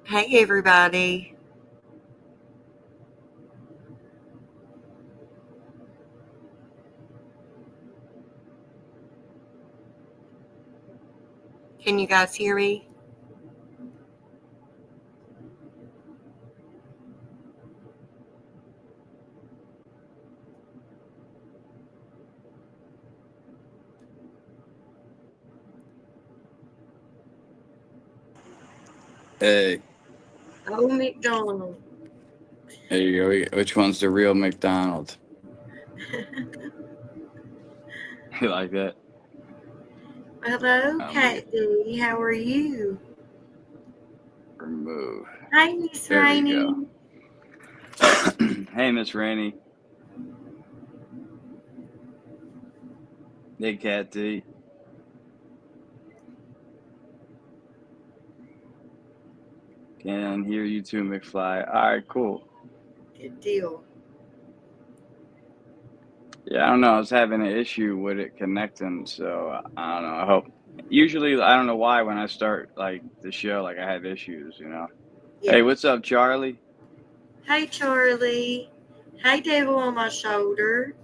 Hey, everybody. Can you guys hear me? Hey, Oh, McDonald. there you go. Which one's the real McDonald? You like that? Hello, Let me Cat D. How are you? remove. Hi, Miss There we go. Rainey. Hey, Miss Rainey. Hey, Cat D. Can hear you too, McFly. All right, cool. Good deal. Yeah, I don't know. I was having an issue with it connecting, so I don't know. I hope. Usually, I don't know why when I start like the show, like I have issues. Hey, Yeah. what's up, Charlie? Hey, Charlie. Hey, Devil on my shoulder.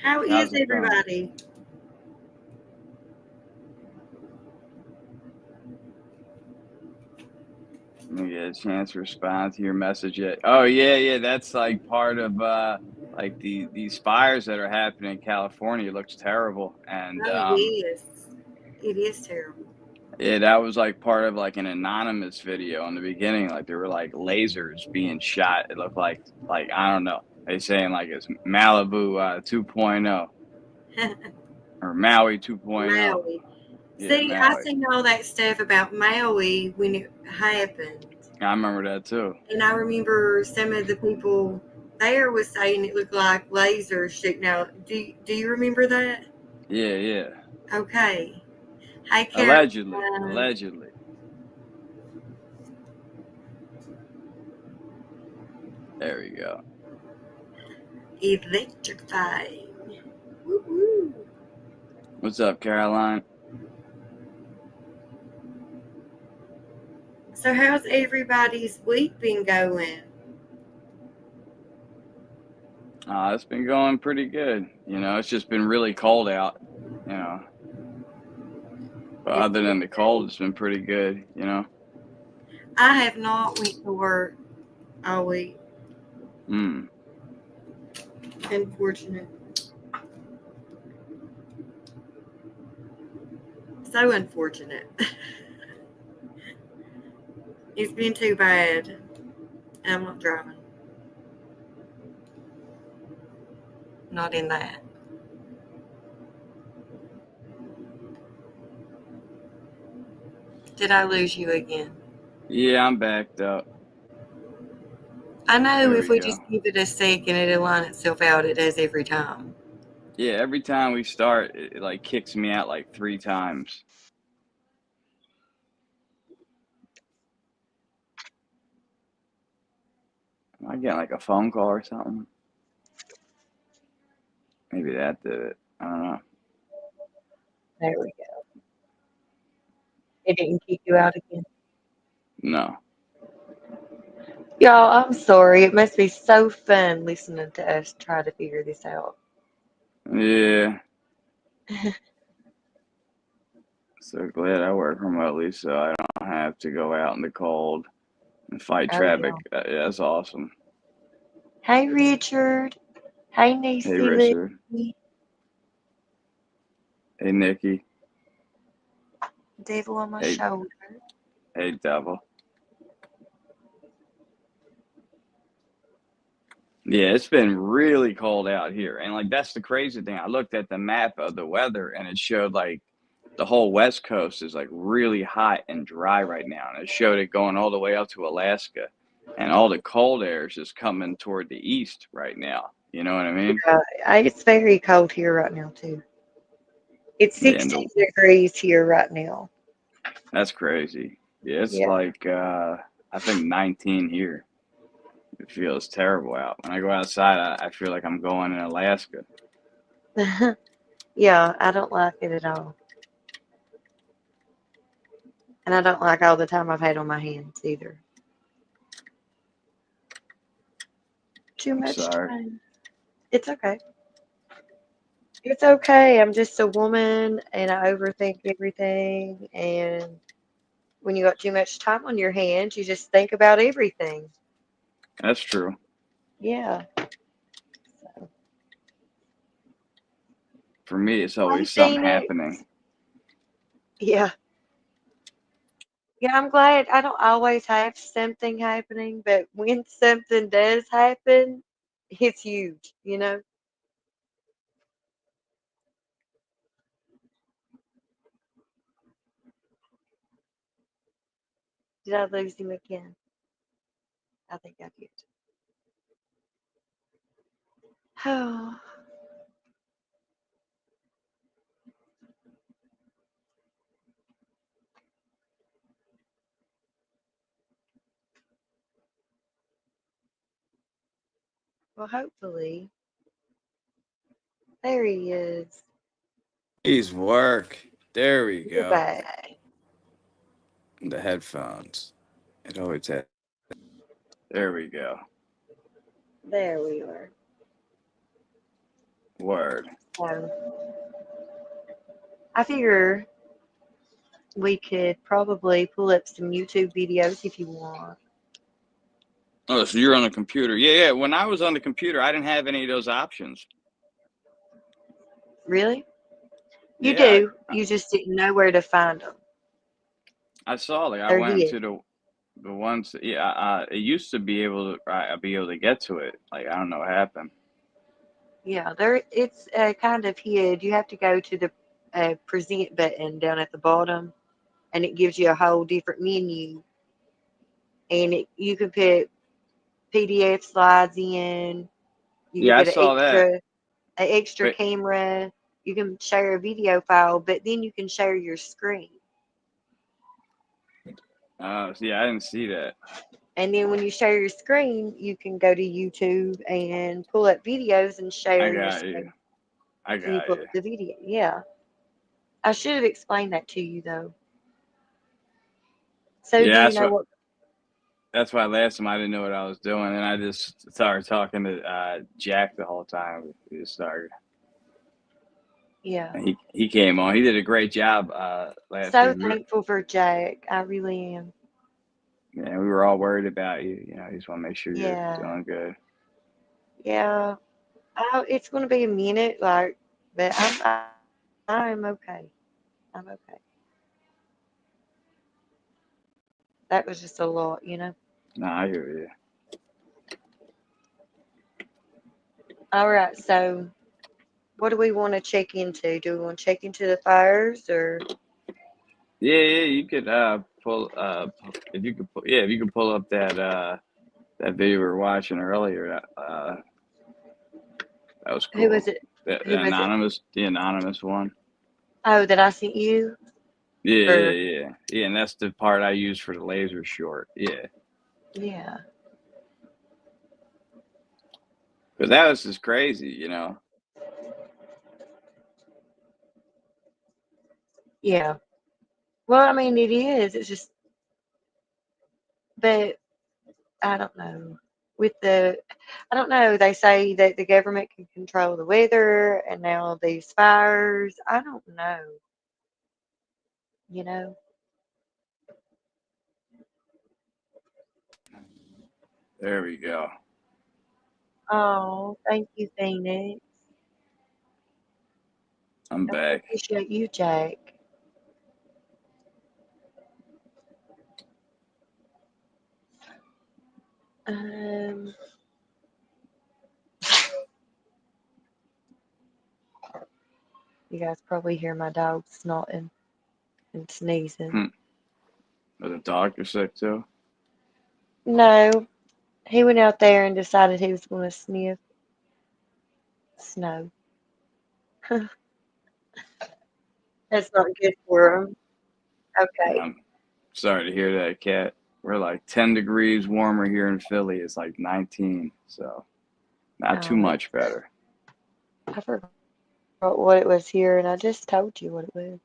How is How's it going? everybody? Let me get a chance to respond to your message yet. Oh yeah. That's like part of like these fires that are happening in California. It looks terrible. And Oh, yes. It is terrible. yeah, that was like part of like an anonymous video in the beginning. Like there were like lasers being shot. It looked like I don't know. They saying like it's Malibu 2.0 or Maui 2.0. Maui. Yeah, See, I Maui. seen all that stuff about Maui when it happened. I remember that too. And I remember some of the people there was saying it looked like lasers shooting out. Do you remember that? Yeah. Okay. Hey, Allegedly. Caroline. Allegedly. There we go. Electrifying. Woo-hoo. What's up, Caroline? So, how's everybody's week been going? It's been going pretty good. It's just been really cold out, you know. But It's other than been the cold, it's been pretty good. I have not went to work all week. Mm. Unfortunate. So unfortunate. It's been too bad. I'm not driving. Not in that. Did I lose you again? Yeah, I'm backed up. I know There if we we go. just give it a second, it'll line itself out. It does every time. Yeah, every time we start, it like kicks me out like 3 times. Am I getting like a phone call or something? Maybe that did it. I don't know. There we go. It didn't kick you out again. No. Y'all, I'm sorry. It must be so fun listening to us try to figure this out. Yeah. So glad I work remotely so I don't have to go out in the cold and fight Oh, yeah. traffic. Yeah, that's awesome. Hey, Richard. Hey, Hey, Niecy Richard. Lee. Hey, Nikki. Devil on my Hey, shoulder. hey, Devil. Yeah, it's been really cold out here. And like that's the crazy thing. I looked at the map of the weather and it showed like the whole West Coast is like really hot and dry right now. And it showed it going all the way up to Alaska. And all the cold air is just coming toward the east right now. You know what I mean? It's very cold here right now, too. It's Yeah, 16 degrees here right now. that's crazy. Yeah, it's Yeah. like I think 19 here. It feels terrible out. When I go outside, I feel like I'm going in Alaska. Yeah, I don't like it at all. And I don't like all the time I've had on my hands either. Too I'm much sorry. time. It's okay. It's okay. I'm just a woman and I overthink everything. And when you got too much time on your hands, you just think about everything. That's true. Yeah. So, For me, it's hi, always something Phoenix. happening. Yeah. Yeah, I'm glad I don't always have something happening, but when something does happen, it's huge, you know? Did I lose him again? I think I did. Oh, well, hopefully. There he is. Please work. There we You're go. back. The headphones. It always had. There we go. There we are. Word. So, I figure we could probably pull up some YouTube videos if you want. Oh, so you're on the computer. Yeah. When I was on the computer, I didn't have any of those options. Really? You Yeah, do. You just didn't know where to find them. I saw. Like, I They're went here. to the ones. Yeah, it used to be able to. I'd be able to get to it. Like, I don't know what happened. Yeah, it's kind of hid. You have to go to the present button down at the bottom, and it gives you a whole different menu. And you can put PDF slides in. You can Yeah, I put saw that. an extra But camera. You can share a video file, but then you can share your screen. yeah, I didn't see that. And then when you share your screen, you can go to YouTube and pull up videos and I share your got you. screen. I And you got pull you. up the video. Yeah. I should have explained that to you though. So do Yeah, you know what? that's why last time I didn't know what I was doing, and I just started talking to Jack the whole time. We just started, Yeah. and he came on. He did a great job last So week. thankful for Jack. I really am. We were all worried about you. I just want to make sure you're Yeah. doing good. Yeah. It's going to be a minute, but I'm okay. I'm okay. That was just a lot, you know. No, I hear you. All right. So, what do we want to check into? Do we want to check into the fires or? Yeah, you could pull if you could if you could pull up that video we were watching earlier. That was Who was cool. it? Who was it? The anonymous one. Oh, that I sent you? Or Yeah, and that's the part I use for the laser short. Yeah, yeah. because that was just crazy. Yeah. Well, I mean, it is. It's just, but I don't know. I don't know. They say that the government can control the weather and now these fires. I don't know, you know? There we go. Oh, thank you, Phoenix. I'm I back. appreciate you, Jack. Um, you guys probably hear my dog snorting and sneezing. Was the dog sick too? No, he went out there and decided he was going to sniff snow. That's not good for him. Okay. I'm sorry to hear that, Kat. We're like 10 degrees warmer here in Philly. It's like 19, so not too Oh, much better. I forgot what it was here, and I just told you what it was.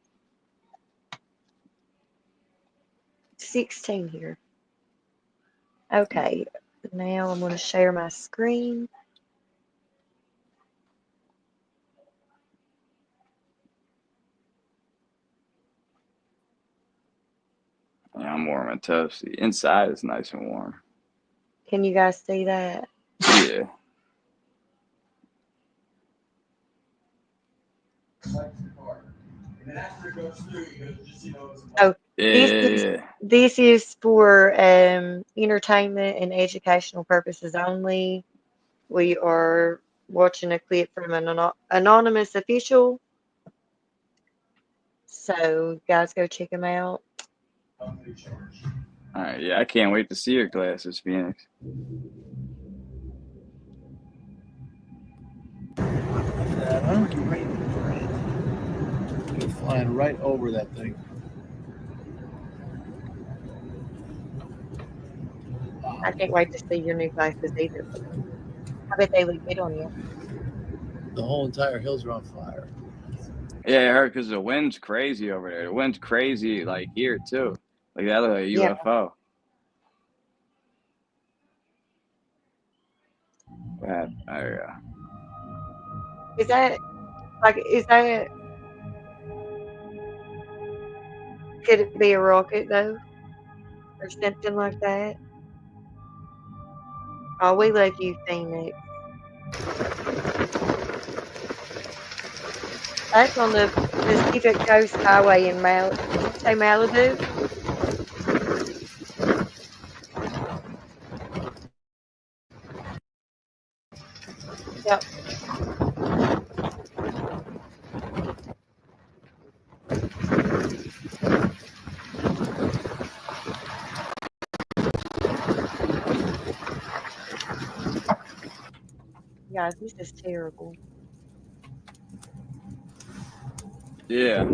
16 here. Okay, now I'm going to share my screen. Yeah, I'm warm and toasty. Inside is nice and warm. Can you guys see that? Yeah. Oh, Yeah. this is for entertainment and educational purposes only. We are watching a clip from an anonymous official. So, guys, go check him out. All right. Yeah, I can't wait to see your glasses, Phoenix. You're flying right over that thing. I can't wait to see your new glasses either. I bet they look good on you. The whole entire hills are on fire. Yeah, I heard because the wind's crazy over there. The wind's crazy, like here too. Like that look like a Yeah. UFO. What happened? Is that could it be a rocket though? Or something like that? Oh, we love you, Phoenix. That's on the Pacific Coast Highway in Malibu. Yep. Guys, this is terrible. Yeah.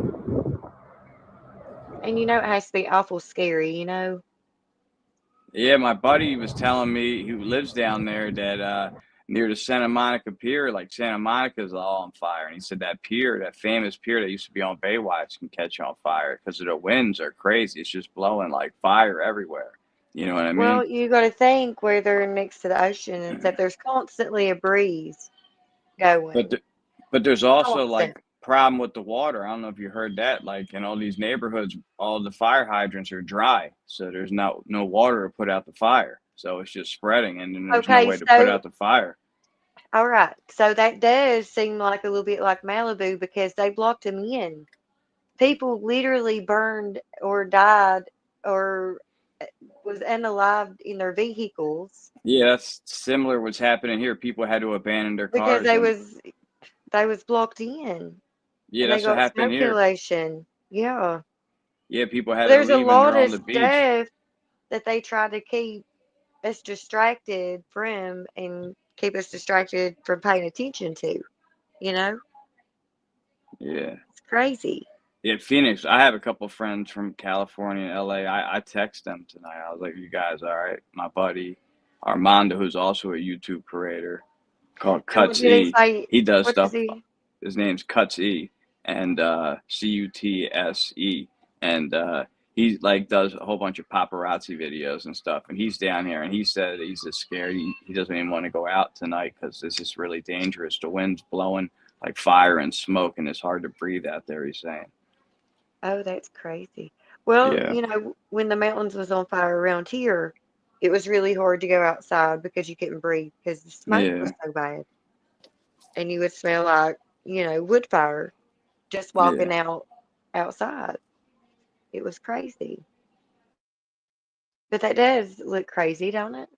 And you know it has to be awful scary, you know? Yeah, my buddy was telling me who lives down there that near the Santa Monica Pier, like Santa Monica's all on fire. And he said that pier, that famous pier that used to be on Baywatch, can catch on fire because the winds are crazy. It's just blowing like fire everywhere. You know what I mean? Well, you got to think where they're next to the ocean and stuff. There's constantly a breeze going. But there's also Constant. like problem with the water. I don't know if you heard that. Like in all these neighborhoods, all the fire hydrants are dry, so there's no water to put out the fire. So it's just spreading, and then there's no Okay, way to put so out the fire. all right, so that does seem like a little bit like Malibu because they blocked them in. People literally burned or died or was unalived in their vehicles Yeah, that's similar what's happening here. People had to abandon their because cars, and they was blocked in yeah, and they that's what got happened smoke here. inhalation. Yeah, Yeah, people had to there's a leave, and lot they're on of the beach. stuff that they try to keep us distracted from and keep us distracted from paying attention to. You know, Yeah. it's crazy. Yeah, Phoenix. I have a couple friends from California and LA. I text them tonight. I was like, "You guys all right?" My buddy Armando, who's also a YouTube creator called And what Cuts did he E. say? He does What does stuff. he? His name's Cuts E, and CUTSE, and he like does a whole bunch of paparazzi videos and stuff. And he's down here, and he said he's just scared. He doesn't even want to go out tonight because this is really dangerous. The wind's blowing like fire and smoke, and it's hard to breathe out there. He's saying. Oh, that's crazy. Well, Yeah. you know, when the mountains was on fire around here, it was really hard to go outside because you couldn't breathe because the smoke was so bad. And you would smell like, you know, wood fire just walking outside. It was crazy. But that does look crazy, don't it?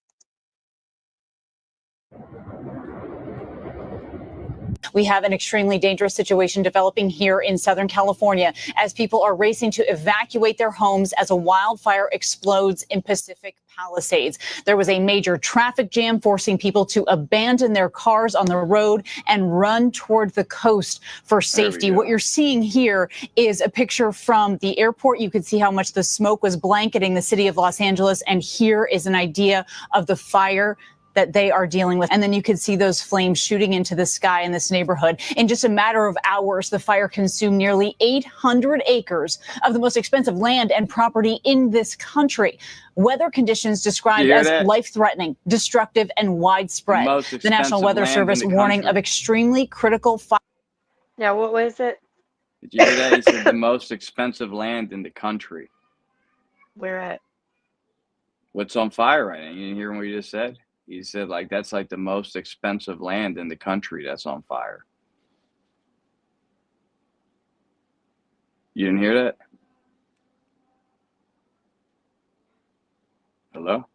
We have an extremely dangerous situation developing here in Southern California as people are racing to evacuate their homes as a wildfire explodes in Pacific Palisades. There was a major traffic jam forcing people to abandon their cars on the road and run toward the coast for safety. What you're seeing here is a picture from the airport. You could see how much the smoke was blanketing the city of Los Angeles. And here is an idea of the fire that they are dealing with. And then you could see those flames shooting into the sky in this neighborhood. In just a matter of hours, the fire consumed nearly 800 acres of the most expensive land and property in this country. Weather conditions described as life-threatening, destructive, and widespread. The National Weather Service warning of extremely critical fire. Now, what was it? Did you hear that? He said the most expensive land in the country. Where at? What's on fire right now? You didn't hear what he just said? He said, like, that's like the most expensive land in the country that's on fire. You didn't hear that? Hello?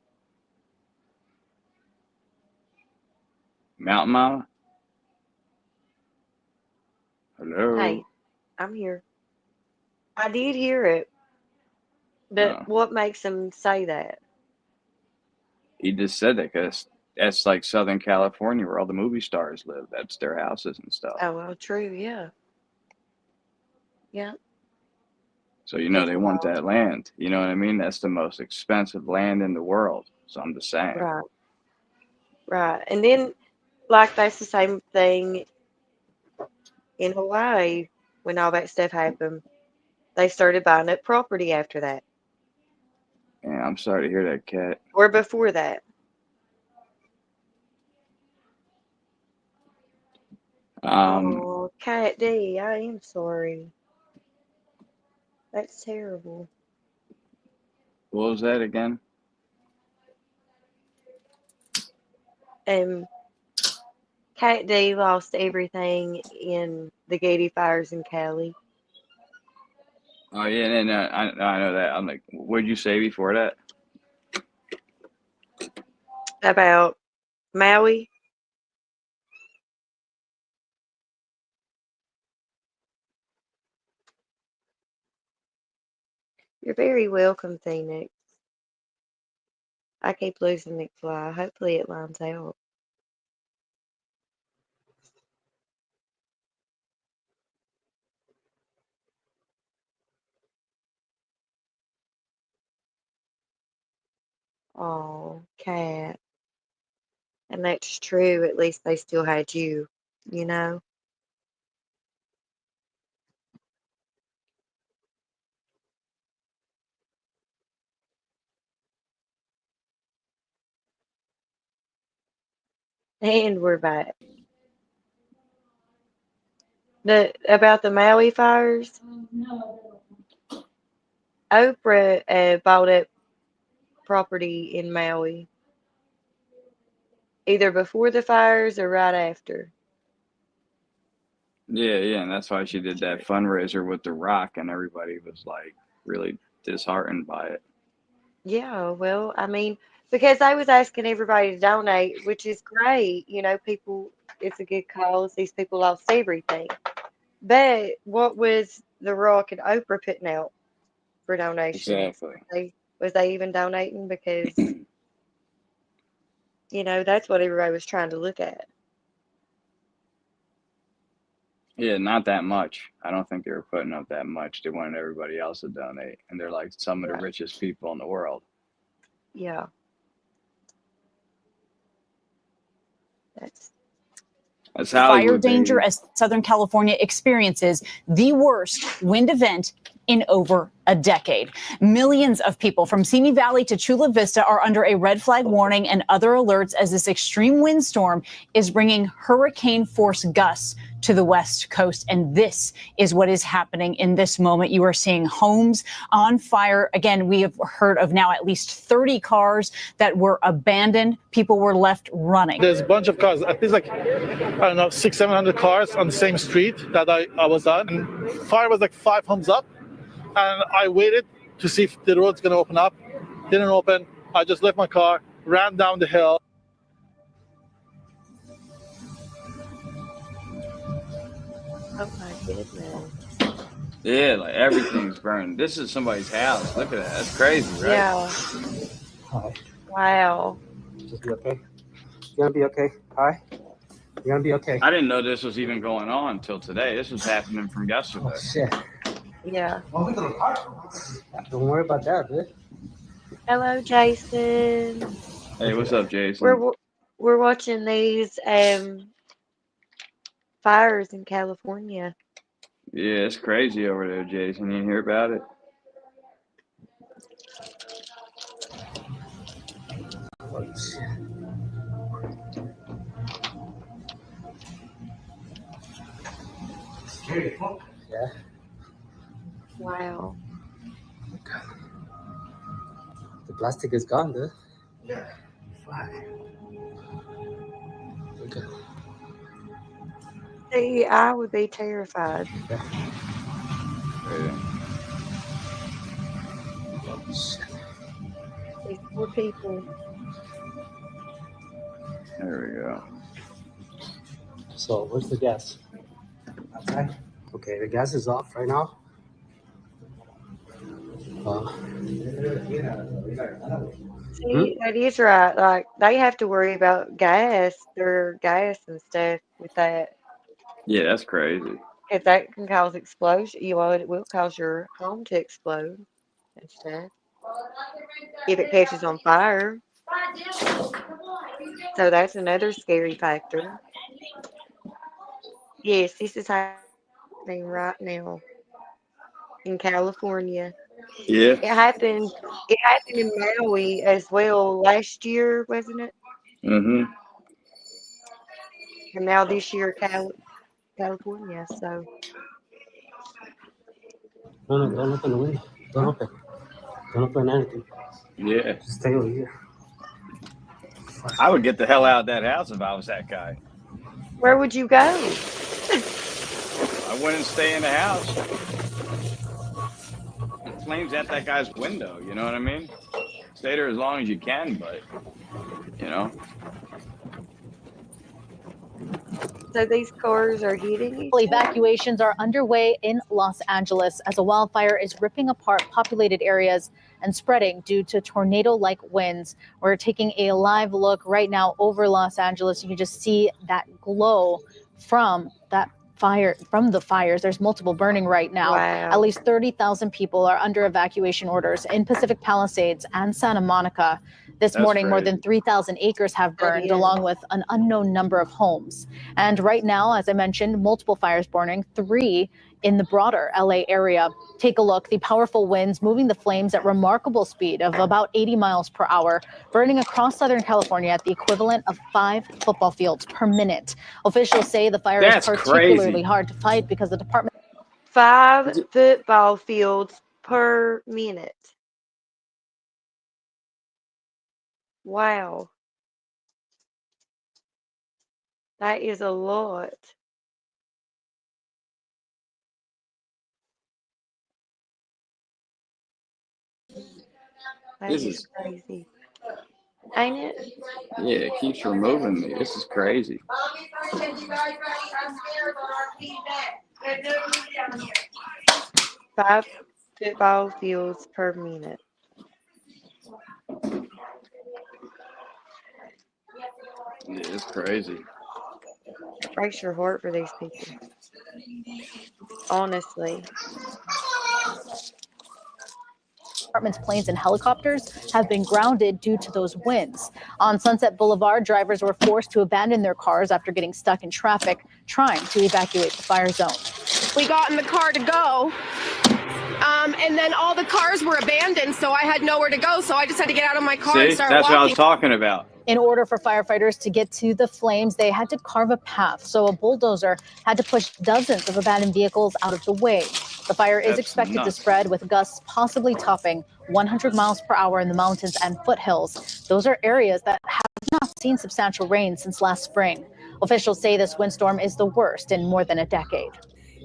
Mountain Mama? Hello? Hey, I'm here. I did hear it. But what makes him say that? He just said that because that's like Southern California where all the movie stars live. That's their houses and stuff. Oh, well, true, yeah. Yeah. So, you know, That's they want wild. that land. You know what I mean? That's the most expensive land in the world. So I'm just saying. Right. Right. And then, like, that's the same thing in Hawaii when all that stuff happened. They started buying up property after that. Yeah, I'm sorry to hear that, Kat. Or before that. Oh, Cat D, I am sorry. That's terrible. What was that again? Cat D lost everything in the Gady fires in Cali. Oh, yeah, I know that. I'm like, what did you say before that? About Maui. You're very welcome, Phoenix. I keep losing McFly. Hopefully it lines out. Oh, Cat. And that's true. At least they still had you, you know? And we're back. About the Maui fires, Oprah bought up property in Maui, either before the fires or right after. Yeah, and that's why she did that fundraiser with The Rock, and everybody was like really disheartened by it. Yeah, well, I mean, because I was asking everybody to donate, which is great. You know, people, it's a good cause. These people lost everything. But what was The Rock and Oprah putting out for donations? Exactly. Was they even donating? Because, you know, that's what everybody was trying to look at. Yeah, not that much. I don't think they were putting up that much. They wanted everybody else to donate, and they're like some of the richest people in the world. Yeah. That's Fire danger as Southern California experiences the worst wind event in over a decade. Millions of people from Simi Valley to Chula Vista are under a red flag warning and other alerts as this extreme windstorm is bringing hurricane force gusts to the West Coast. And this is what is happening in this moment. You are seeing homes on fire. Again, we have heard of now at least 30 cars that were abandoned. People were left running. There's a bunch of cars. I think it's like, I don't know, 600-700 cars on the same street that I was on. And fire was like 5 homes up. And I waited to see if the road's going to open up. Didn't open. I just left my car, ran down the hill. Oh my goodness. Yeah, like everything's burned. This is somebody's house. Look at that. That's crazy, right? Yeah. Hi. Wow. Just be okay. You gonna be okay? Hi. You're gonna be okay. I didn't know this was even going on until today. This was happening from yesterday. Oh, shit. Yeah. Don't worry about that, dude. Hello, Jason. Hey, what's up, Jason? We're watching these fires in California. Yeah, it's crazy over there, Jason. You hear about it? Holy shit. Yeah. Wow. The plastic is gone, dude. Yeah. Why? Okay. See, I would be terrified. Yeah. Holy shit. These poor people. There we go. So, where's the gas? Outside? Okay, the gas is off right now. See, that is right. Like, they have to worry about their gas and stuff with that. Yeah, that's crazy. If that can cause explosion, it will cause your home to explode and stuff. If it catches on fire. So that's another scary factor. Yes, this is happening right now in California. Yeah. It happened in Maui as well last year, wasn't it? Mm-hmm. And now this year, California. So No, don't open the window. Don't open. Don't open anything. Yeah. Just stay over here. I would get the hell out of that house if I was that guy. where would you go? I wouldn't stay in the house. The flames at that guy's window, you know what I mean? Stay there as long as you can, but, you know. So these cars are hitting each other? Evacuations are underway in Los Angeles as a wildfire is ripping apart populated areas and spreading due to tornado-like winds. We're taking a live look right now over Los Angeles. You can just see that glow from that fire, from the fires. There's multiple burning right now. Wow. At least 30,000 people are under evacuation orders in Pacific Palisades and Santa Monica. This morning, more than 3,000 acres have burned, along with an unknown number of homes. And right now, as I mentioned, multiple fires burning, 3 in the broader LA area. Take a look. The powerful winds moving the flames at remarkable speed of about 80 miles per hour, burning across Southern California at the equivalent of 5 football fields per minute. Officials say the fire is particularly hard to fight because the department... 5 football fields per minute. Wow. That is a lot. That is crazy. Ain't it? Yeah, it keeps removing me. This is crazy. 5 football fields per minute. Yeah, it's crazy. It breaks your heart for these people. Honestly. Department's planes and helicopters have been grounded due to those winds. On Sunset Boulevard, drivers were forced to abandon their cars after getting stuck in traffic trying to evacuate the fire zone. We got in the car to go, and then all the cars were abandoned, so I had nowhere to go, so I just had to get out of my car and start that's walking. what I was talking about. In order for firefighters to get to the flames, they had to carve a path, so a bulldozer had to push dozens of abandoned vehicles out of the way. The fire is expected to spread, with gusts possibly topping 100 miles per hour in the mountains and foothills. Those are areas that have not seen substantial rain since last spring. Officials say this windstorm is the worst in more than a decade.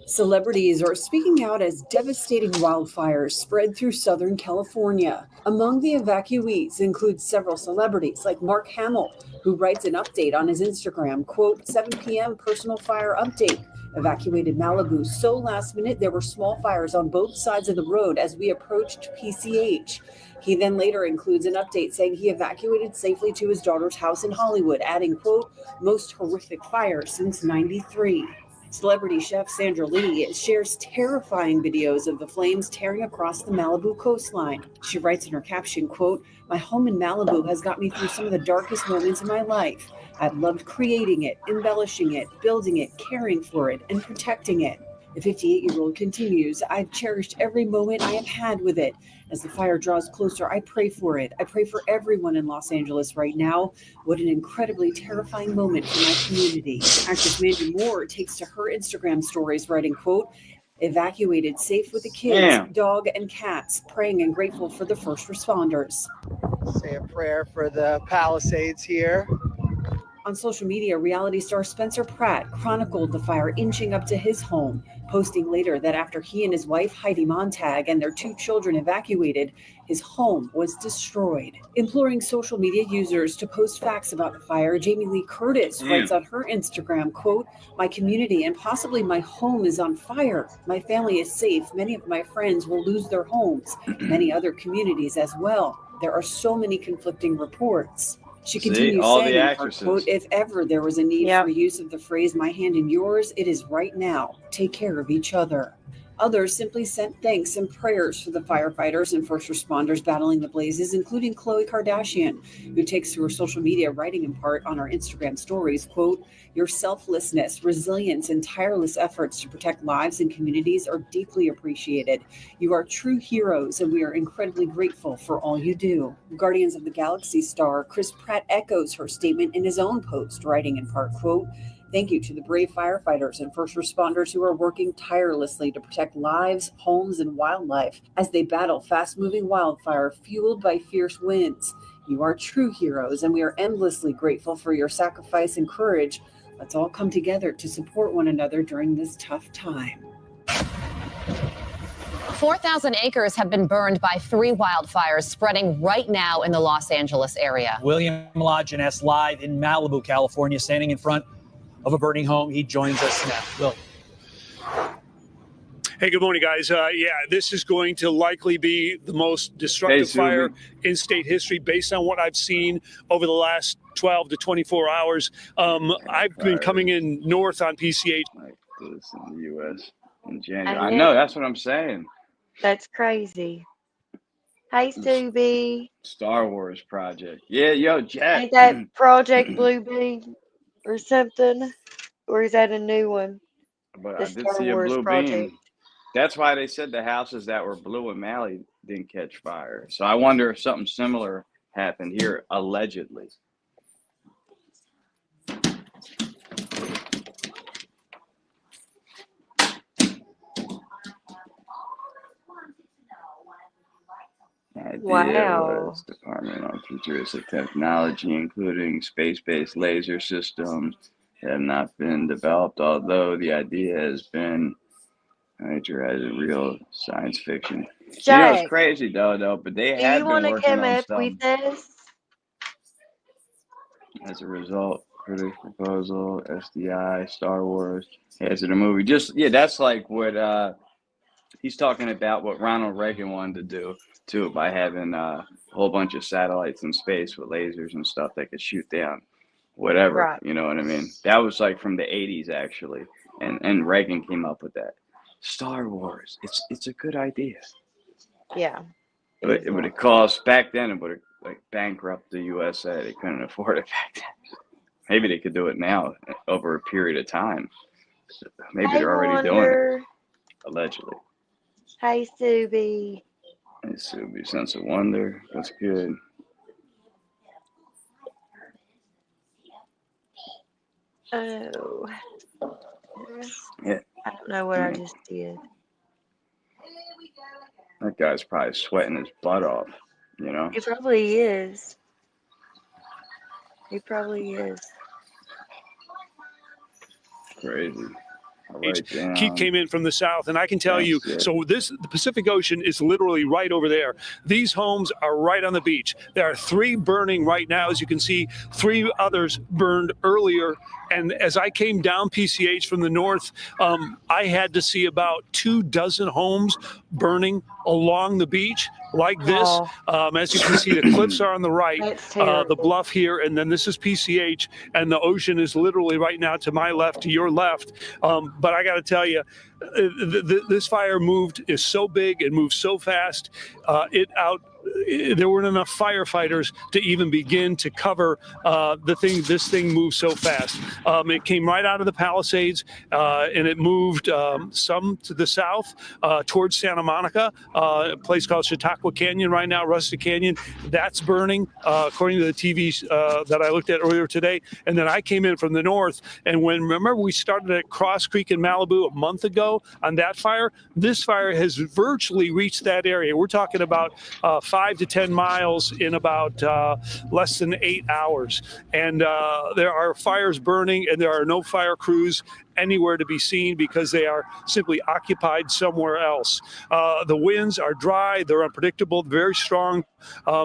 Celebrities are speaking out as devastating wildfires spread through Southern California. Among the evacuees include several celebrities like Mark Hamill, who writes an update on his Instagram, quote, 7 p.m. personal fire update. Evacuated Malibu so last minute there were small fires on both sides of the road as we approached PCH. He then later includes an update saying he evacuated safely to his daughter's house in Hollywood, adding, quote, most horrific fire since '93. Celebrity chef Sandra Lee shares terrifying videos of the flames tearing across the Malibu coastline. She writes in her caption, quote, "My home in Malibu has got me through some of the darkest moments of my life. I've loved creating it, embellishing it, building it, caring for it, and protecting it." The 58-year-old continues, "I've cherished every moment I have had with it. As the fire draws closer, I pray for it. I pray for everyone in Los Angeles right now. What an incredibly terrifying moment for my community." Actress Mandy Moore takes to her Instagram stories, writing, quote, "Evacuated safe with the kids, dog, and cats, praying and grateful for the first responders." Say a prayer for the Palisades here. On social media, reality star Spencer Pratt chronicled the fire inching up to his home, posting later that after he and his wife Heidi Montag and their 2 children evacuated, his home was destroyed. Imploring social media users to post facts about the fire, Jamie Lee Curtis writes on her Instagram, quote, "My community and possibly my home is on fire. My family is safe. Many of my friends will lose their homes. Many other communities as well. There are so many conflicting reports." She continues saying, in her quote, "If ever there was a need for use of the phrase 'my hand in yours,' it is right now. Take care of each other." Others simply sent thanks and prayers for the firefighters and first responders battling the blazes, including Khloe Kardashian, who takes to her social media, writing in part on her Instagram stories, quote, "Your selflessness, resilience, and tireless efforts to protect lives and communities are deeply appreciated. You are true heroes, and we are incredibly grateful for all you do." Guardians of the Galaxy star Chris Pratt echoes her statement in his own post, writing in part, quote, "Thank you to the brave firefighters and first responders who are working tirelessly to protect lives, homes, and wildlife as they battle fast-moving wildfire fueled by fierce winds. You are true heroes, and we are endlessly grateful for your sacrifice and courage. Let's all come together to support one another during this tough time." 4,000 acres have been burned by 3 wildfires spreading right now in the Los Angeles area. William Lajeunesse live in Malibu, California, standing in front of a burning home. He joins us now. William. Hey, good morning, guys. This is going to likely be the most destructive fire in state history based on what I've seen over the last 12 to 24 hours. I've been coming in north on PCH. Like this in the U.S. in January. I know, that's what I'm saying. That's crazy. Hey, Subi. Star Wars project. Yeah, yo, Jack. Ain't that Project Bluebeam or something? Or is that a new one? But The I did Star see a Wars blue project. beam. That's why they said the houses that were blue in Mali didn't catch fire. So I wonder if something similar happened here, allegedly. Wow. Department of Futuristic Technology, including space-based laser systems, have not been developed, although the idea has been nature as a real science fiction. Jack, it's crazy though, but they do had you been want to working come on up stuff. with us? As a result, critics proposal, SDI, Star Wars, as in a movie. That's like what he's talking about, what Ronald Reagan wanted to do too, by having a whole bunch of satellites in space with lasers and stuff that could shoot down whatever. Right. You know what I mean? That was like from the 80s actually, and Reagan came up with that. Star Wars, it's a good idea. Yeah. But it would have cost back then. It would have like bankrupt the USA. They couldn't afford it back then. Maybe they could do it now over a period of time. Maybe they're already doing it, allegedly. Hey, Subi. Hey, Subi, sense of wonder. That's good. Oh. Yeah. I don't know what I just did. That guy's probably sweating his butt off, you know? He probably is. He probably is. Crazy. Keith came in from the south, and I can tell you, so the Pacific Ocean is literally right over there. These homes are right on the beach. There are 3 burning right now. As you can see, 3 others burned earlier And as I came down PCH from the north, I had to see about 24 homes burning along the beach like this. As you can see, the cliffs are on the right, That's the terrible. bluff here, and then this is PCH, and the ocean is literally right now to my left, to your left. But I got to tell you, this fire is so big and moved so fast. There weren't enough firefighters to even begin to cover this thing moved so fast. It came right out of the Palisades, and it moved some to the south towards Santa Monica, a place called Chautauqua Canyon right now, Rustic Canyon. That's burning, according to the TV that I looked at earlier today. And then I came in from the north, and remember we started at Cross Creek in Malibu a month ago on that fire? This fire has virtually reached that area. We're talking about 5 to 10 miles in about less than 8 hours. And there are fires burning, and there are no fire crews anywhere to be seen because they are simply occupied somewhere else. The winds are dry, they're unpredictable, very strong.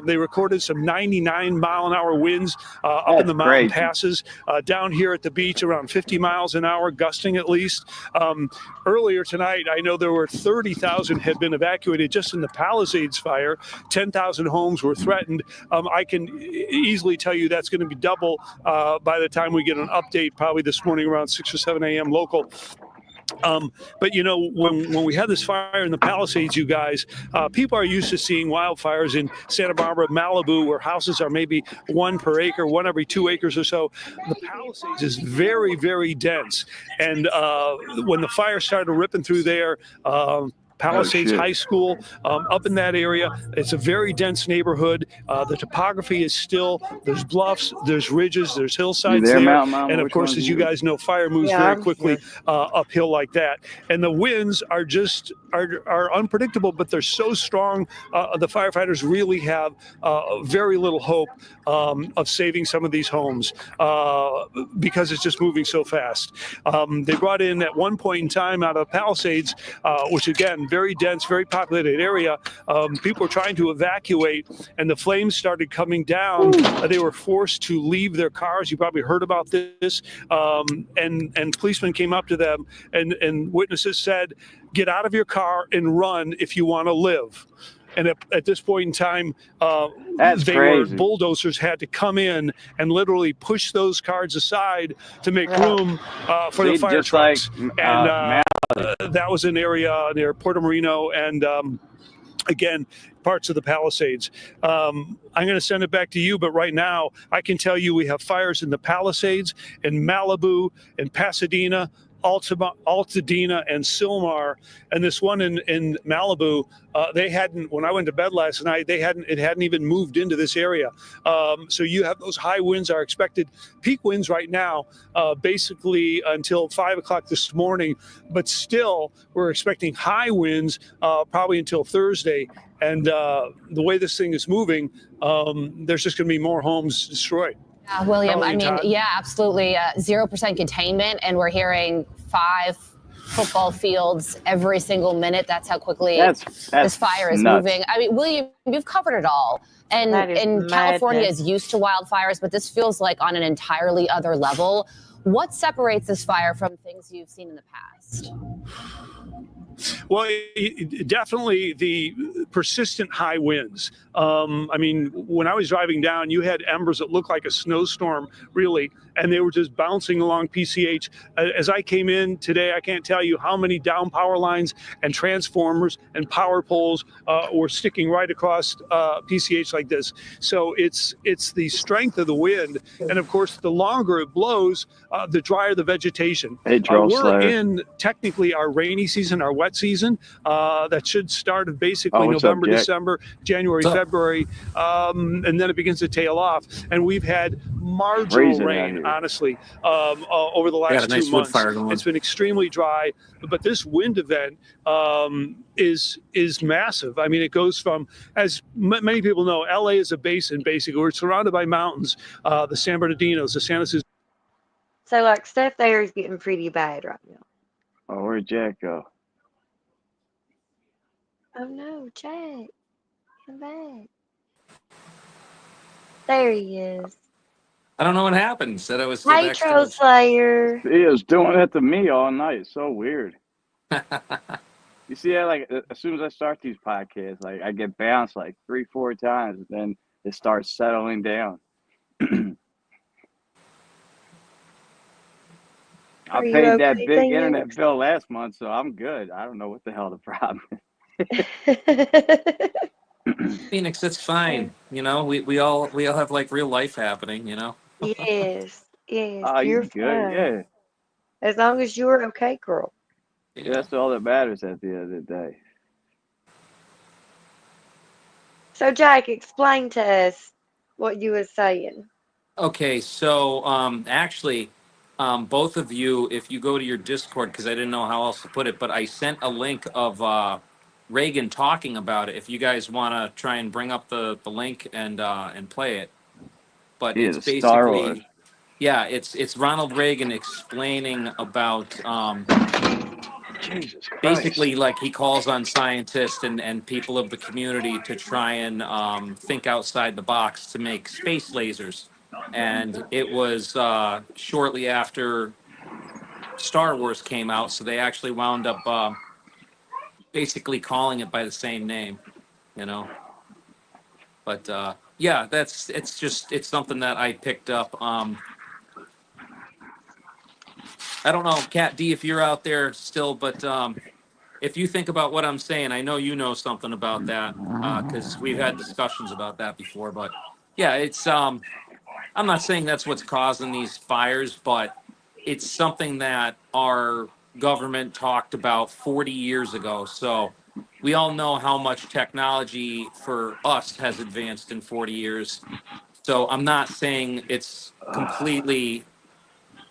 They recorded some 99-mile-an-hour winds up in the mountain passes. Down here at the beach, around 50 miles an hour, gusting at least. Earlier tonight, I know there were 30,000 had been evacuated just in the Palisades fire. 10,000 homes were threatened. I can easily tell you that's going to be double by the time we get an update, probably this morning around 6 or 7 a.m. local. But you know, when we had this fire in the Palisades, you guys, people are used to seeing wildfires in Santa Barbara, Malibu, where houses are maybe 1 per acre, 1 every 2 acres or so. The Palisades is very, very dense. And when the fire started ripping through there, Palisades High School, up in that area. It's a very dense neighborhood. The topography is still, there's bluffs, there's ridges, there's hillsides there. And of course, as you guys know, fire moves very quickly uphill like that. And the winds are just, are unpredictable, but they're so strong. The firefighters really have very little hope of saving some of these homes because it's just moving so fast. They brought in at one point in time out of Palisades, which again, very dense, very populated area. People were trying to evacuate, and the flames started coming down. They were forced to leave their cars. You probably heard about this. And policemen came up to them, and witnesses said, "Get out of your car and run if you want to live." And at this point in time, bulldozers had to come in and literally push those cars aside to make room for the fire trucks. That was an area near Puerto Marino and, again, parts of the Palisades. I'm going to send it back to you, but right now I can tell you we have fires in the Palisades, in Malibu, in Pasadena, Altadena, and Sylmar. And this one in Malibu, they hadn't, when I went to bed last night, it hadn't even moved into this area. So you have those high winds are expected, peak winds right now, basically until 5 o'clock this morning, but still we're expecting high winds probably until Thursday. And the way this thing is moving, there's just going to be more homes destroyed. William, I mean, yeah, absolutely. 0% containment, and we're hearing 5 football fields every single minute. That's how quickly this fire is moving. I mean, William, you've covered it all. And California is used to wildfires, but this feels like on an entirely other level. What separates this fire from things you've seen in the past? Well, definitely the persistent high winds. I mean, when I was driving down, you had embers that looked like a snowstorm, really, and they were just bouncing along PCH. As I came in today, I can't tell you how many down power lines and transformers and power poles were sticking right across PCH like this. So it's the strength of the wind, and of course, the longer it blows, the drier the vegetation. We're in technically our rainy season, our wet season, that should start basically November, December, January, February, and then it begins to tail off. And we've had marginal rain, honestly, over the last 2 months. It's been extremely dry, but this wind event is massive. I mean, it goes from, as many people know, LA is a basin, basically. We're surrounded by mountains, the San Bernardinos, the Santa Susana. So, like, stuff there is getting pretty bad right now. Oh, where'd Jack go? Oh no, Jack, come back. There he is. I don't know what happened. Said I was still Hey, Troll backstage. Slayer. He was doing that to me all night. It's so weird. You see, like as soon as I start these podcasts, like I get bounced like 3-4 times, and then it starts settling down. I Are you paid that okay, big Phoenix? internet bill last month, so I'm good. I don't know what the hell the problem is. Phoenix, that's fine. You know, we all have like real life happening. You know. Yes, yes, Oh, you're you good? fine. Yeah. As long as you're okay, girl. Yeah, that's all that matters at the end of the day. So, Jake, explain to us what you were saying. Okay, so actually, both of you, if you go to your Discord, because I didn't know how else to put it, but I sent a link of Reagan talking about it. If you guys want to try and bring up the link and play it, but Yeah, it's the Star Wars. basically, yeah, it's Ronald Reagan explaining about Jesus Christ. basically like he calls on scientists and people of the community to try and think outside the box to make space lasers. And it was shortly after Star Wars came out, so they actually wound up basically calling it by the same name, you know. But yeah, it's something that I picked up. I don't know, Kat D, if you're out there still, but if you think about what I'm saying, I know you know something about that because we've had discussions about that before. But yeah, it's I'm not saying that's what's causing these fires, but it's something that our government talked about 40 years ago. So we all know how much technology for us has advanced in 40 years. So I'm not saying it's completely.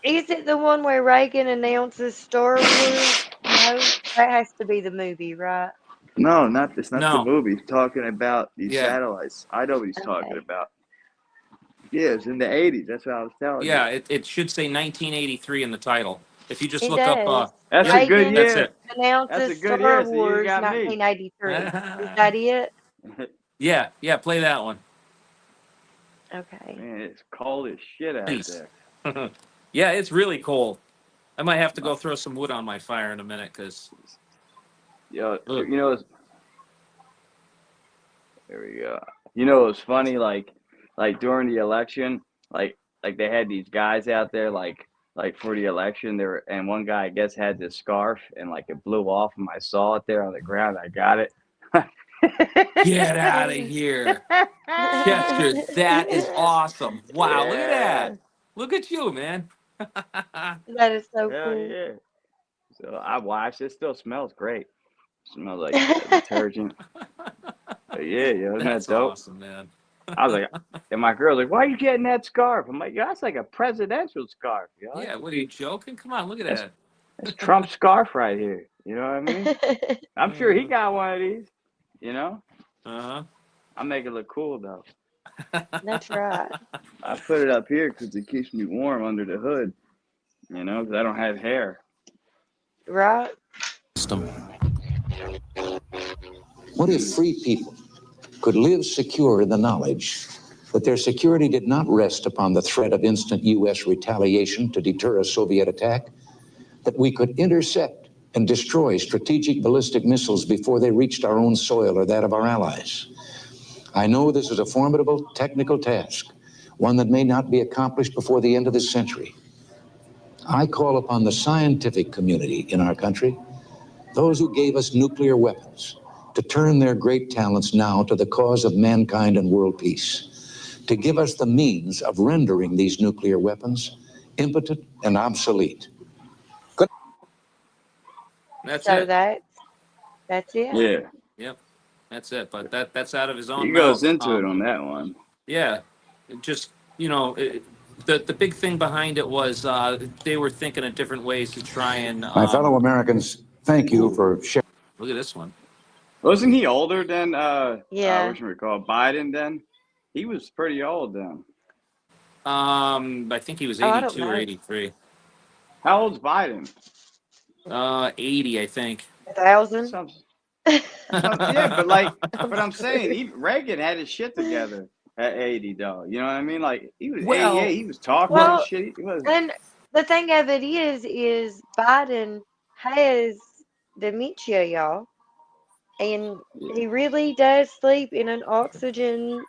Is it the one where Reagan announces Star Wars? No, that has to be the movie, right? No, it's not the No. movie. He's talking about these Yeah. satellites. I know what he's talking Okay. about. Yeah, it's in the 80s. That's what I was telling you. Yeah, it should say 1983 in the title. If you just It look does. up, That's yep, a good Reagan that's year. it. announces That's a good Star year. So you Wars got me. 1983. Is that it? Yeah, play that one. Okay. Man, it's cold as shit out Please. there. Yeah, it's really cold. I might have to go throw some wood on my fire in a minute because. Yo, you know, there we go. You know, it was funny. Like during the election, like they had these guys out there, like for the election. There and one guy I guess had this scarf, and like it blew off, and I saw it there on the ground. I got it. Get out of here, Chester. That is awesome. Wow, look at that. Look at you, man. That is so Hell cool. yeah. So I watched. It still smells great. Smells like detergent. But yeah, yo, isn't That's that dope? awesome, man. I was like, and my girl's like, "Why are you getting that scarf?" I'm like, "Yo, that's like a presidential scarf, yo." Yeah, what are you joking? Come on, look at that. That's Trump's scarf right here. You know what I mean? I'm sure he got one of these. You know? I make it look cool though. That's right. I put it up here because it keeps me warm under the hood. You know, because I don't have hair. Right? What if free people could live secure in the knowledge that their security did not rest upon the threat of instant U.S. retaliation to deter a Soviet attack, that we could intercept and destroy strategic ballistic missiles before they reached our own soil or that of our allies? I know this is a formidable technical task, one that may not be accomplished before the end of this century. I call upon the scientific community in our country, those who gave us nuclear weapons, to turn their great talents now to the cause of mankind and world peace, to give us the means of rendering these nuclear weapons impotent and obsolete. Good. That's So it. that's it. Yeah. Yep, that's it. But that's out of his own He mouth. goes into it on that one. Yeah, just the big thing behind it was they were thinking of different ways to try and. My fellow Americans, thank you for sharing. Look at this one. Wasn't he older than Yeah. what you recall Biden then? He was pretty old then. I think he was Oh, I don't 82 or know. 83. How old's Biden? 80, I think. 1,000. Yeah, but I'm saying Reagan had his shit together. at 80, though. You know what I mean? Like, he was Well, 88. He was talking Well, and shit. He was, and the thing of it is Biden has dementia, y'all, and he really does sleep in an oxygen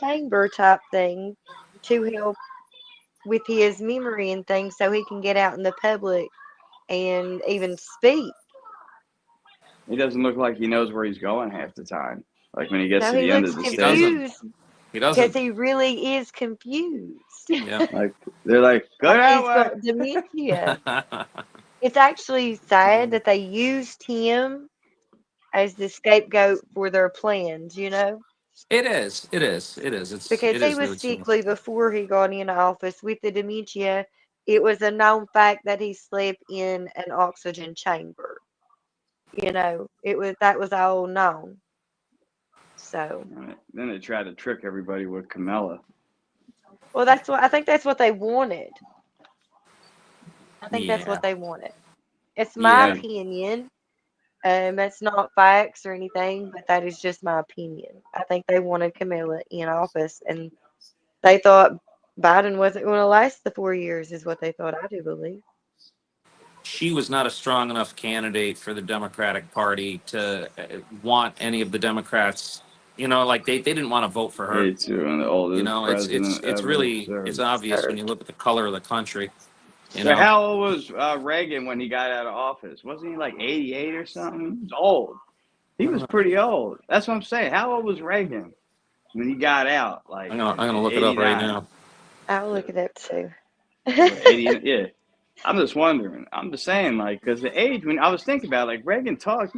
chamber type thing to help with his memory and things, so he can get out in the public and even speak. he doesn't look like he knows where he's going half the time. Like, when he gets No, to he the end looks of the he stage. doesn't. confused He because doesn't. he really is confused. Yeah. Like, they're like, go Like that he's way. got dementia. It's actually sad that they used him as the scapegoat for their plans, you know, It is. It is. It is. because It he is was really true. sickly before he got into office with the dementia. It was a known fact that he slept in an oxygen chamber. You know, that was all known. So, Then they tried to trick everybody with Kamala. well, I think that's what they wanted. I think that's Yeah. what they wanted. It's my Yeah. opinion. That's not facts or anything, but that is just my opinion. I think they wanted Kamala in office, and they thought Biden wasn't going to last the 4 years, is what they thought. I do believe. She was not a strong enough candidate for the Democratic Party to want any of the Democrats. You know, like they didn't want to vote for her. 82 and the oldest You know, president it's ever really served. it's obvious when you look at the color of the country. You So know, how old was Reagan when he got out of office? Wasn't he like 88 or something? He was old. He was pretty old. That's what I'm saying. How old was Reagan when he got out? Like, I'm gonna look it up right now. I'll look it up too. 80, yeah. I'm just wondering. I'm just saying, like, because the age, when I was thinking about it, like, Reagan talked,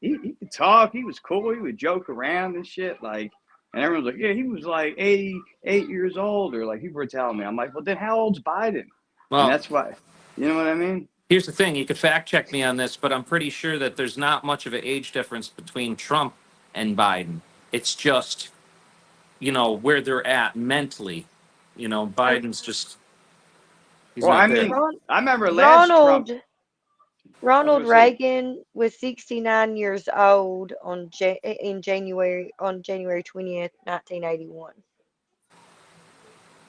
he could talk, he was cool, he would joke around and shit, like, and everyone's like, yeah, he was like 88 years old, or like people were telling me. I'm like, well, then how old's Biden? Well, And that's why, you know what I mean? here's the thing: you could fact check me on this, but I'm pretty sure that there's not much of an age difference between Trump and Biden. It's just, you know, where they're at mentally. You know, Biden's just. He's Well, not I there. mean, I remember last Trump. Ronald I was gonna say- Reagan was 69 years old on January 20th, 1981.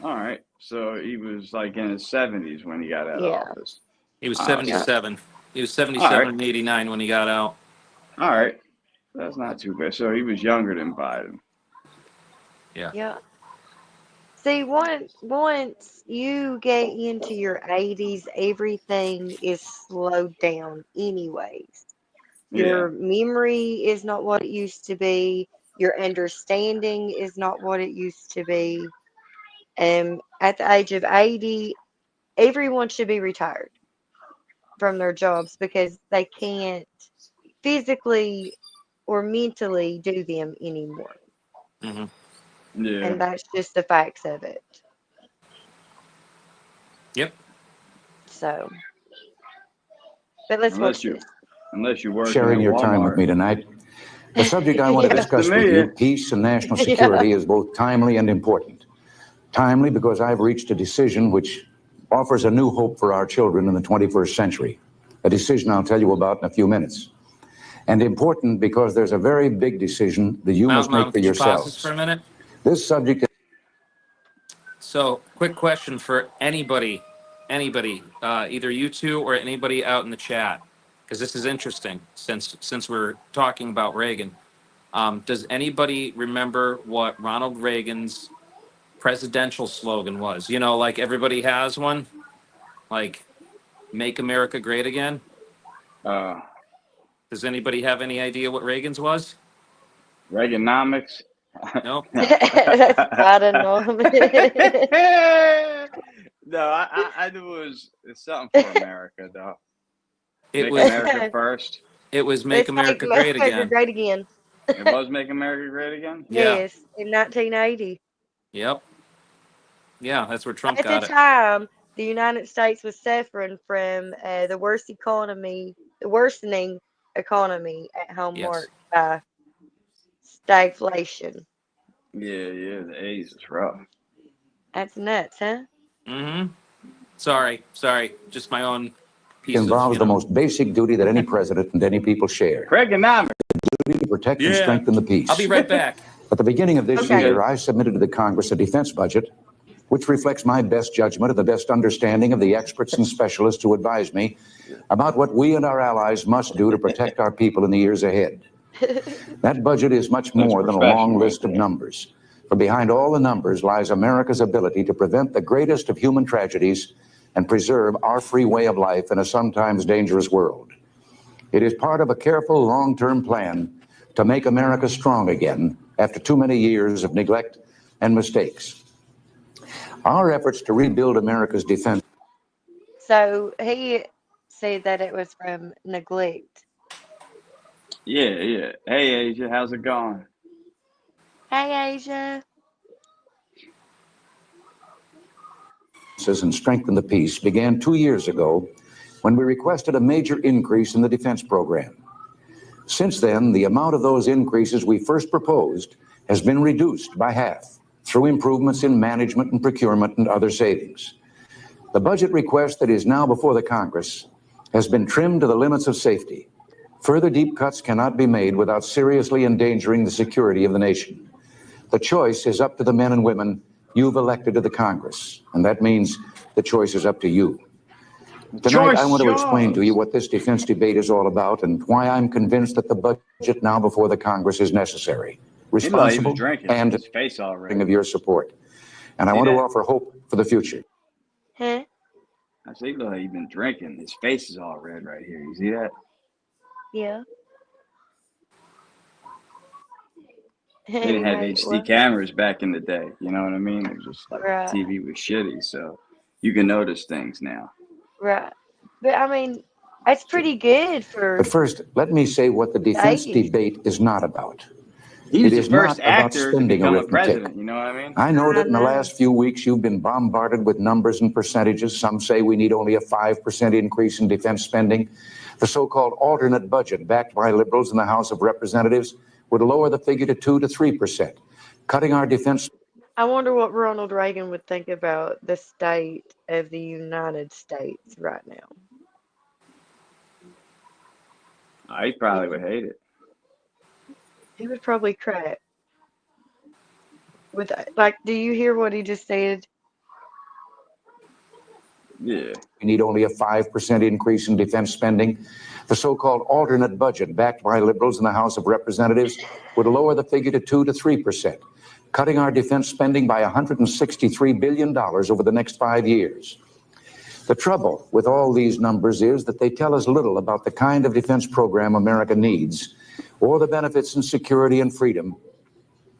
All right, so he was like in his 70s when he got out Yeah. of office. He was Oh, 77. He was 77 All right. and 89 when he got out. All right, that's not too bad. So he was younger than Biden. Yeah. See, once you get into your 80s, everything is slowed down anyways. Your memory is not what it used to be. Your understanding is not what it used to be. At the age of 80, everyone should be retired from their jobs because they can't physically or mentally do them anymore. Mm-hmm. Yeah. And that's just the facts of it. Yep. So, but let's watch this. Unless you work Sharing at your time with Walmart. me tonight. The subject I want to discuss with you, peace and national security, is both timely and important. Timely because I've reached a decision which offers a new hope for our children in the 21st century, a decision I'll tell you about in a few minutes. And important because there's a very big decision that you must make for could you pause this yourselves. for a minute? This subject. So, quick question for anybody, either you two or anybody out in the chat, because this is interesting since we're talking about Reagan. Does anybody remember what Ronald Reagan's presidential slogan was? You know, like everybody has one, like "Make America Great Again." Does anybody have any idea what Reagan's was? Reaganomics. Nope. I don't know. No, I knew it's something for America, though. It Make was America first. It was Make America Great Again. Great again. It was Make America Great Again? Yeah. Yes, in 1980. Yep. Yeah, that's where Trump At got the it. time, the United States was suffering from the worsening economy at home, Yes. marked by stagflation. Yeah, the 80s is rough. That's nuts, huh? Mm-hmm. Sorry. Just my own piece Involves of, the most basic duty that any president and any people share. Reaganomics. The duty to protect and Yeah. strengthen the peace. I'll be right back. But the beginning of this Okay. year, I submitted to the Congress a defense budget which reflects my best judgment and the best understanding of the experts and specialists who advise me about what we and our allies must do to protect our people in the years ahead. That budget is much more than a long list of numbers. For behind all the numbers lies America's ability to prevent the greatest of human tragedies and preserve our free way of life in a sometimes dangerous world. It is part of a careful, long-term plan to make America strong again after too many years of neglect and mistakes. Our efforts to rebuild America's defense. So he said that it was from neglect. Yeah. Hey, Asia, how's it going? Hey, Asia. And strengthen the peace began 2 years ago when we requested a major increase in the defense program. Since then, the amount of those increases we first proposed has been reduced by half through improvements in management and procurement and other savings. The budget request that is now before the Congress has been trimmed to the limits of safety. Further deep cuts cannot be made without seriously endangering the security of the nation. The choice is up to the men and women you've elected to the Congress, and that means the choice is up to you. Tonight, I want to explain to you what this defense debate is all about and why I'm convinced that the budget now before the Congress is necessary, responsible, and his face already. of your support. And I want to offer hope for the future. Huh? I see, look, he's been drinking. His face is all red right here. You see that? Yeah. They didn't have HD cameras back in the day. You know what I mean? It was just like Right. TV was shitty, so you can notice things now. Right. But I mean, it's pretty good for. But first, let me say what the defense 80s. debate is not about. He was It the is not first about actor to spending become a arithmetic. president. You know what I mean? I know that in the know. last few weeks you've been bombarded with numbers and percentages. Some say we need only a 5% increase in defense spending. The so-called alternate budget backed by liberals in the House of Representatives would lower the figure to 2 to 3%, cutting our defense. I wonder what Ronald Reagan would think about the state of the United States right now. He probably would hate it. He would probably crack. With like, do you hear what he just said? Yeah. We need only a 5% increase in defense spending. The so-called alternate budget backed by liberals in the House of Representatives would lower the figure to 2 to 3%, cutting our defense spending by $163 billion over the next 5 years. The trouble with all these numbers is that they tell us little about the kind of defense program America needs or the benefits in security and freedom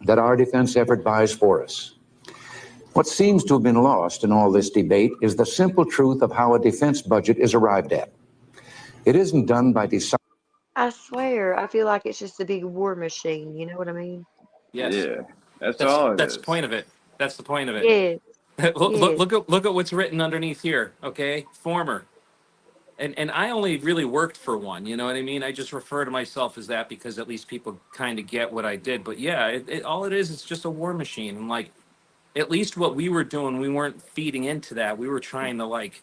that our defense effort buys for us. What seems to have been lost in all this debate is the simple truth of how a defense budget is arrived at. It isn't done by deciding. I swear, I feel like it's just a big war machine. You know what I mean? Yes. Yeah. That's all it That's is. the point of it. That's the point of it. Yeah. Look at what's written underneath here. Okay, former. And I only really worked for one. You know what I mean? I just refer to myself as that because at least people kind of get what I did. But yeah, all it is just a war machine. And like, at least what we were doing, we weren't feeding into that. We were trying to like.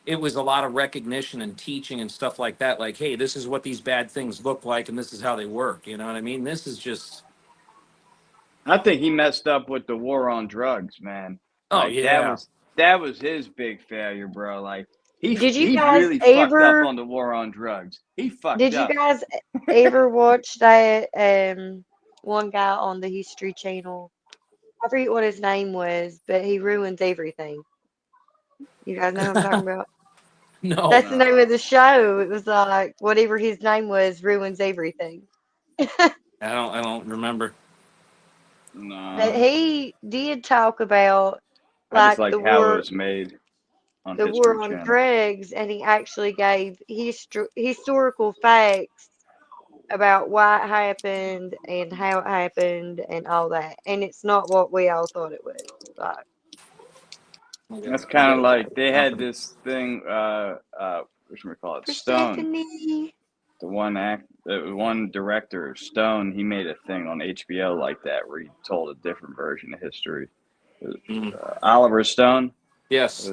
It was a lot of recognition and teaching and stuff like that. Like, hey, this is what these bad things look like, and this is how they work. You know what I mean? This is just. I think he messed up with the war on drugs, man. Oh, Like, yeah. That was his big failure, bro. Like Did you he guys really ever- fucked up on the war on drugs. He fucked Did up. you guys ever watch that one guy on the History Channel? I forget what his name was, but he ruins everything. You guys know what I'm talking about? No. That's the name of the show. It was like whatever his name was, ruins everything. I don't remember. No. But he did talk about I just like like the how war, it was made on the History war on Channel. drugs, and he actually gave historical facts about why it happened and how it happened and all that. And it's not what we all thought it was. Like, That's kind of like they had this thing. What should we call it? Stone. Stephanie. The one director, Stone, he made a thing on HBO like that where he told a different version of history. It was, Oliver Stone. Yes.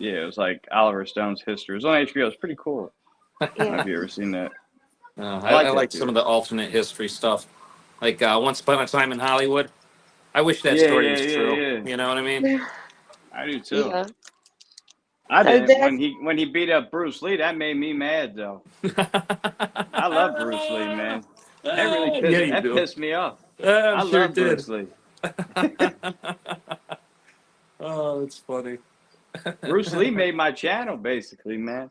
It was like Oliver Stone's history. It was on HBO. It's pretty cool. I don't know if you ever seen that. I like that some of too. the alternate history stuff. like Once Upon a Time in Hollywood. I wish that Yeah, story yeah, was yeah, true. yeah. You know what I mean? I do too. Yeah. I So didn't that's when he beat up Bruce Lee. That made me mad though. I love Bruce Lee, man. Yeah, you That do. pissed me off. I'm I sure love it did. Bruce Lee. Oh, it's funny. Bruce Lee made my channel, basically, man.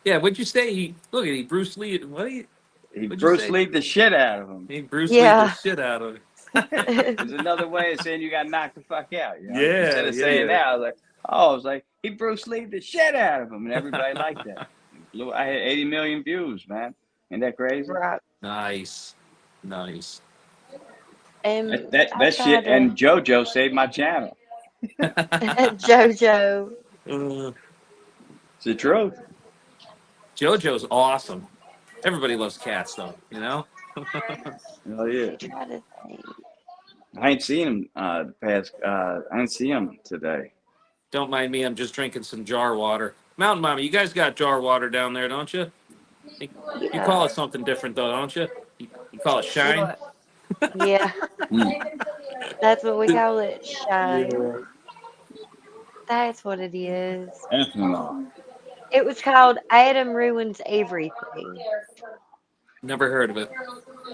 Yeah, what'd you say? Look at Bruce Lee. What'd you Bruce say? Lee the shit out of him. He Bruce Lee the yeah. shit out of him. There's another way of saying you got knocked the fuck out. You know? Yeah, Instead of saying that, I was like, he Bruce Lee the shit out of him, and everybody liked that. I had 80 million views, man. Ain't that crazy? Right. Nice. That shit and JoJo saved my channel. JoJo. It's the truth. JoJo's awesome. Everybody loves cats, though. You know. Oh yeah. I ain't seen him the past. I ain't seen him today. Don't mind me. I'm just drinking some jar water. Mountain Mama, you guys got jar water down there, don't you? You call it something different, though, don't you? You call it Shine. Yeah. That's what we call it. Shine. Yeah. That's what it is. Ethanol. It was called Adam Ruins Everything. Never heard of it.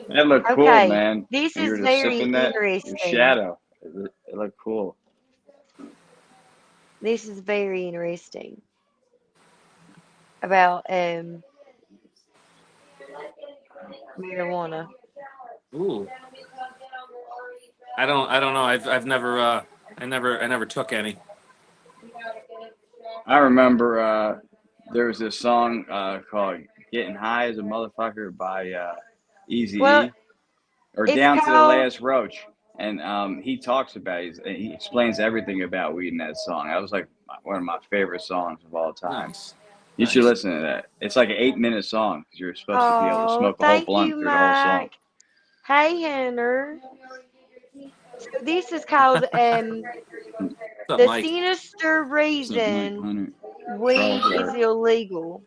That looked cool, Okay, man. this You is were just very sipping that, your interesting. shadow. It looked cool. This is very interesting about marijuana. Ooh. I don't know. I've never I never took any. I remember there was this song called "Getting High as a Motherfucker" by Eazy-E, Well, or it's "Down to the called Last Roach," and he talks about he explains everything about weed in that song. That was like one of my favorite songs of all time. Nice. You should listen to that. It's like an 8-minute song because you're supposed to be able to Oh, smoke a whole thank blunt you, through the whole song. Mike. Hey, Hunter. So this is called What's up, the Mike? sinister What's up, Mike reason Hunter? weed Charles is there. illegal.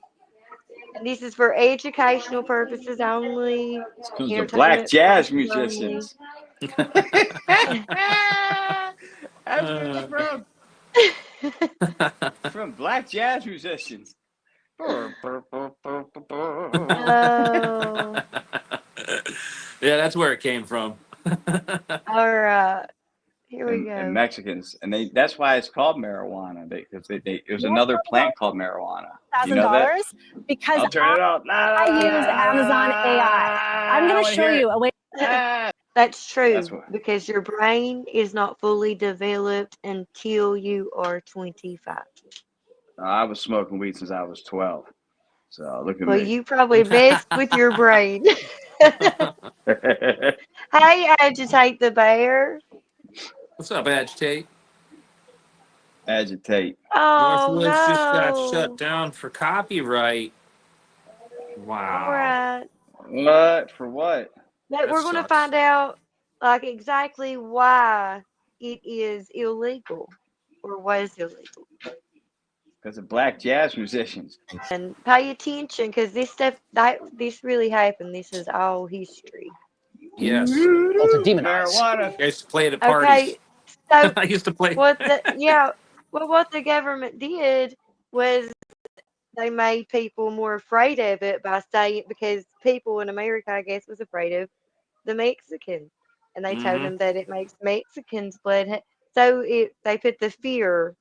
And this is for educational purposes only, It's because the black entertainment jazz purposes only. musicians. That's where it's from black jazz musicians. Oh, Yeah, that's where it came from. all right. Here we And go. Mexicans, and that's why it's called marijuana. Because it was another plant called marijuana. You know that? Because I'll turn it off. I use Amazon AI. I'm going to show you a way. That's true, That's what. because your brain is not fully developed until you are 25. I was smoking weed since I was 12. So look at Well, me. you probably messed with your brain. Hey, Agitate the Bear. What's up, Agitate? Agitate. Oh, Northwoods just got no. shut down for copyright. All Wow. right. What? For what? But That we're going to sucks. find out like exactly why it is illegal or was illegal. Because of black jazz musicians. And pay attention, because this stuff, this really happened. This is all history. Yes. Also demonize. Marijuana. I used to play it at parties. Okay, so I used to play. what the government did was they made people more afraid of it by saying, because people in America, I guess, was afraid of the Mexicans, and they told them that it makes Mexicans blood. So they put the fear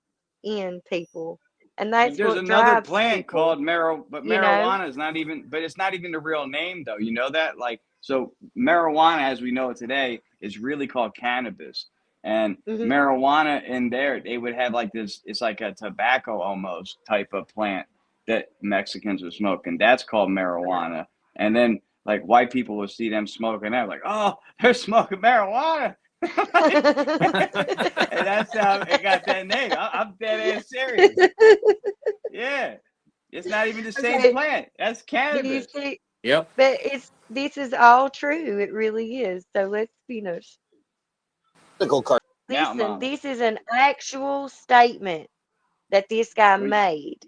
in people, and that's There's what another drives plant people. called but you know? marijuana is not even, but it's not even the real name though. You know that? Like, so marijuana as we know it today is really called cannabis. And marijuana in there, they would have like this, it's like a tobacco almost type of plant that Mexicans were smoking. That's called marijuana. And then like white people would see them smoking that, like, oh, they're smoking marijuana. And that's how it got that name. I'm dead ass serious. Yeah. It's not even the same Okay. plant. That's Do you cannabis. see? Yep. But this is all true. It really is. So let's finish. Mountain Listen, Mama. this is an actual statement that this guy made.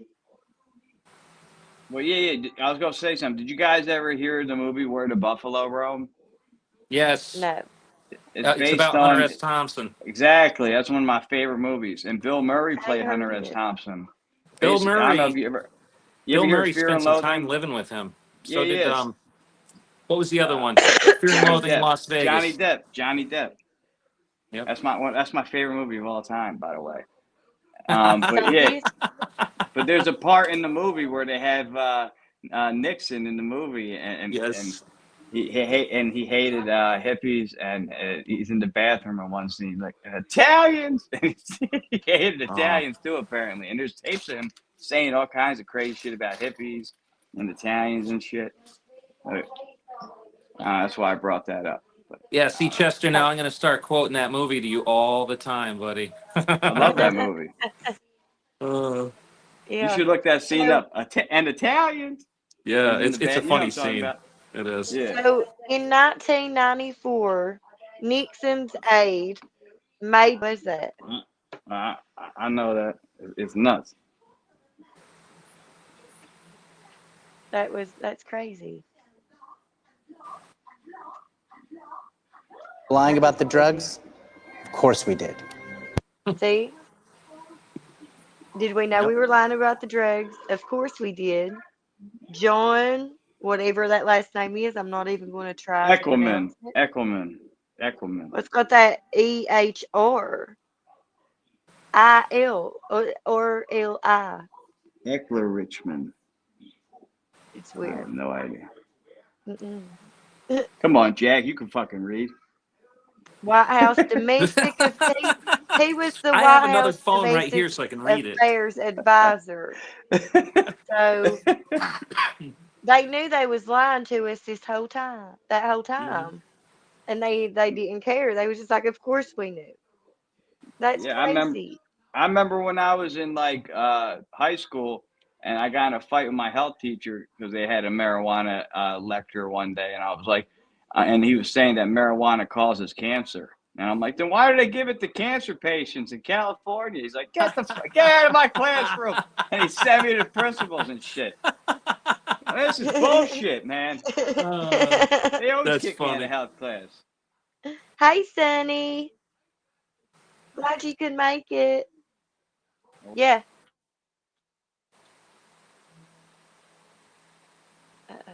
Well, yeah. I was gonna say something. Did you guys ever hear the movie Where the Buffalo Roam? Yes. No. It's It's based about on Hunter S. Thompson. exactly. That's one of my favorite movies. And Bill Murray I played heard Hunter S. it. Thompson. Bill Basically, I don't know if Murray. you ever Bill hear Murray Fear spent and some time Loathing? living with him. Yeah, So did yes. what was the other one? Fear and Loathing in Las Vegas. Johnny Depp. Yep. That's my favorite movie of all time, by the way. But yeah, but there's a part in the movie where they have Nixon in the movie, and Yes. he he hated hippies, and he's in the bathroom and one scene like Italians. He hated Italians too, apparently. And there's tapes of him saying all kinds of crazy shit about hippies and Italians and shit. That's why I brought that up. But, Yeah, see, Chester, now I'm going to start quoting that movie to you all the time, buddy. I love that movie. You Yeah. should look that scene up. And Italians. Yeah, And it's a you know what funny I'm talking scene. about? It is. Yeah. So in 1994, Nixon's aide made was that? I know that. It's nuts. That's crazy. Lying about the drugs? Of course we did. See? Did we know we were lying about the drugs? Of course we did. John, whatever that last name is, I'm not even going to try to pronounce it. Eckelman. It's got that EHR. IL or LI. Eckler Richmond. It's I weird. have no idea. Mm-mm. Come on, Jack. You can fucking read. White House domestic. He was the I White have another House phone right domestic here so I can read it. affairs advisor. So they knew they was lying to us that whole time, Mm-hmm. and they didn't care. They was just like, of course we knew. That's Yeah, crazy. I remember when I was in like high school, and I got in a fight with my health teacher because they had a marijuana lecture one day, and I was like, and he was saying that marijuana causes cancer, and I'm like, then why do they give it to cancer patients in California? He's like, get out of my classroom, and he sent me to principals and shit. This is bullshit, man. They always That's kick me out funny. of health class. Hey, Sonny. Glad you could make it. Yeah. Uh-oh.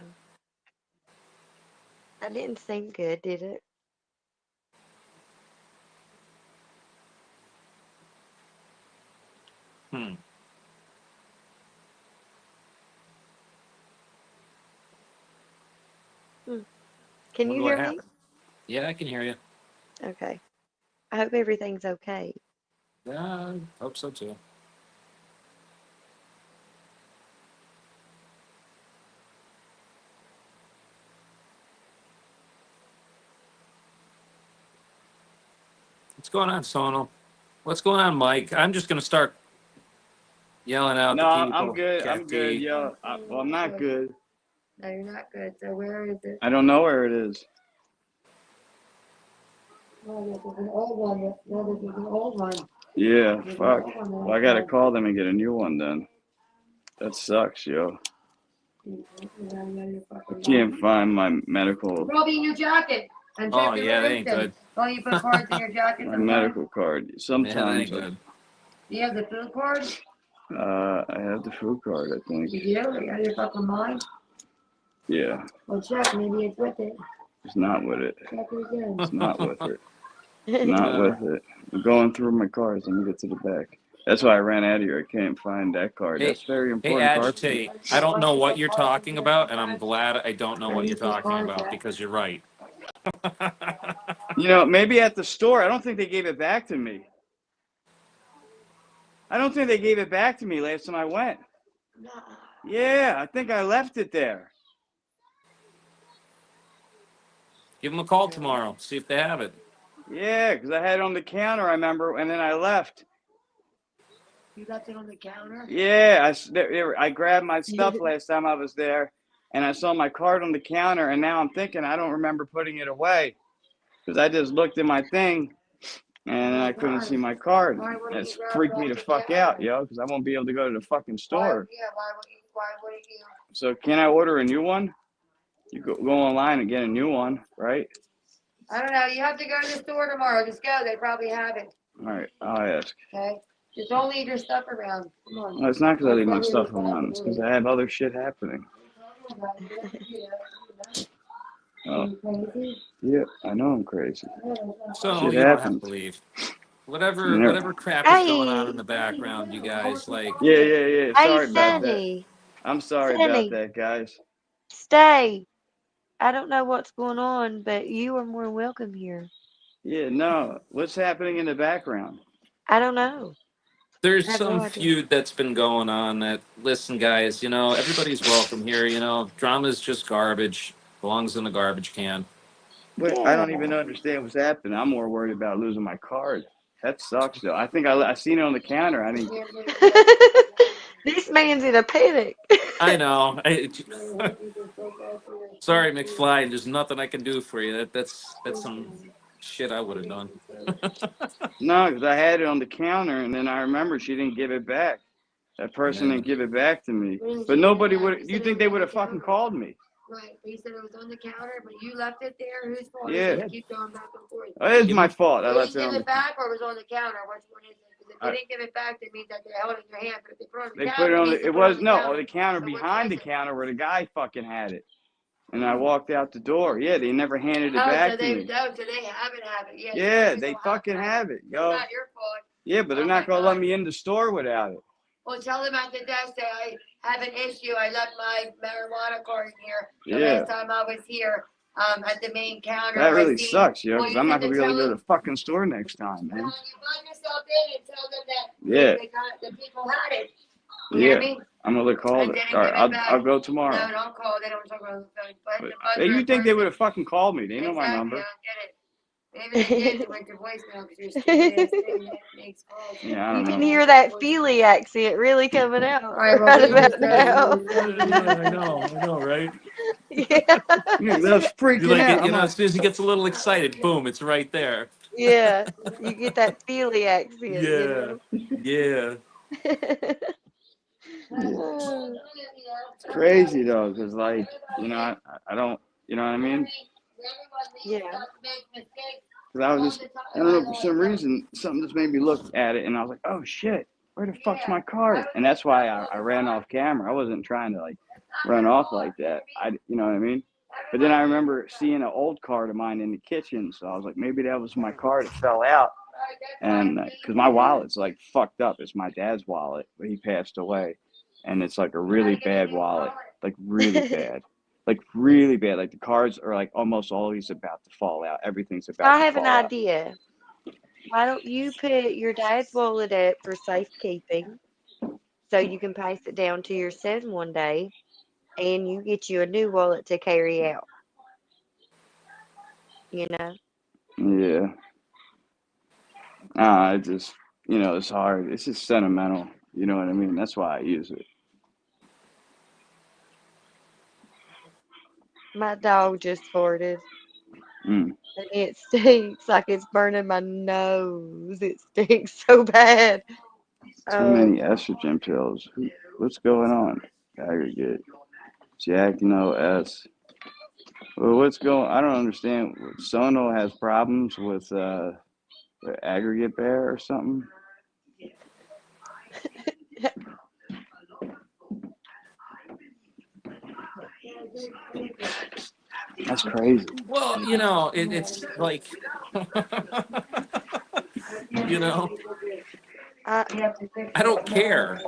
That didn't seem good, did it? Can you Wonder what hear me? happened. Yeah, I can hear you. Okay. I hope everything's okay. Yeah, I hope so too. What's going on, Sonal? What's going on, Mike? I'm just going to start yelling out No, the people. I'm good. Cat I'm good. D. Yo, well, I'm not good. No, you're not good. So where is it? I don't know where it is. Oh, this is an old one. No, this is an old one. Yeah, fuck. Well, I gotta call them and get a new one then. That sucks, yo. I can't find my medical Robbie, your jacket. And Oh, check your yeah, that ain't LinkedIn. good. Don't you put cards in your jacket my sometimes? medical card. Yeah, that Sometimes ain't good. Do you have the food card? I have the food card, I think. You do? You got your fucking mind? Yeah, Well, check. Maybe it's with it. it's not with it. Check it again. It's not with it. Not with it. I'm going through my cards. Let me get to the back. That's why I ran out of here. I can't find that card. Hey, That's very hey, important card. Agitate. I don't know what you're talking about, and I'm glad I don't know what you're talking about because you're right. You know, maybe at the store. I don't think they gave it back to me. I don't think they gave it back to me last time I went. Yeah, I think I left it there. Give them a call tomorrow. See if they have it. Yeah, because I had it on the counter, I remember, and then I left. You left it on the counter? Yeah, I grabbed my stuff last time I was there, and I saw my card on the counter, and now I'm thinking I don't remember putting it away because I just looked at my thing, and I couldn't see my card. It's freaked me the fuck out, yo, because I won't be able to go to the fucking store. Why wouldn't you? So can I order a new one? You go online and get a new one, right? I don't know. You have to go to the store tomorrow. Just go. They probably have it. All right, I'll ask. Okay. Just don't leave your stuff around. Come on. No, it's not because I leave my stuff around. It's because I have other shit happening. Oh. Yeah, I know I'm crazy. So Shit you don't have happens. to leave. Whatever crap is going on in the background, you guys like. Yeah. Sorry about that. Sonny. I'm sorry Sonny. about that, guys. Stay. I don't know what's going on, but you are more welcome here. Yeah, no. What's happening in the background? I don't know. There's I have no some idea. feud that's been going on that, listen, guys, everybody's welcome here. Drama's just garbage, belongs in the garbage can. But I don't even understand what's happening. I'm more worried about losing my card. That sucks, though. I think I seen it on the counter. I didn't. This man's in a panic. I know. Sorry, McFly. There's nothing I can do for you. That's some shit I would have done. No, because I had it on the counter, and then I remember she didn't give it back. That person didn't give it back to me. But nobody would. You think they would have fucking called me? Right. He said it was on the counter, but you left it there. Whose fault Yeah. is it? Keep going back and forth. It is my fault. I Did left you it give on it the. back or was it on the counter? Which one is it? Because if I- they didn't give it back, that means that they held it in your hand. But if they put it on the They counter, put it on means the. they It put it was on no, the counter. counter So which behind was the it? counter where the guy fucking had it, and I walked out the door. Yeah, they never handed it Oh, back so to they me. have it. Yeah. Yeah, so they don't fucking have it, yo. It's not your fault. Yeah, but they're Oh not my gonna God. let me in the store without it. Well, tell them at the desk that I have an issue. I left my marijuana card in here the Yeah. last time I was here at the main counter. That I really seen- sucks, yo, Well, because you I'm not need gonna be able to go tell to the fucking store next time, man. You plug yourself in and tell them that Yeah. the people had it. You hear Yeah, me? I'm gonna call And it. then All right, give it I'll back. go tomorrow. No, don't call. They don't talk on the phone. But But, you think they would have fucking called me? They know my Exactly, number. I don't get it. Maybe they did. They went to voicemail because you're stupid ass thing that makes calls. Yeah, I You don't can know. hear that Feely accent really coming out Right, well, right we about just- now. I know, right? Yeah. That's freaking You like out. it, as soon as he gets a little excited, boom, it's right there. Yeah, you get that Feely accent. Yeah, yeah. It's crazy though, because like, I don't, you know what I mean? Yeah. Because I was just, I don't know, for some reason, something just made me look at it, and I was like, oh shit, where the fuck's my card? And that's why I ran off camera. I wasn't trying to like run off like that. You know what I mean? But then I remember seeing an old card of mine in the kitchen, so I was like, maybe that was my card. It fell out, and because my wallet's like fucked up. It's my dad's wallet, but he passed away, and it's like a really bad wallet, like really bad. Like really bad. Like the cards are like almost always about to fall out. Everything's about I to have fall an out. idea. Why don't you put your dad's wallet up for safekeeping so you can pass it down to your son one day and you get you a new wallet to carry out? You know? Yeah. It just, it's hard. It's just sentimental. You know what I mean? That's why I use it. My dog just farted. Mm. And it stinks like it's burning my nose. It stinks so bad. Too many estrogen pills. What's going on? Aggregate. Jack, no S. Well, I don't understand. Sono has problems with Aggregate Bear or something? That's crazy. Well, it's like, I don't care.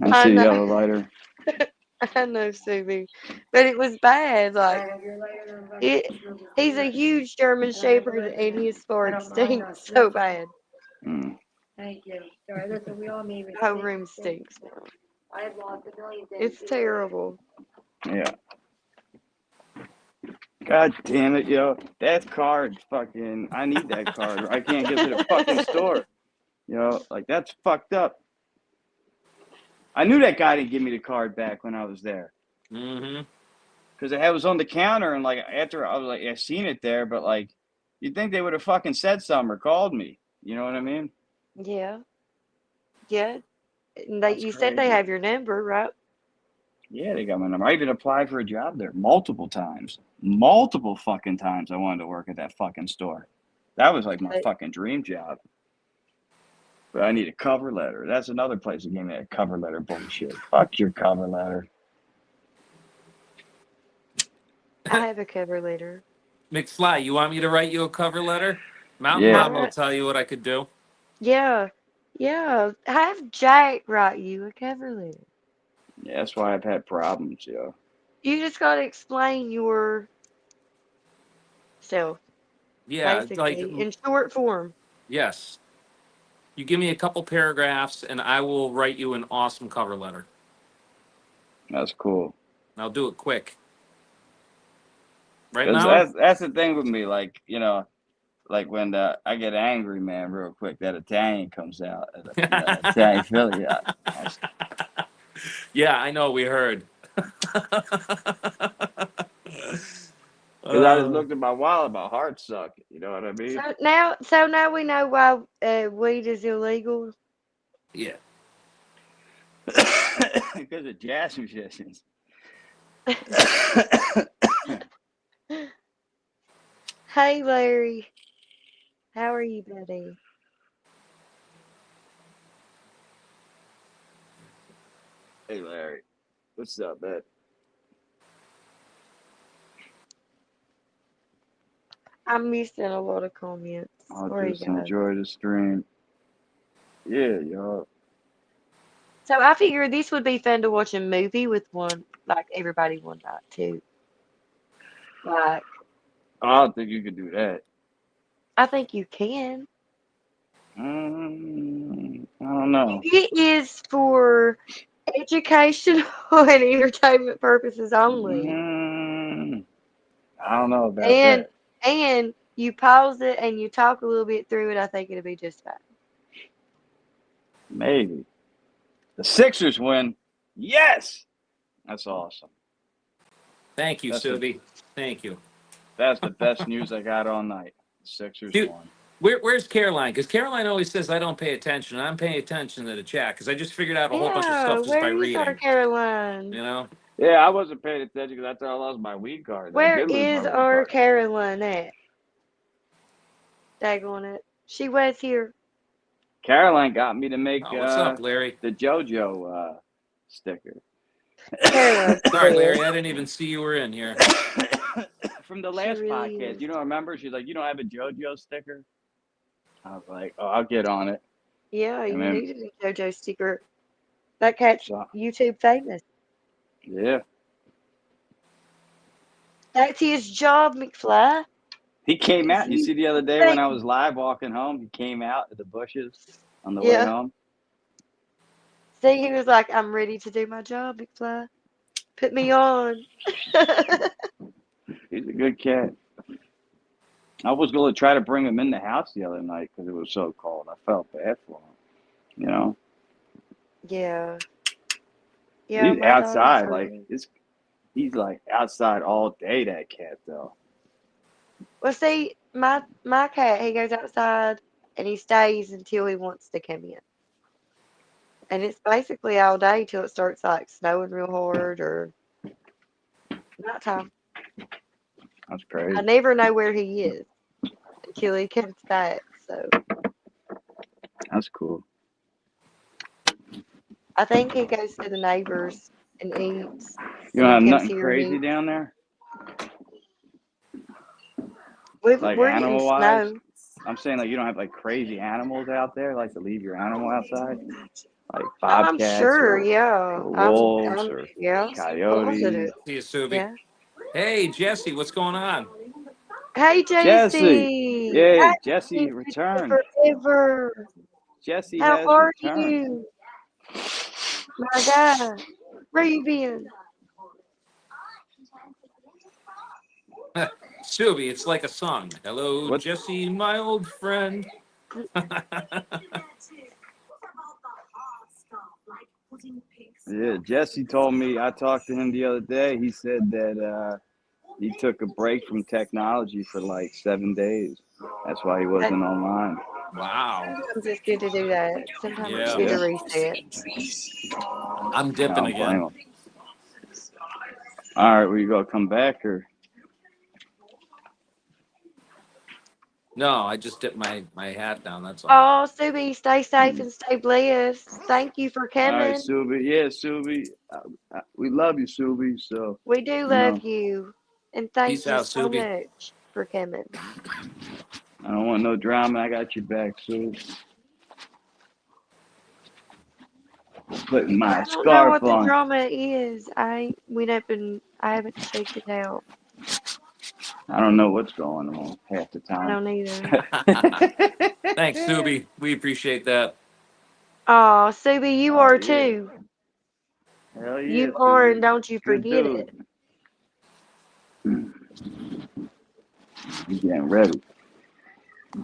I see yellow lighter. I know, Subi, but it was bad. Like he's a huge German Shepherd, and his fart stinks so bad. Mm. Thank you. Sorry, listen, we all mean the whole room stinks now. I have lost a million things. It's terrible. Yeah. God damn it, yo. That card fucking, I need that card. I can't get to the fucking store. Like that's fucked up. I knew that guy didn't give me the card back when I was there. Mm-hmm. Because it was on the counter, and like after I was like, I seen it there, but like, you'd think they would have fucking said something or called me. You know what I mean? Yeah. Yeah. And you said they crazy. have your number, right? Yeah, they got my number. I even applied for a job there multiple times. Multiple fucking times I wanted to work at that fucking store. That was like my fucking dream job. But I need a cover letter. That's another place that gave me a cover letter bullshit. Fuck your cover letter. I have a cover letter. McFly, you want me to write you a cover letter? Mountain Yeah. Mama will tell you what I could do. Yeah. Yeah. Have Jack write you a cover letter. Yeah, that's why I've had problems, yo. You just gotta explain your self. Yeah, Basically, like, in short form. yes. You give me a couple paragraphs, and I will write you an awesome cover letter. That's cool. And I'll do it quick. Right now? That's the thing with me. Like, you know, like when I get angry, man, real quick, that Italian comes out. Italian Philly. Yeah, I know. We heard. Because I just looked at my wallet, my heart sucked. You know what I mean? So now we know why weed is illegal. Yeah. Because of jazz musicians. Hey, Larry. How are you, buddy? Hey, Larry. What's up, man? I'm missing a lot of comments. I'll Sorry, just guys. enjoy the stream. Yeah, y'all. So I figured this would be fun to watch a movie with one, like everybody one night too. Like, I don't think you could do that. I think you can. I don't know. It is for educational and entertainment purposes only. I don't know about that. And you pause it and you talk a little bit through it, I think it'll be just fine. Maybe. The Sixers win. Yes! That's awesome. Thank you, Subi. Thank you. That's the best news I got all night. The Sixers won. Where's Caroline? Because Caroline always says I don't pay attention. I'm paying attention to the chat because I just figured out a whole bunch of stuff just by where is our reading. Caroline? You know? Yeah, I wasn't paying attention because I thought I lost my weed card. Where is our Caroline at? Daggone it. She was here. Caroline got me to make what's up, Larry? the JoJo sticker. Caroline. Sorry, Larry. I didn't even see you were in here. From the last podcast. You don't remember? She's like, you don't have a JoJo sticker? I was like, oh, I'll get on it. Yeah, you And then- needed a JoJo sticker. That cat's YouTube famous. Yeah. That's his job, McFly. He came out. You see the other day when I was live walking home, he came out of the bushes on the way home. See, he was like, I'm ready to do my job, McFly. Put me on. He's a good cat. I was going to try to bring him in the house the other night because it was so cold. I felt bad for him. You know? Yeah. He's outside. Like, he's like outside all day, that cat, though. Well, see, my cat, he goes outside and he stays until he wants to come in. And it's basically all day till it starts like snowing real hard or nighttime. That's crazy. I never know where he is until he comes back. So That's cool. I think he goes to the neighbors and eats. You don't have and comes nothing here crazy and eats. down there? We're Like getting animal-wise? snow. I'm saying, like, you don't have, like, crazy animals out there? Like, to leave your animal outside? Like I'm bobcats sure, or yeah. wolves or coyotes? Positive. See you, Subi. Yeah. Hey, Jesse, what's going on? Hey, Jesse! Jesse. Yay, Jesse returned. Forever. Jesse How has are returned. you? My God. Where you been? Subi, it's like a song. Hello, Jesse, my old friend. Yeah, Jesse told me, I talked to him the other day. He said that he took a break from technology for like 7 days. That's why he wasn't online. Wow. Sometimes it's good to do that. Sometimes it's Yeah. good to reset. I'm dipping I don't blame again. him. All right, we gonna come back or? No, I just dipped my hat down. That's all. Oh, Subi, stay safe and stay blessed. Thank you for All right, coming. Subi. Yeah, Subi. We love you, Subi. So We do you love know, you. And thank Peace you out, so Subi. much for coming. I don't want no drama. I got your back, Subi. Putting my I don't know scarf what the on. drama is. I went up and I haven't checked it out. I don't know what's going on half the I time. don't either. Thanks, Subi. We appreciate that. Oh, Subi, you Oh, are yeah. too. Hell yeah, You are, and Subi. don't you Good forget dude. it. You getting ready?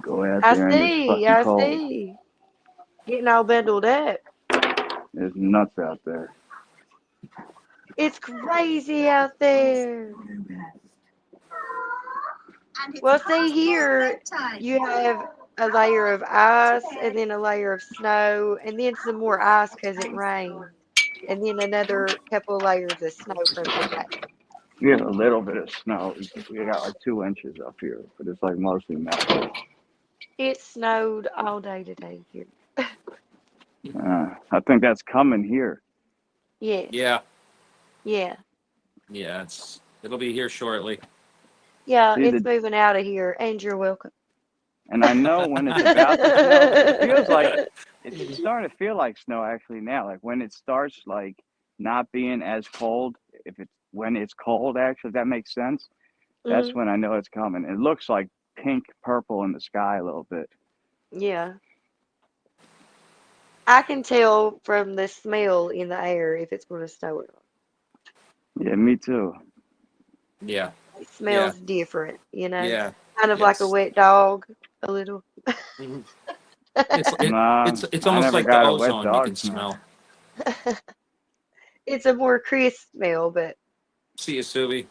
Go out I there in this see. fucking I cold. see. Getting all bundled up. There's nuts out there. It's crazy out there. Well, see here, you have a layer of ice and then a layer of snow and then some more ice because it rained. And then another couple of layers of snow from that. We have a little bit of snow. We got like 2 inches up here, but it's like mostly melted. It snowed all day today here. I think that's coming here. Yes. Yeah. Yeah. Yeah. It'll be here shortly. Yeah, See, it's moving out of here, and you're welcome. and I know when it's about to snow, it feels like it's starting to feel like snow actually now. Like when it starts like not being as cold, when it's cold actually, if that makes sense. That's when I know it's coming. It looks like pink, purple in the sky a little bit. Yeah. I can tell from the smell in the air if it's going to snow or not. Yeah, me too. Yeah. It smells different, you know? Yeah. Kind of like a wet dog, a little. Mhm. It's I almost never like the got a wet ozone you dog can smell. It's a more crisp smell, but See you, Subi.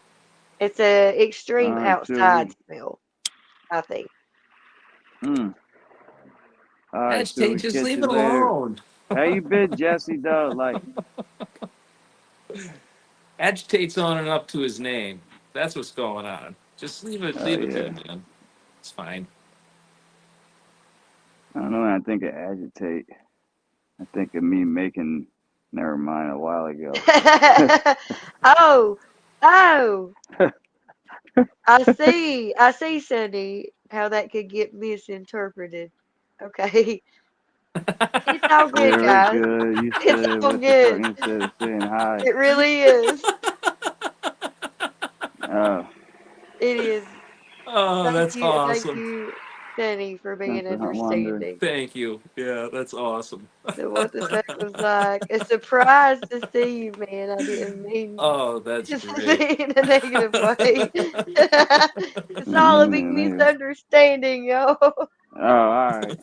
it's a extreme outside Subi. smell, I think. All right, Agitate, Subi, just catch leave you it later. alone. How you been, Jesse? Though, like, Agitate's on and up to his name. That's what's going on. Just leave it be, man. It's fine. I don't know. When I think of agitate, I think of me making. Never mind. A while ago. Oh, I see, Cindy, how that could get misinterpreted. Okay. It's all good, Very guys. good. You It's said all what the good. fuck instead of saying hi. It really is. Oh, It is. Oh, that's Thank awesome. you, Cindy, for being that's what I'm wondering. understanding. Thank you. Yeah, that's awesome. So what the fuck was like a surprise to see you, man. I didn't mean Oh, that's to great. say in a negative way. It's all a big misunderstanding, yo. Oh, all right.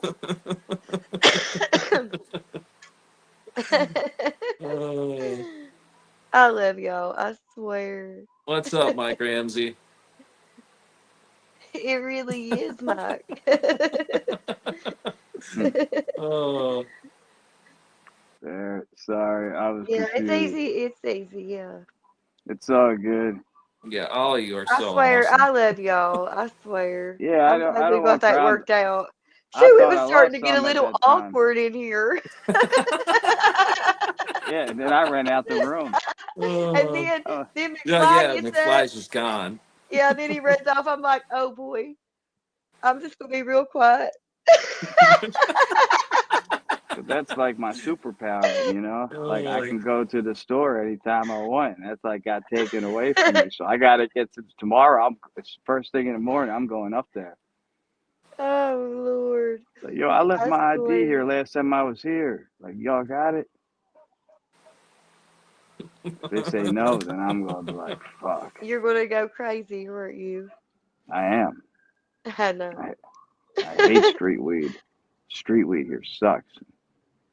I love y'all. I swear. What's up, Mike Ramsey? It really is, Mike. Oh. Sorry, I was Yeah, confused. it's easy. It's easy. Yeah. It's all good. Yeah, all of you are I so swear, awesome. I love y'all. I swear. Yeah, I'm glad we got that worked out. I Shoot, it thought was I starting lost to get a some at little that time. awkward in here. Yeah, and then I ran out the room. And then McFly Yeah, gets up. McFly's just gone. Yeah, and then he runs off. I'm like, oh boy, I'm just gonna be real quiet. But that's like my superpower, you know? Like I can go to the store anytime I want. That's like got taken away from me. So I gotta get to tomorrow. It's first thing in the morning, I'm going up there. Oh Lord. So, yo, I left my ID swear. here last time I was here. Like, y'all got it? If they say no, then I'm gonna be like, fuck. You're gonna go crazy, aren't you? I am. I know. I hate street weed. Street weed here sucks.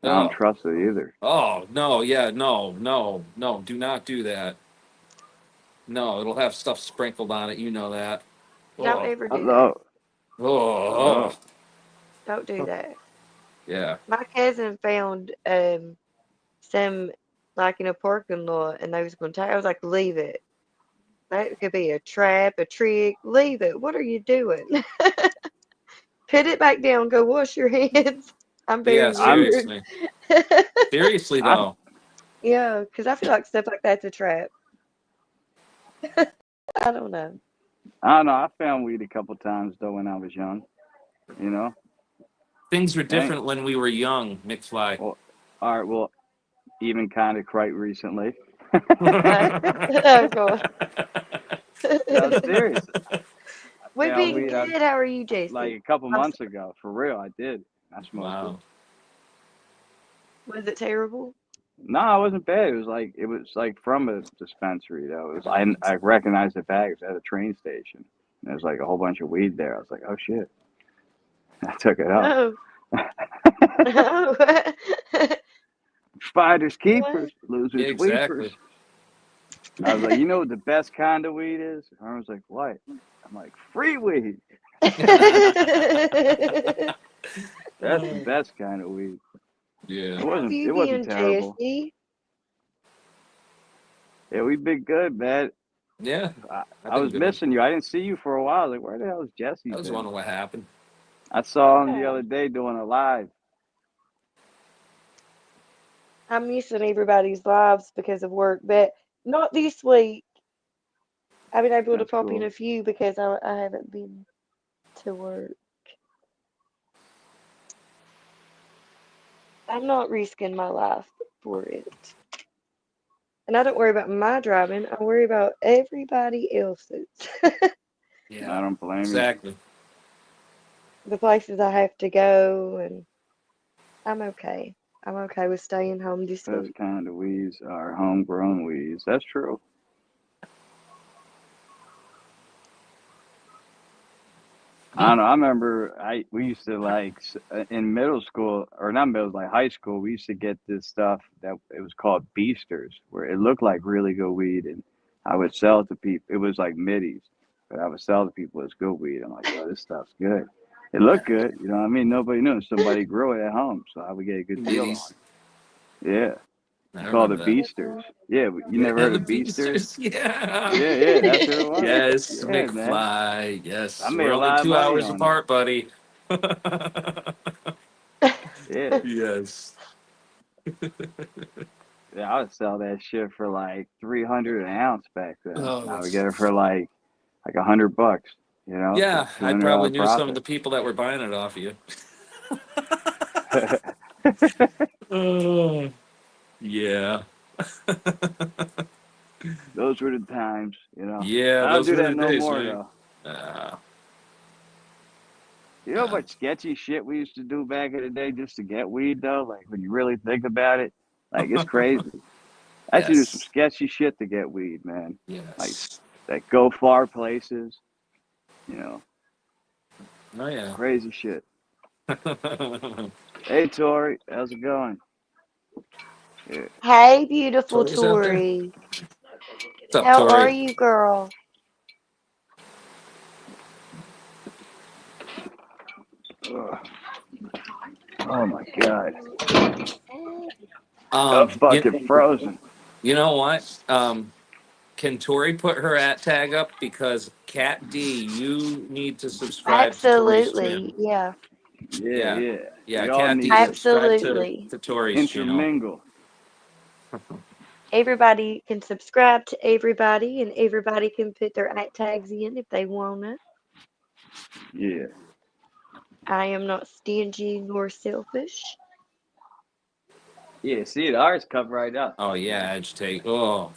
I don't trust it either. Oh, no, yeah, no, do not do that. No, it'll have stuff sprinkled on it, you know that. Don't ever do that. Oh. Don't do that. Yeah. My cousin found some like in a parking lot, and they was gonna take. I was like, leave it. That could be a trap, a trick. Leave it. What are you doing? Put it back down. Go wash your hands. I'm Yeah, very weird. seriously. Seriously though. Yeah, because I feel like stuff like that's a trap. I don't know. I don't know. I found weed a couple times though when I was young. You know. Things were Dang. different when we were young, McFly. Well, all right. Well, even kind of quite recently. Oh, God. No, serious. We've Yeah, been weed, good. How are you, Jason? like a couple I'm months ago. For real, I did. I smoked Wow. Was it terrible? it. No, it wasn't bad. It was like from a dispensary though. It was I recognized the bags at a train station. There was like a whole bunch of weed there. I was like, oh shit. I took it up. No. Finders keepers, losers Exactly. weepers. I was like, you know what the best kind of weed is? And I was like, what? I'm like, free weed. That's the best kind of weed. Yeah. How have you It wasn't been, terrible. Jesse? Yeah, we've been good, man. Yeah. I was missing you. I didn't see you for a while. Like, where the hell is Jesse? I was wondering what happened. I saw him the other day doing a live. I'm missing everybody's lives because of work, but not this week. I've been able to That's pop in cool. a few because I haven't been to work. I'm not risking my life for it. And I don't worry about my driving. I worry about everybody else's. Yeah. I don't blame you. Exactly. The places I have to go, and I'm okay. I'm okay with staying home this Best week. kind of weeds are homegrown weeds. That's true. I don't know. I remember we used to in middle school, or not middle, like high school, we used to get this stuff that it was called Beasters, where it looked like really good weed, and I would sell it to people. It was like middies, but I would sell to people as good weed. I'm like, oh, this stuff's good. It looked good, you know what I mean? Nobody knew. Somebody grew it at home, so I would get a good deal on Middies. it. Yeah. I It's called the remember that. Beasters. Yeah, you never heard The of Beasters? Beasters. Yeah. Yeah, that's what it was. Yes, Yeah, man. McFly. Yes. I made We're a only lot of 2 money hours on apart, buddy. Yeah. Yes. Yeah, I would sell that shit for like 300 an ounce back then. Oh, I would get it for like $100, you know? yeah, So I probably $200 knew some of the profit. people that were buying it off you. Yeah. Those were the times, you know. Yeah, I don't those do were that the no days, more man. though. You know how much sketchy shit we used to do back in the day just to get weed though? Like when you really think about it, like it's crazy. I used to do some Yes. sketchy shit to get weed, man. Yes. Like go far places, you know. Oh yeah. Crazy shit. Hey Tori, how's it going? Yeah. Hey, beautiful Tori's out there. Tori. What's up, How are Tori? you, girl? Ugh. Oh my god. Um, I'm fucking frozen. You know what? Can Tori put her @tag up, because Cat D, you need to subscribe to Tori's channel. Absolutely. Yeah. Yeah. We all Cat need D, to subscribe Absolutely. to Tori's channel. intermingle. Everybody can subscribe to everybody, and everybody can put their @tags in if they want to. Yeah. I am not stingy nor selfish. Yeah, see it, ours cover right up. Oh yeah, agitate. Oh,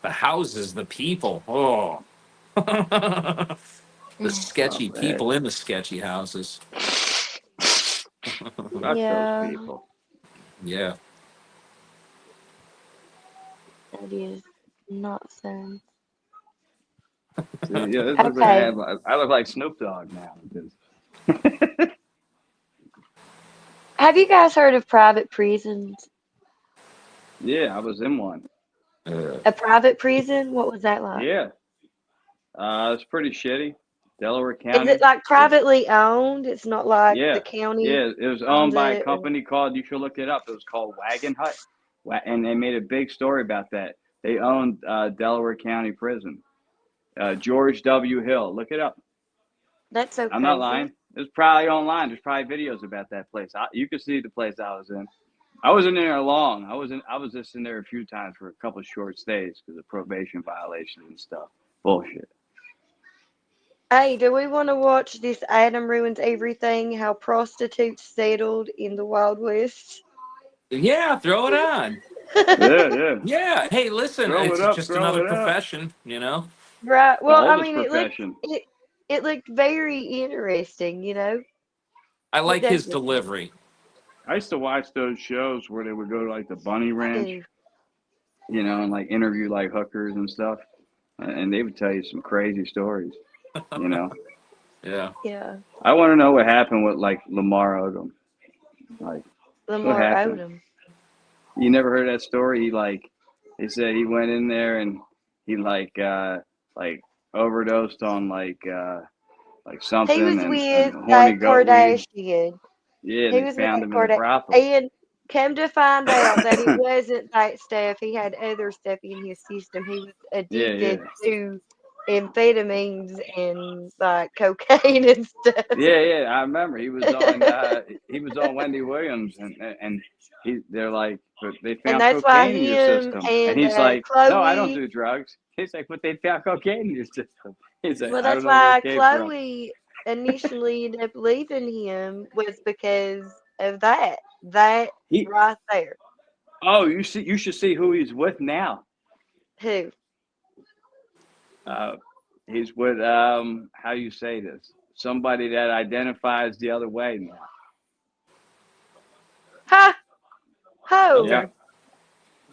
the houses, the people. Oh, the sketchy bad. people in the sketchy houses. Fuck Yeah. those people. Yeah. That is not so. See, yeah, this looks like I look like Snoop Dogg now. Have you guys heard of private prisons? Yeah, I was in one. A private prison? What was that like? Yeah. It's pretty shitty. Delaware Is County. it like privately owned? It's not like Yeah. the county. Yeah, it was owned by a company called, you should look it up, it was called Wagon Hut. And they made a big story about that. They owned Delaware County Prison. George W. Hill. Look it up. That's so I'm not crazy. lying. It's probably online. There's probably videos about that place. You could see the place I was in. I wasn't in there long. I was just in there a few times for a couple of short stays because of probation violations and stuff. Bullshit. Hey, do we want to watch this Adam Ruins Everything? How prostitutes settled in the Wild West? Yeah, throw it on. Yeah. Yeah. Hey, listen, Throw it's it up, just throw another it up. profession, you know. Right. The Well, I oldest mean, profession. it looked very interesting, you know. I like It his does. delivery. I used to watch those shows where they would go to like the Bunny Ranch, do. you know, and like interview like hookers and stuff, and they would tell you some crazy stories, you know. Yeah. Yeah. I want to know what happened with like Lamar Odom. Like, what Lamar happened? Odom. You never heard that story? They said he went in there and he like overdosed on like something He was and with horny that goat weed. Kardashian. Yeah, He and they was with found that him in the Kardashian. brothel. And come to find out that it wasn't that stuff. He had other stuff in his system. He was addicted to amphetamines and like cocaine and stuff. Yeah. I remember he was on Wendy Williams and they're like, but they And found that's why cocaine in your him system. and And he's like, no, I don't Chloe. do drugs. He's like, but they found cocaine in your system. He's like, Well, I that's don't know where why it came from. Chloe initially ended up leaving him was because of that. That right there. Oh, you should see who he's with now. Who? He's with how you say this? Somebody that identifies the other way now. Ha! Ho! Yeah.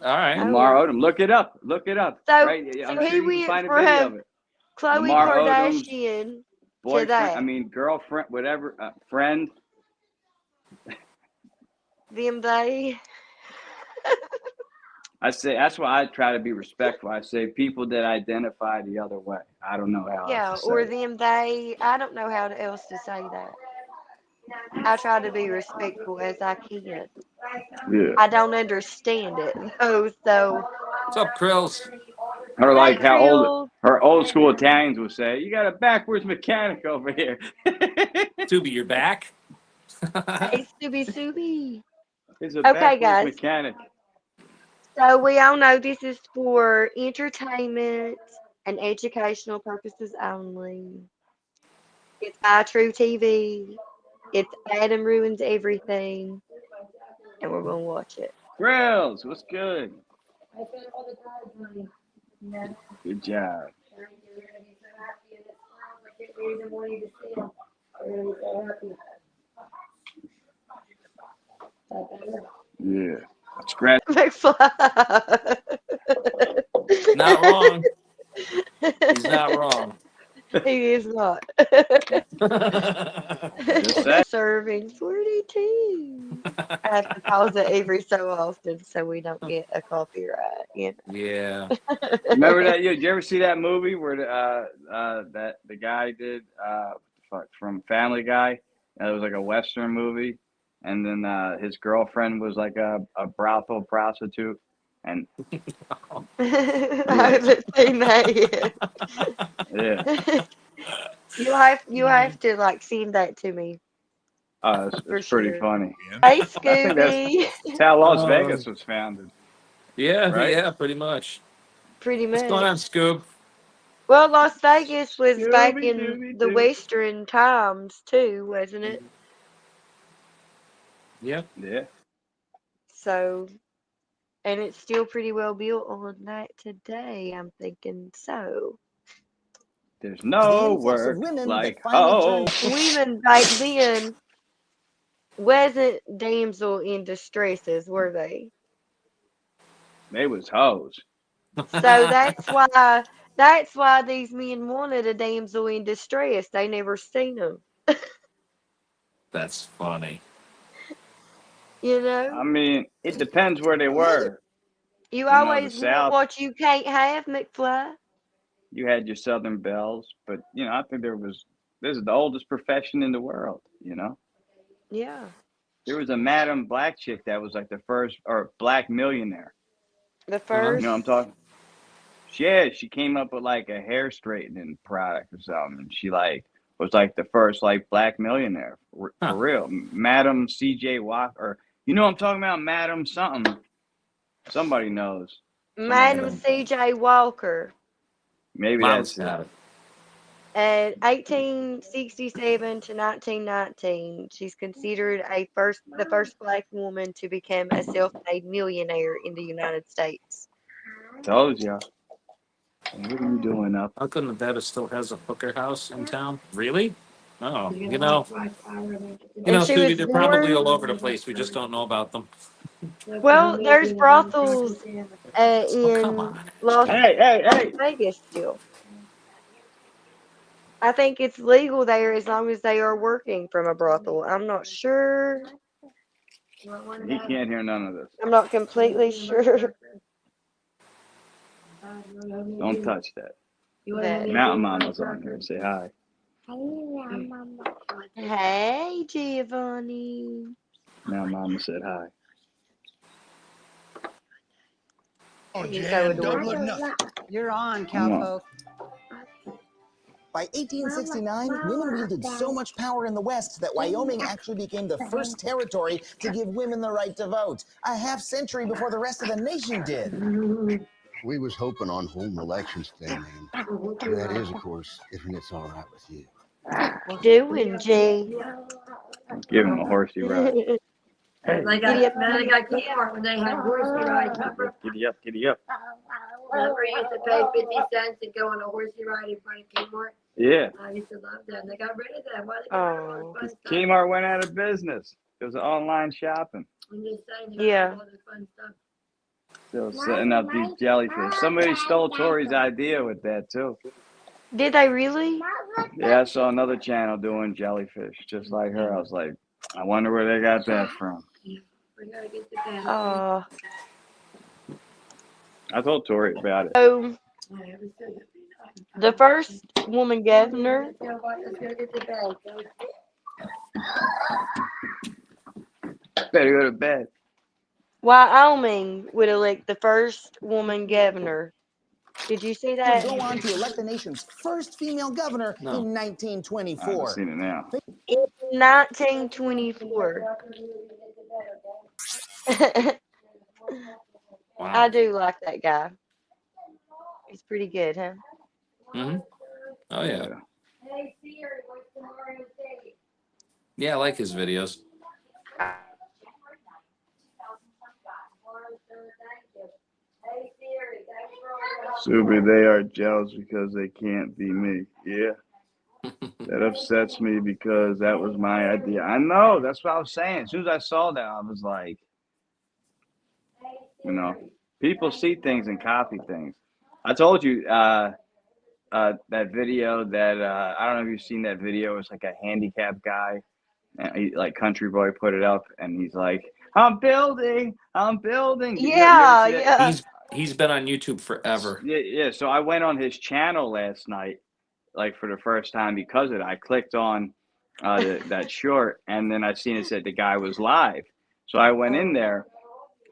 All right. Lamar Odom. Look it up. So, Right? I'm so sure he you can went find a video of from it. Khloe Lamar Odom's Kardashian to boyfriend, that. girlfriend, whatever, friend. Them they. I say that's why I try to be respectful. I say people that identify the other way. I don't know how Yeah, else to say or it. them they. I don't know how else to say that. I try to be respectful as I can. Yeah. I don't understand it though, so. What's up, Krills? Or like Hey, how Krill. her old school Italians would say, "You got a backwards mechanic over here." Tubi, you're back. Hey, Subi. He's a Okay, backwards guys. mechanic. So we all know this is for entertainment and educational purposes only. It's iTrue TV. It's Adam Ruins Everything. And we're going to watch it. Grills, what's good? Good job. Yeah. Scratch. Not wrong. He's not wrong. He is not. Serving 42. I have to pause it every so often so we don't get a copyright. You know? Yeah. Remember that? Did you ever see that movie where that the guy did from Family Guy? It was like a Western movie, and then his girlfriend was like a brothel prostitute, and I haven't seen that yet. yeah. You have to like send that to me. It's pretty funny. Hey, I think Scooby. that's how Las Vegas was founded. Yeah, right? yeah, pretty much. Pretty much. What's going on, Scoob? Well, Las Vegas was back in Scooby-Dooby-Doo. the Western times too, wasn't it? Yeah. Yeah. So, and it's still pretty well built on that today. I'm thinking so. There's no work like Women back then wasn't damsel in distresses, were they? They was hoes. So that's why these men wanted a damsel in distress. They never seen them. That's funny. You know? I mean, it depends where they were. You know, always the want South- what you can't have, McFly. You had your Southern belles, but I think this is the oldest profession in the world. Yeah. There was a Madam Black chick that was like the first or black millionaire. The first. You know what I'm talking? She came up with like a hair straightening product or something. She like was like the first like black millionaire for real. Madam C.J. Walker, or you know what I'm talking about, Madam something. Somebody knows. Madam C.J. Walker. Maybe Mom's that's got it. At 1867 to 1919, she's considered the first black woman to become a self-made millionaire in the United States. Told you. What are you doing up? How come Nevada still has a hooker house in town? Really? Oh, you know, She Sugi, was they're probably born. all over the place. We just don't know about them. Well, there's brothels in Las Hey. Vegas still. I think it's legal there as long as they are working from a brothel. I'm not sure. He can't hear none of this. I'm not completely sure. Don't touch that. That. Mountain Mama's on here. Say hi. Hey, Giovanni. Mountain Mama said hi. He's so adorable. You're on, Come on. cowpoke. By 1869, women wielded so much power in the West that Wyoming actually became the first territory to give women the right to vote, a half-century before the rest of the nation did. We was hoping on home elections today, man. That is, of course, if it's all right with you. What you doing, G? Give him a horsey ride. They got Kmart when they had horsey rides. Giddy up. Remember, you used to pay 50 cents to go on a horsey ride in front of Kmart? Yeah. I used to love them. They got rid of that. Why they got rid of all the fun stuff? Kmart went out of business because of online shopping. I'm just saying, they got Yeah. rid of all the fun stuff. Still setting up these jellyfish. Somebody stole Tori's idea with that too. Did they really? Yeah, I saw another channel doing jellyfish just like her. I was like, I wonder where they got that from. We gotta get the bed. I told Tori about it. So, the first woman governor. Let's go get the bed. Better go to bed. Wyoming would elect the first woman governor. Did you see that? Go on to elect the nation's first female governor in I haven't 1924. seen it now. In 1924. I do like that guy. He's pretty good, huh? Mm-hmm. Oh, yeah. Hey Siri, what's tomorrow's date? Yeah, I like his videos. Hey Siri, thank you for all Subi, they are jealous because they can't be me. Yeah. That upsets me because that was my idea. I know. That's what I was saying. As soon as I saw that, I was like, you know, people see things and copy things. I told you that video that I don't know if you've seen that video. It's like a handicapped guy, and he, like Country Boy put it up, and he's like, I'm building. Yeah. He's been on YouTube forever. Yeah. So I went on his channel last night, like for the first time because of it. I clicked on that short, and then I seen it said the guy was live. So I went in there,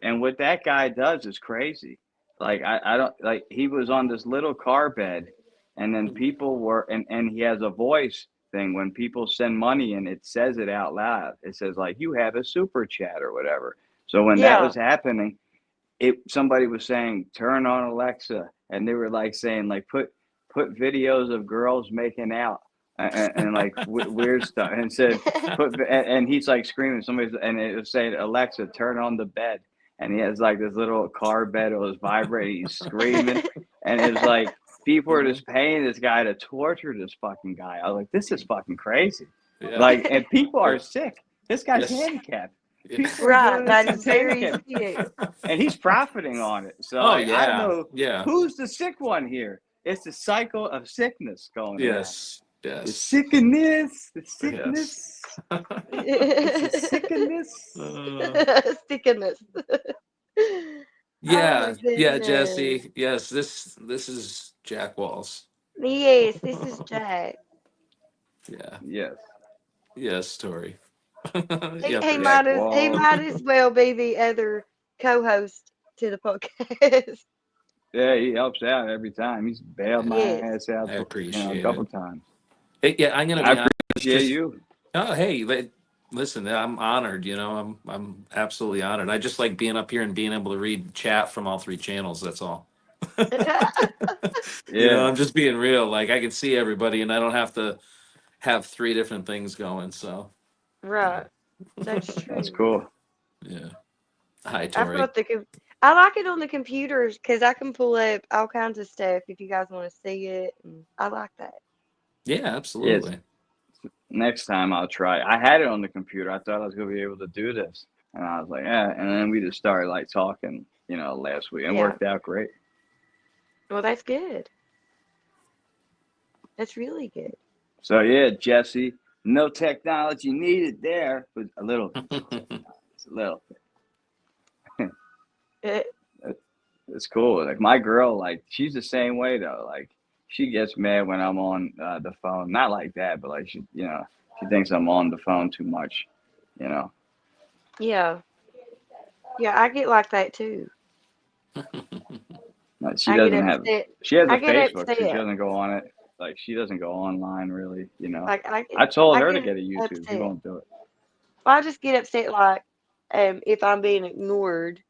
and what that guy does is crazy. Like I don't like, he was on this little car bed, and then people were, and he has a voice thing. When people send money in, it says it out loud. It says like, you have a super chat or whatever. So when that was happening, somebody was saying, turn on Alexa, and they were like saying like, put videos of girls making out and like weird stuff, and said and he's like screaming, and it was saying, Alexa, turn on the bed, and he has like this little car bed, it was vibrating, he's screaming, and it's like people are just paying this guy to torture this fucking guy. I was like, this is fucking crazy. Yeah. Like, and people are sick. This guy's Yes. handicapped. Right, that's very sick. And he's profiting on it. So Oh, I yeah. don't know Yeah. who's the sick one here. It's the cycle of sickness going on. Yes. The Yes. sickness. The sickness. It's the sickness. Stickiness. Yeah. Oh, Yeah, goodness. Jesse. Yes, this is Jack Walls. Yes, this is Jack. Yeah. Yes. Yes, Tori. He, Yeah, he but- might as well be the other co-host to the podcast. Yeah, he helps out every time. He's bailed my Yes. ass out, I appreciate a couple it. times. Hey, yeah, I'm gonna I be honest. appreciate Just, you. oh, hey, listen, I'm honored. I'm absolutely honored. I just like being up here and being able to read chat from all three channels. That's all. Yeah, I'm just being real. Like I can see everybody, and I don't have to have three different things going. So Right. That's that's true. cool. yeah. Hi, I Tori. thought I like it on the computers because I can pull up all kinds of stuff if you guys want to see it. And I like that. Yeah, Yes. absolutely. Next time I'll try. I had it on the computer. I thought I was gonna be able to do this, and I was like, yeah. And then we just started like talking, last week, and it Yeah. worked out great. Well, that's good. That's really good. So yeah, Jesse, no technology needed there, but a little bit. It's a little bit. It's cool. Like my girl, like she's the same way though. Like she gets mad when I'm on the phone. Not like that, but like she thinks I'm on the phone too much. Yeah. Yeah, I get like that too. Like she I get doesn't have. upset. She has a I get Facebook, so she upset. doesn't go on it. Like she doesn't go online really. Like I told I her to get get a YouTube. She upset. won't do it. Well, I just get upset like if I'm being ignored,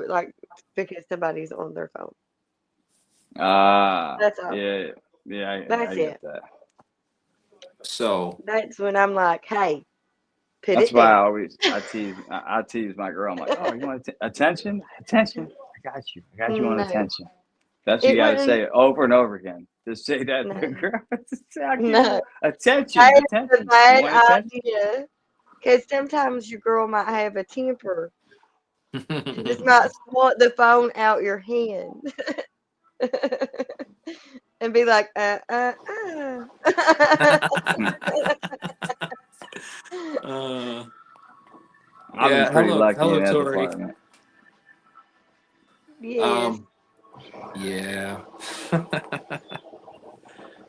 like because somebody's on their phone. That's all. Yeah, That's I it. get that. So That's when I'm like, hey, put That's it why down. I tease my girl. I'm like, oh, you want attention? Attention? I got you. I got you on No, attention. That's what you it got to wouldn't. say over and over again. Just say that to the No, girl. Say, I give you no. attention. That is a Attention. You bad want attention? idea. Because sometimes your girl might have a temper. She just might swat the phone out your hand and be like, uh, I've been yeah, pretty lucky in that Tori. department. Yes. Yeah.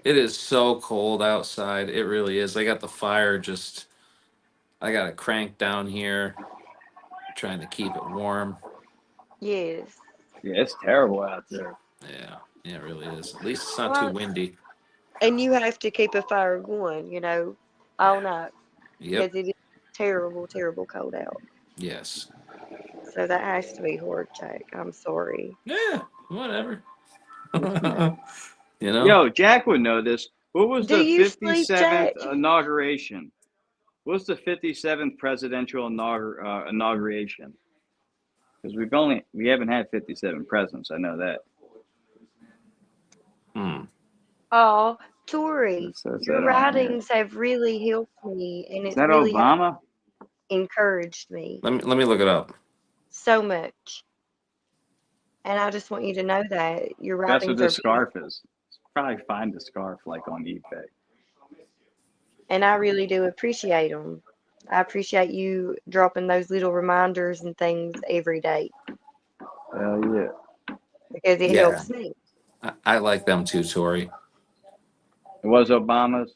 It is so cold outside. It really is. I got the fire I got it cranked down here, trying to keep it warm. Yes. Yeah, it's terrible out there. Yeah, it really is. At least it's not too Well, windy. and you have to keep a fire going, all night. Yep. Because it is terrible, terrible cold out. Yes. So that has to be hard, Jack. I'm sorry. Yeah, whatever. Yo, Jack would know this. What was Do the you sleep, 57th Jack? inauguration? What's the 57th presidential inauguration? Because we haven't had 57 presidents. I know that. Oh, Tori, Says your that on here. writings have really helped me, and Is it's that really Obama? encouraged me Let me look it up. so much. And I just want you to know that your That's what writings are this scarf is. Probably find the scarf like on eBay. and I really do appreciate them. I appreciate you dropping those little reminders and things every day Hell yeah. because it Yeah. helps me. I like them too, Tori. It was Obama's.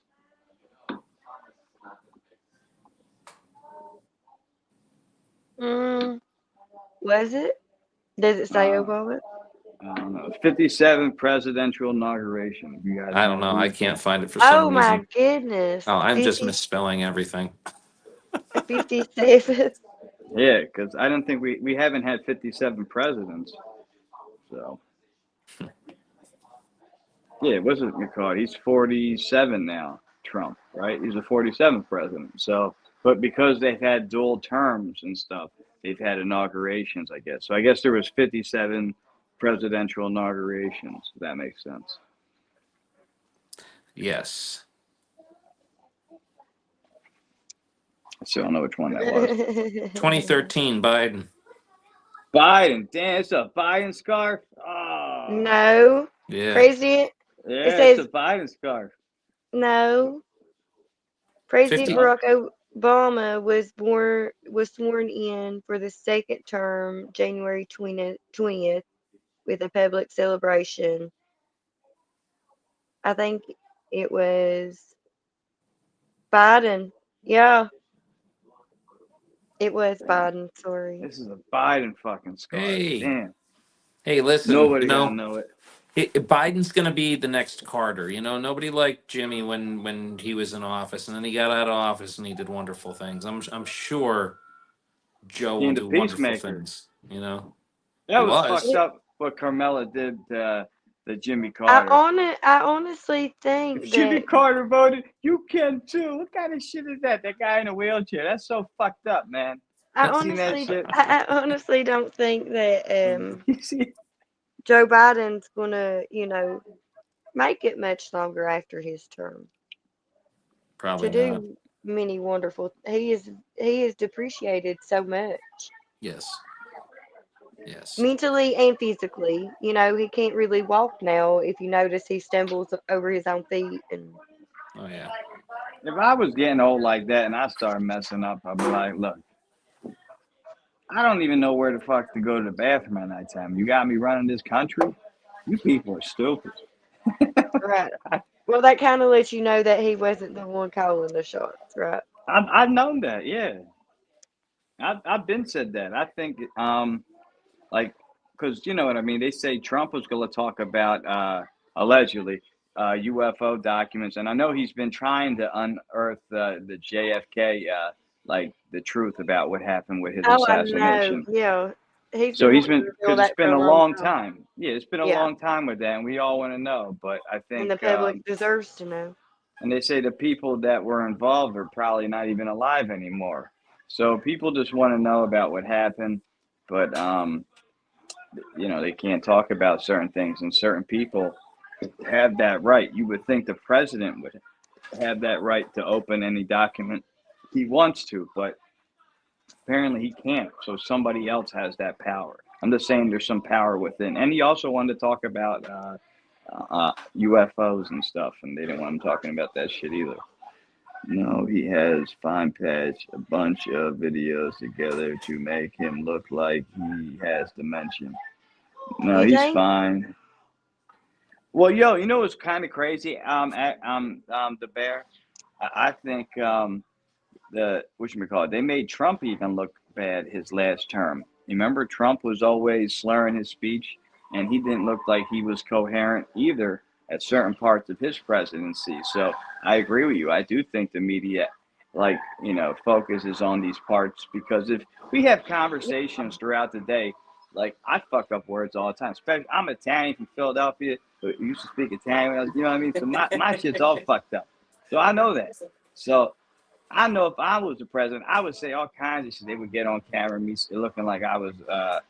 Was it? Does it say Obama? I don't know. 57th presidential inauguration. You guys I don't know. I can't find it for some Oh reason. my goodness. Oh, I'm just 50 misspelling everything. 57. Yeah, because I don't think we haven't had 57 presidents. So yeah, what's it called? He's 47 now, Trump, right? He's the 47th president. So, but because they've had dual terms and stuff, they've had inaugurations, I guess. So I guess there was 57 presidential inaugurations. If that makes sense. Yes. I still don't know which one that was. 2013, Biden. Biden. Damn, it's a Biden scarf. Oh. No. Yeah. President. Yeah, It says it's a Biden scarf. no. President 50. Barack Obama was sworn in for the second term January 20th with a public celebration. I think it was Biden. Yeah. It was Biden, sorry. This is a Biden fucking scarf. Hey. Damn. Hey, listen, Nobody gonna know it. Biden's going to be the next Carter. You know, nobody liked Jimmy when he was in office, and then he got out of office and he did wonderful things. I'm sure Joe will Being the do wonderful peacemaker. things. You know, That he was was. fucked up what Carmela did to Jimmy I Carter. honestly think If Jimmy that Carter voted, you can too. What kind of shit is that? That guy in a wheelchair. That's so fucked up, man. I You seen that honestly shit? I honestly don't think that You see? Joe Biden's gonna, make it much longer after his term Probably to not. do many wonderful. He is depreciated so much Yes. Yes. mentally and physically. He can't really walk now. If you notice, he stumbles over his own feet and. Oh yeah. If I was getting old like that and I started messing up, I'd be like, look, I don't even know where the fuck to go to the bathroom at nighttime. You got me running this country? You people are stupid. Right. Well, that kind of lets you know that he wasn't the one calling the shots, right? I've known that, yeah. I've been said that. I think like, because you know what I mean. They say Trump was going to talk about allegedly UFO documents, and I know he's been trying to unearth the JFK like the truth about what happened with his Oh, I know. assassination. Yeah, he's So been he's wanting to been, reveal because it's that for been a a long long time. time. Yeah, it's been a Yeah, long time with that, and we all want to know. But I and think, the public deserves to know. and they say the people that were involved are probably not even alive anymore. So people just want to know about what happened, but they can't talk about certain things, and certain people have that right. You would think the president would have that right to open any document he wants to, but apparently he can't. So somebody else has that power. I'm just saying there's some power within. And he also wanted to talk about UFOs and stuff, and they didn't want him talking about that shit either. No, he has fine patched a bunch of videos together to make him look like he has dementia. No, You he's think? fine. Well, yo, you know what's kind of crazy? The bear. I think the whatchamacallit, they made Trump even look bad his last term. Remember, Trump was always slurring his speech, and he didn't look like he was coherent either at certain parts of his presidency. So I agree with you. I do think the media, focuses on these parts, because if we have conversations throughout the day, like I fuck up words all the time. Especially, I'm Italian from Philadelphia, but used to speak Italian. You know what I mean? So my shit's all fucked up. So I know that. So I know if I was the president, I would say all kinds of shit. They would get on camera, me looking like I was, a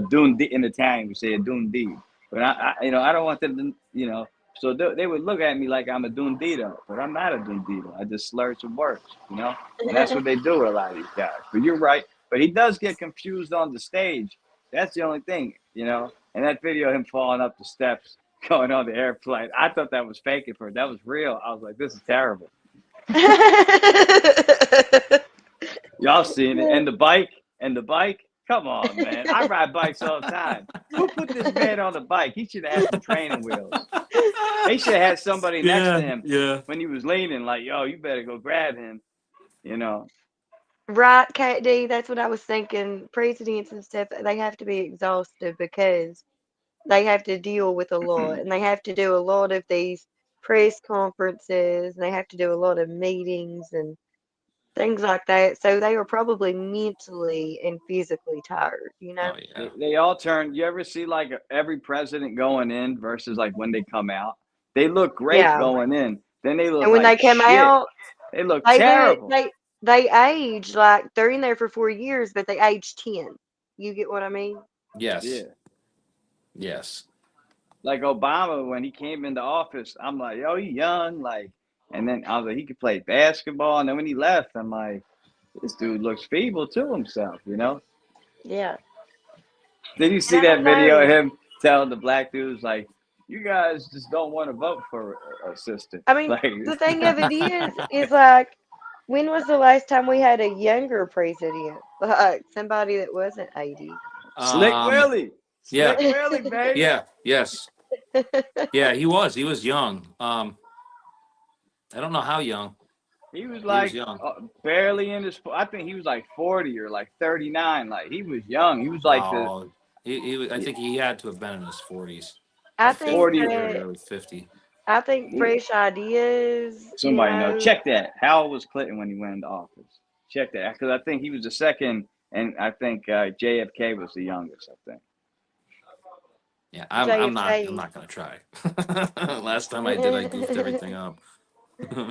dundee. In Italian, we say a dundee. But I don't want them to, So they would look at me like I'm a dundito, but I'm not a dundito. I just slur some words, and that's what they do with a lot of these guys. But you're right. But he does get confused on the stage. That's the only thing, And that video of him falling up the steps, going on the airplane, I thought that was faking for it. That was real. I was like, this is terrible. Y'all seen it? And the bike. Come on, man. I ride bikes all the time. Who put this man on the bike? He should have had some training wheels. They should have had somebody next to him when he was leaning, like, yo, you better go grab him, Right, Cat D, that's what I was thinking. Presidents and stuff, they have to be exhausted because they have to deal with a lot, and they have to do a lot of these press conferences, and they have to do a lot of meetings and things like that. So they are probably mentally and physically tired, Oh yeah. They all turn. You ever see like every president going in versus like when they come out? They look great Yeah. going in. Then they look And when like they come shit. out, They look they terrible. they age like they're in there for 4 years, but they age 10. You get what I mean? Yes. Yeah. Yes. Like Obama, when he came into office, I'm like, yo, he young, like, and then I was like, he could play basketball. And then when he left, I'm like, this dude looks feeble to himself, Yeah. Did you see I that don't video know. of him telling the black dudes, like, you guys just don't want to vote for a sister? I mean, Like, the thing of it is like, when was the last time we had a younger president? Like somebody that wasn't 80. Slick Willie. Yeah. Slick Willie, baby. Yeah. Yes. Yeah. He was young. I don't know how young. He was He was like young. barely in his, I think he was like 40 or like 39. Like, he was young. He was like No. I think he had to have been in his 40s. I think 40. Early 50. I think fresh ideas. Somebody know. Check that. How old was Clinton when he went into office? Check that, because I think he was the second, and I think JFK was the youngest. I think. Yeah, I'm not gonna try. Last time I did, I goofed everything up.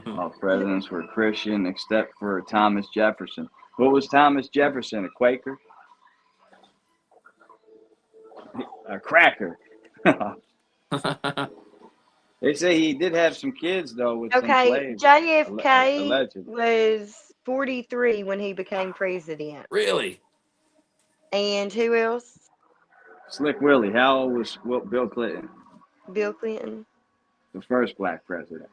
All presidents were Christian except for Thomas Jefferson. What was Thomas Jefferson? A Quaker? A cracker. They say he did have some kids though with some slaves. JFK allegedly. was 43 when he became president. Really? And who else? Slick Willie. How old was Bill Clinton? Bill Clinton. The first black president.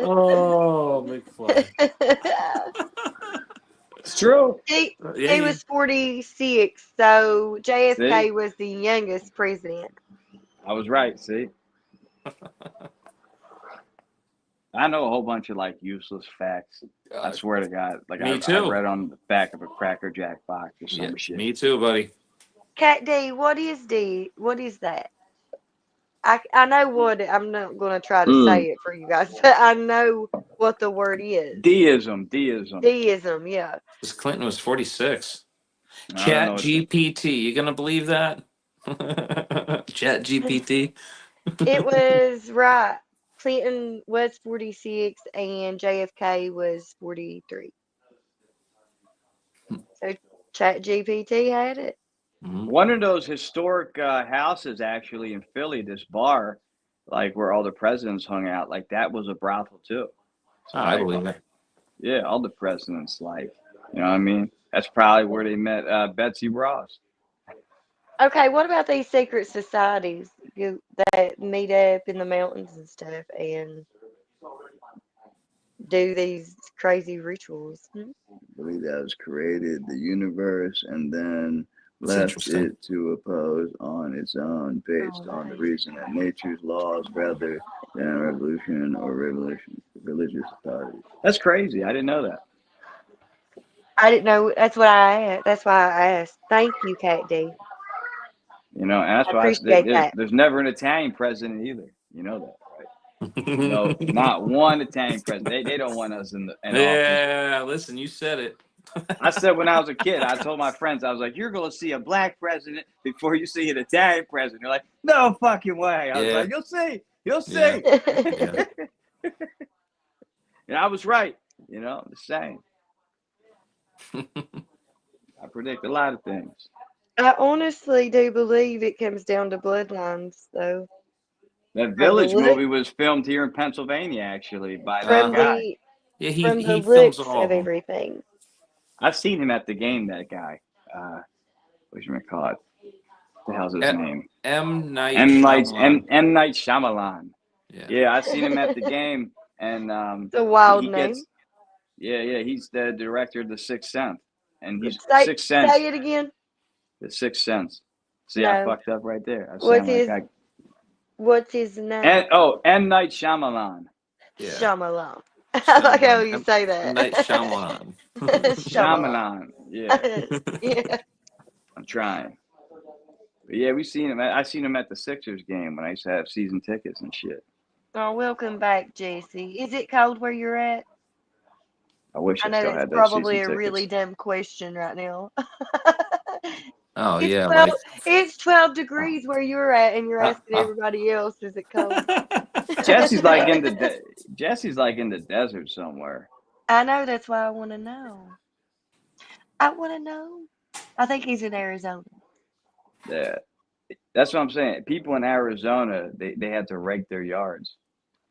Oh, McFly. It's true. He was 46, so JFK was the youngest president. I was right, see? I know a whole bunch of like useless facts. I swear to God. Like Me I too. read on the back of a Cracker Jack box or some shit. Me too, buddy. Cat D, what is D? What is that? I know what I'm not going to try to say it for you guys, but I know what the word is. Deism. Deism, yeah. Because Clinton was 46. I Chat don't know GPT. You gonna believe that? Chat GPT. It was right. Clinton was 46 and JFK was 43. So Chat GPT had it. One of those historic houses actually in Philly, this bar, like where all the presidents hung out, like that was a brothel too. So, I believe it. Yeah, all the presidents, like, you know what I mean? That's probably where they met Betsy Ross. Okay, what about these secret societies that meet up in the mountains and stuff and do these crazy rituals? I believe that was created the universe and then That's left interesting. it to oppose on its own based on the reason that nature's laws rather than revolution or religious authority. That's crazy. I didn't know that. I didn't know. That's why I asked. Thank you, Cat D. You know, and that's I why appreciate that. there's never an Italian president either. You know that, right? No, not one Italian president. They don't want us in office. Yeah, listen, you said it. I said when I was a kid, I told my friends, I was like, you're going to see a black president before you see an Italian president. They're like, no fucking way. I was like, you'll see. You'll see. Yeah. And I was right. You know, I'm just saying. I predict a lot of things. I honestly do believe it comes down to bloodlines, though. That Village movie was filmed here in Pennsylvania, actually, by From that guy. from the looks of everything. I've seen him at the game, that guy. Whatchamacallit? The hell's his name? M. Night M. Shyamalan. Night Shyamalan. Yeah, I've seen him at the game. And It's a wild he name. Yeah, he's the director of The Sixth Sense. And he's Say, Sixth Sense. say it again. The Sixth Sense. See, I No. fucked up right there. I What's sound like What's his name? M. Night Shyamalan. Yeah. Shyamalan. I like how you say that. Night Shyamalan. Shyamalan. Yeah. Yeah. I'm trying. But yeah, we seen him. I seen him at the Sixers game when I used to have season tickets and shit. Oh, welcome back, Jesse. Is it cold where you're at? I wish I I know still that's had those probably season a tickets. really dumb question right now. Oh, It's yeah. 12, Like, it's 12 degrees where you're at, and you're asking everybody else, is it cold? Jesse's like in the Jesse's like in the desert somewhere. I know, that's why I want to know. I want to know. I think he's in Arizona. Yeah, that's what I'm saying. People in Arizona, they have to rake their yards,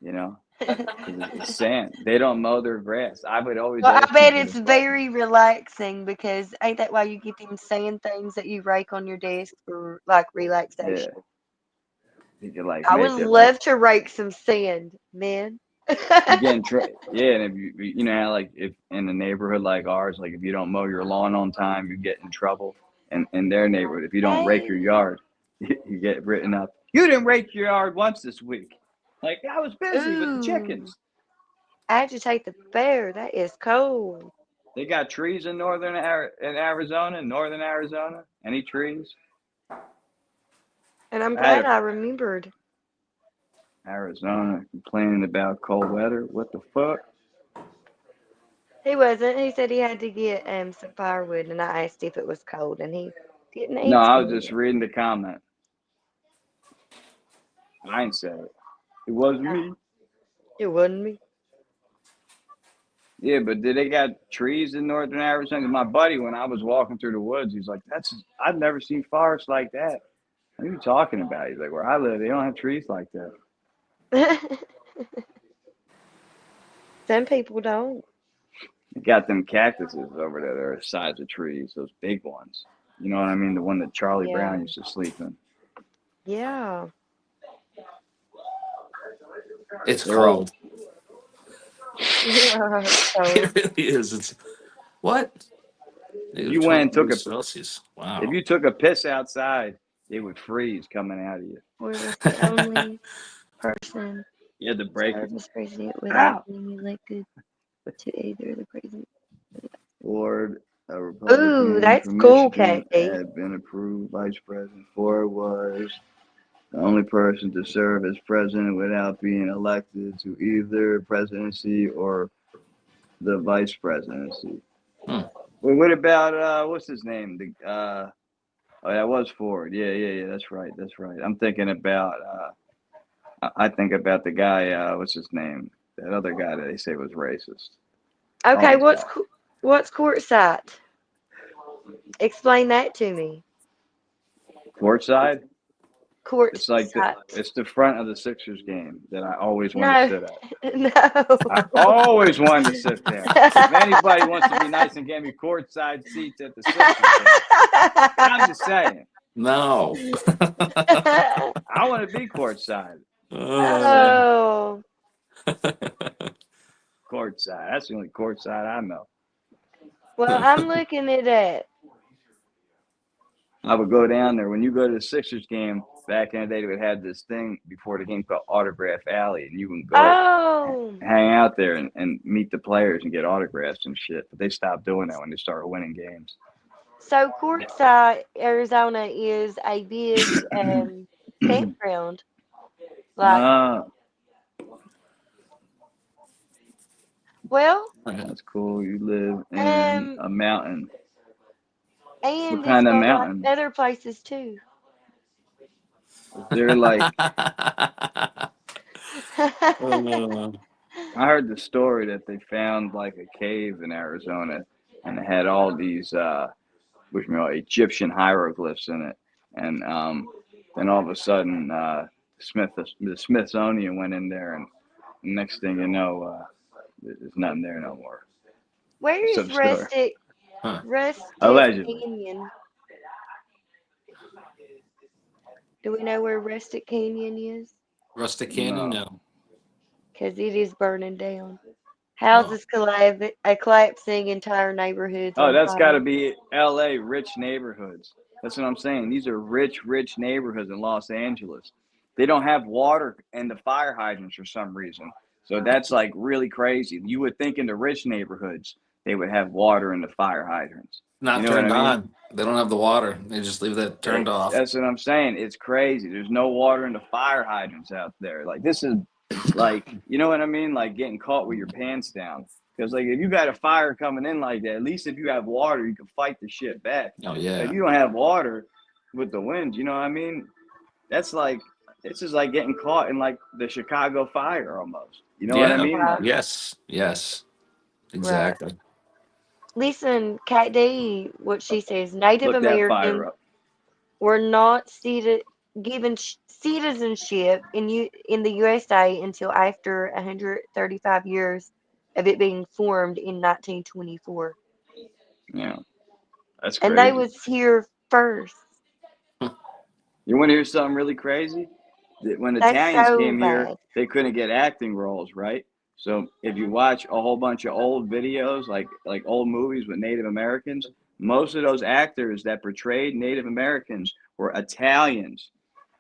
you know, 'cause it's sand. They don't mow their grass. I would always. Well, I ask bet people it's this very relaxing because ain't that why you get them sand things that you rake on your desk for like relaxation? Yeah. You could like I make would it love to rake some sand, man. you get in yeah, and if you know how, like if in a neighborhood like ours, like if you don't mow your lawn on time, you get in trouble. And in their neighborhood, if you don't rake your yard, you get written up. You didn't rake your yard once this week. Like I was busy with the chickens. Agitate the bear. That is cold. They got trees in northern Arizona. Any trees? And I'm glad I remembered. Arizona complaining about cold weather. What the fuck? He wasn't. He said he had to get some firewood, and I asked if it was cold, and he didn't No, I was answer just me. reading the comment. I ain't said it. It wasn't me. It wasn't me. Yeah, but did they got trees in northern Arizona? My buddy, when I was walking through the woods, he's like, I've never seen forests like that. What are you talking about? He's like, where I live, they don't have trees like that. Some people don't. They got them cactuses over there that are the size of trees, those big ones. You know what I mean? The one that Charlie Brown used to sleep in. Yeah. It's They're all- cold. Yeah, It really is. It's what? If you went and took a Celsius. Wow. If you took a piss outside, it would freeze coming out of you. We were the only person You had to break served it. as president without being elected to either the president. Ford, a Republican Ooh, that's from cool, Michigan, Kathy. had been approved vice president. Ford was the only person to serve as president without being elected to either presidency or the vice presidency. Well, what about what's his name? Oh, that was Ford. Yeah. That's right. I'm thinking about I think about the guy. What's his name? That other guy that they say was racist. Okay, Oh, what's quartzite? Explain that to me. Courtside? It's like Quartzite. it's the front of the Sixers game that I always want No, to sit at. no. I always wanted to sit there. If anybody wants to be nice and get me courtside seats at the Sixers game, I'm just saying. No. I want to be courtside. Oh. Courtside. That's the only courtside I know. Well, I'm looking at it. I would go down there. When you go to the Sixers game, back in the day, they would have this thing before the game called Autograph Alley, and you can go hang out there and meet the players and get autographs and shit. But they stopped doing that when they started winning games. So Quartzsite, Arizona is a big campground. Like, well, that's cool. You live in a mountain. and What kind it's of got mountain? like other places too. They're like. I heard the story that they found like a cave in Arizona, and it had all these Egyptian hieroglyphs in it, and then all of a sudden the Smithsonian went in there, and next thing you know, there's nothing there no more. Where is Some story. Rustic Allegedly. Canyon? Do we know where Rustic Canyon is? Rustic Canyon? No. Because it is burning down. Houses collapsing, entire neighborhoods. Oh, on that's fire. got to be L.A. rich neighborhoods. That's what I'm saying. These are rich neighborhoods in Los Angeles. They don't have water in the fire hydrants for some reason. So that's like really crazy. You would think in the rich neighborhoods they would have water in the fire hydrants. Not You know turned what I mean? on. They don't have the water. They just leave that turned off. That's what I'm saying. It's crazy. There's no water in the fire hydrants out there. Like this is like, you know what I mean? Like getting caught with your pants down. Because like if you got a fire coming in like that, at least if you have water, you can fight the shit back. Oh yeah. If you don't have water with the wind, you know what I mean? That's like this is like getting caught in like the Chicago fire almost. You know what I mean? Like, Yes. Exactly. Right. Listen, Kat D, what she says, Native look that fire Americans up. were not given citizenship in the USA until after 135 years of it being formed in 1924. Yeah. That's And crazy. they was here first. You want to hear something really crazy? When the That's Italians so came here, bad. they couldn't get acting roles, right? So if you watch a whole bunch of old videos, like old movies with Native Americans, most of those actors that portrayed Native Americans were Italians,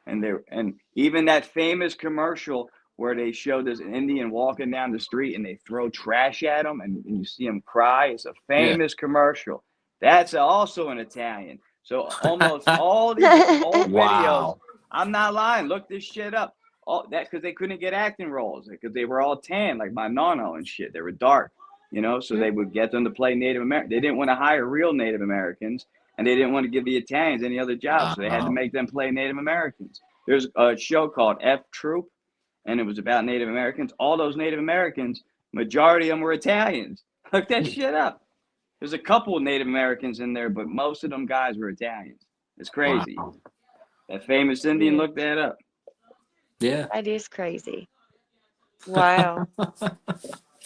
and even that famous commercial where they show this Indian walking down the street and they throw trash at him and you see him cry. It's a famous commercial. That's also in Italian. So almost all these old videos, I'm not lying. Look this shit up. All that because they couldn't get acting roles because they were all tan, like my nono and shit. They were dark, you know. So they would get them to play Native American. They didn't want to hire real Native Americans, and they didn't want to give the Italians any other jobs. So they had to make them play Native Americans. There's a show called F Troop, and it was about Native Americans. All those Native Americans, majority of them were Italians. Look that shit up. There's a couple of Native Americans in there, but most of them guys were Italians. It's crazy. Wow. That famous Indian, look that up. Yeah. That is crazy. Wow.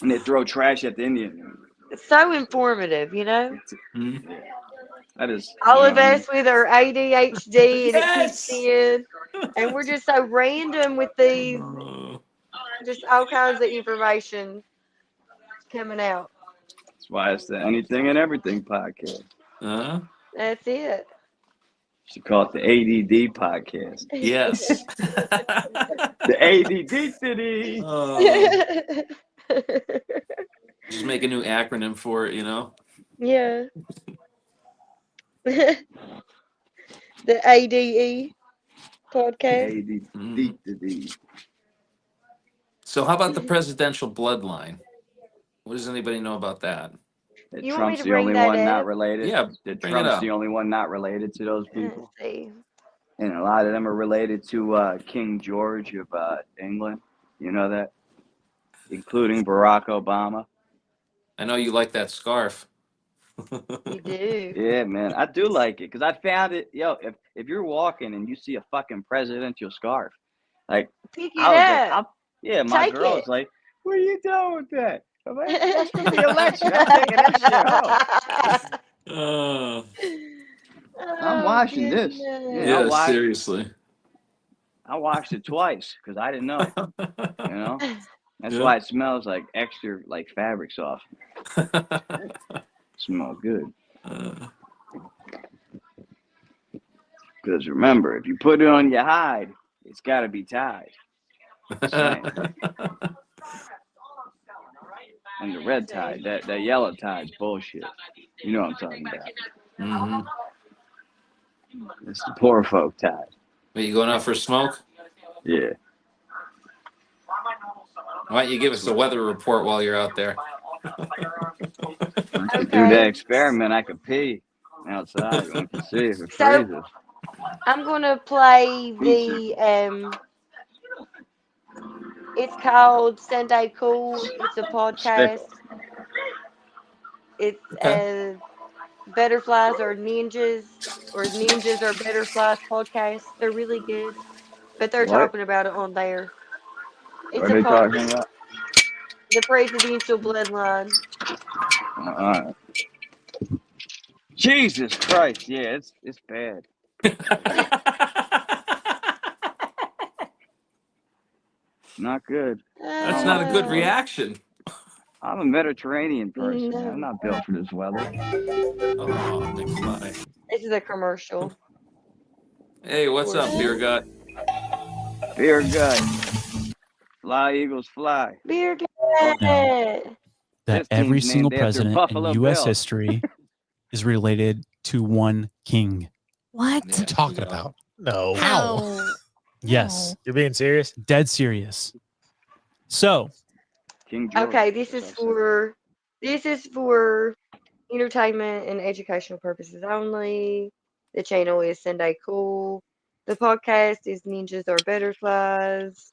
And they throw trash at the Indian. It's so informative, you know? Mm-hmm. That is. All of us with our ADHD and it kicks in. And we're just so random with these, just all kinds of information coming out. That's why it's the Anything and Everything podcast. That's it. You should call it the ADD podcast. Yes. The ADD city. Just make a new acronym for it, you know? Yeah. The ADE podcast. ADD. So how about the presidential bloodline? What does anybody know about that? That Trump's the only one not related. Yeah, that bring it Trump's up. the only one not related to those people. Let's see. And a lot of them are related to King George of England. You know that? Including Barack Obama. I know you like that scarf. You do. Yeah, man. I do like it because I found it. Yo, if you're walking and you see a fucking presidential scarf, like, pick it I was up. like, my Take girl's it. like, what are you doing with that? I'm like, that's for the election. I'm taking that shit home. I'm watching this. Yeah, seriously. I watched it twice because I didn't know. You know, that's why it smells like extra, like fabric soft. Smells good. Because remember, if you put it on your hide, it's got to be tied. And the red tide, that yellow tide's bullshit. You know what I'm talking about. Mm-hmm. It's the poor folk tide. Are you going out for a smoke? Yeah. Why don't you give us a weather report while you're out there? I could do that experiment. I could pee outside. I can see if it freezes. I'm gonna play the it's called Sunday Cool. It's a podcast. It's Butterflies or Ninjas or Butterflies podcast. They're really good, but they're talking about it on there. It's What are they talking about? The presidential bloodline. Jesus Christ! Yeah, it's bad. Not good. That's not a good reaction. I'm a Mediterranean person. I'm not built for this weather. Oh, McFly. This is a commercial. Hey, what's up, Beer Gut? Beer Gut. Fly, Eagles, fly. Beer Gut. That every single president in U.S. history is related to one king. What? What are you talking about? No. How? Yes. You're being serious? Dead serious. So. King George. Okay, this is for entertainment and educational purposes only. The channel is Sunday Cool. The podcast is Ninjas or Butterflies.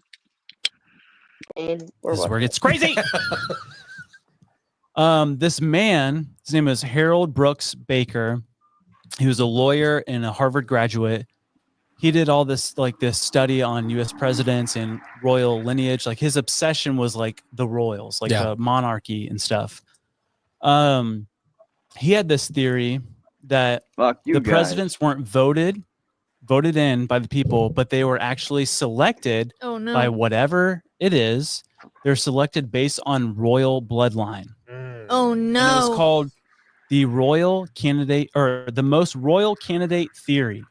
And this is where it gets crazy. This man, his name is Harold Brooks Baker. He was a lawyer and a Harvard graduate. He did all this study on U.S. presidents and royal lineage. Like his obsession was like the royals, like the monarchy and stuff. He had this theory that the presidents weren't voted in by the people, but they were actually selected by whatever it is. They're selected based on royal bloodline. Oh no! And it was called the royal candidate or the most royal candidate theory.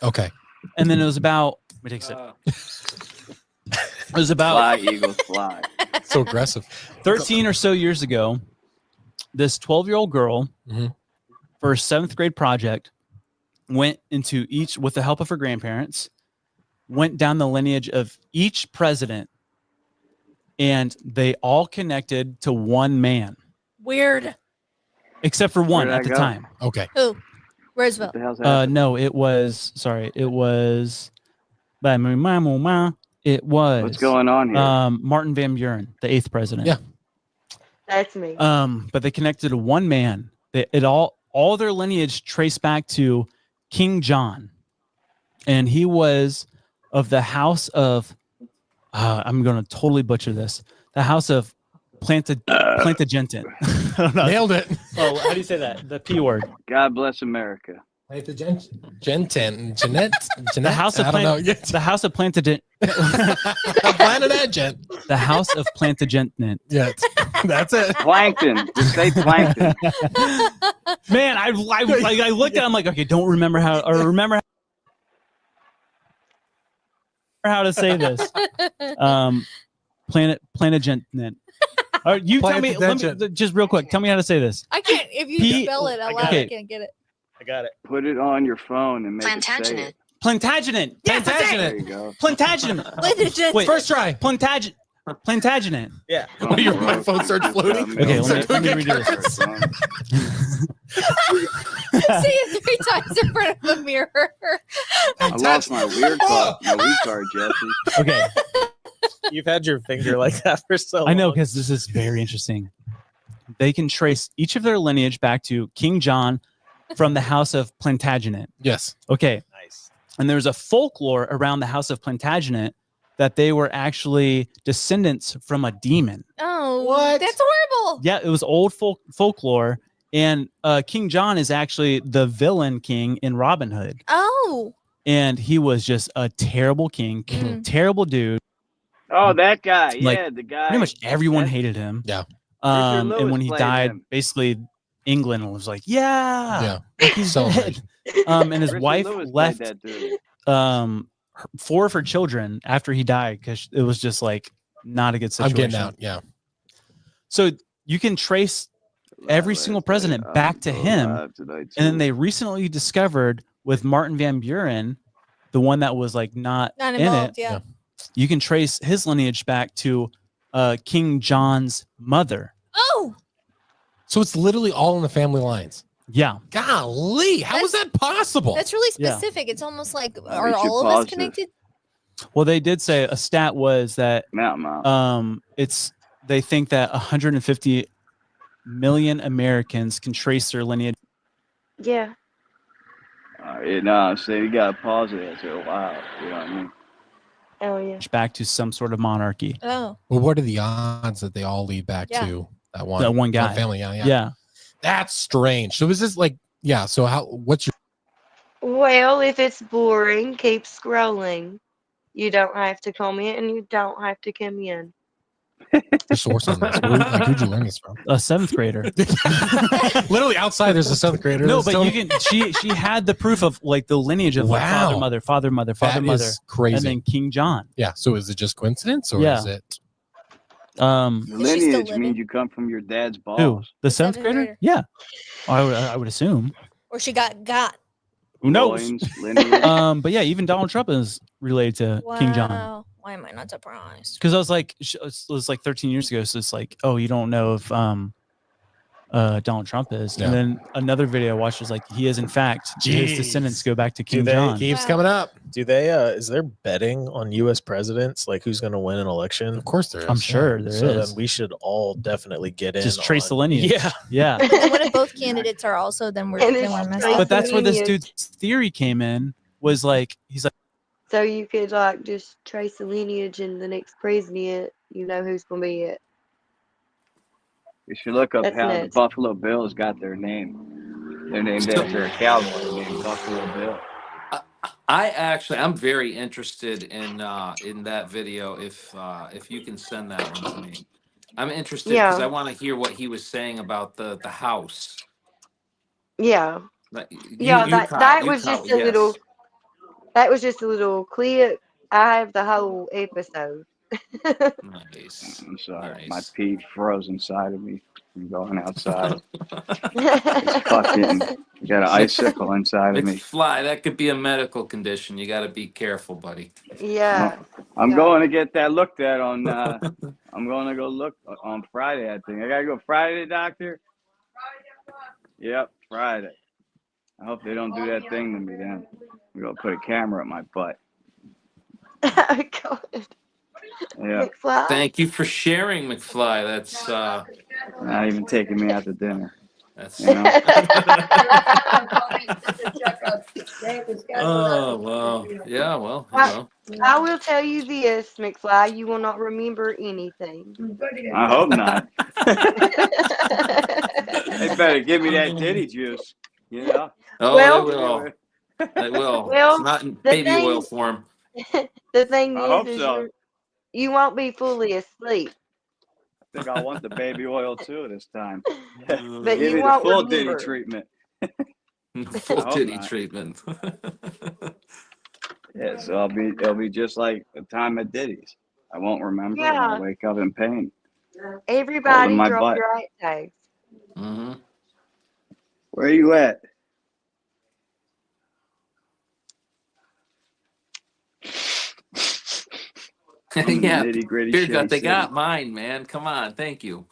Okay. And then it was about. Let me take a sip. It was about Fly, Eagles, fly. So aggressive. 13 or so years ago, this 12-year-old girl, for her 7th grade project, went into each, with the help of her grandparents, went down the lineage of each president, and they all connected to one man, Weird. except for one Where'd at I the go? time. Okay. Who? Roosevelt. What the hell's happening? No, it was, it was What's going on here? Martin Van Buren, the 8th president. Yeah. That's me. But they connected to one man. All their lineage traced back to King John, and he was of the house of I'm going to totally butcher this. The house of Plantagenet. Nailed it. Oh, how do you say that? The P word. God bless America. Jeanette. The house of I don't know. the house of Plantagenet. Plantagenet. The house of Plantagenet. Yeah, that's it. Plankton. Just say plankton. Man, I looked at it, I'm like, okay, don't remember how, or remember how to say this. Plantagenet. You tell me, just real quick, tell me how to say this. I can't. If you spell it out loud, I can't get it. I got it. Put it on your phone and make it say it. Plantagenet. Yes, that's it. There you go. Plantagenet. Wait, First try. Plantagenet. Yeah. My phone starts floating. Okay, let me redo this. Say it 3 times in front of a mirror. I lost my weird card, Jesse. Okay. You've had your finger like that for so long. I know, because this is very interesting. They can trace each of their lineage back to King John from the house of Plantagenet. Yes. Okay. Nice. And there's a folklore around the house of Plantagenet that they were actually descendants from a demon. Oh, what? That's horrible. Yeah, it was old folklore. And King John is actually the villain king in Robin Hood. Oh. And he was just a terrible king, terrible dude. Oh, that guy. Like, Yeah, the guy. Pretty much everyone hated him. Yeah. And Lewis when he played died, him. basically England was like, yeah, he's Celebrate. dead. And his Richard wife Lewis played left that dude. 4 of her children after he died because it was just like not a good I'm situation. getting out. Yeah. So you can trace every single president back to him. And then they recently discovered with Martin Van Buren, the one that was like not in involved, it. yeah. You can trace his lineage back to King John's mother. Oh. So it's literally all in the family lines. Yeah. Golly, how is that possible? That's really Yeah. specific. It's almost like, we are should all of us pause this. connected? Well, they did say a stat was that Mount. they think that 150 million Americans can trace their lineage. Yeah. No, so you gotta pause it after a while. You know what I mean? Oh yeah. Back to some sort of monarchy. Oh. Well, what are the odds that they all lead back Yeah. to that one guy? family? Yeah. That's strange. So is this like, yeah. So what's your Well, if it's boring, keep scrolling. You don't have to comment and you don't have to come in. source on this? Who'd you learn this from? A 7th grader. Literally outside, there's a 7th grader. No, that's but telling- you can. She had the proof of like the lineage of like, Wow. father, mother, father, mother, father, That mother, is crazy. and then King John. Yeah. So is it just coincidence or Yeah. is it? The Lineage means you come from your dad's balls. Who? The 7th seventh grader? grader. Yeah. I would assume. Or she got. Who knows? Loins, lineage. But yeah, even Donald Trump is related to King John. Wow. Why am I not surprised? Because I was like, it was like 13 years ago. So it's like, oh, you don't know if Donald Trump is. Yeah. And then another video I watched was like, he is in fact, his Jeez. descendants go back to Do King they John. Keeps coming up. Do they? Is there betting on U.S. presidents, like who's going to win an election? Of course there is. I'm sure there So is. then we should all definitely get in. Just trace the on- lineage. Yeah. Yeah. But then what if both candidates are also, then we're messed up. But that's where this lineage. dude's theory came in. Was like, he's like, So you could like just trace the lineage and the next president, you know who's gonna be it. You should look up That's how the nuts. Buffalo Bills got their name. They're named after a cowboy named Buffalo Bill. I'm very interested in that video. If you can send that one to me, I'm interested because Yeah. I want to hear what he was saying about the house. Yeah. Like, Yeah, you that caught- that you was caught- just a yes. little that was just a little clip I have the whole episode. Nice. I'm sorry. Nice. My pee froze inside of me from going outside. It's fucking, you got an icicle inside of me. McFly, that could be a medical condition. You got to be careful, buddy. Yeah. I'm going to get that looked at on, I'm going to go look on Friday, I think. I got to go Friday, doctor? Yep, Friday. I hope they don't do that thing to me then. We're going to put a camera up my butt. Oh, God. Yeah. McFly. Thank you for sharing, McFly. That's Not even taking me out to dinner. that's You know? oh well. Yeah, well, you I, know. I will tell you this, McFly. You will not remember anything. I hope not. They better give me that Diddy juice. You know? Oh, Well- they will. They will. Well, It's not in the baby thing- oil form. The thing I hope is so. you won't be fully asleep. I think I want the baby oil too this time. But Give you me the won't full remember. Diddy treatment. Full I hope Diddy not. treatment. Yeah, so it'll be just like the time at Diddy's. I won't remember and Yeah. I'll wake up in pain. Everybody Holding my drop butt. your right tags. Mm-hmm. Where are you at? I'm in the Yeah, nitty-gritty Beer Shea Gut, they City. got mine, man. Come on, thank you.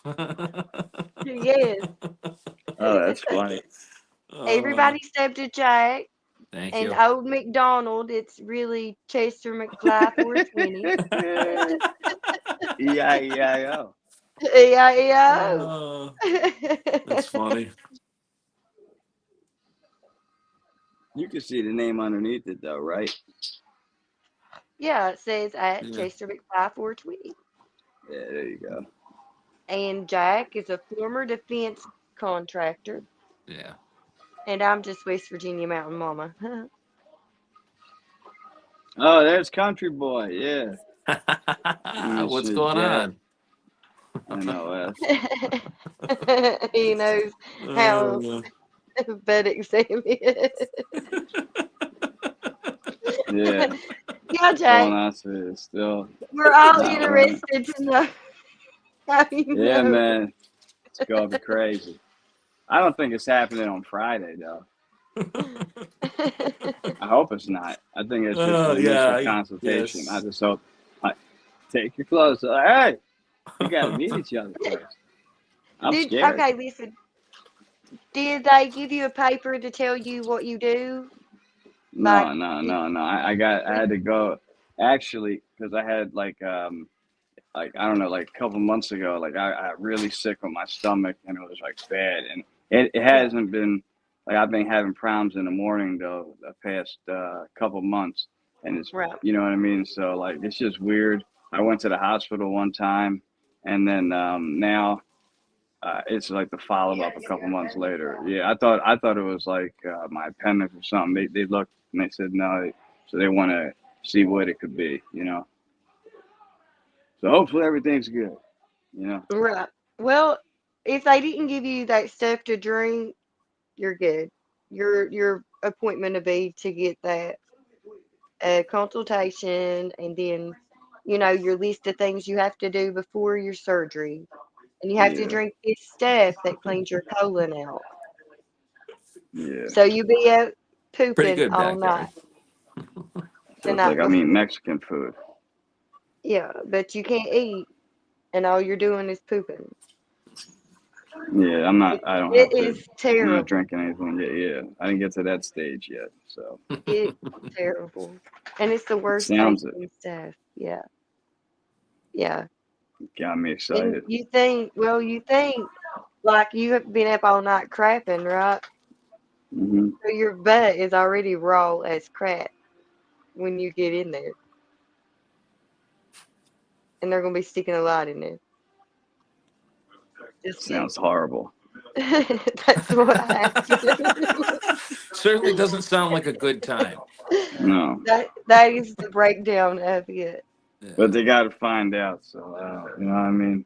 Yes. Oh, that's funny. Everybody stepped to Jack. Thank And you. Old McDonald, it's really Chester McFly 420. E-I-E-I-O. E-I-E-I-O. That's funny. You can see the name underneath it though, right? Yeah, it says at Yeah. Chester McFly 420. Yeah, there you go. And Jack is a former defense contractor. Yeah. And I'm just West Virginia Mountain Mama. Oh, there's Country Boy. Yeah. What's Shit, going Jack. on? NOS. He knows how pathetic Sam is. Yeah. Yeah, Jack. Going on to it still. We're all not interested to know how you Yeah, know. man. It's going to be crazy. I don't think it's happening on Friday, though. I hope it's not. I think it's just an initial consultation. yes. I just hope, like, take your clothes off. Hey, you got to meet each other first. I'm scared. Okay, listen. Did they give you a paper to tell you what you do? No. I Mm-hmm. had to go, actually, because I had, like, I don't know, like a couple months ago, like I got really sick with my stomach and it was like bad. And it hasn't been, like I've been having problems in the morning though, the past couple months. And it's, Right. you know what I mean? So like, it's just weird. I went to the hospital one time and then now it's like the follow-up a couple months later. Yeah, I thought it was like my appendix or something. They looked and they said no, so they want to see what it could be, you know. So hopefully everything's good, you know. Right. Well, if they didn't give you that stuff to drink, you're good. Your appointment would be to get that consultation and then, your list of things you have to do before your surgery. And you have to Yeah. drink this stuff that cleans your colon out. Yeah. So you'll be out Pretty pooping good all back night. So it's like I'm eating Mexican food. Yeah, but you can't eat, and all you're doing is pooping. Yeah, I don't It have to. is I'm terrible. not drinking anything yet. Yeah, I didn't get to that stage yet. So It's terrible, and it's the worst sounds tasting stuff. Yeah, yeah. got me And excited. you think like you have been up all night crapping, right? Hmm. So your butt is already raw as crap when you get in there, and they're gonna be sticking a lot in there. Just Sounds horrible. that's what happened. Certainly doesn't sound like a good time. No, That is the breakdown of it. but they got to find out. So you know what I mean?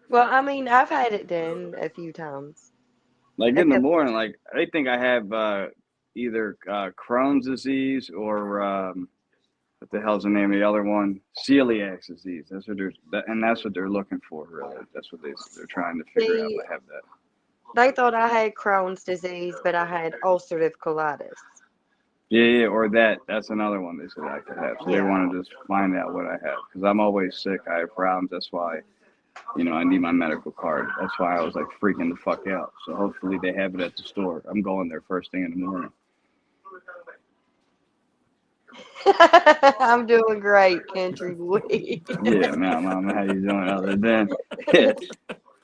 Well, I mean, I've had it done a few times. Like in the morning, like they think I have either Crohn's disease or what the hell's the name of the other one? Celiac disease. That's what they're looking for, really. That's what they're trying to figure out. I have that. They thought I had Crohn's disease, but I had ulcerative colitis. Yeah, or that's another one they said I could have. So they want to just find out what I have, because I'm always sick. I have problems. That's why, I need my medical card. That's why I was like freaking the fuck out. So hopefully they have it at the store. I'm going there first thing in the morning. I'm doing great, country boy. Yeah, Mama, how you doing? Other than,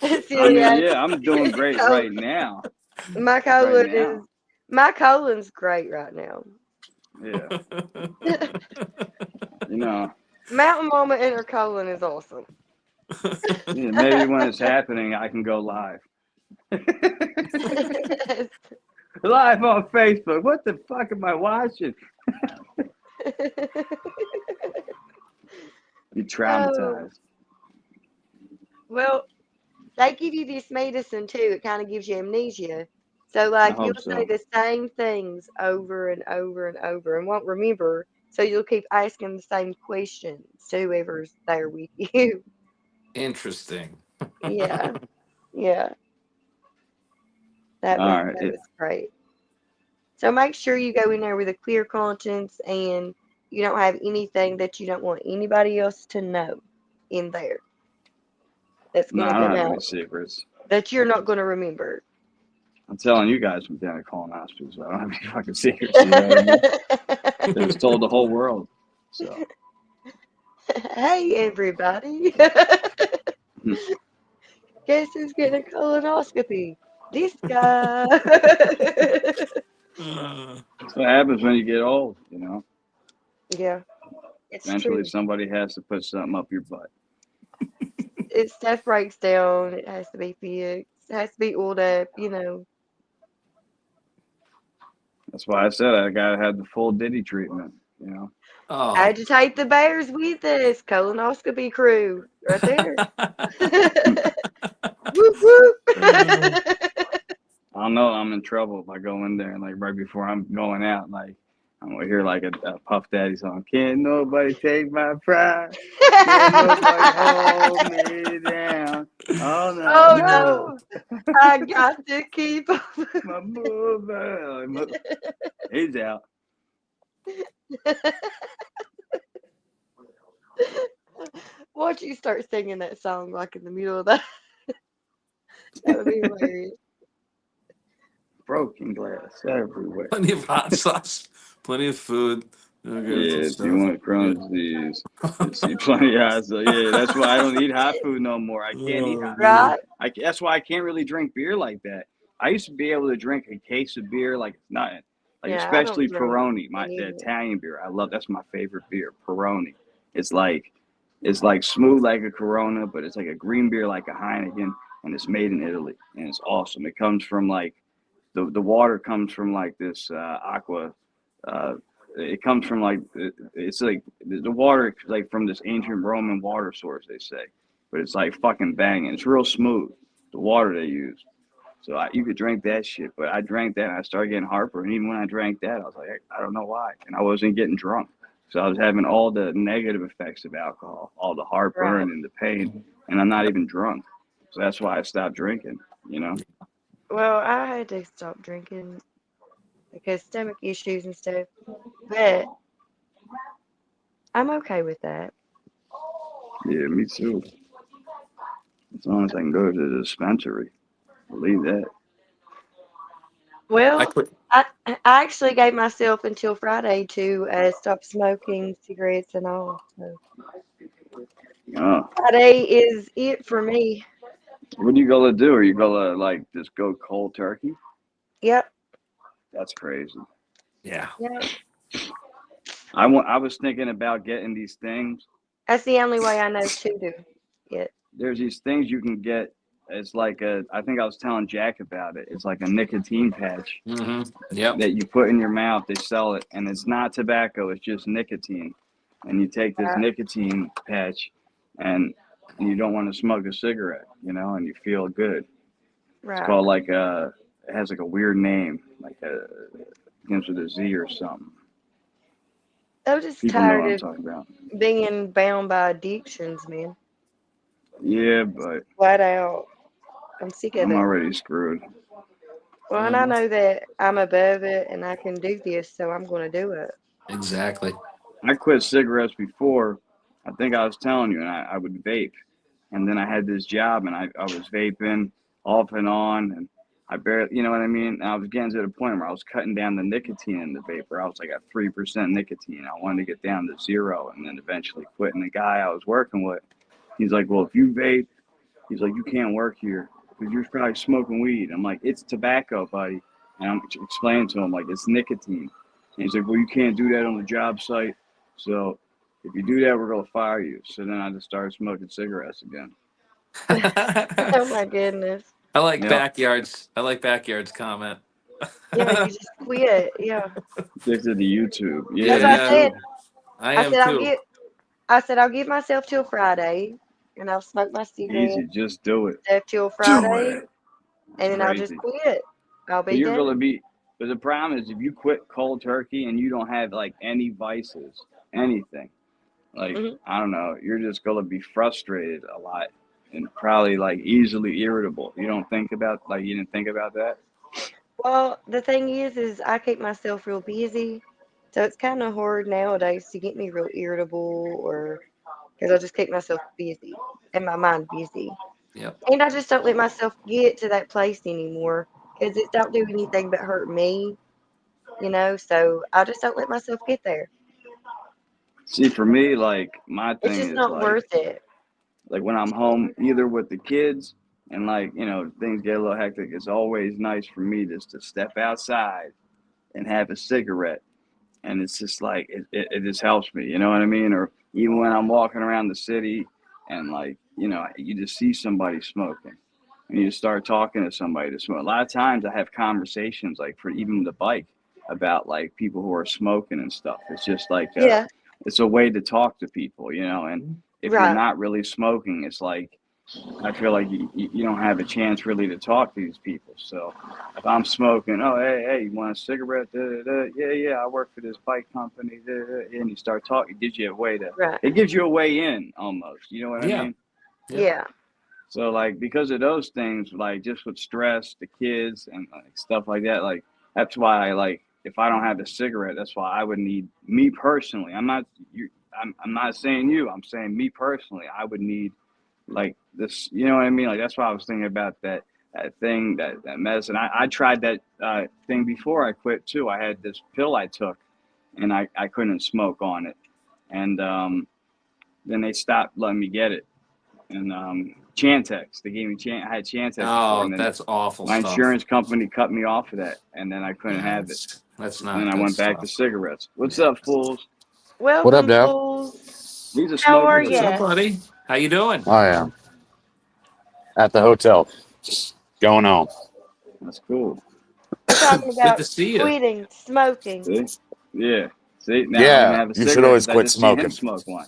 I'm doing great right now. My colon's great right now. Yeah. Mountain Mama and her colon is awesome. Yeah, maybe when it's happening, I can go live. Live on Facebook. What the fuck am I watching? Be traumatized. Well, they give you this medicine too. It kind of gives you amnesia. So, like, you'll say the same things over and over and over and won't remember. So you'll keep asking the same questions to whoever's there with you. Interesting. Yeah. That was great. So make sure you go in there with a clear conscience and you don't have anything that you don't want anybody else to know in there. That's going to come out. Secrets. That you're not going to remember. I'm telling you guys from down at colonoscopy, so I don't have any fucking secrets. You know what I mean? They just told the whole world. So. Hey, everybody. Guess who's getting a colonoscopy? This guy. That's what happens when you get old, Yeah. Eventually somebody has to put something up your butt. Stuff breaks down. It has to be fixed. It has to be oiled up, That's why I said I gotta have the full Diddy treatment, Oh. Agitate the bears with us. Colonoscopy crew. Right there. Whoop, whoop. I'll know I'm in trouble if I go in there and like right before I'm going out, like I'm gonna hear like a Puff Daddy song. Can't nobody take my pride. Can't nobody hold me down. Oh no. I got to keep my move. He's out. Watch you start singing that song like in the middle of that. That would be hilarious. Broken glass everywhere. Plenty of hot sauce, plenty of food. Yeah, do you want Crohn's disease? You see plenty of hot sauce. Yeah, that's why I don't eat hot food no more. I can't eat hot food. That's why I can't really drink beer like that. I used to be able to drink a case of beer like it's nothing. Especially Peroni, the Italian beer. I love that's my favorite beer, Peroni. It's like smooth like a Corona, but it's like a green beer like a Heineken, and it's made in Italy, and it's awesome. It comes from like the water comes from like this aqua. It comes from like it's like the water like from this ancient Roman water source, they say, but it's like fucking banging. It's real smooth, the water they use. So you could drink that shit, but I drank that and I started getting heartburn. And even when I drank that, I was like, I don't know why. And I wasn't getting drunk. So I was having all the negative effects of alcohol, all the heartburn and the pain, and I'm not even drunk. So that's why I stopped drinking, Well, I had to stop drinking because stomach issues and stuff, but I'm okay with that. Yeah, me too. As long as I can go to the dispensary. Believe that. Well, I actually gave myself until Friday to stop smoking cigarettes and all. So. Friday is it for me. What are you gonna do? Are you gonna like just go cold turkey? Yep. That's crazy. Yeah. Yep. I was thinking about getting these things. That's the only way I know to do it. There's these things you can get. It's like I think I was telling Jack about it. It's like a nicotine patch that you put in your mouth. They sell it, and it's not tobacco. It's just nicotine. And you take this nicotine patch, and you don't want to smoke a cigarette, and you feel good. Right. It's called like it has like a weird name, like begins with a Z or something. So just People know what I'm tired talking about. of being bound by addictions, man. Yeah, but Flat out. I'm sick of I'm it. already screwed. Well, and I know that I'm above it and I can do this, so I'm going to do it. Exactly. I quit cigarettes before. I think I was telling you, and I would vape. And then I had this job, and I was vaping off and on, and I barely, you know what I mean? And I was getting to the point where I was cutting down the nicotine in the vapor. I was like at 3% nicotine. I wanted to get down to 0 and then eventually quit. And the guy I was working with, he's like, well, if you vape, he's like, you can't work here because you're probably smoking weed. I'm like, it's tobacco, buddy. And I'm explaining to him, like, it's nicotine. And he's like, well, you can't do that on the job site. So if you do that, we're going to fire you. So then I just started smoking cigarettes again. Oh my goodness. I like Yep. Backyard's comment. Yeah, you just quit. Yeah. Addicted to YouTube. As I said, I am too. I said I'll give myself till Friday, and I'll smoke my cigarette Easy, just do it. stuff till Friday, and then I'll just Crazy. quit. I'll But be you're done. gonna be. But the problem is, if you quit cold turkey and you don't have like any vices, anything, like I don't know, you're just gonna be frustrated a lot and probably like easily irritable. You didn't think about that? Well, the thing is I keep myself real busy, so it's kind of hard nowadays to get me real irritable, or because I just keep myself busy and my mind busy. Yep. And I just don't let myself get to that place anymore because it don't do anything but hurt me, so I just don't let myself get there. See, for me, like my It's thing just is not like, worth it. like when I'm home, either with the kids and like, things get a little hectic, it's always nice for me just to step outside and have a cigarette. And it's just like, it just helps me, you know what I mean? Or even when I'm walking around the city and like, you just see somebody smoking and you just start talking to somebody to smoke. A lot of times I have conversations like for even the bike about like people who are smoking and stuff. It's just like, Yeah. it's a way to talk to people, and if you're Right. not really smoking, it's like, I feel like you don't have a chance really to talk to these people. So if I'm smoking, oh, hey, you want a cigarette? Yeah, I work for this bike company. And you start talking, it gives you a way it gives you a way in almost. You know what I mean? Yeah. So like, because of those things, like just with stress, the kids and like stuff like that, like that's why I like, if I don't have a cigarette, that's why I would need, me personally. I'm not saying you, I'm saying me personally, I would need like this, you know what I mean? Like that's why I was thinking about that thing, that medicine. I tried that thing before I quit too. I had this pill I took and I couldn't smoke on it. And then they stopped letting me get it. And Chantix, they gave me I had Chantix before, Oh, and then that's awful my stuff. insurance company cut me off of that, and then I couldn't have it. That's not And then I good went back to stuff. cigarettes. What's up, fools? Welcome, What up, Dale? fools. These are How are smoking ya? What's up, buddy? How you doing? I am at the hotel. Going home. That's cool. We're talking about to see ya. quitting smoking. See? Yeah. See, now I'm Yeah, gonna have a you should cigarette always 'cause I quit just seen him smoking. smoke one.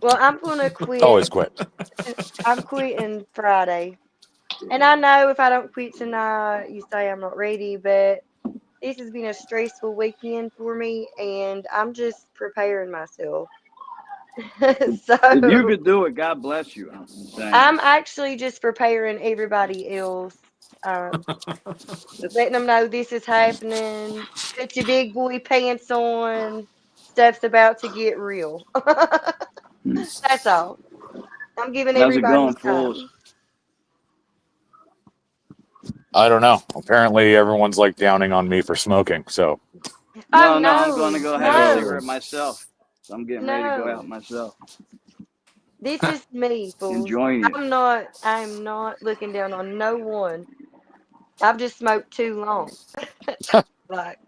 Well, I'm going to quit. Always quit. I'm quitting Friday. And I know if I don't quit tonight, you say I'm not ready, but this has been a stressful weekend for me, and I'm just preparing myself. So If you could do it, God bless you. I'm saying. I'm actually just preparing everybody else. Letting them know this is happening. Put your big boy pants on. Stuff's about to get real. That's all. I'm giving How's it everybody going, time. fools? I don't know. Apparently, everyone's like downing on me for smoking. So No, Oh, I'm going to go have a no. cigarette myself. So I'm getting ready to go No. out myself. This is me, fools. Enjoying it. I'm not looking down on no one. I've just smoked too long. Like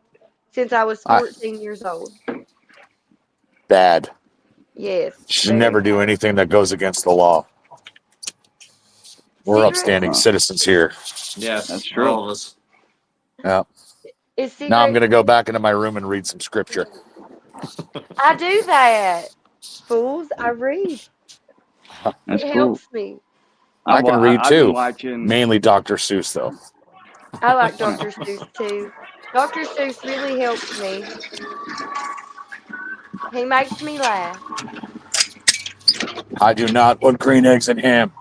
since I was 14 years old. bad. Yes. Should never do anything that goes against the law. We're upstanding citizens here. Yes, that's true. All of us. Yeah. Now I'm going to go back into my room and read some scripture. I do that. Fools, I read. That's It cool. helps me. I can read I've been too. watching- Mainly Dr. Seuss, though. I like Dr. Seuss too. Dr. Seuss really helps me. He makes me laugh. I do not put green eggs in ham.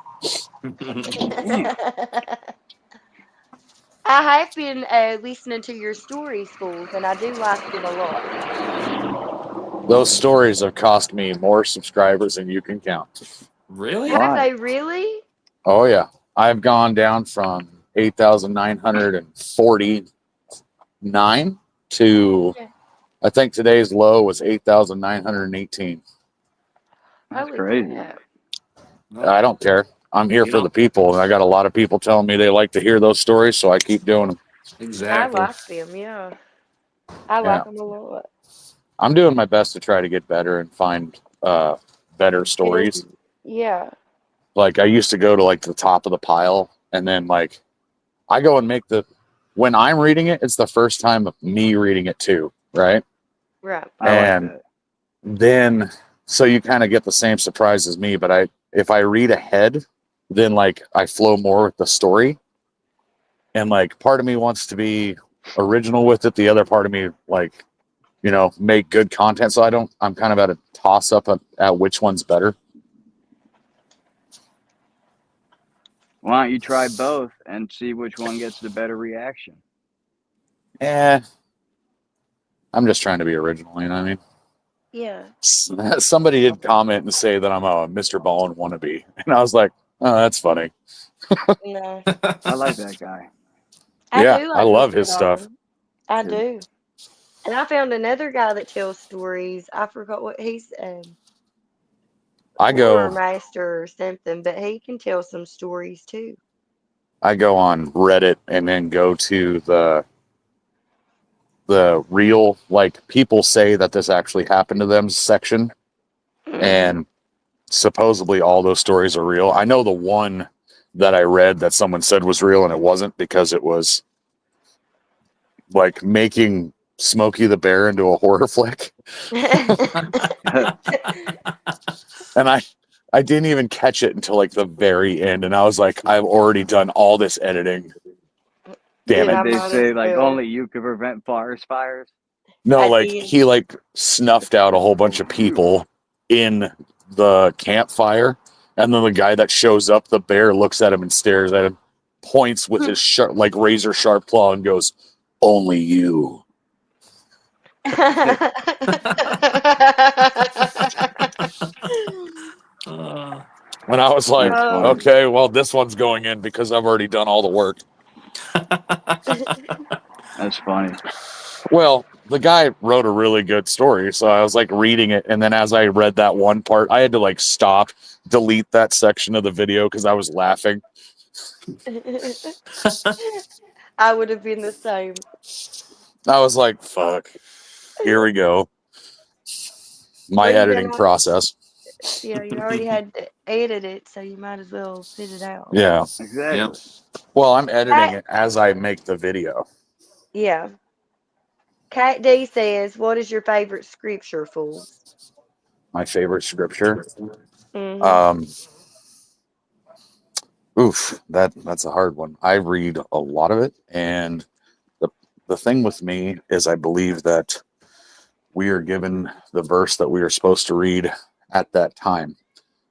I have been listening to your stories, Fools, and I do like them a lot. Those stories have cost me more subscribers than you can count. Really? Have they really? Oh yeah, I've gone down from 8,949 to, I think today's low was 8,918. That's crazy. I don't care. I'm here for the people, and I got a lot of people telling me they like to hear those stories, so I keep doing them. Exactly. I like them, yeah. I like them a lot. I'm doing my best to try to get better and find better stories. Yeah. Like I used to go to like the top of the pile, and then like I go and make when I'm reading it, it's the first time of me reading it too, right? Right. And then so you kind of get the same surprise as me, but if I read ahead, then like I flow more with the story. And like part of me wants to be original with it. The other part of me, like, make good content. So I'm kind of at a toss up at which one's better. Why don't you try both and see which one gets the better reaction? I'm just trying to be original, you know what I mean? Yeah. Somebody did comment and say that I'm a Mr. Ballin wannabe. And I was like, oh, that's funny. No. I like that guy. I love his stuff. I do. And I found another guy that tells stories. I forgot what he's horror master or something, but he can tell some stories too. I go on Reddit and then go to the real, like, people say that this actually happened to them section. And supposedly all those stories are real. I know the one that I read that someone said was real, and it wasn't, because it was like making Smokey the Bear into a horror flick. And I didn't even catch it until like the very end, and I was like, I've already done all this editing. Damn it. They say like only you can prevent forest fires. No, like he like snuffed out a whole bunch of people in the campfire, and then the guy that shows up, the bear, looks at him and stares at him, points with his sharp, like razor sharp claw, and goes, "Only you." And I was like, okay, well, this one's going in because I've already done all the work. That's funny. Well, the guy wrote a really good story, so I was like reading it, and then as I read that one part, I had to like stop, delete that section of the video because I was laughing. I would have been the same. I was like, fuck, here we go. My editing process. Yeah, you already had to edit it, so you might as well put it out. Yeah. Exactly. Yep. Well, I'm editing it as I make the video. Yeah. Kat D says, what is your favorite scripture, Fools? My favorite scripture? Mhm. That's a hard one. I read a lot of it, and the thing with me is I believe that we are given the verse that we are supposed to read at that time.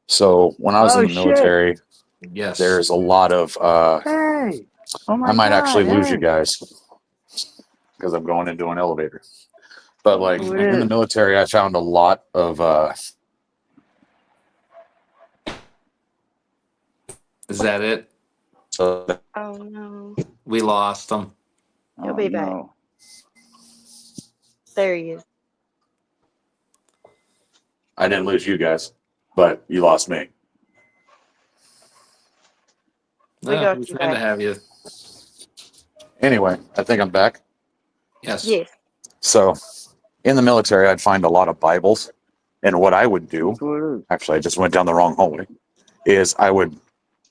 So when I was in the military, there's a lot of Hey. Oh my I might God, actually lose you hey. guys because I'm going into an elevator. But like Oh, it in the is. military, I found a lot of Is that it? so Oh, no. We lost him. He'll be back. There he is. I didn't lose you guys, but you lost me. We got We're you trying to back. have you. Anyway, I think I'm back. Yes. Yes. So in the military, I'd find a lot of Bibles. And what I would do, actually, I just went down the wrong hallway, is I would,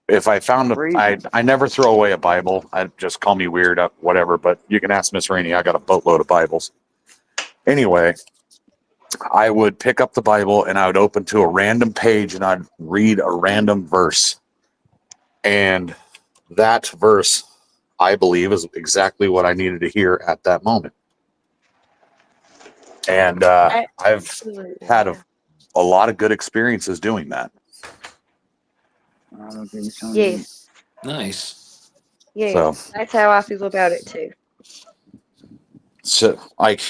if I found I never throw away a Bible. I'd just call me weird, whatever, but you can ask Miss Rainey. I got a boatload of Bibles. Anyway, I would pick up the Bible and I would open to a random page and I'd read a random verse. And that verse, I believe, is exactly what I needed to hear at that moment. And I've had a lot of good experiences doing that. Yes. Nice. Yeah. So- That's how I feel about it too. So, like,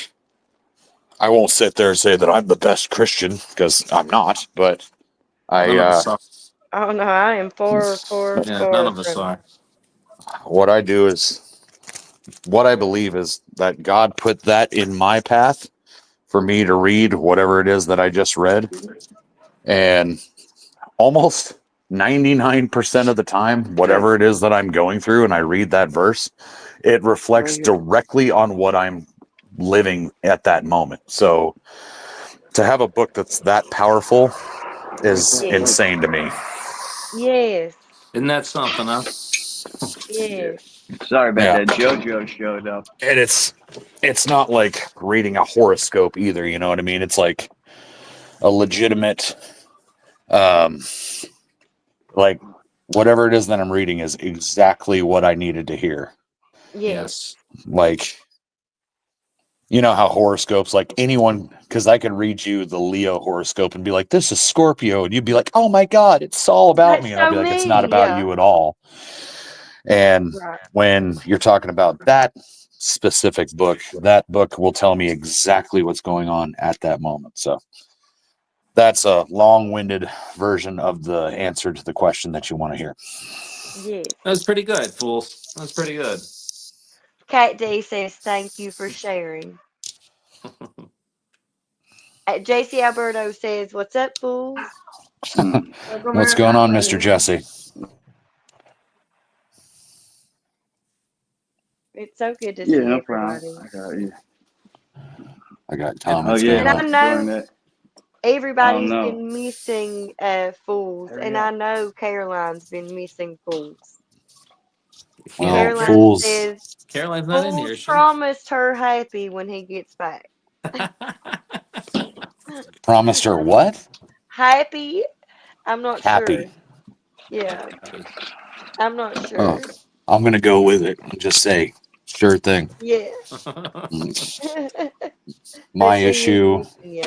I won't sit there and say that I'm the best Christian because I'm not, but None of us are. Oh no, I am far Yeah, none of us from are. what I do is what I believe is that God put that in my path for me to read whatever it is that I just read. And almost 99% of the time, whatever it is that I'm going through and I read that verse, it reflects directly on what I'm living at that moment. So to have a book that's that powerful is insane to me. Yes. Isn't that something, huh? Yes. Sorry about Yeah. that. JoJo showed up. And it's not like reading a horoscope either, you know what I mean? It's like a legitimate like whatever it is that I'm reading is exactly what I needed to hear. Yes. Like, you know how horoscopes, like anyone, because I could read you the Leo horoscope and be like, this is Scorpio, and you'd be like, oh my God, it's all about That's me. And I'd be so like, it's me, not about yeah. you at all. And Right. when you're talking about that specific book, that book will tell me exactly what's going on at that moment. So that's a long-winded version of the answer to the question that you want to hear. Yes. That's pretty good, fools. That's pretty good. Cat D says thank you for sharing. JC Alberto says, what's up, fools? What's going on, Mr. Jesse? It's so good to see Yeah, no everybody. problem. I got you. I got Tom. Oh, yeah. And I know Doing it. everybody's Oh, no. been missing fools, and I know Caroline's been missing fools. Well, Caroline fools. says Caroline's not in here, fools is she? promised her happy when he gets back. Promised her what? Happy? I'm not Happy. sure. Yeah, I'm not sure. Oh, I'm going to go with it and just say, sure thing. Yeah. My But she is issue missing you.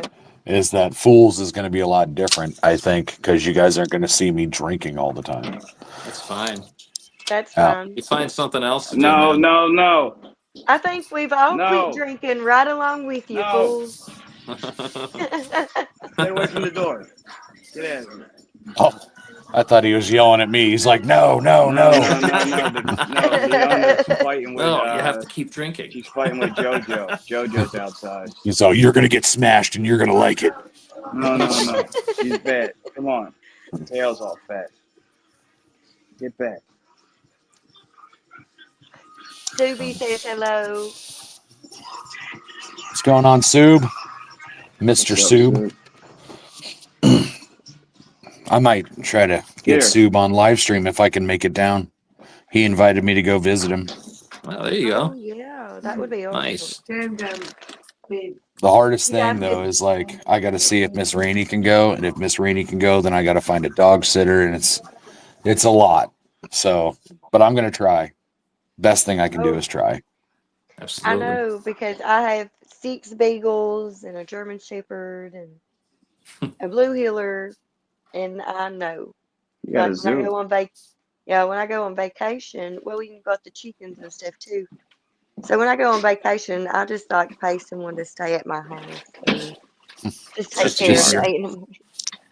is that Fools is going to be a lot different, I think, because you guys aren't going to see me drinking all the time. That's fine. That's Yeah. fine. You find something else to do, No, man. no. I think we've all No. quit drinking right along with you, No. fools. Stay away from the door. Get out of here. Oh, I thought he was yelling at me. He's like, no. No. The owner's fighting with. No, you have to keep drinking. She's fighting with JoJo. JoJo's outside. So you're going to get smashed and you're going to like it. No. She's fat. Come on. Tail's all fat. Get back. Doobie says hello. What's going on, Soob? Mr. What's up, Soob. I might try to get Here. Soob on live stream if I can make it down. He invited me to go visit him. Well, there you Oh, go. yeah, that would be awesome. Nice. The hardest Yeah, thing though is like I got to see if Miss Rainey can go, and if Miss Rainey can go, then I got to find a dog sitter, and it's a lot. So, but I'm gonna try. Best thing I can do is try. I Absolutely. know because I have 6 beagles and a German Shepherd and a Blue Heeler, and I know. You got a Like when I zoo. go on when I go on vacation, well, we got the chickens and stuff too. So when I go on vacation, I just like to pay someone to stay at my house and just take Just care here. of them.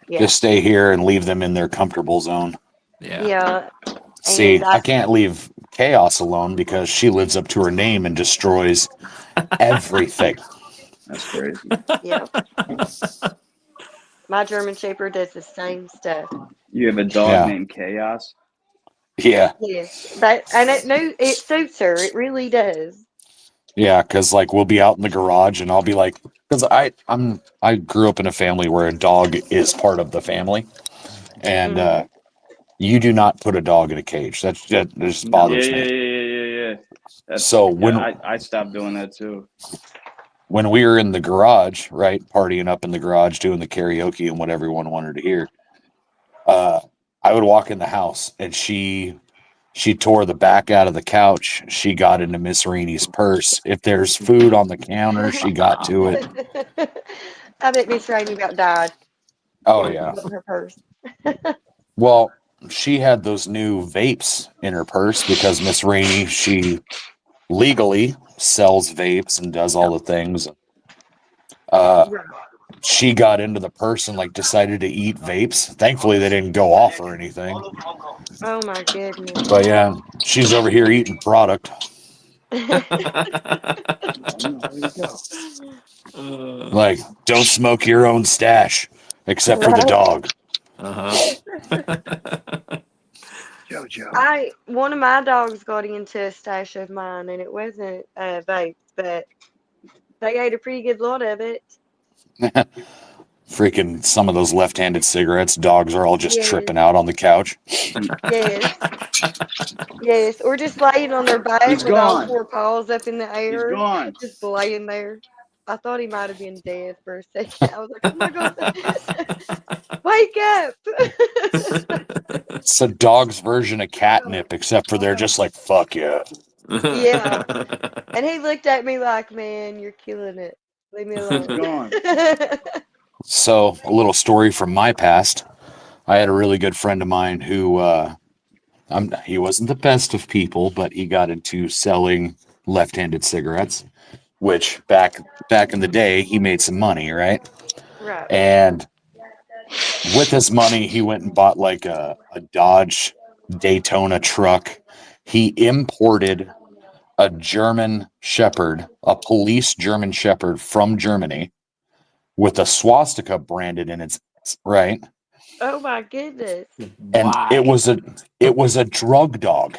Yeah, Just stay here and leave them in their comfortable zone. Yeah. yeah. See, And I can't leave Chaos alone because she lives up to her name and destroys everything. That's crazy. Yeah. My German Shepherd does the same stuff. You have a dog Yeah. named Chaos? Yeah, Yes, it suits her. It really does. yeah, because like we'll be out in the garage and I'll be like, because I grew up in a family where a dog is part of the family, and you do not put a dog in a cage. That just bothers me. Yeah. That's, So when I stopped doing that too. when we were in the garage, right, partying up in the garage, doing the karaoke and what everyone wanted to hear, I would walk in the house and she She tore the back out of the couch. She got into Miss Rainey's purse. If there's food on the counter, she got to it. I bet Miss Rainey about died. Oh, yeah. Her purse. Well, she had those new vapes in her purse because Miss Rainey, she legally sells vapes and does all the things. She got into the purse and like decided to eat vapes. Thankfully, they didn't go off or anything. Oh my goodness. But yeah, she's over here eating product. Like, don't smoke your own stash, except for the dog. JoJo. One of my dogs got into a stash of mine, and it wasn't vapes, but they ate a pretty good lot of it. Freaking some of those left-handed cigarettes, dogs are all just Yes. tripping out on the couch. Yes. Yes, or just laying on their back He's with all gone. 4 paws up in the air. gone. Just laying there. I thought he might have been dead for a second. I was like, oh my God. Wake up. It's a dog's version of catnip, except for they're just like, fuck yeah. Yeah. And he looked at me like, man, you're killing it. Leave me alone. So, a little story from my past. I had a really good friend of mine who, he wasn't the best of people, but he got into selling left-handed cigarettes, which back in the day, he made some money, right? Right. And with his money, he went and bought like a Dodge Daytona truck. He imported a German Shepherd, a police German Shepherd from Germany with a swastika branded in its right. Oh my goodness. And it was a drug dog.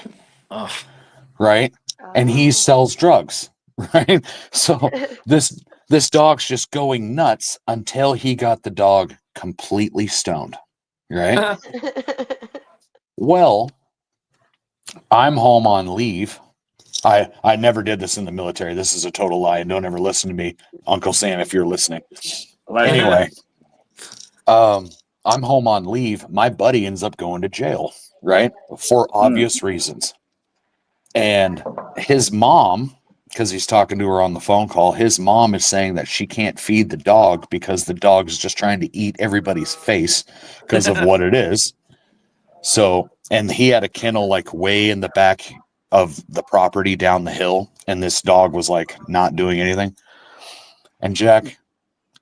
Right? And he sells drugs, right? So this dog's just going nuts until he got the dog completely stoned, right? Well, I'm home on leave. I never did this in the military. This is a total lie. And don't ever listen to me, Uncle Sam, if you're listening. Anyway, I'm home on leave. My buddy ends up going to jail, right? For obvious reasons. And his mom, because he's talking to her on the phone call, his mom is saying that she can't feed the dog because the dog is just trying to eat everybody's face because of what it is. So, and he had a kennel like way in the back of the property down the hill, and this dog was like not doing anything. And Jack,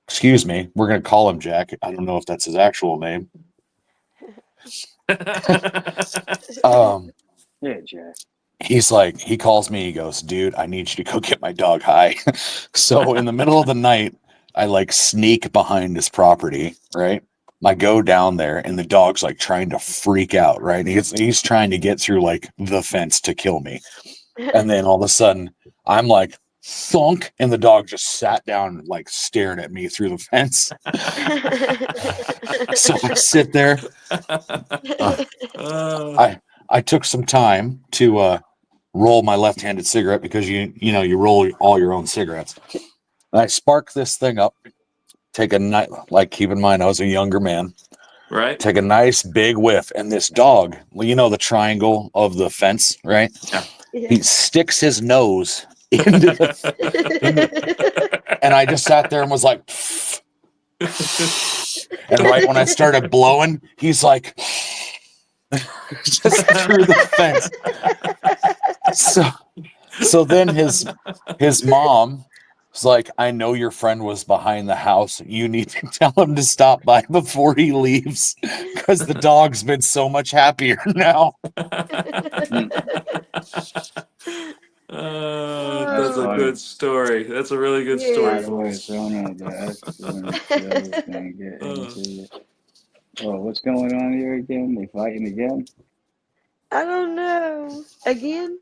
excuse me, we're going to call him Jack. I don't know if that's his actual name. Yeah, Jack. He's like, he calls me, he goes, dude, I need you to go get my dog high. So in the middle of the night, I like sneak behind his property, right? I go down there and the dog's like trying to freak out, right? He's trying to get through like the fence to kill me. And then all of a sudden I'm like, thunk, and the dog just sat down like staring at me through the fence. So I sit there. I took some time to roll my left-handed cigarette because you roll all your own cigarettes. And I spark this thing up, take a night, like keep in mind I was a younger man. Right. Take a nice big whiff, and this dog, well, you know the triangle of the fence, right? Yeah. He sticks his nose into the and I just sat there and was like and right when I started blowing, he's like just through the fence. So then his mom was like, I know your friend was behind the house. You need to tell him to stop by before he leaves because the dog's been so much happier now. That's a good story. That's a really good story. Oh, what's going on here again? They fighting again? I don't know. Again?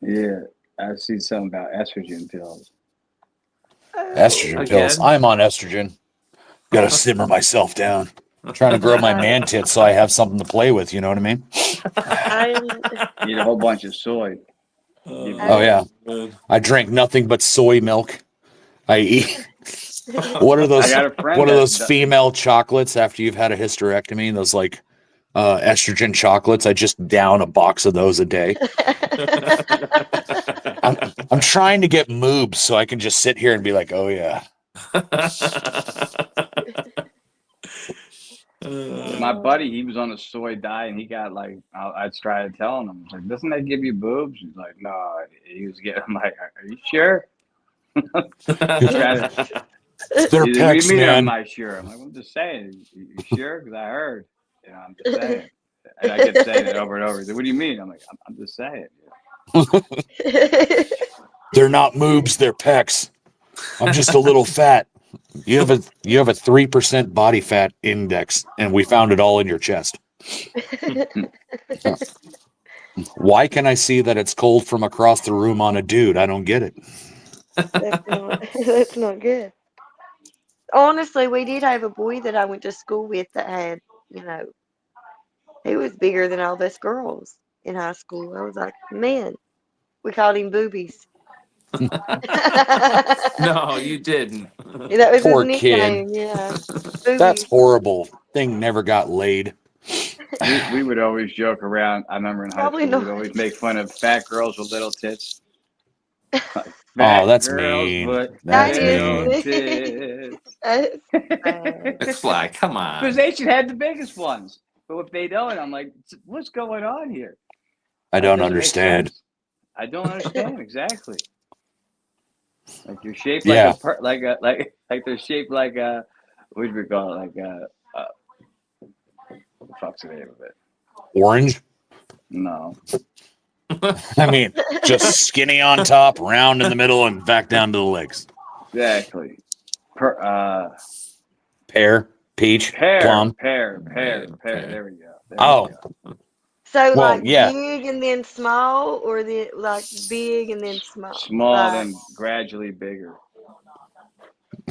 Yeah, I see something about estrogen pills. Estrogen pills. I'm on estrogen. Got to simmer myself down. I'm trying to grow my man tits so I have something to play with. You know what I mean? Eat a whole bunch of soy. Oh yeah. I drink nothing but soy milk. I eat. What are those? I got a friend What are those that- female chocolates after you've had a hysterectomy? Those like estrogen chocolates. I just down a box of those a day. I'm trying to get moobs so I can just sit here and be like, oh yeah. My buddy, he was on a soy diet, and he got like, I tried telling him, like, doesn't that give you boobs? He's like, no. He was getting, I'm like, are you sure? They're What do you pecs, mean, man. am I sure? I'm like, I'm just saying. You sure? Because I heard. You know, I'm just saying. And I kept saying it over and over. He said, what do you mean? I'm like, I'm just saying. They're not moobs, they're pecs. I'm just a little fat. You have a 3% body fat index, and we found it all in your chest. Why can I see that it's cold from across the room on a dude? I don't get it. That's not good. Honestly, we did have a boy that I went to school with that had, he was bigger than all us girls in high school. I was like, man, we called him Boobies. No, you didn't. That was Poor his kid. nickname, yeah. That's horrible. Thing never got laid. We would always joke around. I remember in high Probably school, we'd not. always make fun of fat girls with little tits. Like, Oh, that's girls mean. with That's little mean. tits. McFly, come on. Because they should have the biggest ones. But if they don't, I'm like, what's going on here? I That don't doesn't make understand. sense. I don't understand exactly. Like you're shaped Yeah. like they're shaped like a, what do we call it? Like what the fuck's the name of it? Orange? No. I mean, just skinny on top, round in the middle, and back down to the legs. Exactly. Pear, peach, plum. Pear. There we go. Oh, So Well, like yeah. big and then small, or the like big and then small. Small, Like, then gradually bigger.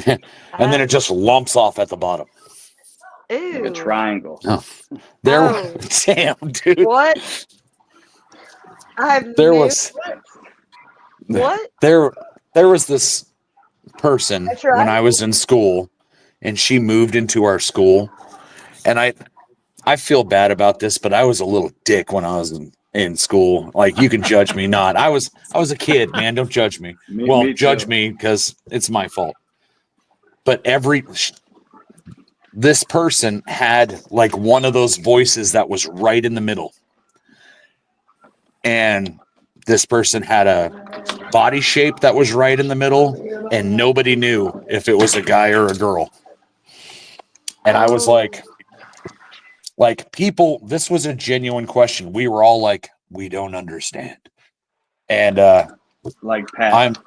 and then it just lumps off at the bottom. Like ew. a triangle. Oh. There, Oh. damn, dude. What? I've There never- was What? there was this person That's right. when I was in school, and she moved into our school, and I feel bad about this, but I was a little dick when I was in school. Like, you can judge me not. I was a kid, man. Don't judge me. Me Judge too. me because it's my fault. But this person had like one of those voices that was right in the middle. And this person had a body shape that was right in the middle, and nobody knew if it was a guy or a girl. And I was like people, this was a genuine question. We were all like, we don't understand. And like Pat.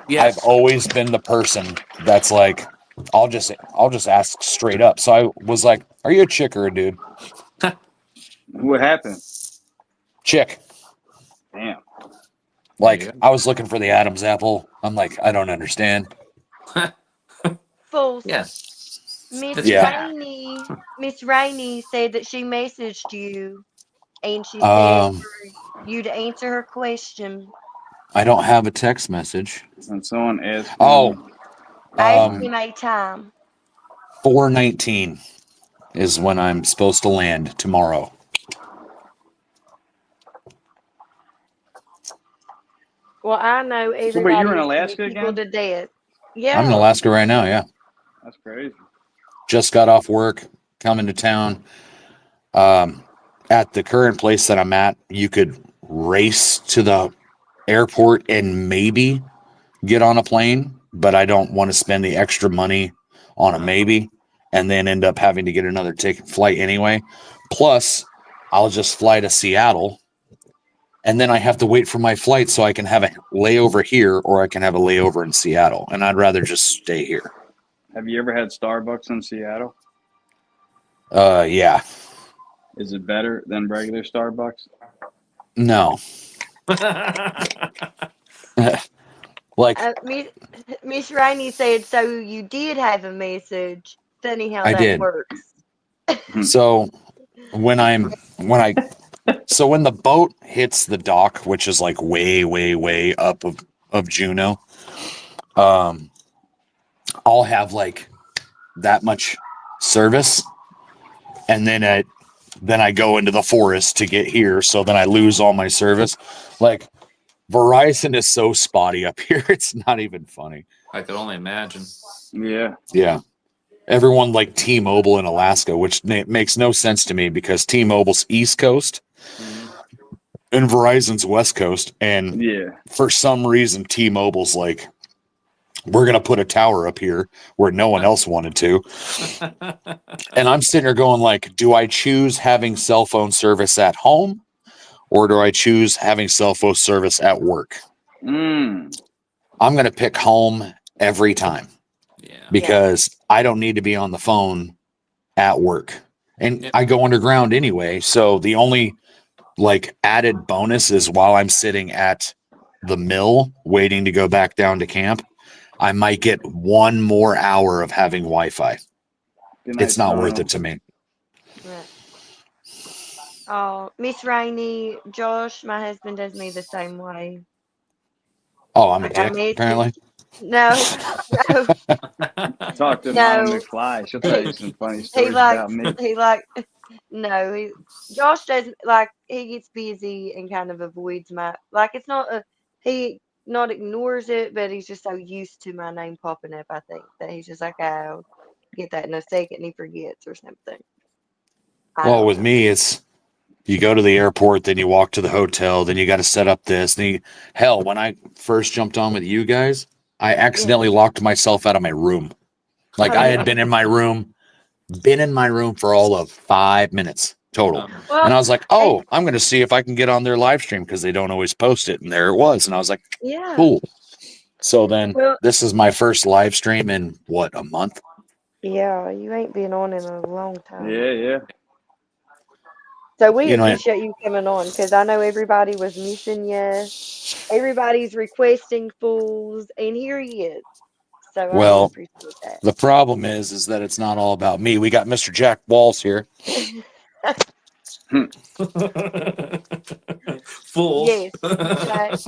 I've always been the person that's like, I'll just ask straight up. So I was like, are you a chick or a dude? What happened? Chick. Damn. Like, I was looking for the Adam's apple. I'm like, I don't understand. Full. Yes. Yeah. Miss Rainey said that she messaged you, and she said for you to answer her question. I don't have a text message. And someone asked. Oh, Ask him a time. 4:19 is when I'm supposed to land tomorrow. Well, I know So everybody. wait, you're in is Alaska putting people again? to death. Yeah. I'm in Alaska right now. Yeah. That's crazy. Just got off work, coming to town. At the current place that I'm at, you could race to the airport and maybe get on a plane, but I don't want to spend the extra money on a maybe and then end up having to get another flight anyway. Plus, I'll just fly to Seattle, and then I have to wait for my flight so I can have a layover here, or I can have a layover in Seattle, and I'd rather just stay here. Have you ever had Starbucks in Seattle? Yeah. Is it better than regular Starbucks? No. Like, Miss Rainey said, so you did have a message. Funny how I that did. works. so when the boat hits the dock, which is like way, way, way up of Juneau, I'll have like that much service. And then at then I go into the forest to get here. So then I lose all my service. Like Verizon is so spotty up here. It's not even funny. I could only imagine. Yeah. Yeah. Everyone like T-Mobile in Alaska, which makes no sense to me because T-Mobile's East Coast and Verizon's West Coast. And for some reason, T-Mobile's like, we're going to put a tower up here where no one else wanted to. And I'm sitting there going like, do I choose having cell phone service at home or do I choose having cell phone service at work? I'm going to pick home every time because I don't need to be on the phone at work. And I go underground anyway. So the only like added bonus is while I'm sitting at the mill waiting to go back down to camp, I might get 1 more hour of having Wi-Fi. It's not worth it to me. Oh, Miss Rainey, Josh, my husband does me the same way. Oh, I'm a dick, apparently. No. Talk to Mom McFly. She'll tell you some funny stories about me. Josh doesn't like, he gets busy and kind of avoids it's not he not ignores it, but he's just so used to my name popping up, I think, that he's just like, I'll get that in a second, and he forgets or something. Well, with me, it's you go to the airport, then you walk to the hotel, then you got to set up this. Hell, when I first jumped on with you guys, I accidentally locked myself out of my room. Like I had been in my room for all of 5 minutes total. And I was like, I'm going to see if I can get on their live stream because they don't always post it. And there it was. And I was like, cool. So then this is my first live stream in what, a month? Yeah, you ain't been on in a long time. Yeah. So we appreciate you coming on because I know everybody was missing you. Everybody's requesting fools, and here he is. So I appreciate that. The problem is that it's not all about me. We got Mr. Jack Walls here. Fool. Yes.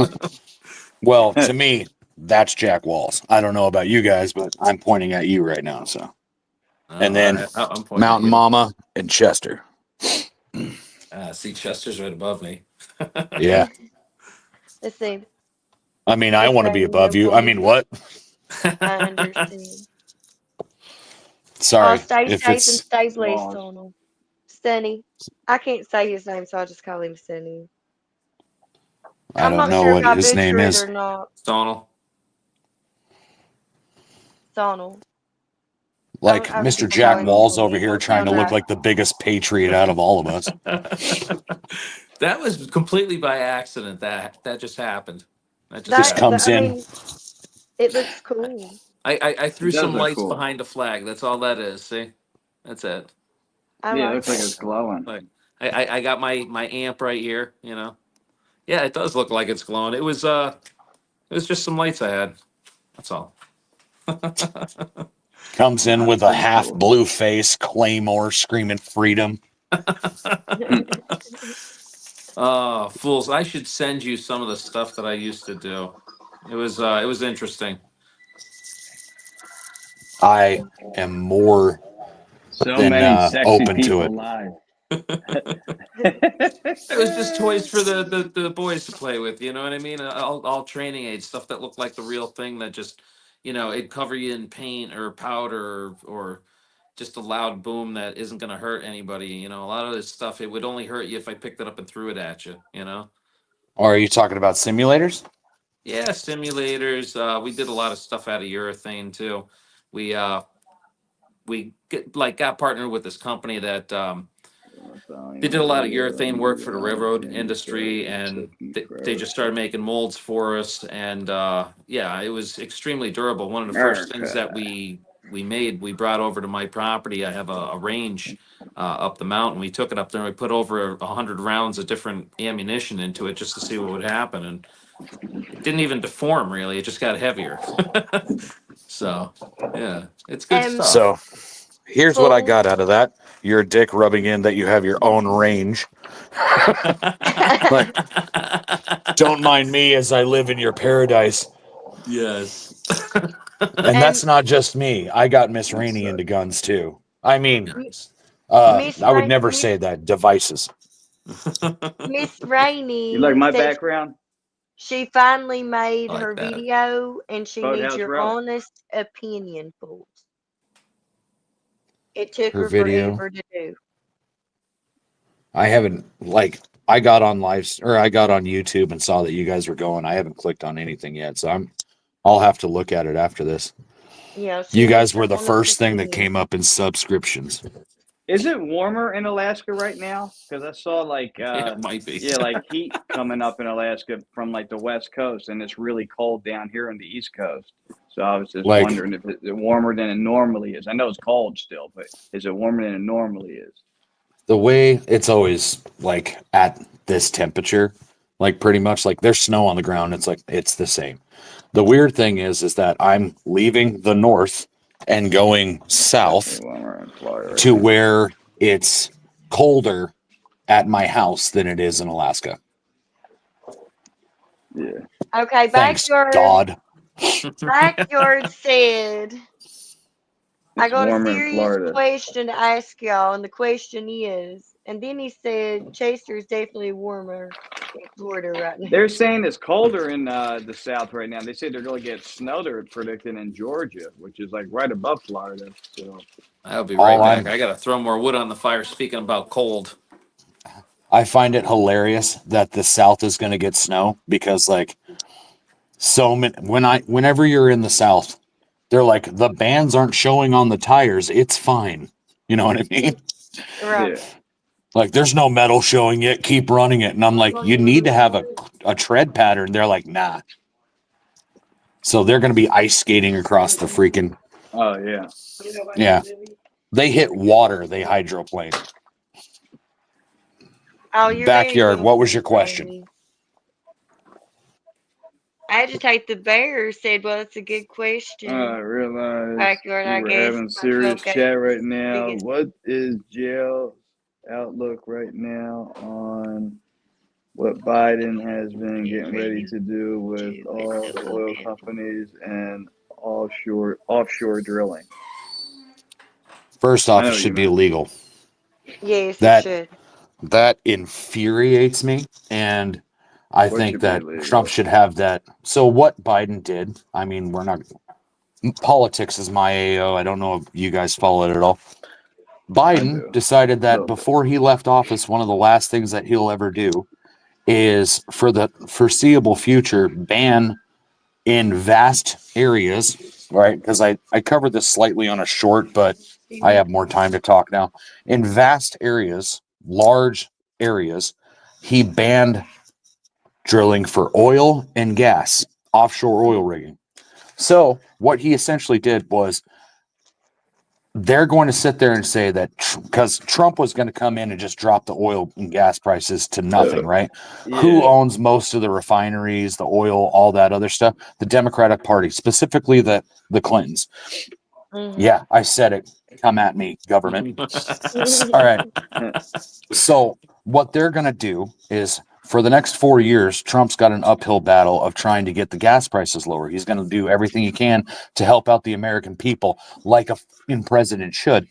Well, to me, that's Jack Walls. I don't know about you guys, but I'm pointing at you right now. So, and then Mountain Mama and Chester. See, Chester's right above me. Yeah. Let's see. I mean, I want to be above you. I mean, what? I understand. Sorry. Stay safe and stay blessed on him. Sonny. I can't say his name, so I just call him Sonny. I don't know what his name is. Sonal. Like Mr. Jack Walls over here trying to look like the biggest patriot out of all of us. That was completely by accident. That just happened. That just comes in. mean, it looks cool. I threw some lights behind a flag. That's all that is. See, that's it. It looks like it's glowing. Like I got my amp right here. You know, yeah, it does look like it's glowing. It was just some lights I had. That's all. Comes in with a half blue face, Claymore screaming freedom. Oh, fools! I should send you some of the stuff that I used to do. It was interesting. I am more than open to it. It was just toys for the boys to play with. You know what I mean? All training aids, stuff that looked like the real thing that just, it'd cover you in paint or powder or just a loud boom that isn't going to hurt anybody. A lot of this stuff, it would only hurt you if I picked it up and threw it at you, Or are you talking about simulators? Yeah, simulators. We did a lot of stuff out of urethane too. We got partnered with this company that they did a lot of urethane work for the railroad industry, and they just started making molds for us. And it was extremely durable. One of the first things that we we brought over to my property. I have a range up the mountain. We took it up there and we put over 100 rounds of different ammunition into it just to see what would happen. And it didn't even deform really. It just got heavier. So yeah, it's good stuff. So here's what I got out of that. Your dick rubbing in that you have your own range. Like, don't mind me as I live in your paradise. Yes. And that's not just me. I got Miss Rainey into guns too. I mean, Miss I would never Miss say that. Devices. Miss Rainey You like my said background? she finally made I like her that. video and she needs Boathouse your Row. honest opinion, Fools. It took Her her video. forever to do. I haven't I got on I got on YouTube and saw that you guys were going. I haven't clicked on anything yet, so I'll have to look at it after this. Yeah, she You needs guys your were the honest first thing that opinion. came up in subscriptions. Is it warmer in Alaska right now? Because I saw It might be. heat coming up in Alaska from like the west coast, and it's really cold down here on the east coast. So I was just wondering if it's warmer than it normally is. I know it's cold still, but is it warmer than it normally is? The way it's always like at this temperature, like pretty much like there's snow on the ground. It's like it's the same. The weird thing is that I'm leaving the north and going south to where it's colder at my house than it is in Alaska. Yeah. Okay, Thanks, Backyard. God. Backyard said, I got a warmer in serious Florida. question to ask y'all, and the question is, and then he said, Chester is definitely warmer in Florida right now. They're saying it's colder in the south right now. They say they're going to get snow. They're predicting in Georgia, which is like right above Florida. So I'll be right back. I got to throw more wood on the fire. Speaking about cold. I find it hilarious that the South is going to get snow because like so many, whenever you're in the South, they're like, the bands aren't showing on the tires. It's fine. You know what I mean? Right. Yeah. Like there's no metal showing it. Keep running it. And I'm like, you need to have a tread pattern. They're like, nah. So they're going to be ice skating across the freaking. Oh yeah. Yeah. They hit water. They hydroplane. Oh, you're Backyard. very What was your welcome, question? Rainey. Agitate the Bear said, well, it's a good question. I realize Backyard, I we're guess. having serious Okay. chat right now. Biggest- What is jail's outlook right now on what Biden has been getting ready to do with all the oil companies and offshore drilling? First I off, know it what should you be meant. illegal. Yes, That- it should. That infuriates me. And I What think should be that illegal? Trump should have that. So what Biden did, I mean, politics is my AO. I don't know if you guys follow it at all. Biden decided that before he left office, one of the last things that he'll ever do is for the foreseeable future, ban in vast areas, right? Because I covered this slightly on a short, but I have more time to talk now. In vast areas, large areas, he banned drilling for oil and gas, offshore oil rigging. So what he essentially did was they're going to sit there and say that because Trump was going to come in and just drop the oil and gas prices to nothing, right? Yeah. Who owns most of the refineries, the oil, all that other stuff? The Democratic Party, specifically the Clintons. Mm-hmm. Yeah, I said it. Come at me, government. All right. So what they're going to do is for the next 4 years, Trump's got an uphill battle of trying to get the gas prices lower. He's going to do everything he can to help out the American people like a f***ing president should.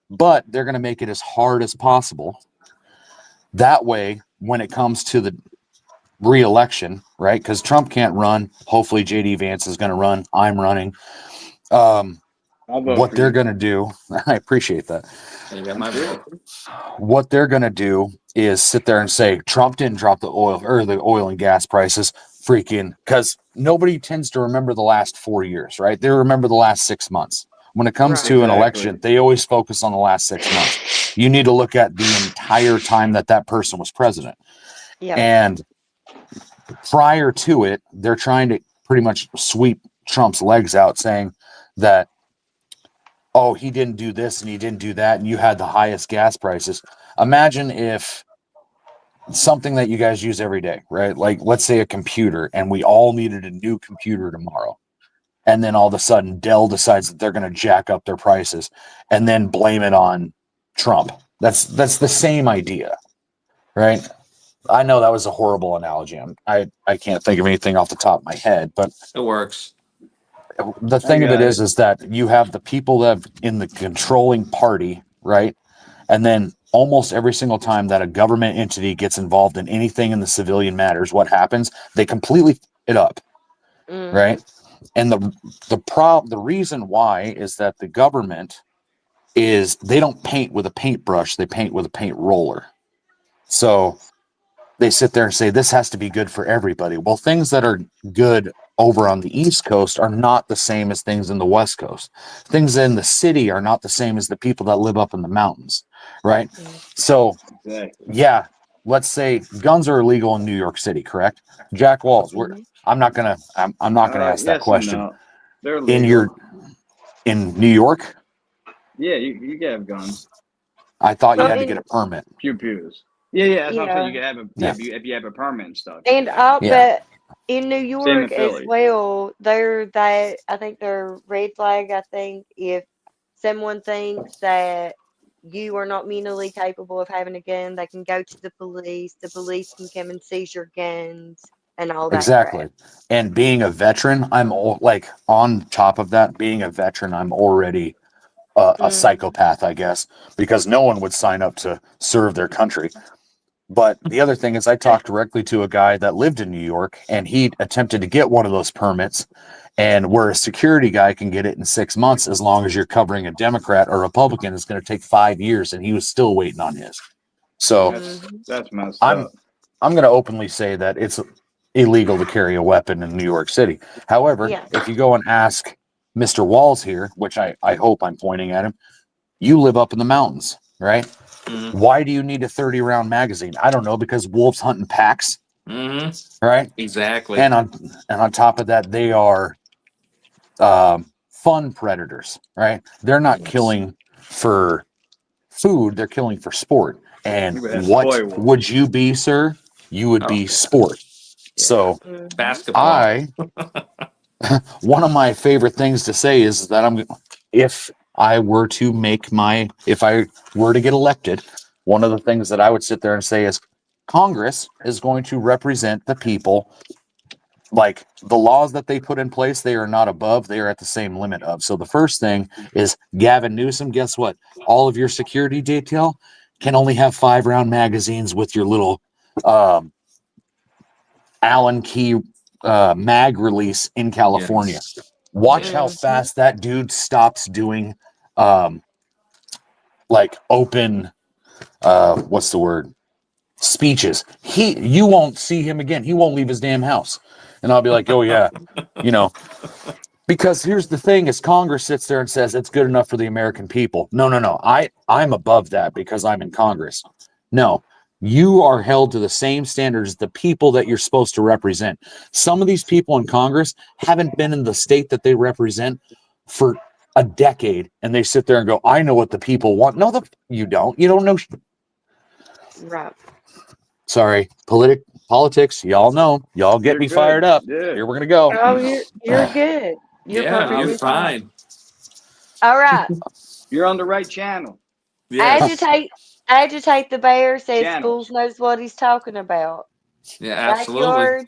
But they're going to make it as hard as possible. That way, when it comes to the re-election, right? Because Trump can't run. Hopefully J.D. Vance is going to run. I'm running. What they're going to do, I appreciate that. You got my vote. What they're going to do is sit there and say Trump didn't drop the oil and gas prices freaking because nobody tends to remember the last 4 years, right? They remember the last 6 months. When it comes to an election, they always focus on the last 6 months. You need to look at the entire time that person was president. Yeah. And prior to it, they're trying to pretty much sweep Trump's legs out saying that, oh, he didn't do this and he didn't do that, and you had the highest gas prices. Imagine if something that you guys use every day, right? Like, let's say a computer, and we all needed a new computer tomorrow. And then all of a sudden, Dell decides that they're going to jack up their prices and then blame it on Trump. That's the same idea, right? I know that was a horrible analogy. I can't think of anything off the top of my head, but It works. the thing of it is that you have the people that have in the controlling party, right? And then almost every single time that a government entity gets involved in anything in the civilian matters, what happens? They completely f it up, right? And the reason why is that the government is they don't paint with a paintbrush, they paint with a paint roller. So they sit there and say this has to be good for everybody. Well, things that are good over on the East Coast are not the same as things in the West Coast. Things in the city are not the same as the people that live up in the mountains, right? So, yeah, let's say guns are illegal in New York City, correct? Jack Walls, I'm not gonna ask that question. No. They're legal. In New York? Yeah, you can have guns. I thought you had to get a permit. Pew-pews. Yeah, that's what I'm saying. You can have Yeah. if you have a permit and stuff. And I'll Yeah. bet in New in York as Philly. well, I think they're red flag. I think if someone thinks that you are not mentally capable of having a gun, they can go to the police. The police can come and seize your guns and all that. Exactly. Crap. And being a veteran, like on top of that, being a veteran, I'm already a psychopath, I guess, because no one would sign up to serve their country. But the other thing is I talked directly to a guy that lived in New York, and he attempted to get one of those permits, and where a security guy can get it in 6 months, as long as you're covering a Democrat or Republican, it's going to take 5 years, and he was still waiting on his. So that's messed I'm up. going to openly say that it's illegal to carry a weapon in New York City. However, if you go and ask Mr. Walls here, which I hope I'm pointing at him, you live up in the mountains, right? Why do you need a 30-round magazine? I don't know, because wolves hunt in packs, right? Exactly. And on top of that, they are fun predators, right? They're not killing for food; they're killing for sport. And what would you be, sir? You would be sport. So, Basketball. one of my favorite things to say is that if I were to get elected, one of the things that I would sit there and say is Congress is going to represent the people. Like the laws that they put in place, they are not above, they are at the same limit of. So the first thing is Gavin Newsom, guess what? All of your security detail can only have 5-round magazines with your little Allen key mag release in California. Yes. Watch how fast that dude stops doing like open what's the word? Speeches. You won't see him again. He won't leave his damn house. And I'll be like, oh yeah, because here's the thing is Congress sits there and says it's good enough for the American people. No. I'm above that because I'm in Congress. No, you are held to the same standards as the people that you're supposed to represent. Some of these people in Congress haven't been in the state that they represent for a decade, and they sit there and go, I know what the people want. No, you don't. You don't know. Right. Sorry. Politics, y'all know. Y'all get me fired up. Yeah. Here we're going to go. Oh, you're good. You're fine. All right. You're on the right channel. Yes. Agitate the Bear says Schools knows what he's talking about. Yeah, absolutely. Backyard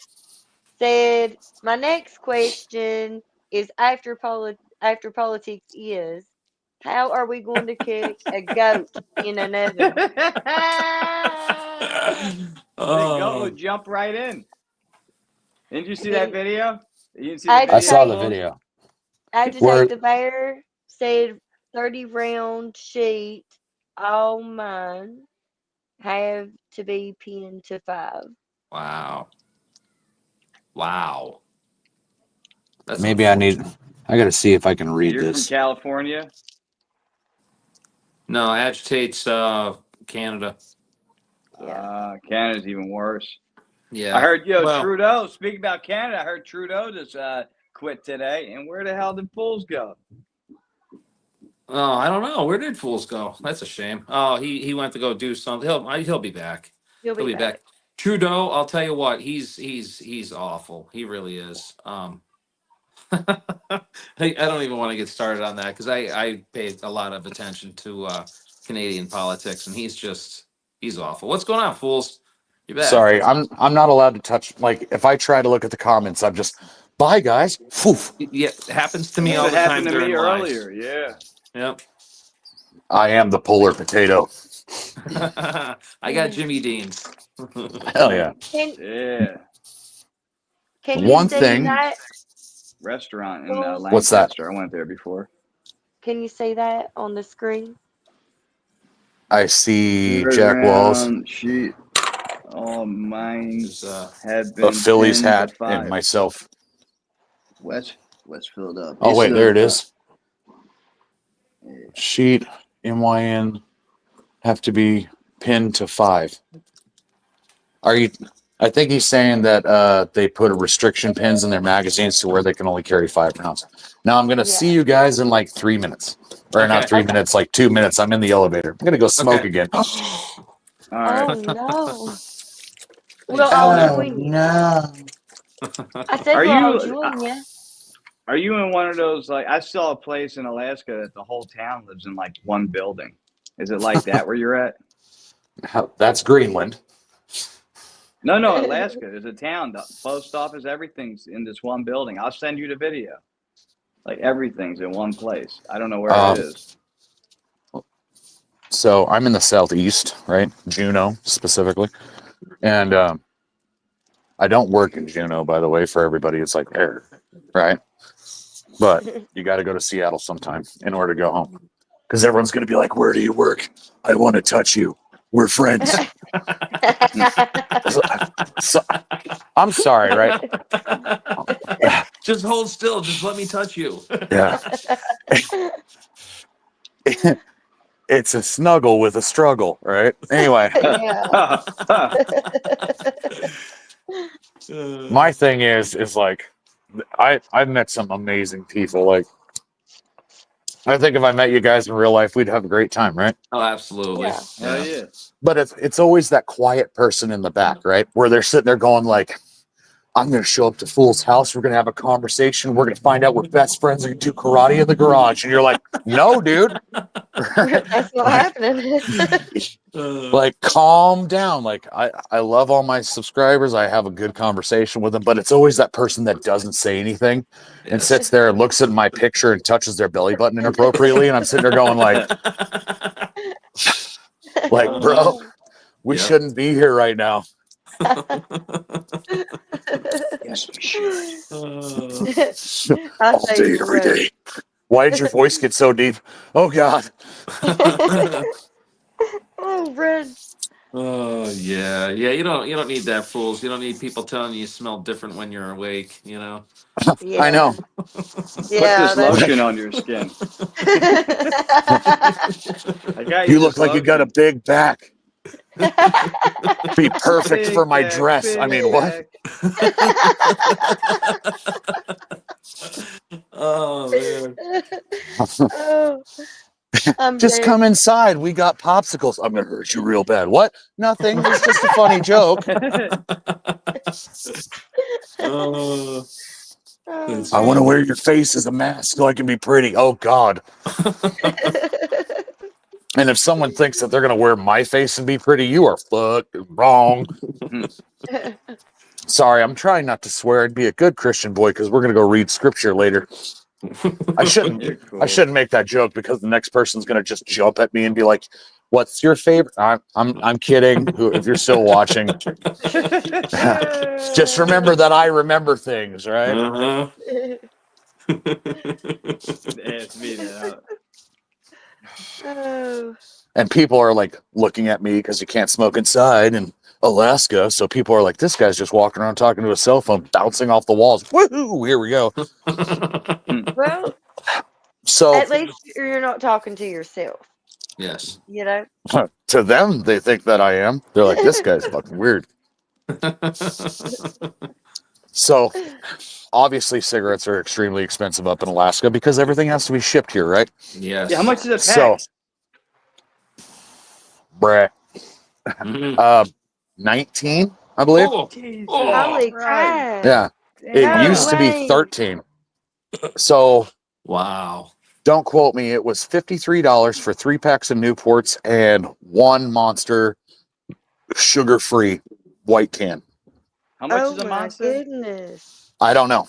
said, my next question is after politics is, how are we going to cook a goat in an oven? The goat would jump right in. Didn't you see that video? I saw the video. Agitate the Bear said 30-round sheet, all mine have to be pinned to 5. Wow. Maybe I got to see if I can read You're this. From California? No, agitates Canada. Canada's even worse. Yeah. I heard, Trudeau, speaking about Canada, I heard Trudeau just quit today. And where the hell did Fools go? Oh, I don't know. Where did Fools go? That's a shame. Oh, he went to go do something. He'll be back. He'll be back. Trudeau, I'll tell you what, he's awful. He really is. I don't even want to get started on that because I paid a lot of attention to Canadian politics, and he's awful. What's going on, Fools? You're back. Sorry, I'm not allowed to touch. Like, if I try to look at the comments, I'm just bye, guys. Foof. Yeah, it happens to me all the time. It happened to me earlier. Yeah. Yep. I am the polar potato. I got Jimmy Dean's. Hell yeah. Yeah. Can One you say thing- that? Restaurant in What's that? Lancaster. I went there before. Can you say that on the screen? I see Right Jack Walls, around, She, all mines had been a Phillies 10 to hat, 5. and myself. West filled up. Oh, wait, there it is. Yeah. Sheet, MYN, have to be pinned to 5. Are you? I think he's saying that they put restriction pins in their magazines to where they can only carry 5 rounds. Now I'm gonna see you guys in like 3 minutes, or not 3 minutes, like 2 minutes. I'm in the elevator. I'm gonna go smoke again. All right. Oh no. Well, I'll join you. No. I said, Are well, I'll you- join you. Are you in one of those, like, I saw a place in Alaska that the whole town lives in like one building. Is it like that where you're at? That's Greenland. No, Alaska. There's a town, the post office, everything's in this one building. I'll send you the video. Like everything's in one place. I don't know where it is. So I'm in the southeast, right? Juneau specifically. And I don't work in Juneau, by the way, for everybody. It's like there, right? But you got to go to Seattle sometime in order to go home. Because everyone's going to be like, where do you work? I want to touch you. We're friends. So, I'm sorry, right? Just hold still. Just let me touch you. Yeah. It's a snuggle with a struggle, right? Anyway. My thing is like I've met some amazing people. Like I think if I met you guys in real life, we'd have a great time, right? Oh, absolutely. Yeah. Hell yeah. But it's always that quiet person in the back, right? Where they're sitting there going like, I'm going to show up to Fool's house. We're going to have a conversation. We're going to find out we're best friends and do karate in the garage. And you're like, no, dude. That's not happening. Like, calm down. Like, I love all my subscribers. I have a good conversation with them, but it's always that person that doesn't say anything and sits there and looks at my picture and touches their belly button inappropriately. And I'm sitting there going like, bro, we shouldn't be here right now. Yes, we should. All day, every day. Why did your voice get so deep? Oh God. Oh, Red. Oh yeah. You don't need that, fools. You don't need people telling you smell different when you're awake. You know. Yeah. I know. Yeah, Put this lotion on your skin. I got You this look like you got a big back. Be perfect Big for my back, dress. I big mean, what? Oh man. Oh, I'm Just dead. come inside. We got popsicles. I'm gonna hurt you real bad. What? Nothing. It's just a funny joke. Oh. I want to wear your face as a mask so I can be pretty. Oh God. And if someone thinks that they're gonna wear my face and be pretty, you are fucking wrong. Sorry, I'm trying not to swear. I'd be a good Christian boy because we're gonna go read scripture later. I shouldn't. You're cool. I shouldn't make that joke because the next person's gonna just jump at me and be like, "What's your favorite?" I'm kidding. If you're still watching, just remember that I remember things, right? Uh-huh. Ask me that. Oh. And people are like looking at me because you can't smoke inside in Alaska. So people are like, "This guy's just walking around talking to a cell phone, bouncing off the walls." Woohoo! Here we go. Well, So at least you're not talking to yourself. Yes. You know. to them, they think that I am. They're like, "This guy's fucking weird." So obviously cigarettes are extremely expensive up in Alaska because everything has to be shipped here, right? Yes. Yeah, how much is a pack? So, bruh, Mhm. 19, I believe. Oh, Holy crap. Yeah, it No used to way. be 13. So wow. don't quote me. It was $53 for 3 packs of Newports and 1 Monster sugar-free white can. How much Oh is a my monster? goodness. I don't know.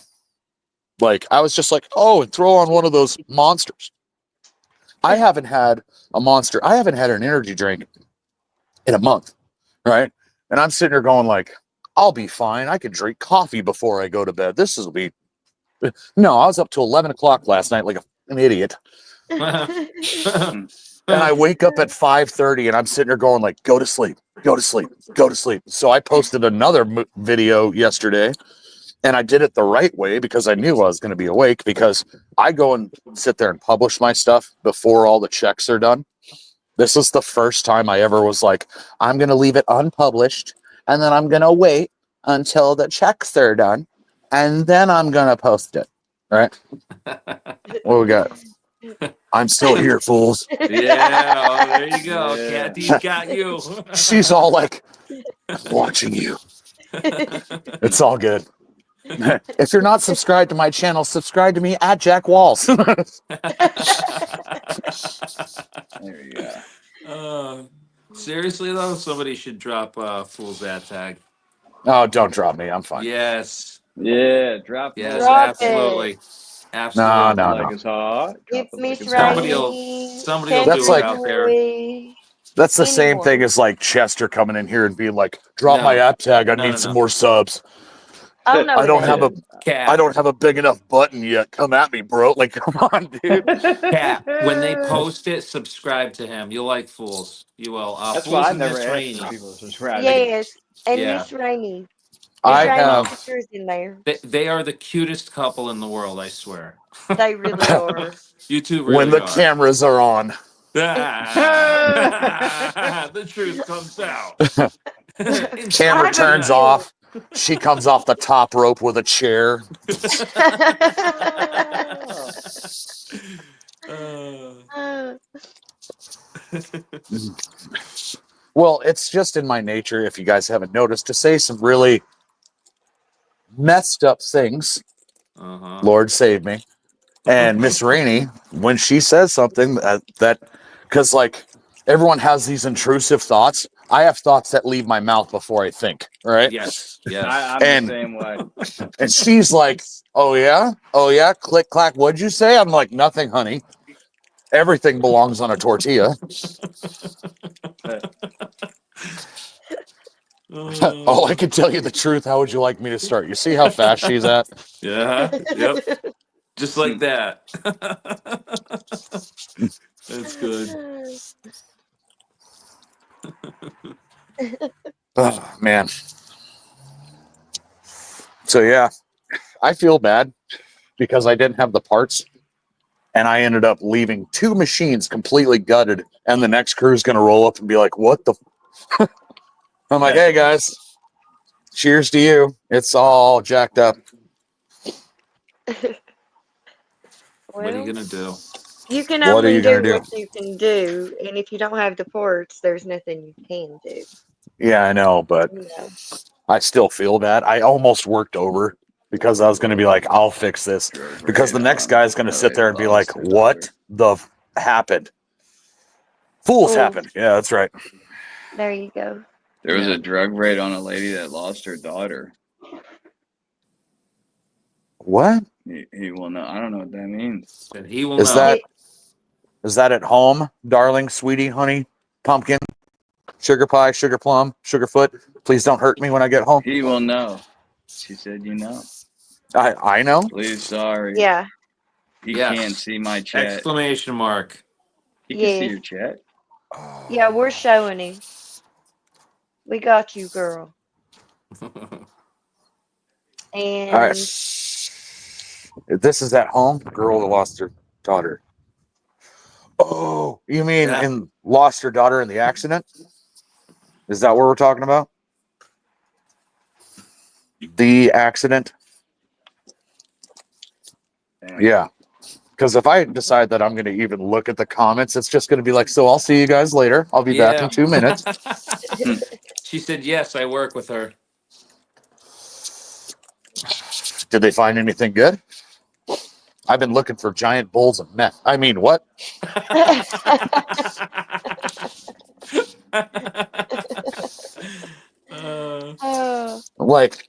Like, I was just like, oh, and throw on one of those Monsters. I haven't had a Monster. I haven't had an energy drink in a month, right? And I'm sitting there going like, I'll be fine. I can drink coffee before I go to bed. This will be. No, I was up till 11 o'clock last night like an idiot. And I wake up at 5:30 and I'm sitting there going like, go to sleep, go to sleep, go to sleep. So I posted another video yesterday, and I did it the right way because I knew I was going to be awake, because I go and sit there and publish my stuff before all the checks are done. This is the first time I ever was like, I'm going to leave it unpublished and then I'm going to wait until the checks are done and then I'm going to post it. Right? What we got? I'm still here, fools. Yeah, oh, there you go. Cat D's got you. She's all like, I'm watching you. It's all good. If you're not subscribed to my channel, subscribe to me at Jack Walls. There you go. Seriously though, somebody should drop Fool's ad tag. Oh, don't drop me. I'm fine. Yes. Yeah, drop. Yes, Drop absolutely. it. Absolutely. No. Like it's hot. It's Miss Somebody Rainey. will That's do like- it out there. That's the same Anyone. thing as like Chester coming in here and being like, drop No. my app tag. I No, need no, some no. more subs. Oh no, I don't have a Cat. I don't have a big enough button yet. Come at me, bro. Like, come on, dude. Cat. When they post it, subscribe to him. You'll like Fools. You will. That's Fools why I and never Miss asked Rainey. for people to subscribe. Yes, and Yeah. Miss Rainey. I Miss Rainey's have pictures in there. They are the cutest couple in the world, I swear. They really are. You two really when the are. cameras are on. The truth comes out. Camera turns off. She comes off the top rope with a chair. Well, it's just in my nature, if you guys haven't noticed, to say some really messed up things. Lord save me. And Miss Rainey, when she says something that because like everyone has these intrusive thoughts, I have thoughts that leave my mouth before I think, right? Yes, yes. I'm And- the same way. And she's like, oh yeah, click clack, what'd you say? I'm like, nothing, honey. Everything belongs on a tortilla. Oh, I can tell you the truth. How would you like me to start? You see how fast she's at? Yeah. Yep. Just like that. That's good. Oh, man. So yeah, I feel bad because I didn't have the parts and I ended up leaving 2 machines completely gutted, and the next crew is going to roll up and be like, what the I'm like, hey guys, cheers to you. It's all jacked up. What are you gonna do? You can What are only you do gonna do? what you can do, and if you don't have the parts, there's nothing you can do. Yeah, I know, but You know. I still feel bad. I almost worked over because I was going to be like, I'll fix this. Because the next guy is going to sit there and be like, what the happened? Fools Oh. happened. Yeah, that's right. There you go. There was a drug raid on a lady that lost her daughter. What? He will know. I don't know what that means. And he will Is know. that at home, darling, sweetie, honey, pumpkin, sugar pie, sugar plum, sugar foot? Please don't hurt me when I get home. He will know. She said, you know. I know. Please, sorry. Yeah. He Yes. can't see my chat. Exclamation mark. He can see Yes. your chat. Yeah, we're showing him. We got you, girl. And All right. This is at home. Girl that lost her daughter. Oh, you mean Yeah. in lost her daughter in the accident? Is that what we're talking about? The accident? Yeah. Because if I decide that I'm going to even look at the comments, it's just going to be like, so I'll see you guys later. I'll be back in 2 minutes. She said, yes, I work with her. Did they find anything good? I've been looking for giant bowls of meth. I mean, what? Like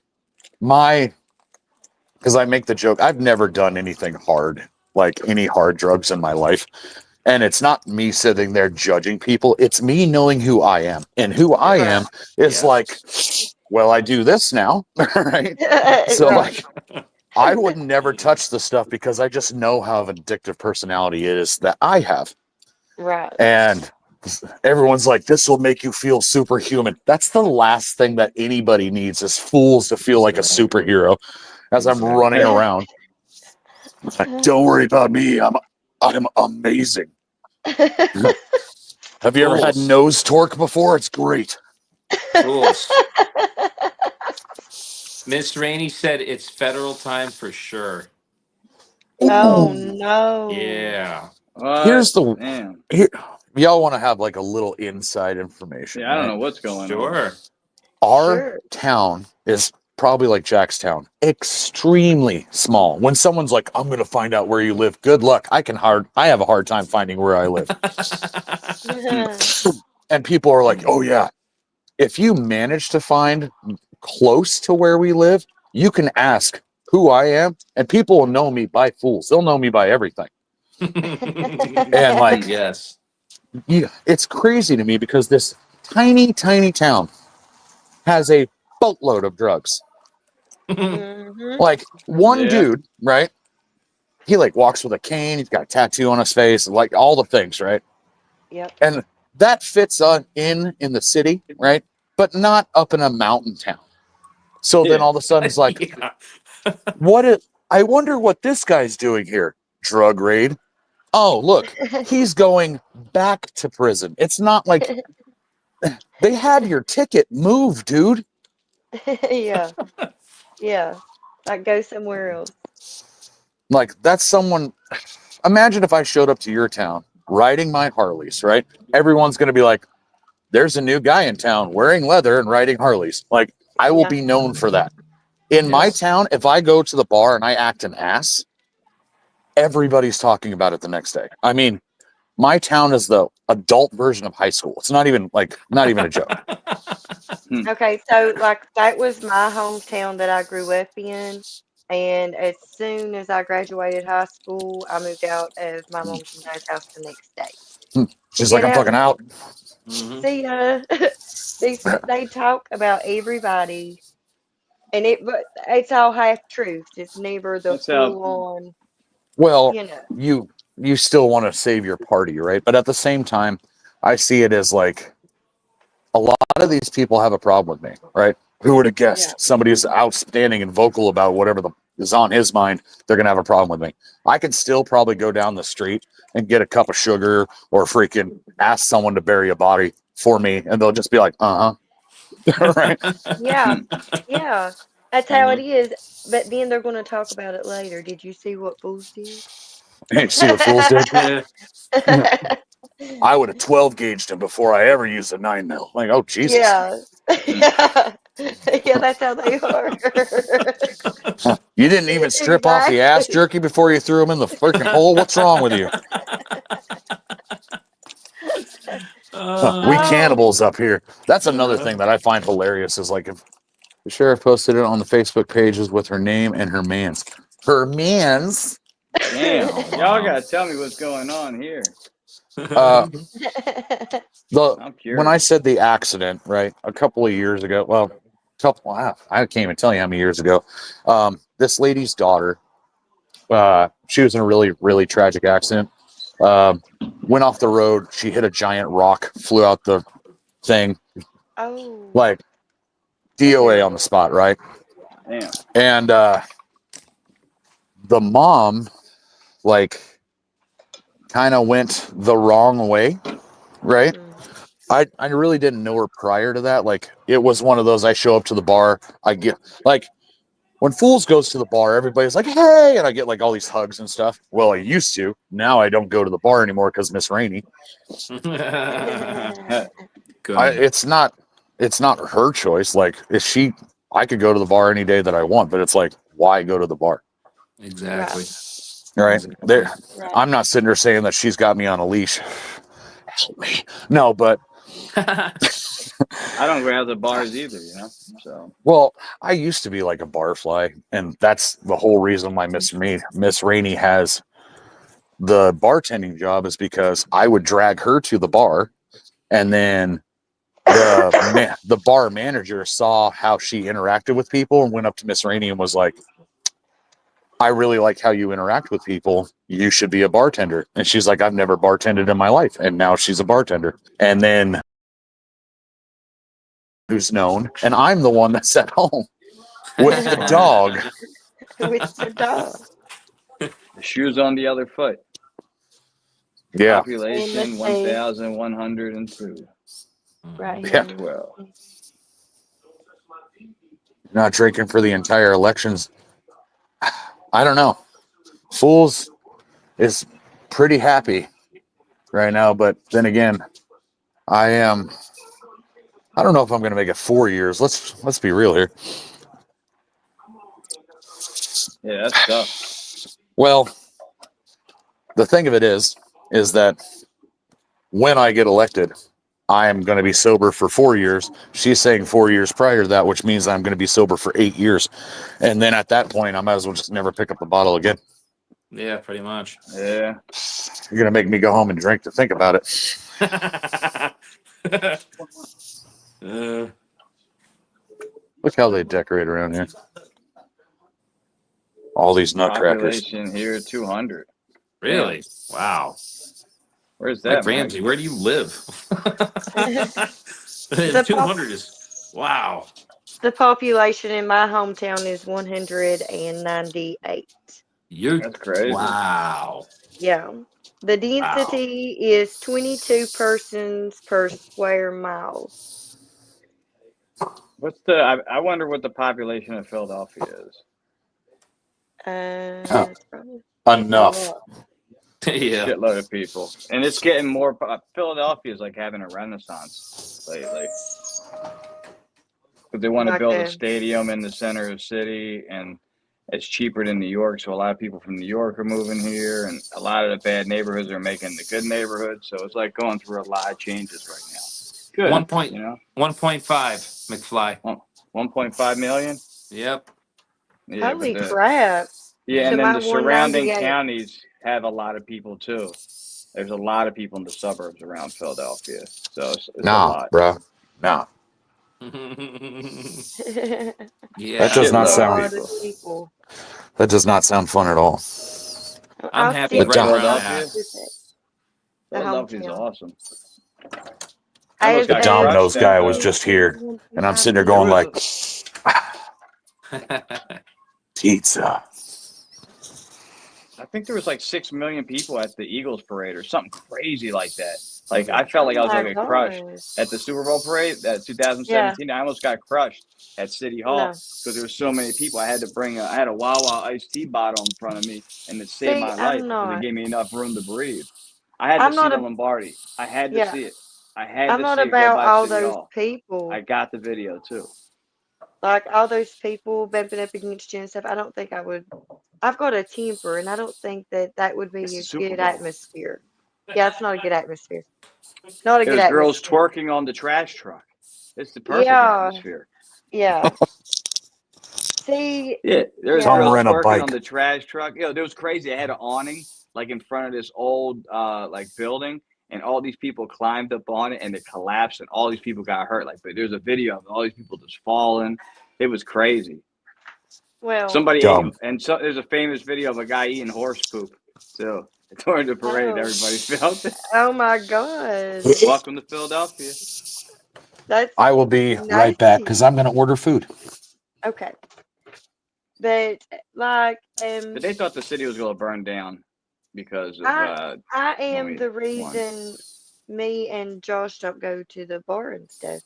because I make the joke, I've never done anything hard, like any hard drugs in my life. And it's not me sitting there judging people. It's me knowing who I am. And who I am is like, well, I do this now, right? So like, I would never touch the stuff because I just know how addictive personality it is that I have. Right. And everyone's like, this will make you feel superhuman. That's the last thing that anybody needs is fools to feel like a superhero as I'm running around. Like, don't worry about me. I'm amazing. Have you ever had nose torque before? It's great. Rules. Miss Rainey said it's federal time for sure. Oh no. Yeah. Here's the Damn. here, y'all want to have like a little inside information. Yeah, I don't right? know what's going on. Sure. Our town is probably like Jackstown, extremely small. When someone's like, I'm going to find out where you live, good luck. I have a hard time finding where I live. And people are like, oh yeah, if you manage to find close to where we live, you can ask who I am and people will know me by fools. They'll know me by everything. And like, yes, yeah, it's crazy to me because this tiny town has a boatload of drugs. Like one dude, right? He like walks with a cane. He's got a tattoo on his face, like all the things, right? Yep. And that fits in the city, right? But not up in a mountain town. So then all of a sudden it's like, I wonder what this guy's doing here. Drug raid. Oh, look, he's going back to prison. It's not like they had your ticket. Move, dude. Yeah. Yeah. Like go somewhere else. Like that's someone. Imagine if I showed up to your town riding my Harleys, right? Everyone's going to be like, there's a new guy in town wearing leather and riding Harleys. Like I will be known for that. In my town, if I go to the bar and I act an ass, everybody's talking about it the next day. I mean, my town is the adult version of high school. It's not even a joke. Okay, so like that was my hometown that I grew up in, and as soon as I graduated high school, I moved out of my mom's and dad's house the next day. She's like, I'm fucking out. See, they talk about everybody, and it's all half truth. It's never the full on. Well, You know. you still want to save your party, right? But at the same time, I see it as like a lot of these people have a problem with me, right? Who would have guessed somebody who's outstanding and vocal about whatever is on his mind, they're going to have a problem with me. I could still probably go down the street and get a cup of sugar or freaking ask someone to bury a body for me. And they'll just be like, right? Yeah. Yeah. That's how it is. But then they're going to talk about it later. Did you see what fools did? Hey, see what fools did? I would have 12 gauged him before I ever used a 9mm. Like, oh, Jesus. Yeah. Yeah, that's how they are. You didn't even strip off the ass jerky before you threw him in the freaking hole? What's wrong with you? We cannibals up here. That's another thing that I find hilarious is like if the sheriff posted it on the Facebook pages with her name and her mans. Her mans? Damn, y'all gotta tell me what's going on here. When I said the accident, right, a couple of years ago, I can't even tell you how many years ago, this lady's daughter, she was in a really, really tragic accident, went off the road, she hit a giant rock, flew out the thing, like DOA on the spot, right? Damn. And the mom, like, kind of went the wrong way, right? I really didn't know her prior to that. Like, it was one of those, I show up to the bar, I get, like, when Fools goes to the bar, everybody's like, hey, and I get, like, all these hugs and stuff. Well, I used to. Now I don't go to the bar anymore because Miss Rainey. It's not her choice. Like, I could go to the bar any day that I want, but it's like, why go to the bar? Exactly. Right. There, I'm not sitting there saying that she's got me on a leash. Help me. No, but I don't go out to bars either, you know. So well, I used to be like a barfly, and that's the whole reason why Miss Rainey has The bartending job is because I would drag her to the bar, and then the bar manager saw how she interacted with people and went up to Miss Rainey and was like, I really like how you interact with people. You should be a bartender. And she's like, I've never bartended in my life. And now she's a bartender. And then who's known, and I'm the one that's at home with the dog. With the dog. The shoe's on the other foot. Yeah. Population 1,102. Right. Yeah. Well, Not drinking for the entire elections. I don't know. Fools is pretty happy right now, but then again, I don't know if I'm going to make it 4 years. Let's be real here. yeah, that's tough. Well, the thing of it is that when I get elected, I am going to be sober for 4 years. She's saying 4 years prior to that, which means I'm going to be sober for 8 years. And then at that point, I might as well just never pick up the bottle again. Yeah, pretty much. Yeah. You're going to make me go home and drink to think about it. Look how they decorate around here. All these nutcrackers. Population here 200. Really? Wow. Where's that? Like Ramsey, where do you live? 200 is wow. The population in my hometown is 198. That's crazy. Wow. Yeah. The density is 22 persons per square mile. What's the? I wonder what the population of Philadelphia is. Enough. Yeah. Shitload of people, and it's getting more. Philadelphia is like having a renaissance lately. But they want to build a stadium in the center of the city, and it's cheaper than New York. So a lot of people from New York are moving here, and a lot of the bad neighborhoods are making the good neighborhoods. So it's like going through a lot of changes right now. Good. 1.5 McFly. 1.5 million. Yep. Yeah, Holy crap. Yeah, and So then my the surrounding 198 counties have a lot of people too. There's a lot of people in the suburbs around Philadelphia. So it's a Nah, lot. bro. Nah. Yeah. That does not A sound. lot of people. That does not sound fun at all. I'm I'll happy see right around Philadelphia. that. Philadelphia's hometown. awesome. I almost The have got Domino's crushed guy at was the- just here, and I'm sitting there going like, pizza. I think there was like 6 million people at the Eagles parade or something crazy like that. Like I felt like I was Oh my gonna get crushed gosh. at the Super Bowl parade, that 2017. I almost got crushed at City Hall No. because there were so many people. I had to bring I had a Wawa iced tea bottle in front of me, and it saved See, my I'm life because not. it gave me enough room to breathe. I had to I'm see not the a- Lombardi. I had to Yeah. see it. I had I'm to not see it go about by all City those Hall. people. I got the video too. Like all those people bumping up against you and stuff. I don't think I would. I've got a temper, and I don't think that would be It's the a Super good Bowl. atmosphere. Yeah, it's not a good atmosphere. Not a good There's girls atmosphere. twerking on the trash truck. It's the perfect Yeah. atmosphere. Yeah. See, Yeah, there's Come girls rent a twerking bike. on the trash truck. It was crazy. I had an awning like in front of this old like building, and all these people climbed up on it, and it collapsed, and all these people got hurt. Like, but there's a video of all these people just falling. It was crazy. well, Somebody Dumb. ate, and so there's a famous video of a guy eating horse poop. So during the parade, Oh. everybody felt it. oh my God. Welcome to Philadelphia. That's I will be nice right back to because I'm going to order food. Okay. But like But they thought the city was going to burn down because of I am we the won. reason me and Josh don't go to the bar and stuff.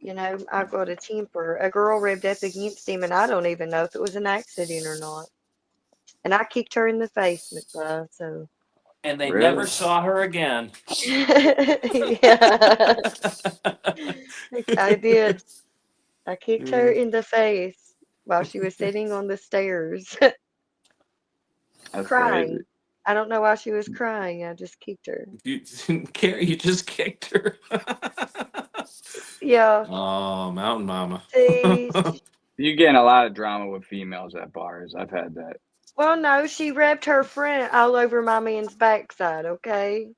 You know, I've got a temper. A girl revved up against him, and I don't even know if it was an accident or not. And I kicked her in the face, McFly. So, And they Really? never saw her again. yeah, I did. I kicked her in the face while she was sitting on the stairs, That's crying. crazy. I don't know why she was crying. I just kicked her. You Carrie, you just kicked her. Yeah. Oh, Mountain Mama. See, You're getting a lot of drama with females at bars. I've had that. Well, no, she rubbed her friend all over my man's backside, okay?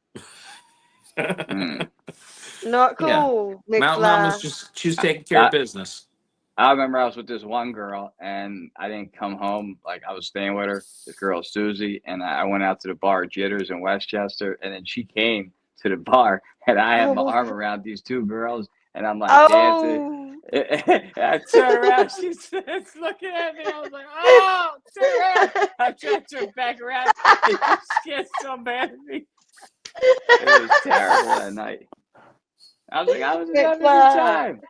Not Yeah. cool, Mountain Mom was McFly. she's taking care of business. I remember I was with this one girl and I didn't come home. Like I was staying with her, this girl Susie, and I went out to the bar Jitters in Westchester, and then she came to the bar, and I had my arm around these two girls, and I'm like dancing. I turn around, she's looking at me. I was like, "Oh, turn around!" I tried to turn back around. And she scared so bad of me. It was terrible that night. I was like, I was having a good time.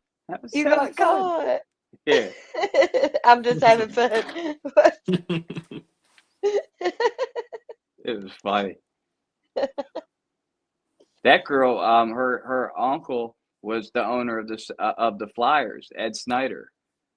You got caught. Yeah. I'm just having fun. It was funny. That girl, her uncle was the owner of the Flyers, Ed Snyder.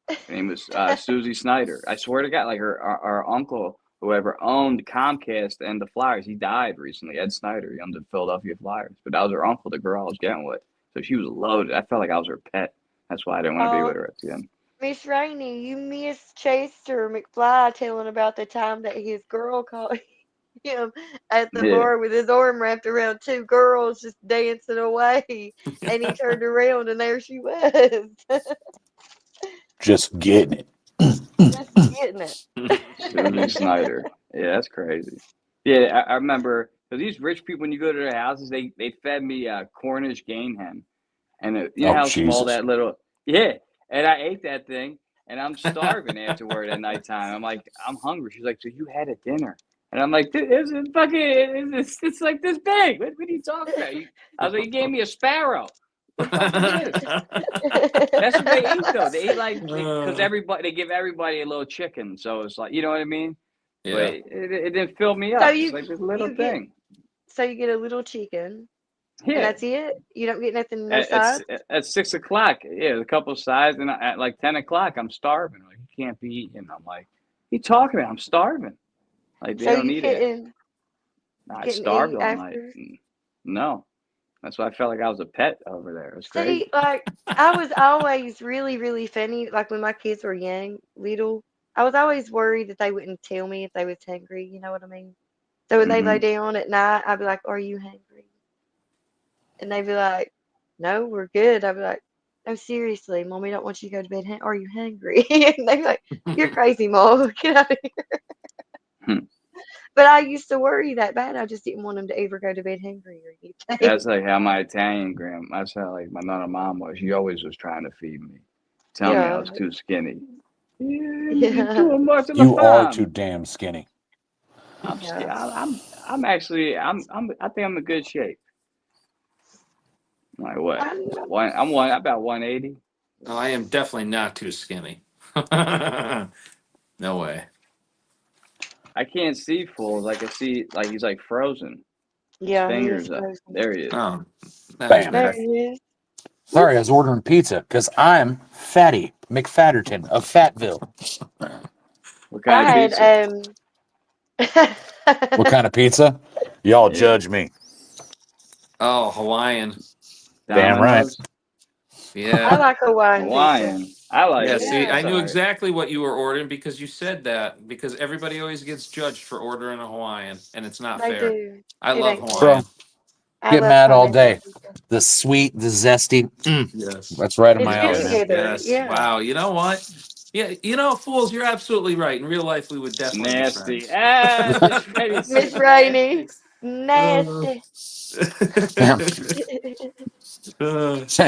Her name was Susie Snyder. I swear to God, like our uncle, whoever owned Comcast and the Flyers, he died recently. Ed Snyder, he owned the Philadelphia Flyers, but that was her uncle, the girl I was getting with. So she was loaded. I felt like I was her pet. That's why I didn't want to be with her at the end. Miss Rainey, you missed Chester McFly telling about the time that his girl caught him at the bar with his arm wrapped around two girls just dancing away, and he turned around and there she was. Just getting it. Just getting it. Susie Snyder. Yeah, that's crazy. Yeah, I remember, because these rich people, when you go to their houses, they fed me Cornish game hen. And you know how small that little... Yeah, and I ate that thing, and I'm starving afterward at nighttime. I'm like, I'm hungry. She's like, so you had a dinner? And I'm like, it's like this big. What are you talking about? I was like, you gave me a sparrow. What the fuck is this? That's what they eat, though. They eat like, because they give everybody a little chicken. So it's like, you know what I mean? Yeah. But it didn't fill me up. So It's like this little thing. So you get a little chicken. Yeah. And that's it? You don't get nothing no sides? At 6 o'clock, yeah, a couple of sides, and at like 10 o'clock, I'm starving. Like, you can't be eating. I'm like, what are you talking about? I'm starving. Like, they don't need it. I starved all night. No. That's why I felt like I was a pet over there. It was crazy. See, like, I was always really, really funny. Like, when my kids were young, little, I was always worried that they wouldn't tell me if they was hungry. You know what I mean? So when they lay down at night, I'd be like, are you hungry? And they'd be like, no, we're good. I'd be like, no, seriously, Mommy don't want you to go to bed. Are you hungry? And they'd be like, you're crazy, Mom. Get out of here. But I used to worry that bad. I just didn't want them to ever go to bed hungry or anything. That's like how my Italian grandma, that's how like my Nana mom was. She always was trying to feed me. Tell me I was too skinny. You are too damn skinny. I'm actually I think I'm in good shape. Like what? I'm about 180. No, I am definitely not too skinny. No way. I can't see full. Like I see, like he's like frozen. Yeah, fingers up. There he is. Oh, Bam. There he is. Sorry, I was ordering pizza because I'm Fatty McFatterton of Fatville. What kind of pizza? What kind of pizza? Y'all judge me. Oh, Hawaiian. Damn right. Yeah. I like Hawaiian. Pizza. I like it. See, I knew exactly what you were ordering because you said that. Because everybody always gets judged for ordering a Hawaiian, and it's not fair. Do. I love Bro, Hawaiian. get mad all day. The sweet, the zesty. Yes. That's right in my It's alley. good together. Yes. Yeah. Wow. You know what? Yeah. You know, fools, you're absolutely right. In real life, we would definitely Nasty. be friends. Miss Rainey. Nasty.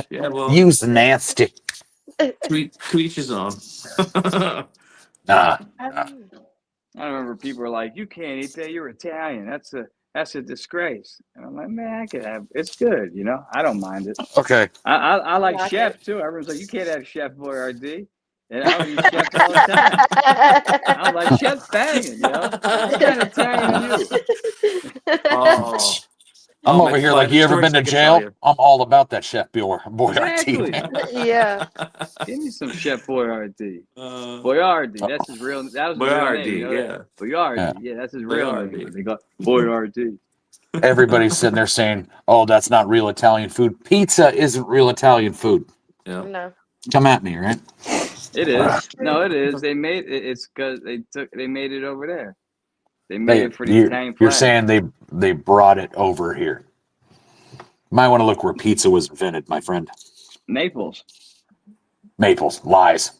Yeah, well, Use nasty. to each his own. Nah. I remember people were like, "You can't eat that. You're Italian. That's a disgrace." And I'm like, "Man, I could have. It's good. You know. I don't mind it." Okay. I like Chef too. Everyone's like, "You can't have Chef Boyardee." And I would eat Chef all the time. I was like, Chef's banging, you know? What kind of Italian are you? Oh. I'm over here like, you ever been to jail? I'm all about that Chef Boyardee. Exactly. Yeah. Give me some Chef Boyardee. Boyardee, that's his real. That was his real name, you know? yeah. Boyardee, yeah, that's his real name. They got Boyardee. Everybody's sitting there saying, "Oh, that's not real Italian food." Pizza isn't real Italian food. Yeah. No. Come at me, right? It is. No, it is. They made it. It's because they made it over there. They made it for the Italian flag. You're saying they brought it over here. Might want to look where pizza was invented, my friend. Naples. Lies.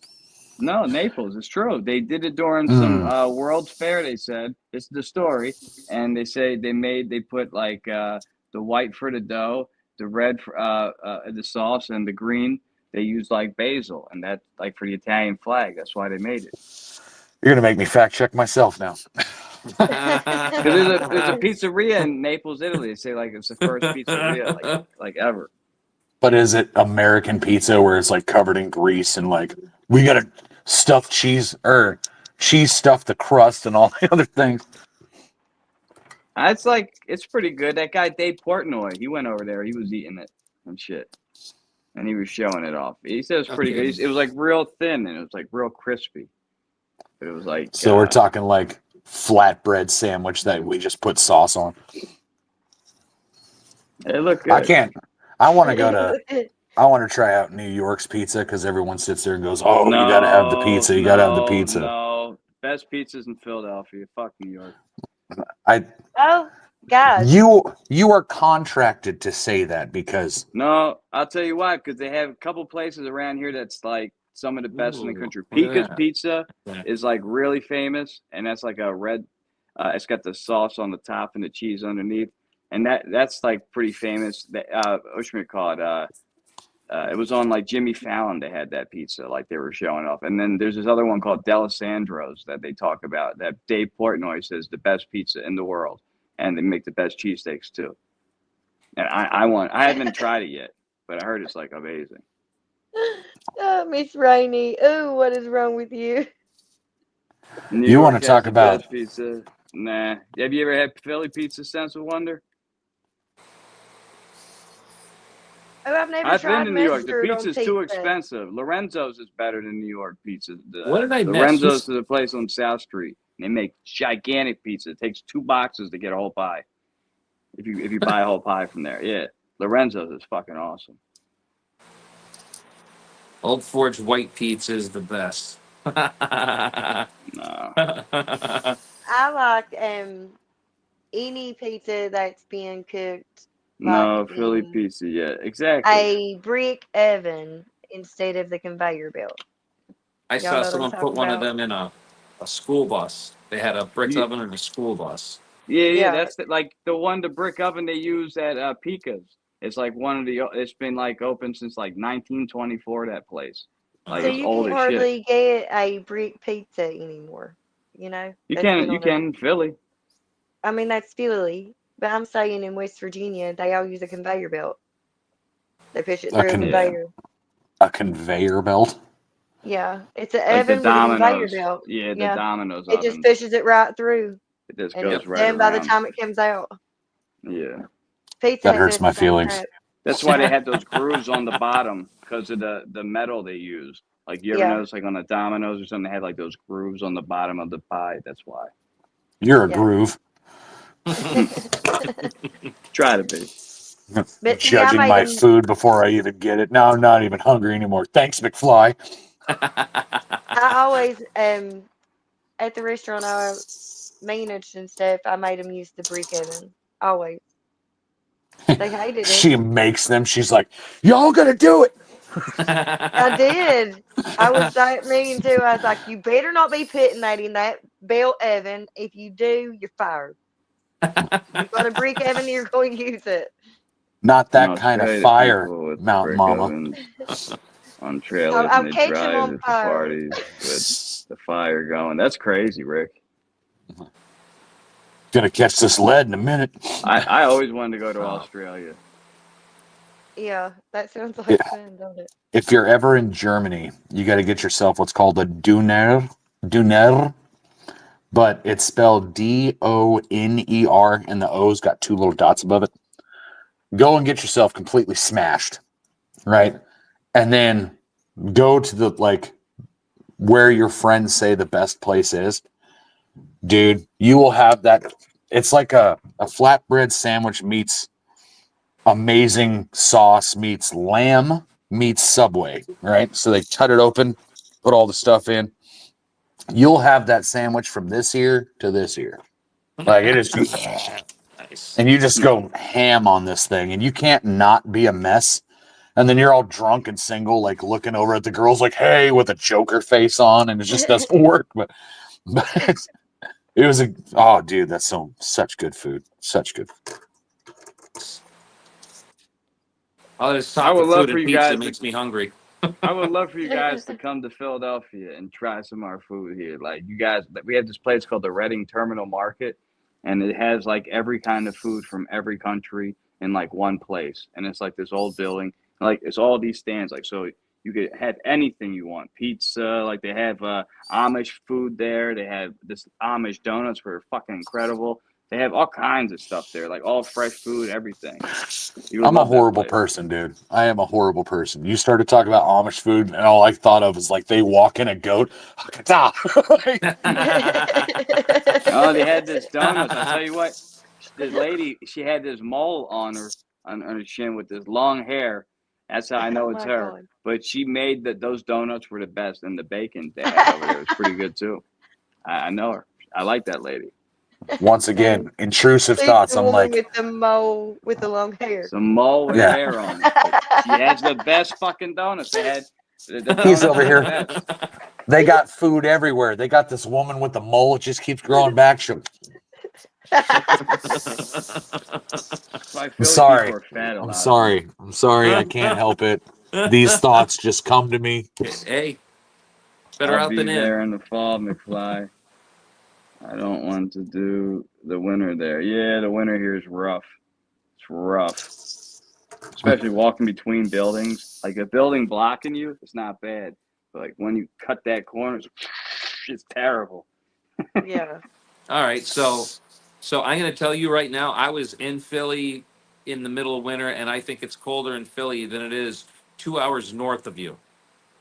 No, Naples. It's true. They did it during some World's Fair. They said it's the story, and they say they put like the white for the dough, the red for the sauce, and the green they used like basil, and that like for the Italian flag. That's why they made it. You're gonna make me fact check myself now. Because there's a pizzeria in Naples, Italy. They say like it's the first pizzeria like ever. But is it American pizza where it's like covered in grease and like we gotta stuff cheese or cheese stuff the crust and all the other things? It's pretty good. That guy Dave Portnoy, he went over there. He was eating it and shit, and he was showing it off. He said it was pretty good. It was like real thin and it was like real crispy. But it was like so we're talking like flatbread sandwich that we just put sauce on. It looked good. I want to try out New York's pizza because everyone sits there and goes, "Oh, you got to have the pizza. You got to have the pizza." No, best pizzas in Philadelphia. Fuck New York. Oh God. You are contracted to say that because no, I'll tell you why. Because they have a couple places around here that's like some of the best in the country. Pica's Pizza is like really famous, and that's like a red. It's got the sauce on the top and the cheese underneath. And that's like pretty famous. It was on like Jimmy Fallon. They had that pizza, like they were showing off. And then there's this other one called D'Alessandro's that they talk about. That Dave Portnoy says the best pizza in the world, and they make the best cheesesteaks too. And I haven't tried it yet, but I heard it's like amazing. Oh, Miss Rainey. Oh, what is wrong with you? You want to talk about pizza? Nah. Have you ever had Philly pizza, Sense of Wonder? Oh, I've never I've tried been to New York. The mustard on pizza's too expensive. Lorenzo's is better than New York pizza. What did I miss? Lorenzo's is a place on South Street. They make gigantic pizza. It takes 2 boxes to get a whole pie. If you buy a whole pie from there, yeah. Lorenzo's is fucking awesome. Old Forge white pizza is the best. No. I like any pizza that's being cooked. No, like Philly in pizza, yeah, exactly. a brick oven instead of the conveyor belt. I Y'all saw know what I'm someone put talking one of about? them in a school bus. They had a brick oven and a school bus. Yeah. That's like the brick oven they use at Pica's. It's like it's been like open since like 1924. That place, like So it's you old can as hardly shit. get a brick pizza anymore. You know. You That's been can on in Philly. I mean, that's Philly, but I'm saying in West Virginia, they all use a conveyor belt. They push it through a conveyor. A conveyor belt. Yeah, it's an Like the oven with a conveyor Domino's. belt. Yeah, the Domino's It just oven. pushes it right through. It just And goes it's right done by the around. time it comes out. Yeah. Pizza That Hut hurts does my the same feelings. crap. That's why they have those grooves on the bottom because of the metal they use. Like you ever Yeah. notice, like on the Domino's or something, they had like those grooves on the bottom of the pie. That's why. You're a groove. Try to be. But see, Judging I my made 'em- food before I even get it. Now I'm not even hungry anymore. Thanks, McFly. I always at the restaurant I managed and stuff, I made them use the brick oven. Always. They hated it. She makes them. She's like, y'all gonna do it. I did. I was that mean too. I was like, you better not be putting that in that belt oven. If you do, you're fired. You've got a brick oven, you're going to use it. Not that In kind of Australia, fire, people with Mountain brick Mama. ovens on trailers I'm and they catching drive on it to fire. parties with the fire going. That's crazy, Rick. Gonna catch this lead in a minute. I always wanted to go to Australia. Yeah, that sounds like Yeah. fun, don't it? If you're ever in Germany, you got to get yourself what's called a Döner, but it's spelled Doner, and the O's got 2 little dots above it. Go and get yourself completely smashed, right? And then go to the where your friends say the best place is. Dude, you will have that. It's like a flatbread sandwich meets amazing sauce meets lamb meets Subway, right? So they cut it open, put all the stuff in. You'll have that sandwich from this ear to this ear. Like it is, Nice. and you just go ham on this thing, and you can't not be a mess. And then you're all drunk and single, like looking over at the girls, like, "Hey," with a Joker face on, and it just doesn't work. But it was oh, dude, that's such good food, such good. All this I talk would of love food for and you pizza guys makes me hungry. I would love for you guys to come to Philadelphia and try some of our food here. Like you guys, we have this place called the Reading Terminal Market, and it has like every kind of food from every country in like one place. And it's like this old building, like it's all these stands. Like so, you could have anything you want. Pizza, like they have Amish food there. They have this Amish donuts were fucking incredible. They have all kinds of stuff there, like all fresh food, everything. I'm a horrible person, dude. I am a horrible person. You started talking about Amish food, and all I thought of is like they walk in a goat. Oh, they had this donuts. I'll tell you what, this lady, she had this mole on her chin with this long hair. That's how I know it's her. God. But she made those donuts were the best, and the bacon they had over there was pretty good too. I know her. I like that lady. Once again, intrusive It's thoughts. the I'm woman like, with the mole with the long hair. Some mole with Yeah. hair on it. She has the best fucking donuts. They had the he's donuts over were the here. best. They got food everywhere. They got this woman with the mole. It just keeps growing back. I'm sorry. I'm sorry. I'm sorry. I can't help it. These thoughts just come to me. Hey, better I'll out be than in. there in the fall, McFly. I don't want to do the winter there. Yeah, the winter here is rough. It's rough. Especially walking between buildings. Like a building blocking you, it's not bad. But like when you cut that corner, it's terrible. Yeah. All right, so I'm going to tell you right now, I was in Philly in the middle of winter, and I think it's colder in Philly than it is 2 hours north of you,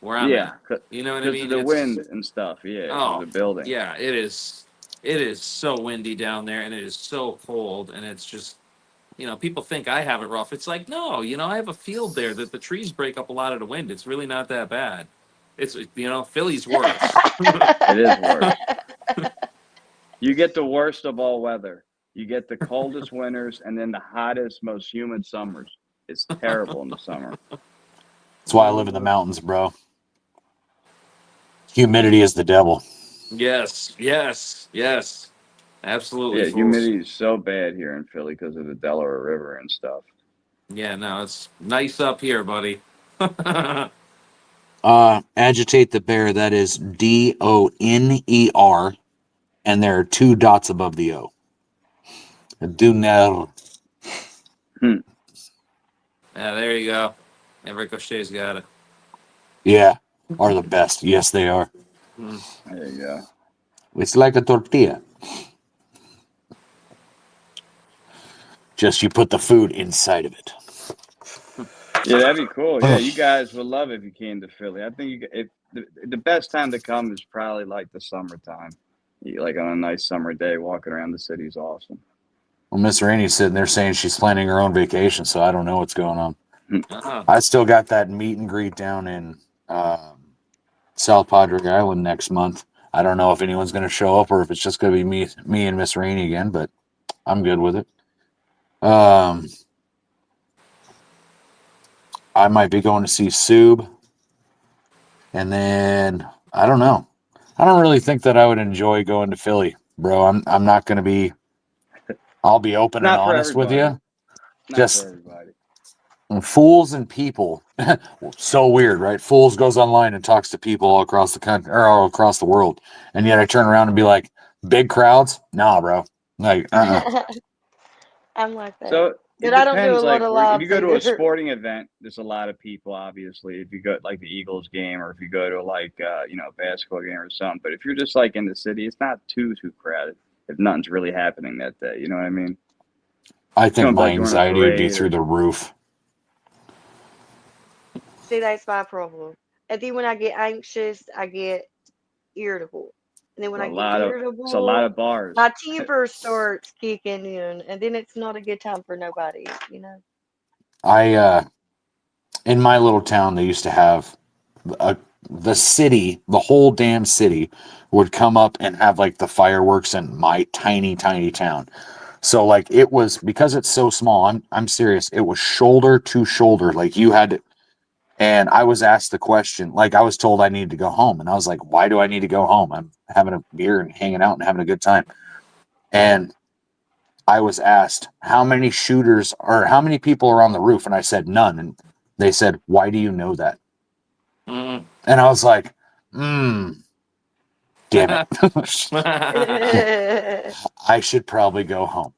where I'm Yeah, at. You know what I because mean? of the It's- wind and stuff. Yeah, Oh, the building. yeah, it is. It is so windy down there, and it is so cold, and it's just, people think I have it rough. It's like, no, I have a field there that the trees break up a lot of the wind. It's really not that bad. It's, Philly's worse. It is worse. You get the worst of all weather. You get the coldest winters and then the hottest, most humid summers. It's terrible in the summer. That's why I live in the mountains, bro. Humidity is the devil. Yes. Absolutely. Yeah, fools. humidity is so bad here in Philly because of the Delaware River and stuff. Yeah, no, it's nice up here, buddy. Agitate the bear. That is DONER, and there are 2 dots above the O. Doner. Yeah, there you go. And Ricochet's got it. Yeah, are the best. Yes, they are. There you go. It's like a tortilla. Just you put the food inside of it. Yeah, that'd be cool. Yeah, you guys would love it if you came to Philly. I think the best time to come is probably like the summertime. Like on a nice summer day, walking around the city is awesome. Well, Miss Rainey's sitting there saying she's planning her own vacation, so I don't know what's going on. Uh-huh. I still got that meet and greet down in South Padre Island next month. I don't know if anyone's going to show up or if it's just going to be me and Miss Rainey again, but I'm good with it. I might be going to see Sub, and then I don't know. I don't really think that I would enjoy going to Philly, bro. I'm not going to be. I'll be open and Not for honest with you. everybody. Not Just for everybody. fools and people. So weird, right? Fools goes online and talks to people all across the country or all across the world, and yet I turn around and be like, big crowds? Nah, bro. Like, I'm like that. So but it I don't do a depends, lot like, of if lives. you go to a either. sporting event, there's a lot of people, obviously. If you go like the Eagles game, or if you go to like a basketball game or something. But if you're just like in the city, it's not too crowded. If nothing's really happening that day, you know what I mean? I think my Like during a anxiety would be parade through the roof. See, that's my problem. And then when I get anxious, I get irritable. And then when I It's get it's a lot irritable, of bars. my temper starts kicking in, and then it's not a good time for nobody, I in my little town, they used to have the city, the whole damn city would come up and have like the fireworks in my tiny town. So like it was, because it's so small, I'm serious, it was shoulder to shoulder, like you had to. And I was asked the question, like I was told I needed to go home, and I was like, why do I need to go home? I'm having a beer and hanging out and having a good time. And I was asked how many shooters or how many people are on the roof, and I said none. And they said, why do you know that? And I was like, damn it. I should probably go home.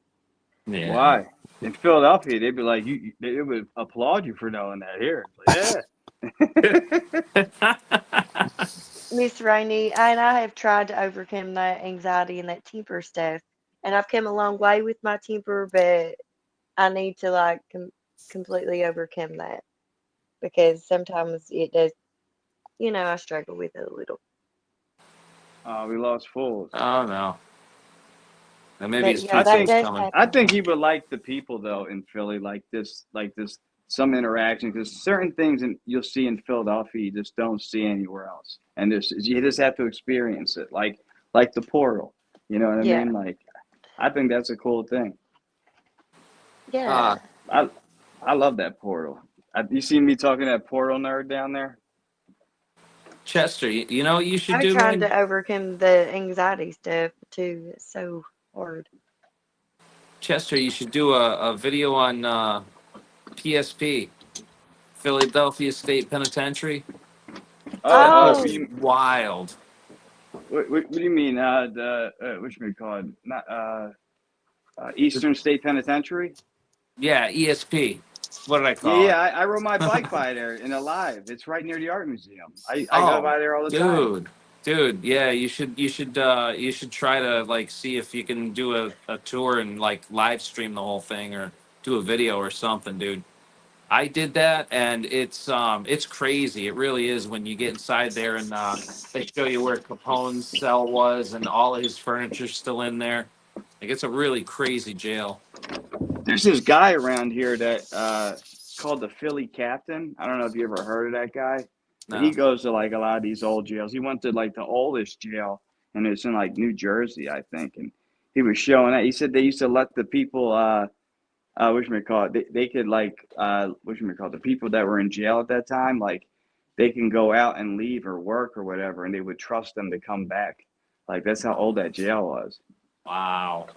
Yeah. Why? In Philadelphia, they'd be like, they would applaud you for knowing that here. Like, yeah. Miss Rainey, and I have tried to overcome that anxiety and that temper stuff, and I've come a long way with my temper, but I need to like completely overcome that, because sometimes it does, I struggle with it a little. We lost Fools. Oh no. And maybe his yeah, pizza's coming. I think he would like the people though in Philly, like this, some interaction, because certain things you'll see in Philadelphia you just don't see anywhere else, and you just have to experience it, like the portal. You know what I mean? Like, I think that's a cool thing. Yeah. I love that portal. You seen me talking to that portal nerd down there? Chester, you should I'm do trying to overcome the anxiety stuff too. It's so hard. Chester, you should do a video on PSP, Philadelphia State Penitentiary. Oh. Wild. What do you mean? What should we call it? Not Eastern State Penitentiary? Yeah, ESP. What did I call it? Yeah, I rode my bike by there in Alive. It's right near the art museum. I go by there all the time. Dude, yeah, you should try to like see if you can do a tour and like live stream the whole thing or do a video or something, dude. I did that, and it's crazy. It really is when you get inside there and they show you where Capone's cell was and all of his furniture's still in there. Like, it's a really crazy jail. There's this guy around here that called the Philly Captain. I don't know if you ever heard of that guy. No. He goes to like a lot of these old jails. He went to like the oldest jail, and it's in like New Jersey, I think. And he was showing that. He said they used to let the people, they could like, the people that were in jail at that time, like they can go out and leave or work or whatever, and they would trust them to come back. Like, that's how old that jail was. Wow.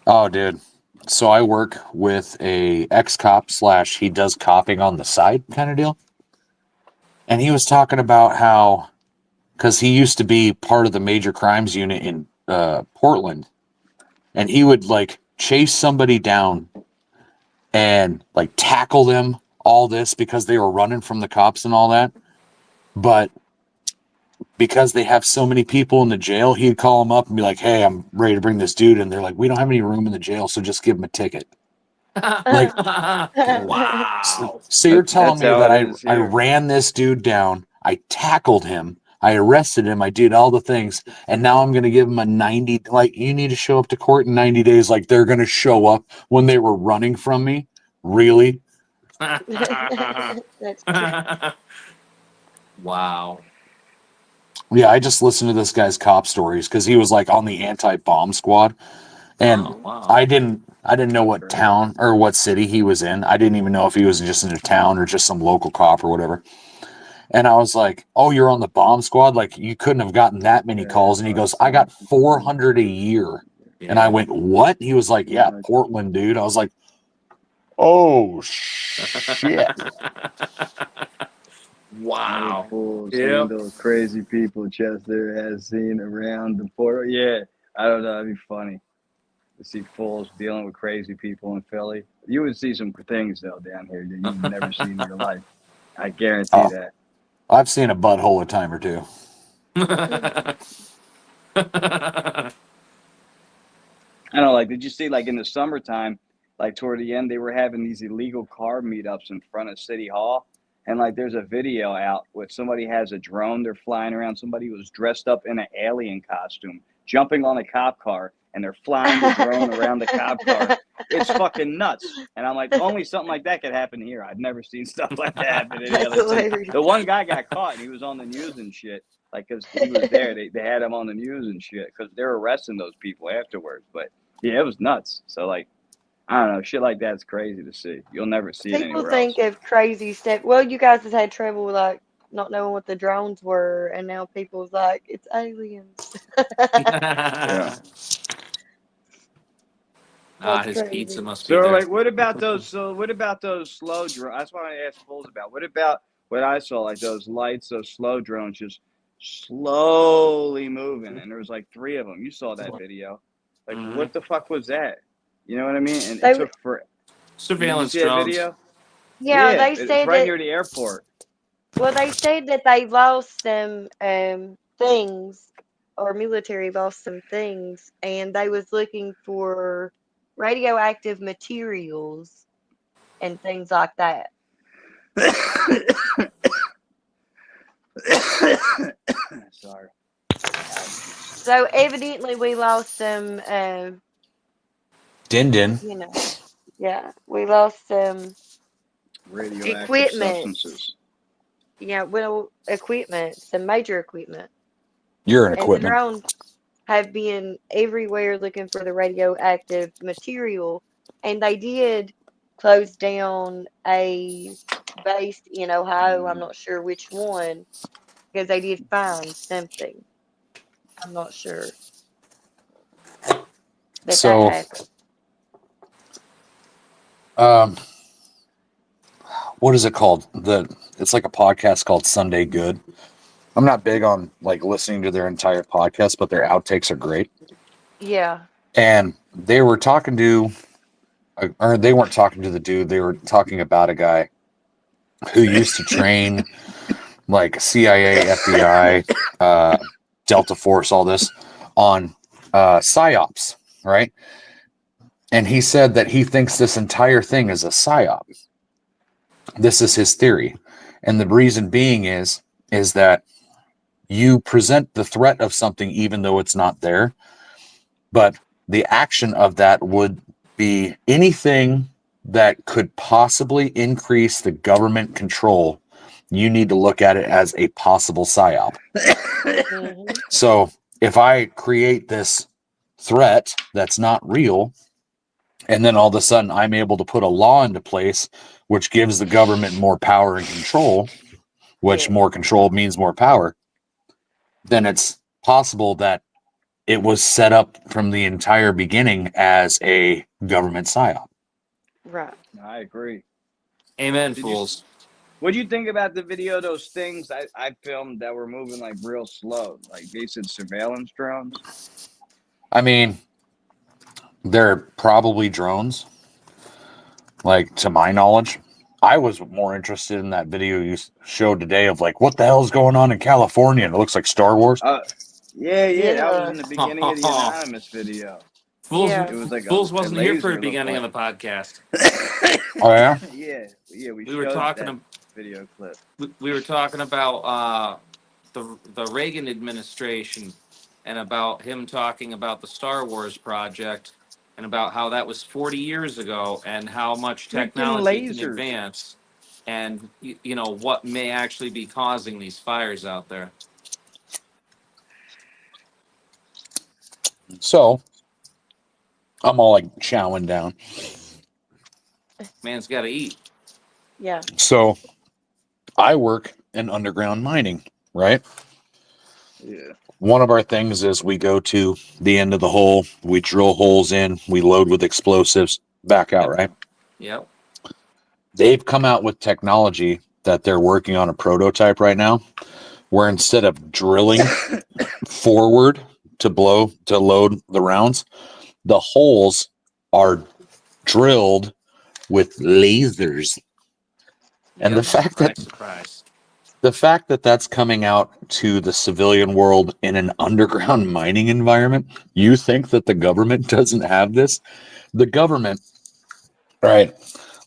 Oh, dude. So I work with a ex-cop / he does copping on the side kind of deal. And he was talking about how, because he used to be part of the major crimes unit in Portland, and he would like chase somebody down and like tackle them, all this because they were running from the cops and all that. But because they have so many people in the jail, he'd call them up and be like, hey, I'm ready to bring this dude. And they're like, we don't have any room in the jail, so just give him a ticket. Like, wow. So you're telling me that I ran this dude down, I tackled him, I arrested him, I did all the things, and now I'm going to give him a 90, like, you need to show up to court in 90 days, like they're going to show up when they were running from me? Really? That's cute. Wow. Yeah, I just listened to this guy's cop stories because he was like on the anti-bomb squad, and I didn't know what town or what city he was in. I didn't even know if he was just in a town or just some local cop or whatever. And I was like, "Oh, you're on the bomb squad? Like, you couldn't have gotten that many calls." And he goes, "I got 400 a year." Yeah. And I went, "What?" He was like, "Yeah, Portland, dude." I was like, "Oh shit." Wow. Some of those crazy people Chester has seen around the portal. Yeah, I don't know. That'd be funny to see fools dealing with crazy people in Philly. You would see some things, though, down here that you've never seen in your life. I guarantee that. I've seen a butthole a time or two. I don't know, like, did you see, like, in the summertime, like, toward the end, they were having these illegal car meetups in front of City Hall? And, like, there's a video out where somebody has a drone. They're flying around. Somebody was dressed up in an alien costume, jumping on a cop car, and they're flying the drone around the cop car. it's fucking nuts. And I'm like, only something like that could happen here. I've never seen stuff like that happen in any other city. The one guy got caught and he was on the news and shit. Like, because he was there. They had him on the news and shit because they're arresting those people afterwards. But, yeah, it was nuts. So, like, I don't know. Shit like that's crazy to see. You'll never see it People anywhere think else. of crazy stuff. Well, you guys have had trouble with, like, not knowing what the drones were, and now people's like, it's aliens. Yeah. His crazy. pizza must be So, there. like, what about those slow drones? That's what I asked Fools about. What about what I saw, like those lights, those slow drones just slowly moving, and there was like 3 of them. You saw that video. Like, what the fuck was that? You know what I mean? And They it took for Surveillance Did you see that drones. video? Yeah, they it's said right that. near the airport. Well, they said that they lost some things, or military lost some things, and they was looking for radioactive materials and things like that. Sorry. So evidently, we lost some. Din. You know, yeah, we lost some Radioactive equipment. substances. Yeah, well, equipment, some major equipment. You're an And the equipment. drones have been everywhere looking for the radioactive material, and they did close down a base in Ohio. I'm not sure which one, because they did find something. I'm not sure. But So, that happened. what is it called? It's like a podcast called Sunday Good. I'm not big on like listening to their entire podcast, but their outtakes are great. Yeah. And they were talking to, or they weren't talking to the dude. They were talking about a guy who used to train like CIA, FBI, Delta Force, all this on PSYOPs, right? And he said that he thinks this entire thing is a PSYOP. This is his theory. And the reason being is that you present the threat of something even though it's not there, but the action of that would be anything that could possibly increase the government control. You need to look at it as a possible PSYOP. So if I create this threat that's not real, and then all of a sudden I'm able to put a law into place which gives the government more power and control, which more control means more power, then it's possible that it was set up from the entire beginning as a government PSYOP. Right. I agree. Amen, fools. What do you think about the video, those things I filmed that were moving like real slow? Like they said surveillance drones? I mean, they're probably drones. Like, to my knowledge, I was more interested in that video you showed today of like, what the hell is going on in California? And it looks like Star Wars. Yeah, that was in the beginning of the Anonymous video. Fools, It was like Fools a wasn't here for laser the beginning looked of the podcast. Oh, yeah? Yeah, We were talking that video clip. We were talking about the Reagan administration and about him talking about the Star Wars project and about how that was 40 years ago and how much technology can advance and you know what may actually be causing these fires out there. So I'm all like chowing down. Man's got to eat. Yeah. So I work in underground mining, right? Yeah. One of our things is we go to the end of the hole, we drill holes in, we load with explosives, back out, right? Yep. They've come out with technology that they're working on a prototype right now, where instead of drilling forward to load the rounds, the holes are drilled with lasers. And the fact that that's coming out to the civilian world in an underground mining environment, you think that the government doesn't have this? The government, right?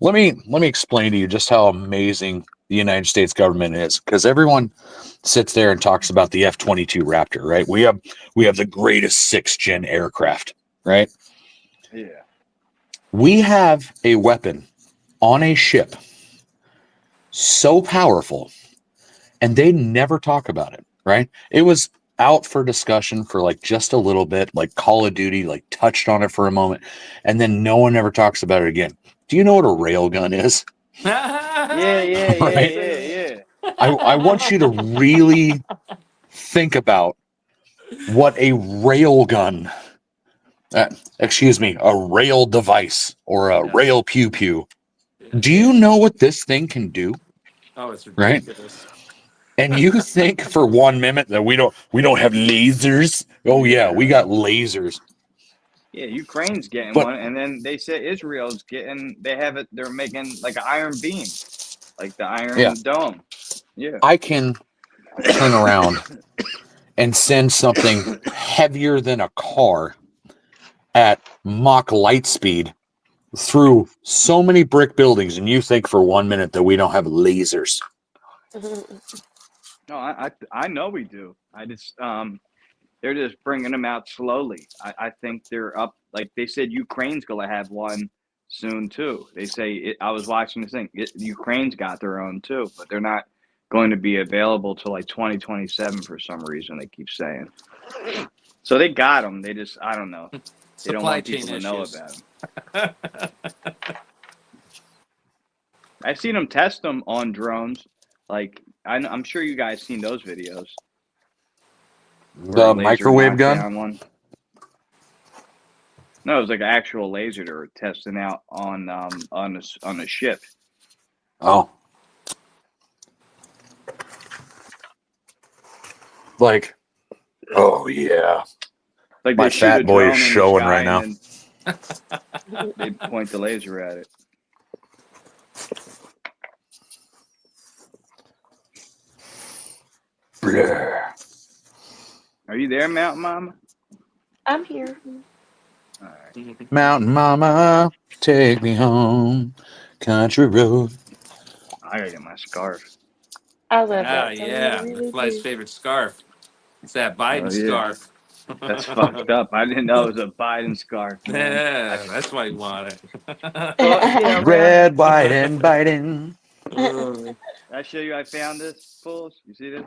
Let me explain to you just how amazing the United States government is, because everyone sits there and talks about the F-22 Raptor, right? We have the greatest 6th gen aircraft, right? Yeah. We have a weapon on a ship so powerful, and they never talk about it, right? It was out for discussion for like just a little bit, like Call of Duty, like touched on it for a moment, and then no one ever talks about it again. Do you know what a railgun is? Yeah. I want you to really think about what a railgun, a rail device or a rail pew pew. Do you know what this thing can do? Oh, it's Right? ridiculous. And you think for 1 minute that we don't have lasers? Oh yeah, we got lasers. Yeah, Ukraine's getting But- one, and then they said Israel's getting. They're making like an iron beam, like the Iron Dome. Yeah. I can turn around and send something heavier than a car at Mach light speed through so many brick buildings, and you think for 1 minute that we don't have lasers. No, I know we do. I just they're just bringing them out slowly. I think they're up. Like they said, Ukraine's gonna have one soon too. They say I was watching this thing. Ukraine's got their own too, but they're not going to be available till like 2027 for some reason. They keep saying. So they got them. They just I don't know. They don't want people to know about them. I've seen them test them on drones. Like I'm sure you guys seen those videos. The microwave gun? One. No, it was like an actual laser they were testing out on a ship. Oh. Like, oh yeah. Like my they shoot a fat boy drone is in the showing sky right now. and then they point the laser at it. Bleh. Are you there, Mountain Mama? I'm here. All right. Mountain Mama, take me home, country road. I gotta get my scarf. I love Ah, that. song. I yeah. really McFly's do. favorite scarf. It's that Biden Oh, yeah. scarf. That's fucked up. I didn't know it was a Biden scarf. Man. Yeah, that's why you want it. Red, white, and Biden. Did I show you I found this, fools? You see this?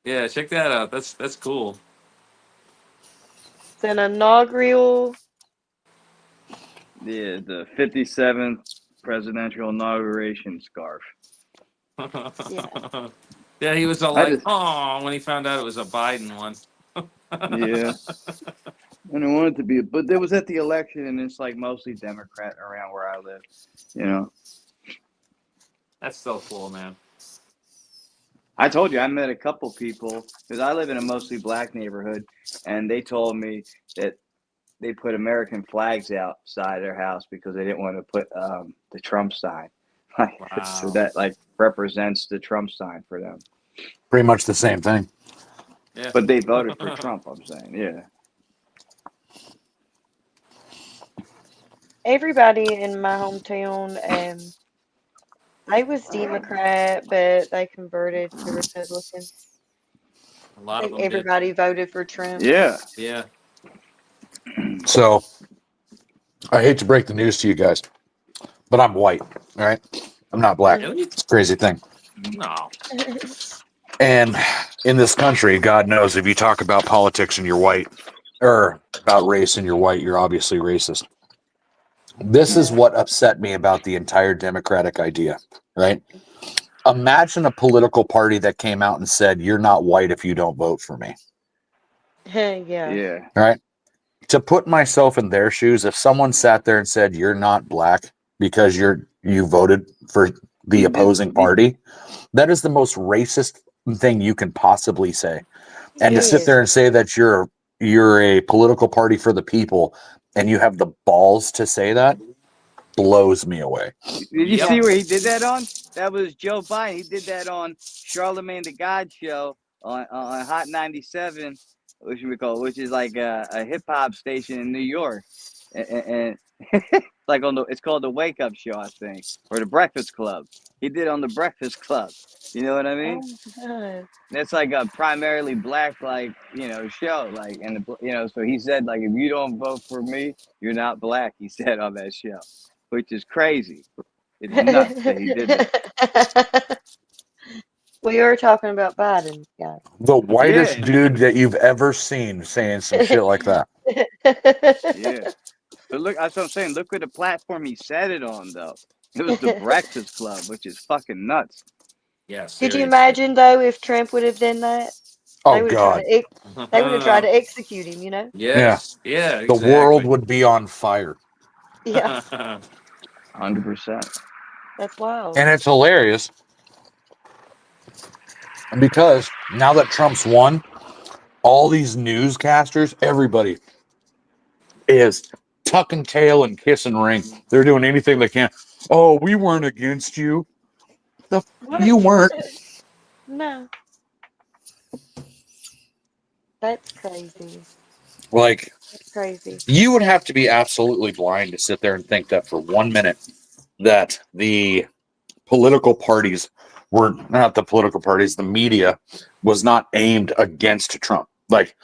Yeah, check that out. That's cool. It's an inaugural. Yeah, the 57th presidential inauguration scarf. Yeah, he was all I like, just- "Oh," when he found out it was a Biden one. Yeah. And I wanted to be, but there was at the election, and it's like mostly Democrat around where I live. You know, That's so cool, man. I told you I met a couple people because I live in a mostly black neighborhood, and they told me that they put American flags outside their house because they didn't want to put the Trump sign. So that like represents the Trump sign for them. Pretty much the same thing. Yeah. But they voted for Trump. I'm saying, yeah. Everybody in my hometown, they was Democrat, but they converted to Republican. A lot of them Everybody voted for Trump. Yeah. Yeah. So, I hate to break the news to you guys, but I'm white, all right? I'm not black. Really? It's a crazy thing. No. And in this country, God knows if you talk about politics and you're white, or about race and you're white, you're obviously racist. This is what upset me about the entire Democratic idea, right? Imagine a political party that came out and said, "You're not white if you don't vote for me." Yeah. Yeah. Right? To put myself in their shoes, if someone sat there and said, "You're not black because you voted for the opposing party," that is the most racist thing you can possibly say. And to sit there and say that you're a political party for the people and you have the balls to say that blows me away. Did you see where he did that on? That was Joe Biden. He did that on Charlemagne the God show on Hot 97, which is like a hip hop station in New York, and like it's called the Wake Up Show, I think, or the Breakfast Club. He did it on the Breakfast Club, You know what I mean? Oh, That's like a primarily black, like, show. Like, and so he said, like, if you don't vote for me, you're not black. He said on that show, which is crazy. It's nuts that he did that. We are talking about Biden, guys. The whitest Yeah. dude that you've ever seen saying some shit like that. Yeah. But look, that's what I'm saying. Look at the platform he said it on, though. It was the Breakfast Club, which is fucking nuts. Yes. Could you imagine though if Trump would have done that? Oh, They would have God. they would have tried to execute him, you know? Yes. Yeah. The world would be on fire. Yeah, 100%. that's wild. And it's hilarious because now that Trump's won, all these newscasters, everybody is tucking tail and kissing ring. They're doing anything they can. Oh, we weren't against you. You weren't. No. That's crazy. Like, That's crazy. you would have to be absolutely blind to sit there and think that for 1 minute that the political parties were not the political parties, the media was not aimed against Trump. Like,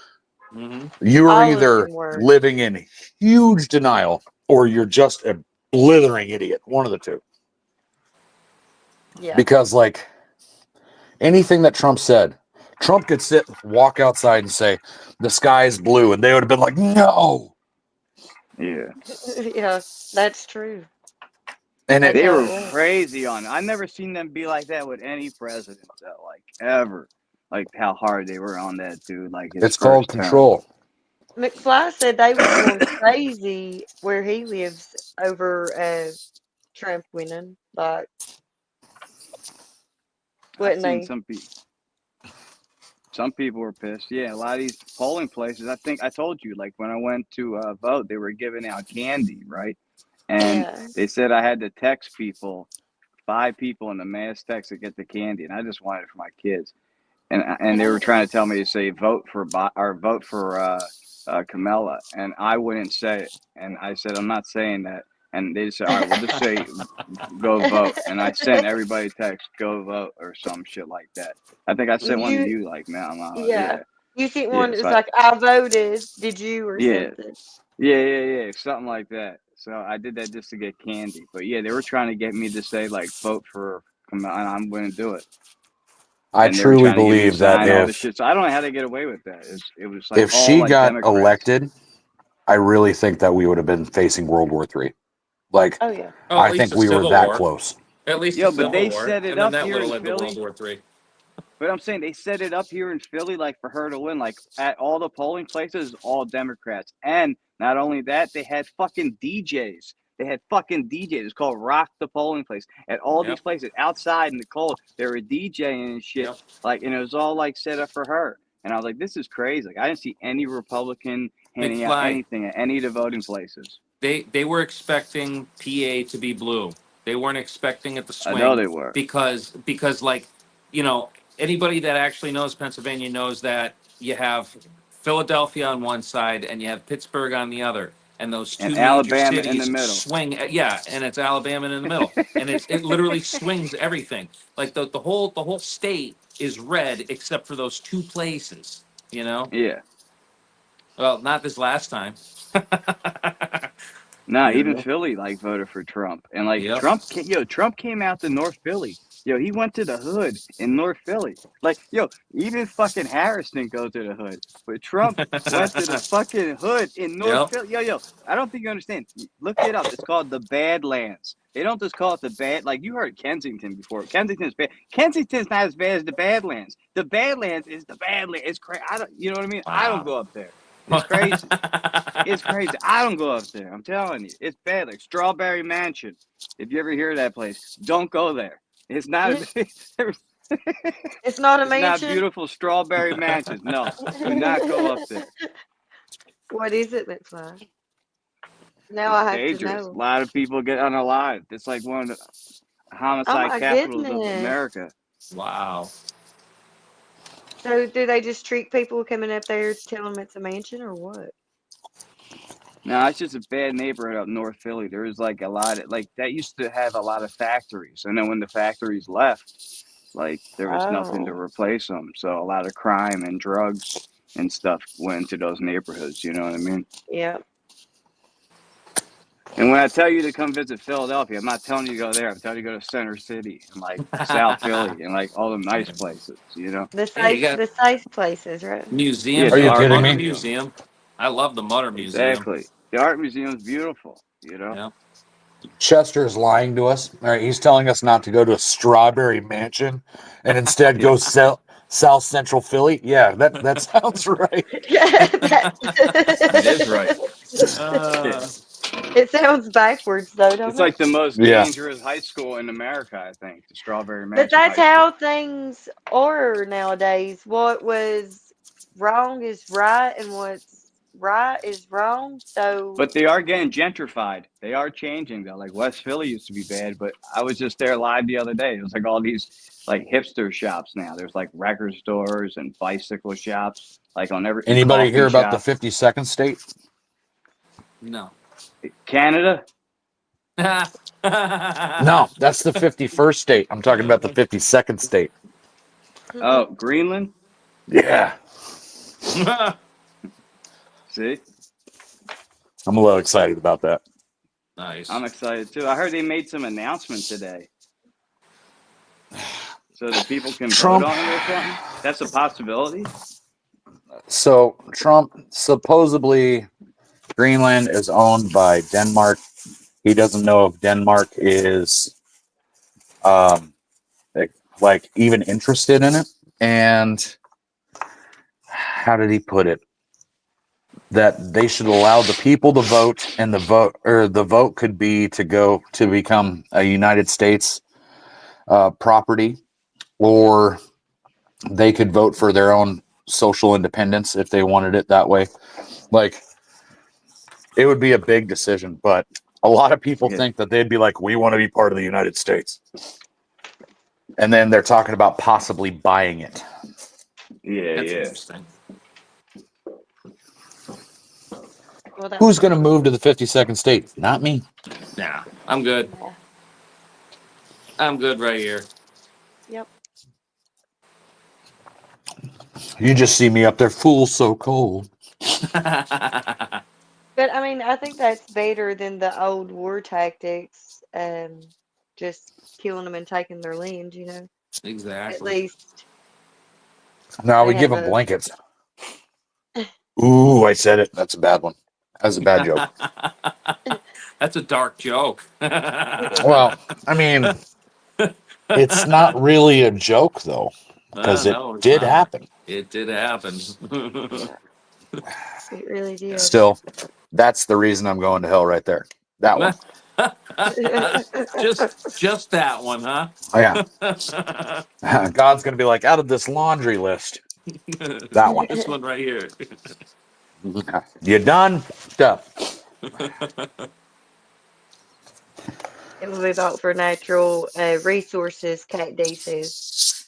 you were All of either them were. living in huge denial or you're just a blithering idiot. One of the two. Yeah. Because, like, anything that Trump said, Trump could walk outside and say, the sky is blue, and they would have been like, no. Yeah. Yeah, that's true. And They were crazy on it. I've never seen them be like that with any president, though, like, ever. Like, how hard they were on that dude. Like, his it's called first term. control. McFly said they were going crazy where he lives over Trump winning. Like, I've wouldn't seen they? some people were pissed. Yeah, a lot of these polling places, I think I told you, like, when I went to vote, they were giving out candy, right? And Yeah. they said I had to text people, 5 people in the mass text to get the candy, and I just wanted it for my kids. And they were trying to tell me to say vote for Kamala, and I wouldn't say it. And I said, I'm not saying that. And they just said, all right, we'll just say go vote. And I sent everybody text, go vote, or some shit like that. I think I sent one to you, like, man, Yeah. You sent Yeah, one that so was like, I voted. Did you or yeah. something? Yeah, something like that. So I did that just to get candy. But yeah, they were trying to get me to say, like, vote for Kamala, and I'm going to do it. I And they were truly trying to get me to believe that sign all this if shit. So I don't know how they get away with that. It was like if all, she like, got Democrats. elected, I really think that we would have been facing World War III. Like, Oh, yeah. Oh, at I least think a we were Civil that War. close. At least Yo, a but Civil they War, set it and up then that here would have in led to Philly. World War III. But I'm saying they set it up here in Philly, like, for her to win. Like, at all the polling places, all Democrats. And not only that, they had fucking DJs. They had fucking DJs. It's called Rock the Polling Place. At all these places, outside in the cold, they were DJing and shit. Like, and it was all, like, set up for her. And I was like, this is crazy. Like, I didn't see any Republican handing out McFly. anything at any of the voting places. They were expecting PA to be blue. They weren't expecting it to swing. I know they were. Because like, anybody that actually knows Pennsylvania knows that you have Philadelphia on one side and you have Pittsburgh on the other. And those two And major Alabama cities in the middle. swing. Yeah, and it's Alabama in the middle. And it literally swings everything. Like the whole state is red except for those 2 places, Yeah. Well, not this last time. Nah, even Philly, like, voted for Trump. And, like, Trump came out to North Philly. Yo, he went to the hood in North Philly. Like, yo, even fucking Harris didn't go to the hood. But Trump went to the fucking hood in North Philly. Yo, I don't think you understand. Look it up. It's called the Badlands. They don't just call it the bad. Like, you heard Kensington before. Kensington's bad. Kensington's not as bad as the Badlands. The Badlands is the Badlands. It's crazy. You know what I mean? I don't go up there. It's crazy. It's crazy. I don't go up there. I'm telling you. It's bad. Like Strawberry Mansion. If you ever hear that place, don't go there. It's not It's not a It's not mansion? beautiful Strawberry Mansions. No, do not go up there. What is it, McFly? Now I have Dangerous. to A know. lot of people get unalived. It's like one of the homicide my capitals of goodness. America. Wow. So do they just treat people coming up there to tell them it's a mansion or what? No, it's just a bad neighborhood up North Philly. There was like a lot of, like, that used to have a lot of factories. And then when the factories left, Like there was nothing to replace them. So a lot of crime and drugs and stuff went into those neighborhoods. You know what I mean? Yeah. And when I tell you to come visit Philadelphia, I'm not telling you to go there. I'm telling you to go to Center City and like South Philly and like all the nice places, you know? The Yeah, you safe, got the safe places, right? museum. Yeah, Are The you Art kidding Mutter me? Museum. I love the Mutter Museum. Exactly. The art museum is beautiful, you know? Yeah. Chester is lying to us. All right, he's telling us not to go to a Strawberry Mansion and instead go South Central Philly. Yeah, that sounds right. That is right. It sounds backwards, though, don't It's it? like the most Yeah. dangerous high school in America, I think. The Strawberry But Mansion that's High how things are nowadays. What was wrong is right, and what's right is wrong. So, But they are getting gentrified. They are changing though. Like West Philly used to be bad, but I was just there live the other day. It was like all these like hipster shops now. There's like record stores and bicycle shops, like on every Anybody coffee hear about the shop. 52nd state? No. Canada? No, that's the 51st state. I'm talking about the 52nd state. Oh, Greenland? Yeah. See? I'm a little excited about that. Nice. I'm excited too. I heard they made some announcement today. So that people can Trump. vote on it or something? That's a possibility? So Trump, supposedly Greenland is owned by Denmark. He doesn't know if Denmark is like even interested in it. And how did he put it? That they should allow the people to vote, and the vote could be to go to become a United States property, or they could vote for their own social independence if they wanted it that way. Like, it would be a big decision, but a lot of people think that they'd be like, we want to be part of the United States. And then they're talking about possibly buying it. Yeah, That's yeah. interesting. well, that Who's going to move to the 52nd state? Not me. Nah, I'm good. I'm good right here. Yep. You just see me up there, fool so cold. But I mean, I think that's better than the old war tactics, just killing them and taking their land. You know, at Exactly. least No, we they give have them a. blankets. Ooh, I said it. That's a bad one. That's a bad joke. That's a dark joke. Well, I mean, it's not really a joke, though, because No, it it's did not. happen. It did happen. It really did. Still, that's the reason I'm going to hell right there. That one. just that one, huh? Oh, yeah. God's going to be like, out of this laundry list, that one. This one right here. You done? Stuff. It will be bought for natural resources, Cat D says.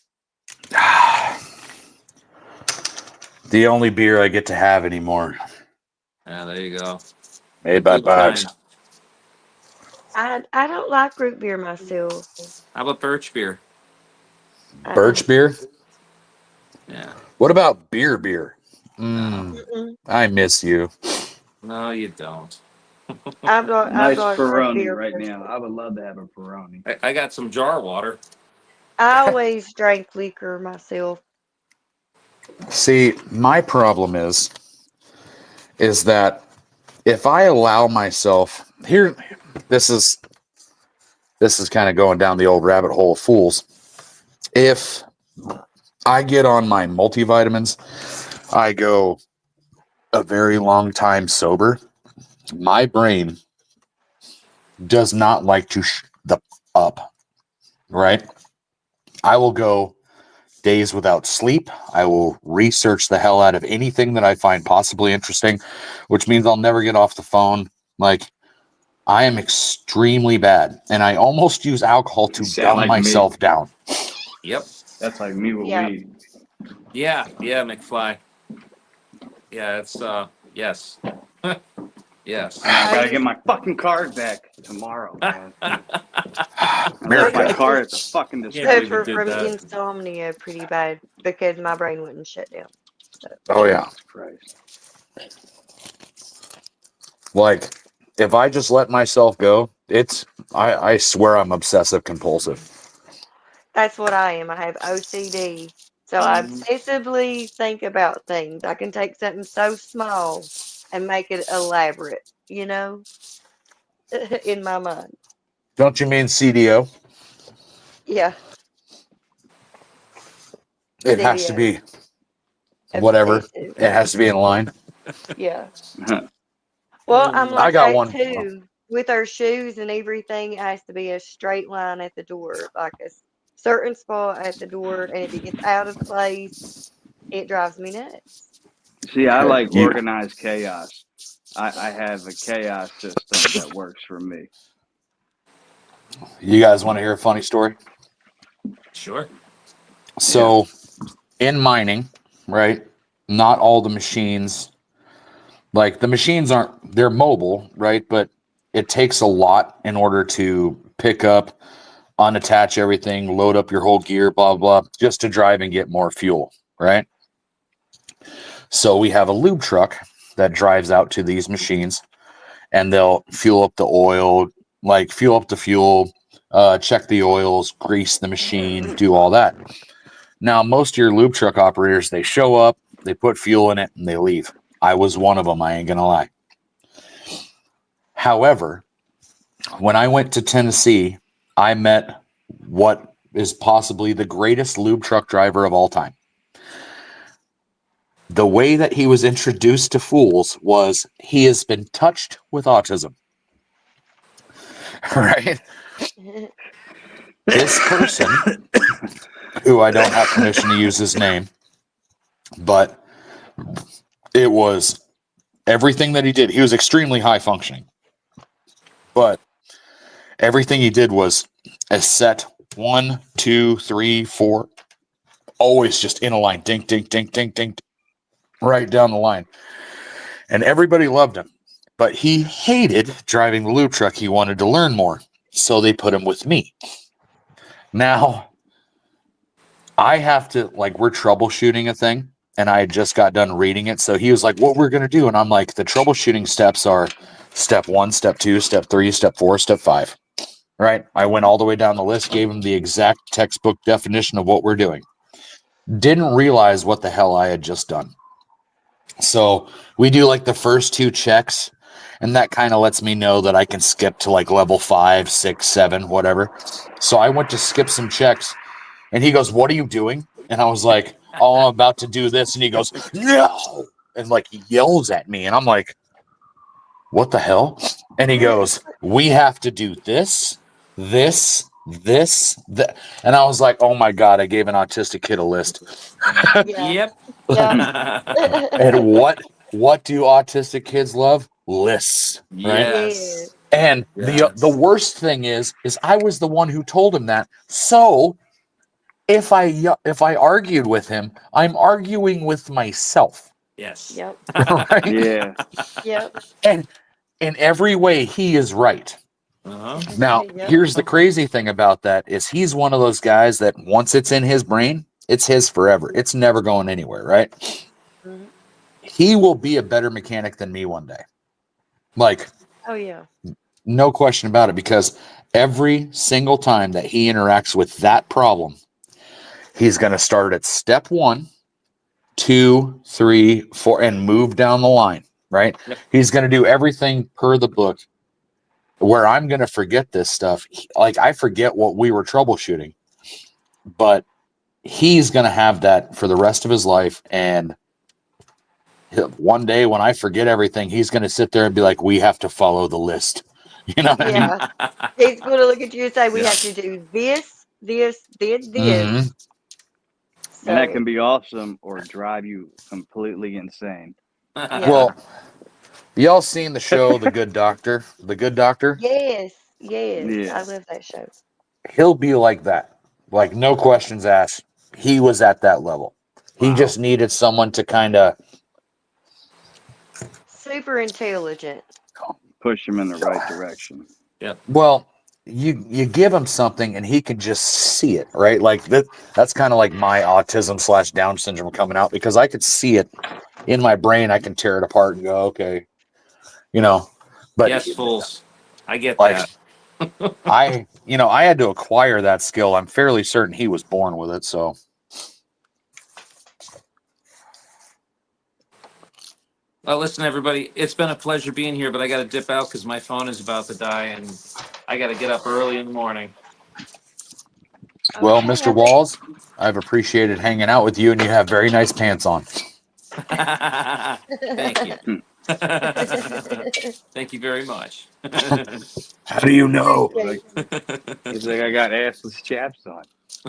The only beer I get to have anymore. Yeah, there you go. Made by Good Bugs. kind. I don't like root beer myself. How about birch beer? Birch beer? Yeah. What about beer? I miss you. No, you don't. I've Nice got root Peroni beer right first. now. I would love to have a Peroni. I got some jar water. I always drank liquor myself. See, my problem is that if I allow myself here, this is kind of going down the old rabbit hole of fools. If I get on my multivitamins, I go a very long time sober. My brain does not like to up, right? I will go days without sleep. I will research the hell out of anything that I find possibly interesting, which means I'll never get off the phone. Like, I am extremely bad, and I almost use alcohol to dumb like myself me. down. Yep. That's like me with Yeah. weed. Yeah, McFly. Yeah, it's yes. Yes. I gotta get my fucking card back tomorrow, man. left my car at the fucking dispensary. Suffer from insomnia pretty bad because my brain wouldn't shut down. So. Oh yeah. Christ. Like, if I just let myself go, I swear I'm obsessive compulsive. That's what I am. I have OCD. So I obsessively think about things. I can take something so small and make it elaborate, you know, in my mind. Don't you mean CDO? Yeah. It has to be whatever. Obsessive. It has to be in line. Yeah. Well, I'm like I got that one. too. With our shoes and everything, it has to be a straight line at the door, like a certain spot at the door. And if it gets out of place, it drives me nuts. See, I like organized chaos. I have a chaos system that works for me. You guys want to hear a funny story? Sure. So, in mining, right? Not all the machines, like the machines they're mobile, right? But it takes a lot in order to pick up, unattach everything, load up your whole gear, blah, blah, just to drive and get more fuel, right? So we have a lube truck that drives out to these machines, and they'll fuel up the oil, like fuel up the fuel, check the oils, grease the machine, do all that. Now, most of your lube truck operators, they show up, they put fuel in it, and they leave. I was one of them, I ain't gonna lie. However, when I went to Tennessee, I met what is possibly the greatest lube truck driver of all time. The way that he was introduced to fools was he has been touched with autism. Right? This person, who I don't have permission to use his name, but it was everything that he did. He was extremely high functioning, but everything he did was a set 1, 2, 3, 4, always just in a line, dink, dink, dink, dink, dink, right down the line. And everybody loved him, but he hated driving the lube truck. He wanted to learn more, so they put him with me. Now, I have to, like, we're troubleshooting a thing, and I had just got done reading it. So he was like, what we're going to do. And I'm like, the troubleshooting steps are step 1, step 2, step 3, step 4, step 5. Right? I went all the way down the list, gave him the exact textbook definition of what we're doing. Didn't realize what the hell I had just done. So we do like the first 2 checks, and that kind of lets me know that I can skip to like level 5, 6, 7, whatever. So I went to skip some checks, and he goes, what are you doing? And I was like, oh, I'm about to do this. And he goes, no. And like he yells at me, and I'm like, what the hell? And he goes, we have to do this, this, that. And I was like, oh my God, I gave an autistic kid a list. Yep. And what do autistic kids love? Lists. Right? Yes. And the worst thing is I was the one who told him that. So if I argued with him, I'm arguing with myself. Yes. Yep. Right? Yeah. Yep. And in every way, he is right. Now, here's the crazy thing about that is he's one of those guys that once it's in his brain, it's his forever. It's never going anywhere, right? Mm-hmm. He will be a better mechanic than me one day. Like, oh yeah. No question about it, because every single time that he interacts with that problem, he's going to start at step 1, 2, 3, 4, and move down the line, right? Yep. He's going to do everything per the book. Where I'm going to forget this stuff, like I forget what we were troubleshooting, but he's going to have that for the rest of his life. And one day when I forget everything, he's going to sit there and be like, we have to follow the list. You know what I mean? He's going to look at you and say, we have to do this, this, this, this. Mm-hmm. And that can be awesome or drive you completely insane. Well, y'all seen the show The Good Doctor? The Good Doctor? Yes. I love that show. He'll be like that. Like, no questions asked. He was at that level. He just needed someone to kind of... Super intelligent. Push him in the right direction. Yeah. Well, you give him something and he can just see it, right? Like that's kind of like my autism / Down syndrome coming out, because I could see it in my brain. I can tear it apart and go, okay, but Yes, fools. I get like that. I had to acquire that skill. I'm fairly certain he was born with it. So Well, listen, everybody, it's been a pleasure being here, but I got to dip out because my phone is about to die and I got to get up early in the morning. well, Mr. Walls, I've appreciated hanging out with you, and you have very nice pants on. Thank you. Thank you very much. How do you know? It's like I got assless chaps on.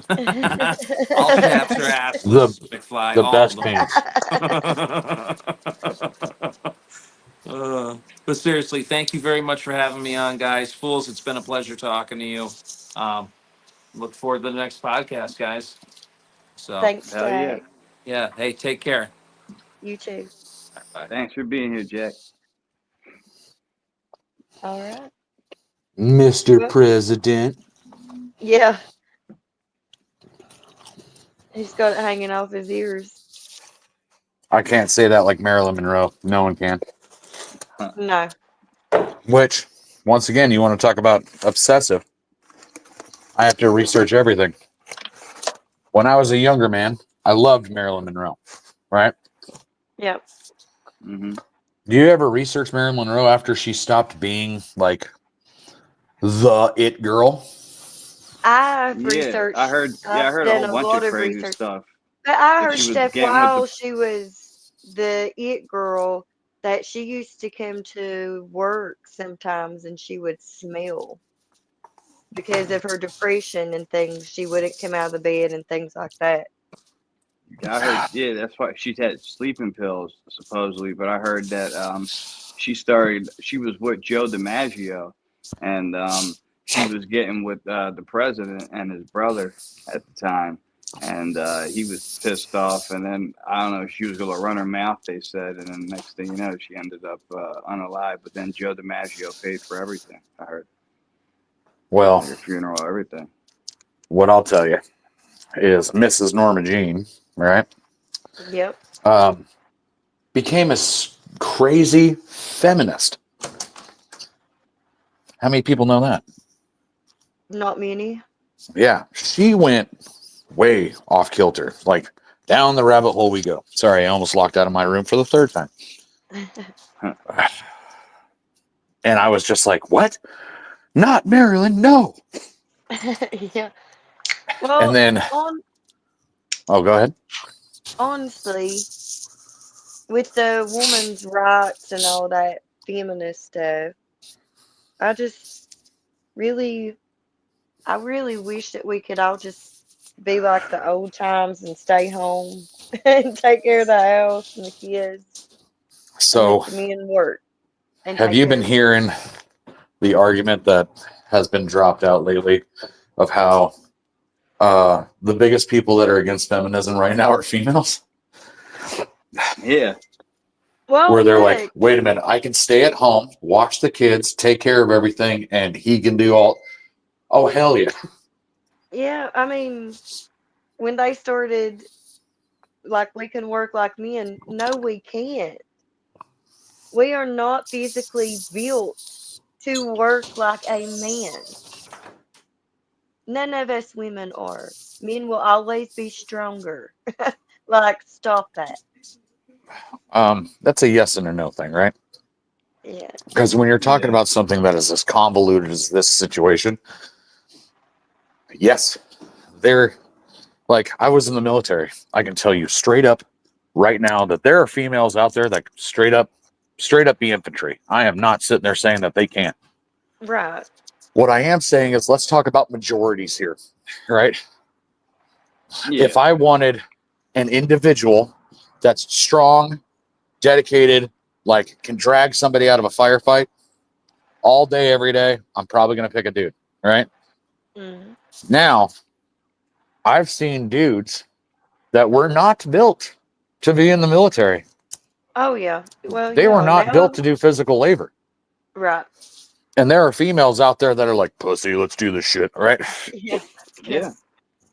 All chaps are assless, McFly. The all best of them. But seriously, thank you very much for having me on, guys. Fools, it's been a pleasure talking to you. Look forward to the next podcast, guys. So, Thanks, Hell yeah. Jack. yeah. Hey, take care. You too. Bye. Thanks for being here, Jack. All right. Mr. Well- President. Yeah. He's got it hanging off his ears. I can't say that like Marilyn Monroe. No one can. No. Which, once again, you want to talk about obsessive. I have to research everything. When I was a younger man, I loved Marilyn Monroe, right? Yep. Mm-hmm. Do you ever research Marilyn Monroe after she stopped being like the it girl? I've Yeah, researched. I heard a done whole bunch lot of crazy research. stuff. But I That heard she was stuff getting with while the- she was the it girl that she used to come to work sometimes and she would smell because of her depression and things. She wouldn't come out of the bed and things like that. I heard, yeah, that's why she's had sleeping pills supposedly. But I heard that she was with Joe DiMaggio, and she was getting with the president and his brother at the time, and he was pissed off. And then I don't know, she was gonna run her mouth, they said, and then next thing you know, she ended up unalive. But then Joe DiMaggio paid for everything. I heard. Well, Her funeral, everything. what I'll tell you is Mrs. Norma Jean, right? Yep. Became a crazy feminist. How many people know that? Not many. Yeah, she went way off kilter, like down the rabbit hole we go. Sorry, I almost locked out of my room for the third time. And I was just like, what? Not Marilyn, no. Yeah. Well, And then, oh, go ahead. honestly, with the woman's rights and all that feminist stuff, I really wish that we could all just be like the old times and stay home and take care of the house and the kids. So, and let the men work. And have take you care been of- hearing the argument that has been dropped out lately of how the biggest people that are against feminism right now are females? Yeah. Well, Where they're look, like, wait a minute, I can stay at home, watch the kids, take care of everything, and he can do all. Oh, hell yeah. yeah, I mean, when they started, like, we can work like men, no, we can't. We are not physically built to work like a man. None of us women are. Men will always be stronger. Like, stop that. That's a yes and a no thing, right? Yeah. Because when you're talking about something that is as convoluted as this situation, yes, they're like, I was in the military. I can tell you straight up right now that there are females out there that straight up be infantry. I am not sitting there saying that they can't. Right. What I am saying is let's talk about majorities here, right? Yeah. If I wanted an individual that's strong, dedicated, like can drag somebody out of a firefight all day, every day, I'm probably going to pick a dude, right? Mm. Now, I've seen dudes that were not built to be in the military. Oh, yeah. Well, They yeah, were not now- built to do physical labor. Right. And there are females out there that are like, pussy, let's do this shit, right? Yeah. Yeah.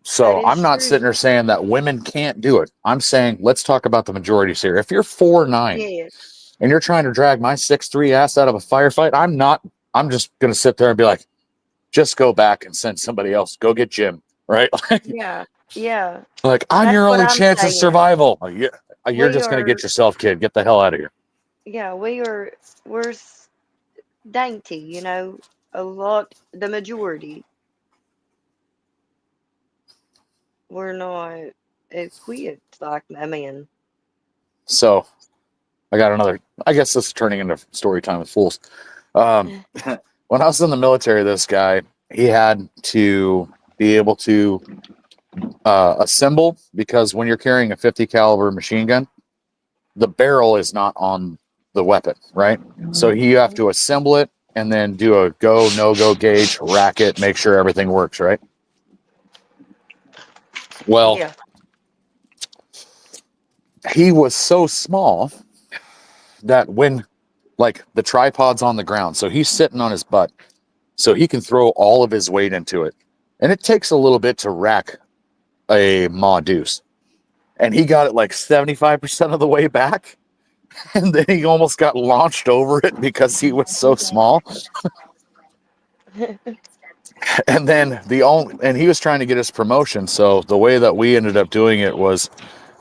So That I'm is not true. sitting there saying that women can't do it. I'm saying let's talk about the majorities here. If you're 4'9" Yes. and you're trying to drag my 6'3" ass out of a firefight, I'm just gonna sit there and be like, just go back and send somebody else. Go get Jim, right? Yeah. Yeah. Like, I'm That's your what only I'm chance of saying. survival. You're We just gonna are. get yourself, kid. Get the hell out of here. Yeah, we're dainty, you know, the majority. We're not equipped like a man. So I got another. I guess this is turning into story time with fools. When I was in the military, this guy, he had to be able to assemble, because when you're carrying a 50 caliber machine gun, the barrel is not on the weapon, right? So you have to assemble it and then do a go, no go gauge, rack it, make sure everything works, right? Well, Yeah. he was so small that when, like, the tripod's on the ground, so he's sitting on his butt, so he can throw all of his weight into it. And it takes a little bit to rack a Ma Deuce. And he got it like 75% of the way back. And then he almost got launched over it because he was so small. And then he was trying to get his promotion. So the way that we ended up doing it was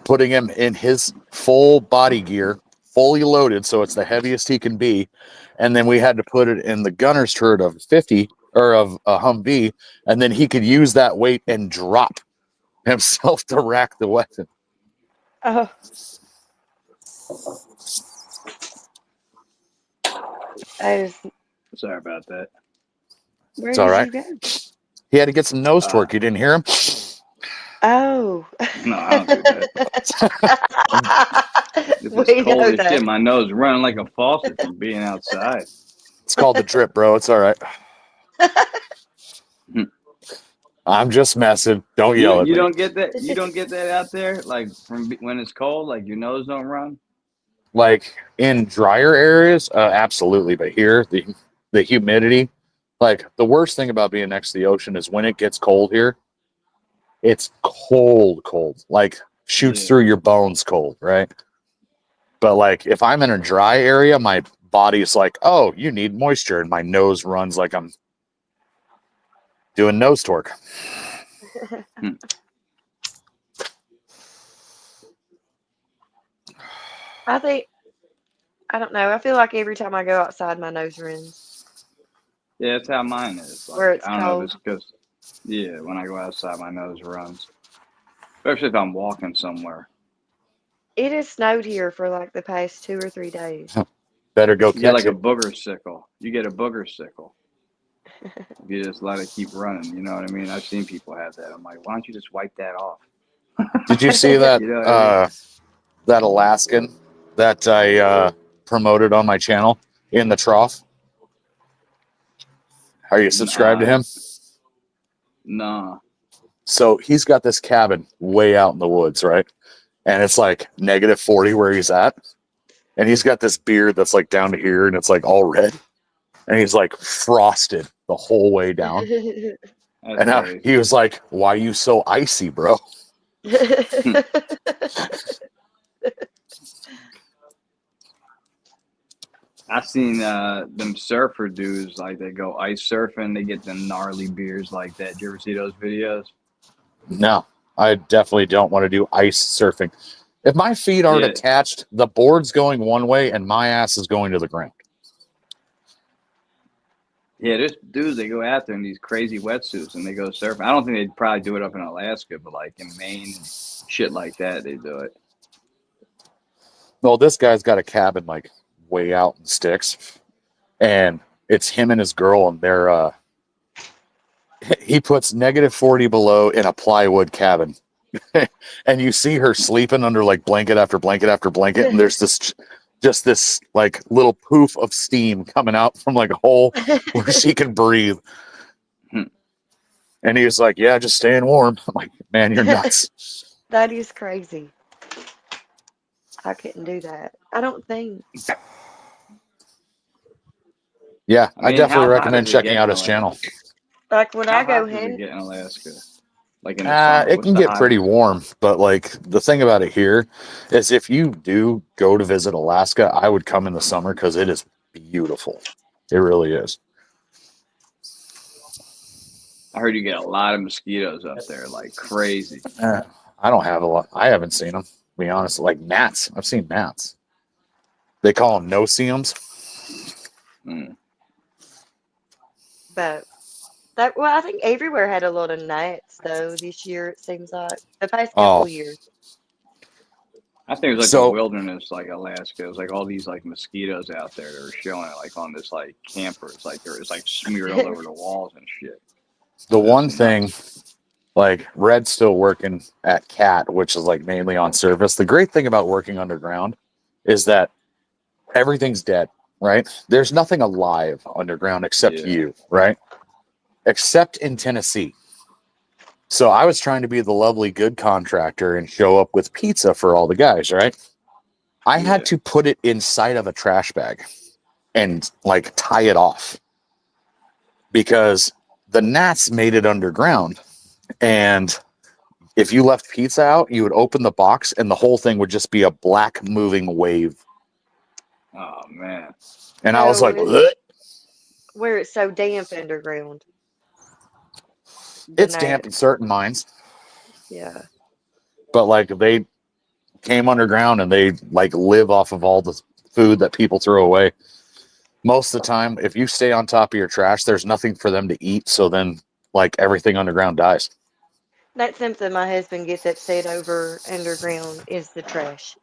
putting him in his full body gear, fully loaded, so it's the heaviest he can be. And then we had to put it in the gunner's turret of 50 or of a Humvee, and then he could use that weight and drop himself to rack the weapon. Oh. Sorry about that. Where It's all did right. you go? He had to get some nose torque. You didn't hear him? Oh. No, I don't do that. If We it's cold know as that. shit, my nose running like a faucet from being outside. It's called the drip, bro. It's all right. I'm just messing. Don't yell at You me. don't get that. You don't get that out there, like when it's cold, like your nose don't run. Like in drier areas, absolutely. But here, the humidity, like the worst thing about being next to the ocean is when it gets cold here, it's cold, like shoots through your bones cold, right? But like if I'm in a dry area, my body's like, oh, you need moisture, and my nose runs like I'm doing nose torque. I don't know. I feel like every time I go outside, my nose runs. Yeah, that's how mine is. Like, Where it's I don't know cold. if it's because, yeah, when I go outside, my nose runs. Especially if I'm walking somewhere. It has snowed here for like the past 2 or 3 days. Better go You get catch like it. a booger sickle. You get a booger sickle. If you just let it keep running, you know what I mean? I've seen people have that. I'm like, why don't you just wipe that off? Did you see that You know what I mean? that Alaskan that I promoted on my channel in the trough? Are you subscribed to him? Nah. So he's got this cabin way out in the woods, right? And it's like -40 where he's at. And he's got this beard that's like down to here and it's like all red. And he's like frosted the whole way down. And now he was like, why are you so icy, bro? I've seen them surfer dudes, like they go ice surfing, they get them gnarly beards like that. Did you ever see those videos? No, I definitely don't want to do ice surfing. If my feet aren't Yeah. attached, the board's going one way and my ass is going to the ground. Yeah, there's dudes, they go out there in these crazy wetsuits and they go surfing. I don't think they'd probably do it up in Alaska, but like in Maine and shit like that, they do it. Well, this guy's got a cabin like way out in sticks, and it's him and his girl, and they're he puts -40 below in a plywood cabin. And you see her sleeping under like blanket after blanket after blanket, and there's just this like little poof of steam coming out from like a hole where she can breathe. And he was like, yeah, just staying warm. I'm like, man, you're nuts. That is crazy. I couldn't do that. I don't think. Yeah, I mean, definitely how hot recommend does it checking get out in his channel. Alaska? Like when How I go hot does it hen, get in Alaska? Like in the summer? It What's can the get pretty hottest? warm, but like the thing about it here is if you do go to visit Alaska, I would come in the summer because it is beautiful. It really is. I heard you get a lot of mosquitoes up there, like crazy. I don't have a lot. I haven't seen them, to be honest. Like gnats. I've seen gnats. They call them no-see-ums. but that well, I think everywhere had a lot of gnats though this year. It seems like the past couple Oh, years. I think it was like so a wilderness, like Alaska. It was like all these like mosquitoes out there that were showing like on this like camper. It's like there was like smeared all over the walls and shit. the one That's thing, nuts. like Red's still working at CAT, which is like mainly on surface. The great thing about working underground is that everything's dead, right? There's nothing alive underground except you, right? Except in Tennessee. So I was trying to be the lovely good contractor and show up with pizza for all the guys, right? I had to put it inside of a trash bag and like tie it off because the gnats made it underground. And if you left pizza out, you would open the box and the whole thing would just be a black moving wave. Oh man. And I was like, it's, where it's so damp underground. it's damp in certain mines. Yeah. But like they came underground and they like live off of all the food that people throw away. Most of the time, if you stay on top of your trash, there's nothing for them to eat. So then like everything underground dies. That's something my husband gets upset over underground is the trash.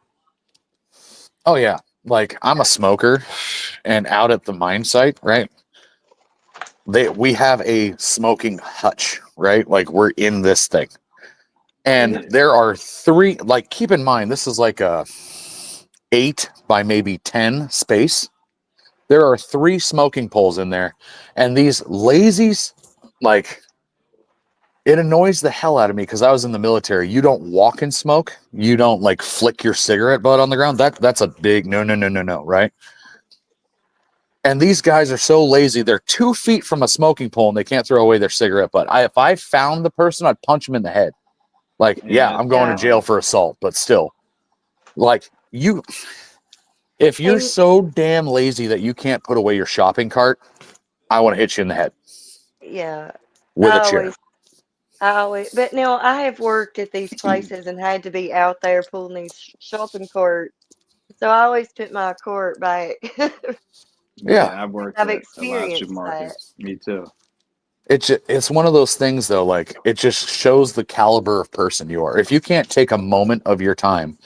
Oh yeah. Like I'm a smoker and out at the mine site, right? We have a smoking hutch, right? Like we're in this thing. And there are 3, like keep in mind, this is like a 8 by maybe 10 space. There are 3 smoking poles in there. And these lazies, like it annoys the hell out of me because I was in the military. You don't walk and smoke. You don't like flick your cigarette butt on the ground. That's a big no, right? And these guys are so lazy. They're 2 feet from a smoking pole and they can't throw away their cigarette butt. If I found the person, I'd punch him in the head. Like, yeah, I'm going to jail for assault, but still, like if you're so damn lazy that you can't put away your shopping cart, I want to hit you in the head. Yeah. With a chair. But now I have worked at these places and had to be out there pulling these shopping carts. So I always put my cart back. Yeah. I've worked I've at a lot of experienced supermarkets. Me too. It's one of those things though, like it just shows the caliber of person you are. If you can't take a moment of your time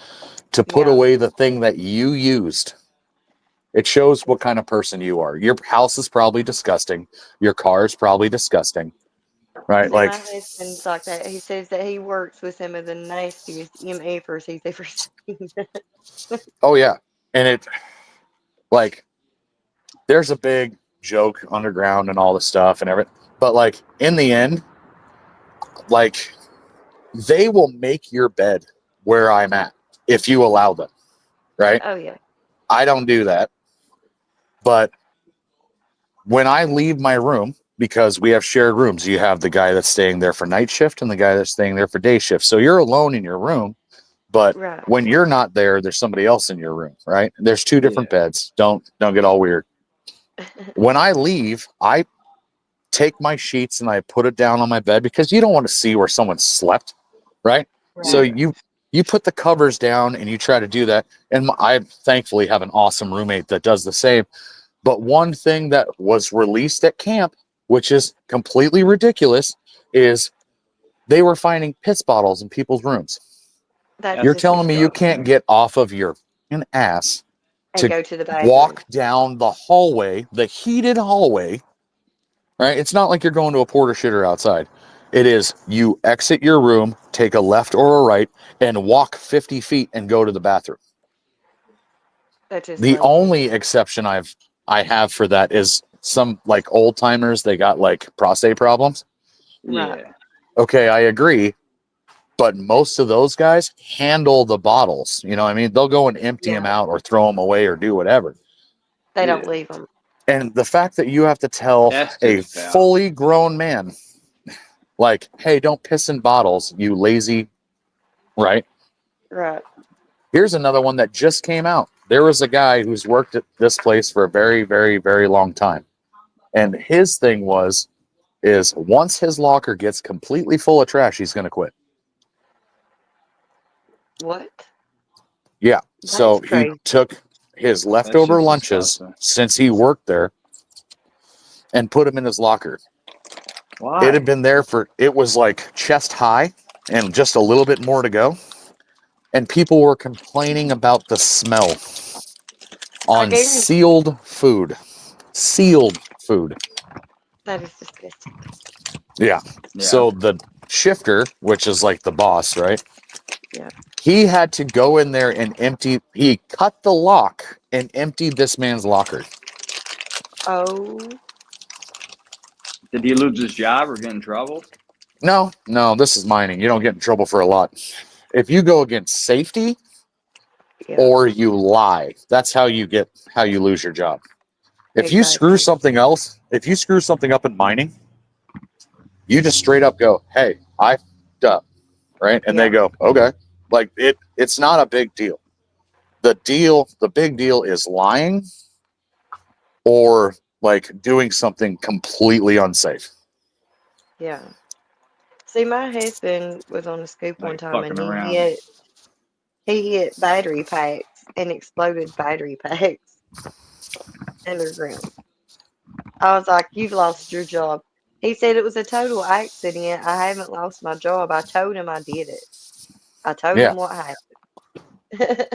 to put away the thing that you used, it shows what kind of person you are. Your house is probably disgusting. Your car is probably disgusting. Right? See, Like my husband's like that. He says that he works with some of the nastiest MFers he's ever seen. oh yeah. And it like there's a big joke underground and all the stuff and everything. But like in the end, like they will make your bed where I'm at if you allow them. Right? Oh yeah. I don't do that. But when I leave my room, because we have shared rooms, you have the guy that's staying there for night shift and the guy that's staying there for day shift. So you're alone in your room, but when you're not there, there's somebody else in your room, right? There's 2 different beds. Don't get all weird. When I leave, I take my sheets and I put it down on my bed because you don't want to see where someone slept, right? So you put the covers down and you try to do that. And I thankfully have an awesome roommate that does the same. But one thing that was released at camp, which is completely ridiculous, is they were finding piss bottles in people's rooms. You're telling me you can't get off of your ass And go to the bathroom. walk down the hallway, the heated hallway, right? It's not like you're going to a porta shitter outside. It is you exit your room, take a left or a right, and walk 50 feet and go to the bathroom. The only exception I have for that is some like old timers, they got like prostate problems. Right. Okay, I agree. But most of those guys handle the bottles. You know what I mean? They'll go and empty them out or throw them away or do whatever. They don't leave them. And the fact that you have to tell a fully grown man, like, hey, don't piss in bottles, you lazy, right? Right. Here's another one that just came out. There was a guy who's worked at this place for a very, very, very long time. And his thing is once his locker gets completely full of trash, he's going to quit. What? Yeah. So That's he crazy. took his leftover just lunches disgusting. since he worked there and put them in his locker. Why? It had been there it was like chest high and just a little bit more to go. And people were complaining about the smell on sealed food. Sealed food. That is disgusting. Yeah. So the shifter, which is like the boss, right? Yeah. He had to go in there and he cut the lock and emptied this man's locker. Oh. Did he lose his job or get in trouble? No, this is mining. You don't get in trouble for a lot. If you go against safety or you lie, that's how you lose your job. If you screw something up in mining, you just straight up go, hey, I f***ed up, right? And they go, okay. Like it's not a big deal. The big deal is lying or like doing something completely unsafe. Yeah. See, my husband was on a scoop one time and he hit battery packs and exploded battery packs underground. I was like, you've lost your job. He said it was a total accident. I haven't lost my job. I told him I did it. I told him what happened.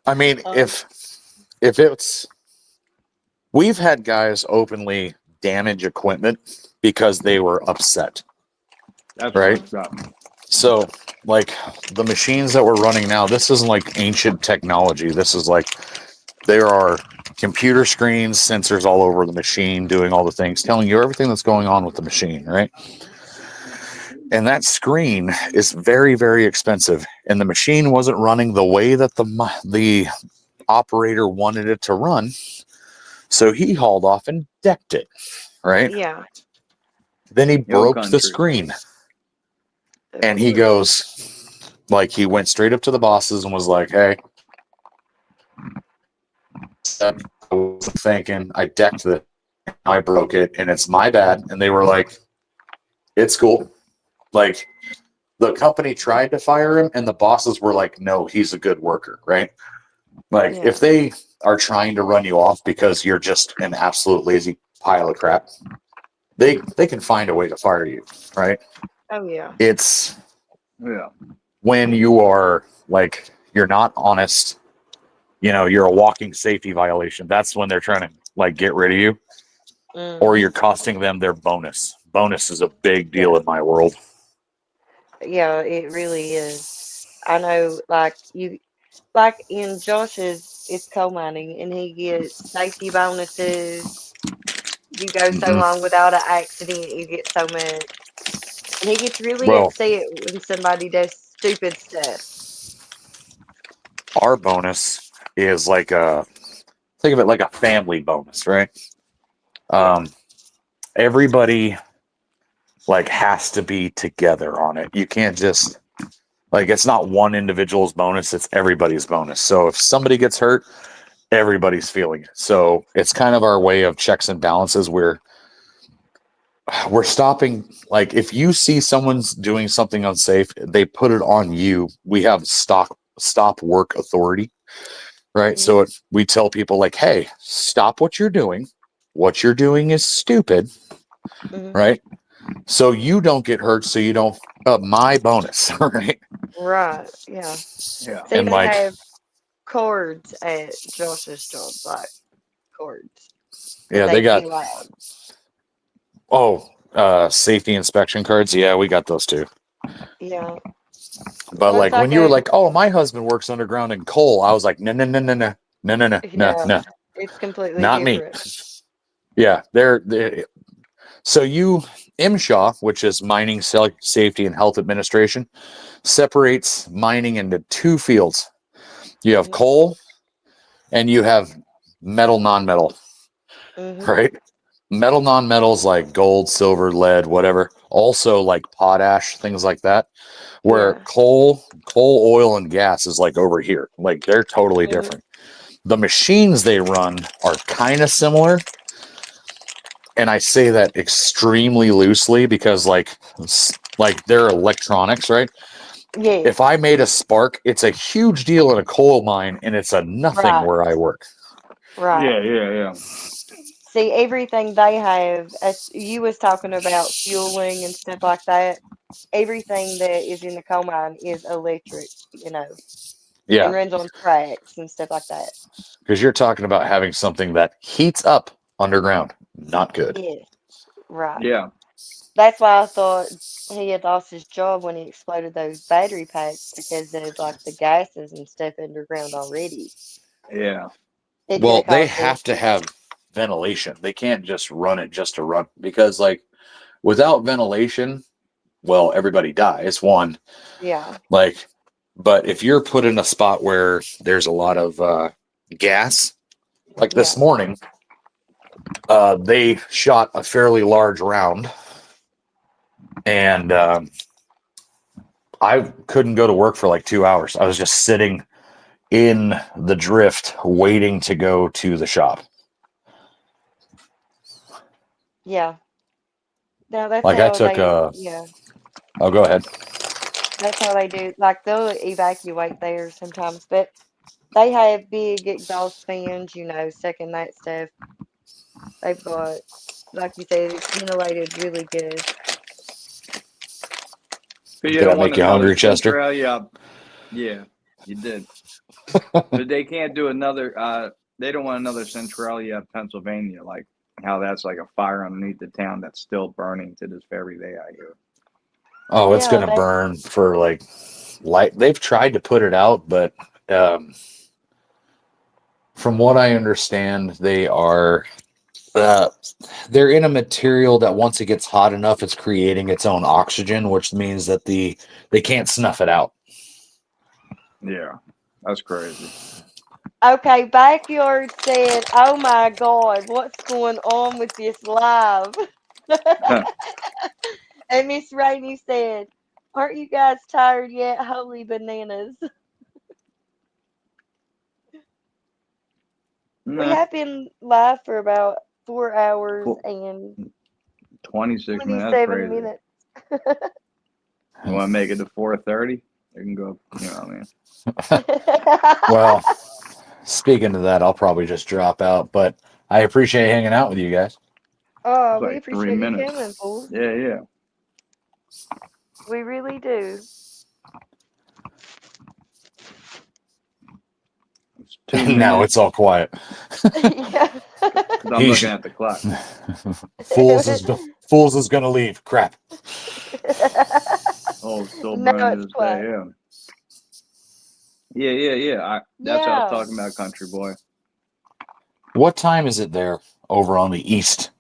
I mean, if it's, we've had guys openly damage equipment because they were upset. That's right. So like the machines that we're running now, this isn't like ancient technology. This is like, there are computer screens, sensors all over the machine, doing all the things, telling you everything that's going on with the machine, right? And that screen is very, very expensive. And the machine wasn't running the way that the operator wanted it to run. So he hauled off and decked it, right? Yeah. Then he broke the screen. And he goes, like, he went straight up to the bosses and was like, hey, I wasn't thinking, I decked it, I broke it, and it's my bad. And they were like, it's cool. Like, the company tried to fire him, and the bosses were like, no, he's a good worker, right? Like, if they are trying to run you off because you're just an absolute lazy pile of crap, they can find a way to fire you, right? Oh, yeah. It's when you are like, you're not honest, you're a walking safety violation. That's when they're trying to like get rid of you, or you're costing them their bonus. Bonus is a big deal in my world. Yeah, it really is. I know, like in Josh's, it's coal mining, and he gets safety bonuses. You go so long without an accident, you get so much. And he gets really upset when somebody does stupid stuff. Our bonus is like think of it like a family bonus, right? Everybody like has to be together on it. You can't just like, it's not one individual's bonus, it's everybody's bonus. So if somebody gets hurt, everybody's feeling it. So it's kind of our way of checks and balances where we're stopping. Like, if you see someone's doing something unsafe, they put it on you. We have stop work authority, right? So we tell people like, hey, stop what you're doing. What you're doing is stupid, right? So you don't get hurt, so you don't my bonus, right? Right, yeah. Yeah. See, And they like, have cords at Josh's job, like cords. yeah, they got safety inspection cards. Yeah, we got those too. Yeah. But like when you were like, oh, my husband works underground in coal, I was like, no. It's completely not different. me. Yeah, they're so MSHA, which is Mining Safety and Health Administration, separates mining into two fields. You have coal and you have metal, non-metal. right? Metal non-metals like gold, silver, lead, whatever. Also like potash, things like that. Where coal, oil, and gas is like over here. Like they're totally different. The machines they run are kind of similar. And I say that extremely loosely because like they're electronics, right? Yeah. If I made a spark, it's a huge deal in a coal mine, and it's a nothing where I work. Right. Yeah. See, everything they have, as you was talking about fueling and stuff like that, everything that is in the coal mine is electric, and Yeah, runs on tracks and stuff like that. because you're talking about having something that heats up underground. Not good. Yes. Right. Yeah. That's why I thought he had lost his job when he exploded those battery packs because of like the gases and stuff underground already. Yeah. Well, they have to have ventilation. They can't just run it just to run because like without ventilation, well, everybody dies. One. Yeah. Like, but if you're put in a spot where there's a lot of gas, like this morning, they shot a fairly large round, and I couldn't go to work for like 2 hours. I was just sitting in the drift waiting to go to the shop. Yeah. No, that's Like how I took yeah. Oh, go ahead. That's how they do. Like they'll evacuate there sometimes, but they have big exhaust fans, sucking that stuff. They've got, like you said, it's ventilated really good. But Did I make you hungry, Chester? Yeah, you did. But they can't do another. They don't want another Centralia, Pennsylvania, like how that's like a fire underneath the town that's still burning to this very day. I hear. Oh, it's gonna burn for like light. They've tried to put it out, but from what I understand, they are they're in a material that once it gets hot enough, it's creating its own oxygen, which means that they can't snuff it out. Yeah, that's crazy. Okay, Backyard said, "Oh my God, what's going on with this live?" And Miss Rainey said, "Aren't you guys tired yet? Holy bananas!" We have been live for about 4 hours and 26 minutes. 27 minutes. You want to make it to 4:30? You can go. You know what I mean? Well, speaking of that, I'll probably just drop out. But I appreciate hanging out with you guys. Oh, It's we like appreciate 3 you minutes. coming, Paul. Yeah. We really do. And now it's all quiet. Yeah. I'm looking at the clock. Fools is gonna leave. Crap. Oh, still No, burning it's this quiet. day. Yeah. That's what I was talking about, country boy. What time is it there over on the east?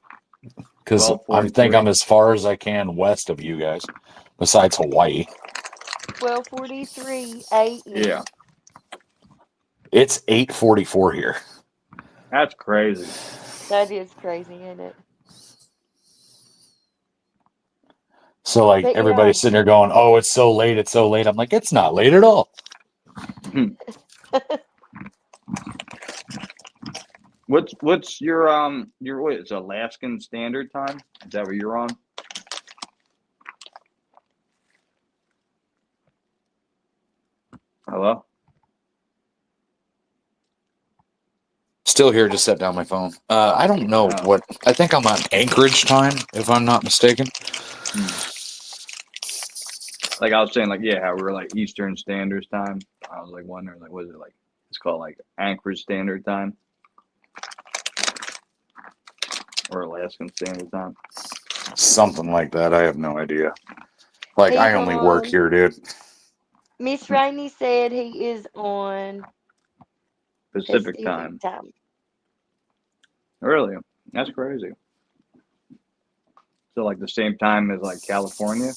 Because I think I'm as far as I can west of you guys, besides Hawaii. 12:43 a.m. Yeah. It's 8:44 here. That's crazy. That is crazy, isn't it? So like But everybody's sitting there going, "Oh, it's so late, it's so late." I'm like, it's not late at all. What's your what is Alaskan Standard Time? Is that what you're on? Hello? Still here, just set down my phone. I don't know what. I think I'm on Anchorage time, if I'm not mistaken. Like I was saying, like how we were like Eastern Standard Time. I was like wondering, like, what is it like? It's called like Anchorage Standard Time or Alaskan Standard Time. Something like that. I have no idea. Like I only work here, dude. Miss Rainey said he is on Pacific time. Really? That's crazy. So like the same time as like California?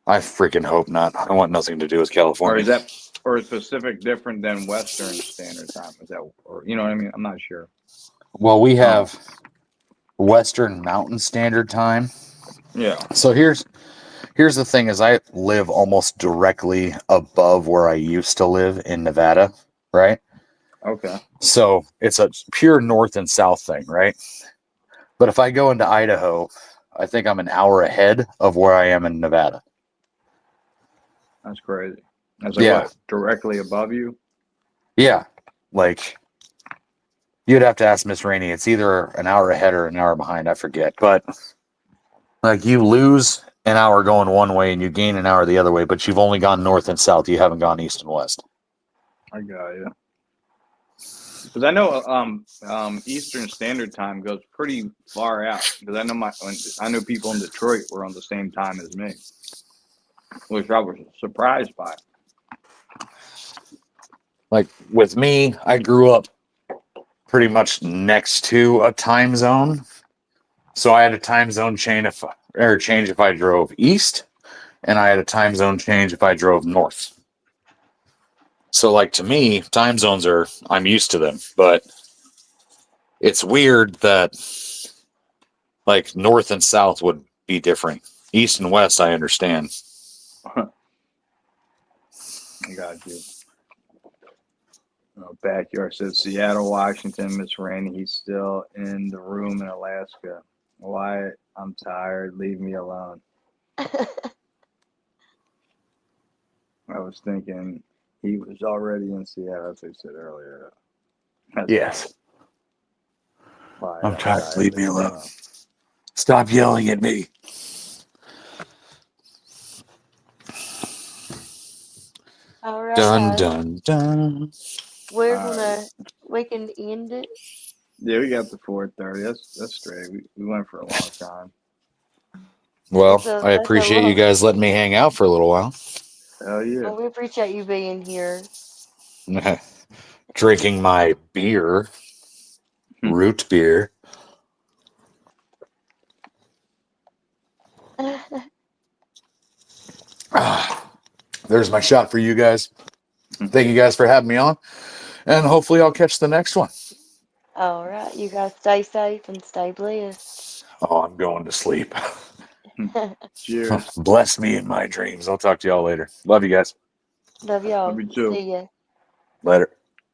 I freaking hope not. I want nothing to do with California. Or is Pacific different than Western Standard Time? Is that, or you know what I mean? I'm not sure. Well, we have Western Mountain Standard Time. Yeah. So here's the thing: is I live almost directly above where I used to live in Nevada, right? Okay. So it's a pure north and south thing, right? But if I go into Idaho, I think I'm an hour ahead of where I am in Nevada. That's crazy. That's like what, directly above you? Yeah. Like, you'd have to ask Miss Rainey. It's either an hour ahead or an hour behind. I forget. But, like, you lose an hour going one way and you gain an hour the other way, but you've only gone north and south. You haven't gone east and west. I got you. Because I know Eastern Standard Time goes pretty far out. Because I know people in Detroit were on the same time as me, which I was surprised by. Like with me, I grew up pretty much next to a time zone, so I had a time zone change if I drove east, and I had a time zone change if I drove north. So, like, to me, time zones I'm used to them, but it's weird that, like, north and south would be different. East and west, I understand. I got you. Backyard says Seattle, Washington, Miss Rainey. He's still in the room in Alaska. Wyatt, I'm tired. Leave me alone. I was thinking he was already in Seattle, as I said earlier. Yes. I'm trying to leave me alone. Stop yelling at me. All right. Dun, dun, dun. We can end it. Yeah, we got the 4:30. That's straight. We went for a long time. Well, I appreciate you guys letting me hang out for a little while. Hell yeah. Well, we appreciate you being here. Drinking my beer, root beer. There's my shot for you guys. Thank you guys for having me on, and hopefully I'll catch the next one. All right. You guys stay safe and stay blessed. Oh, I'm going to sleep. Cheers. Bless me in my dreams. I'll talk to y'all later. Love you guys. Love y'all. Love you too. See ya. Later.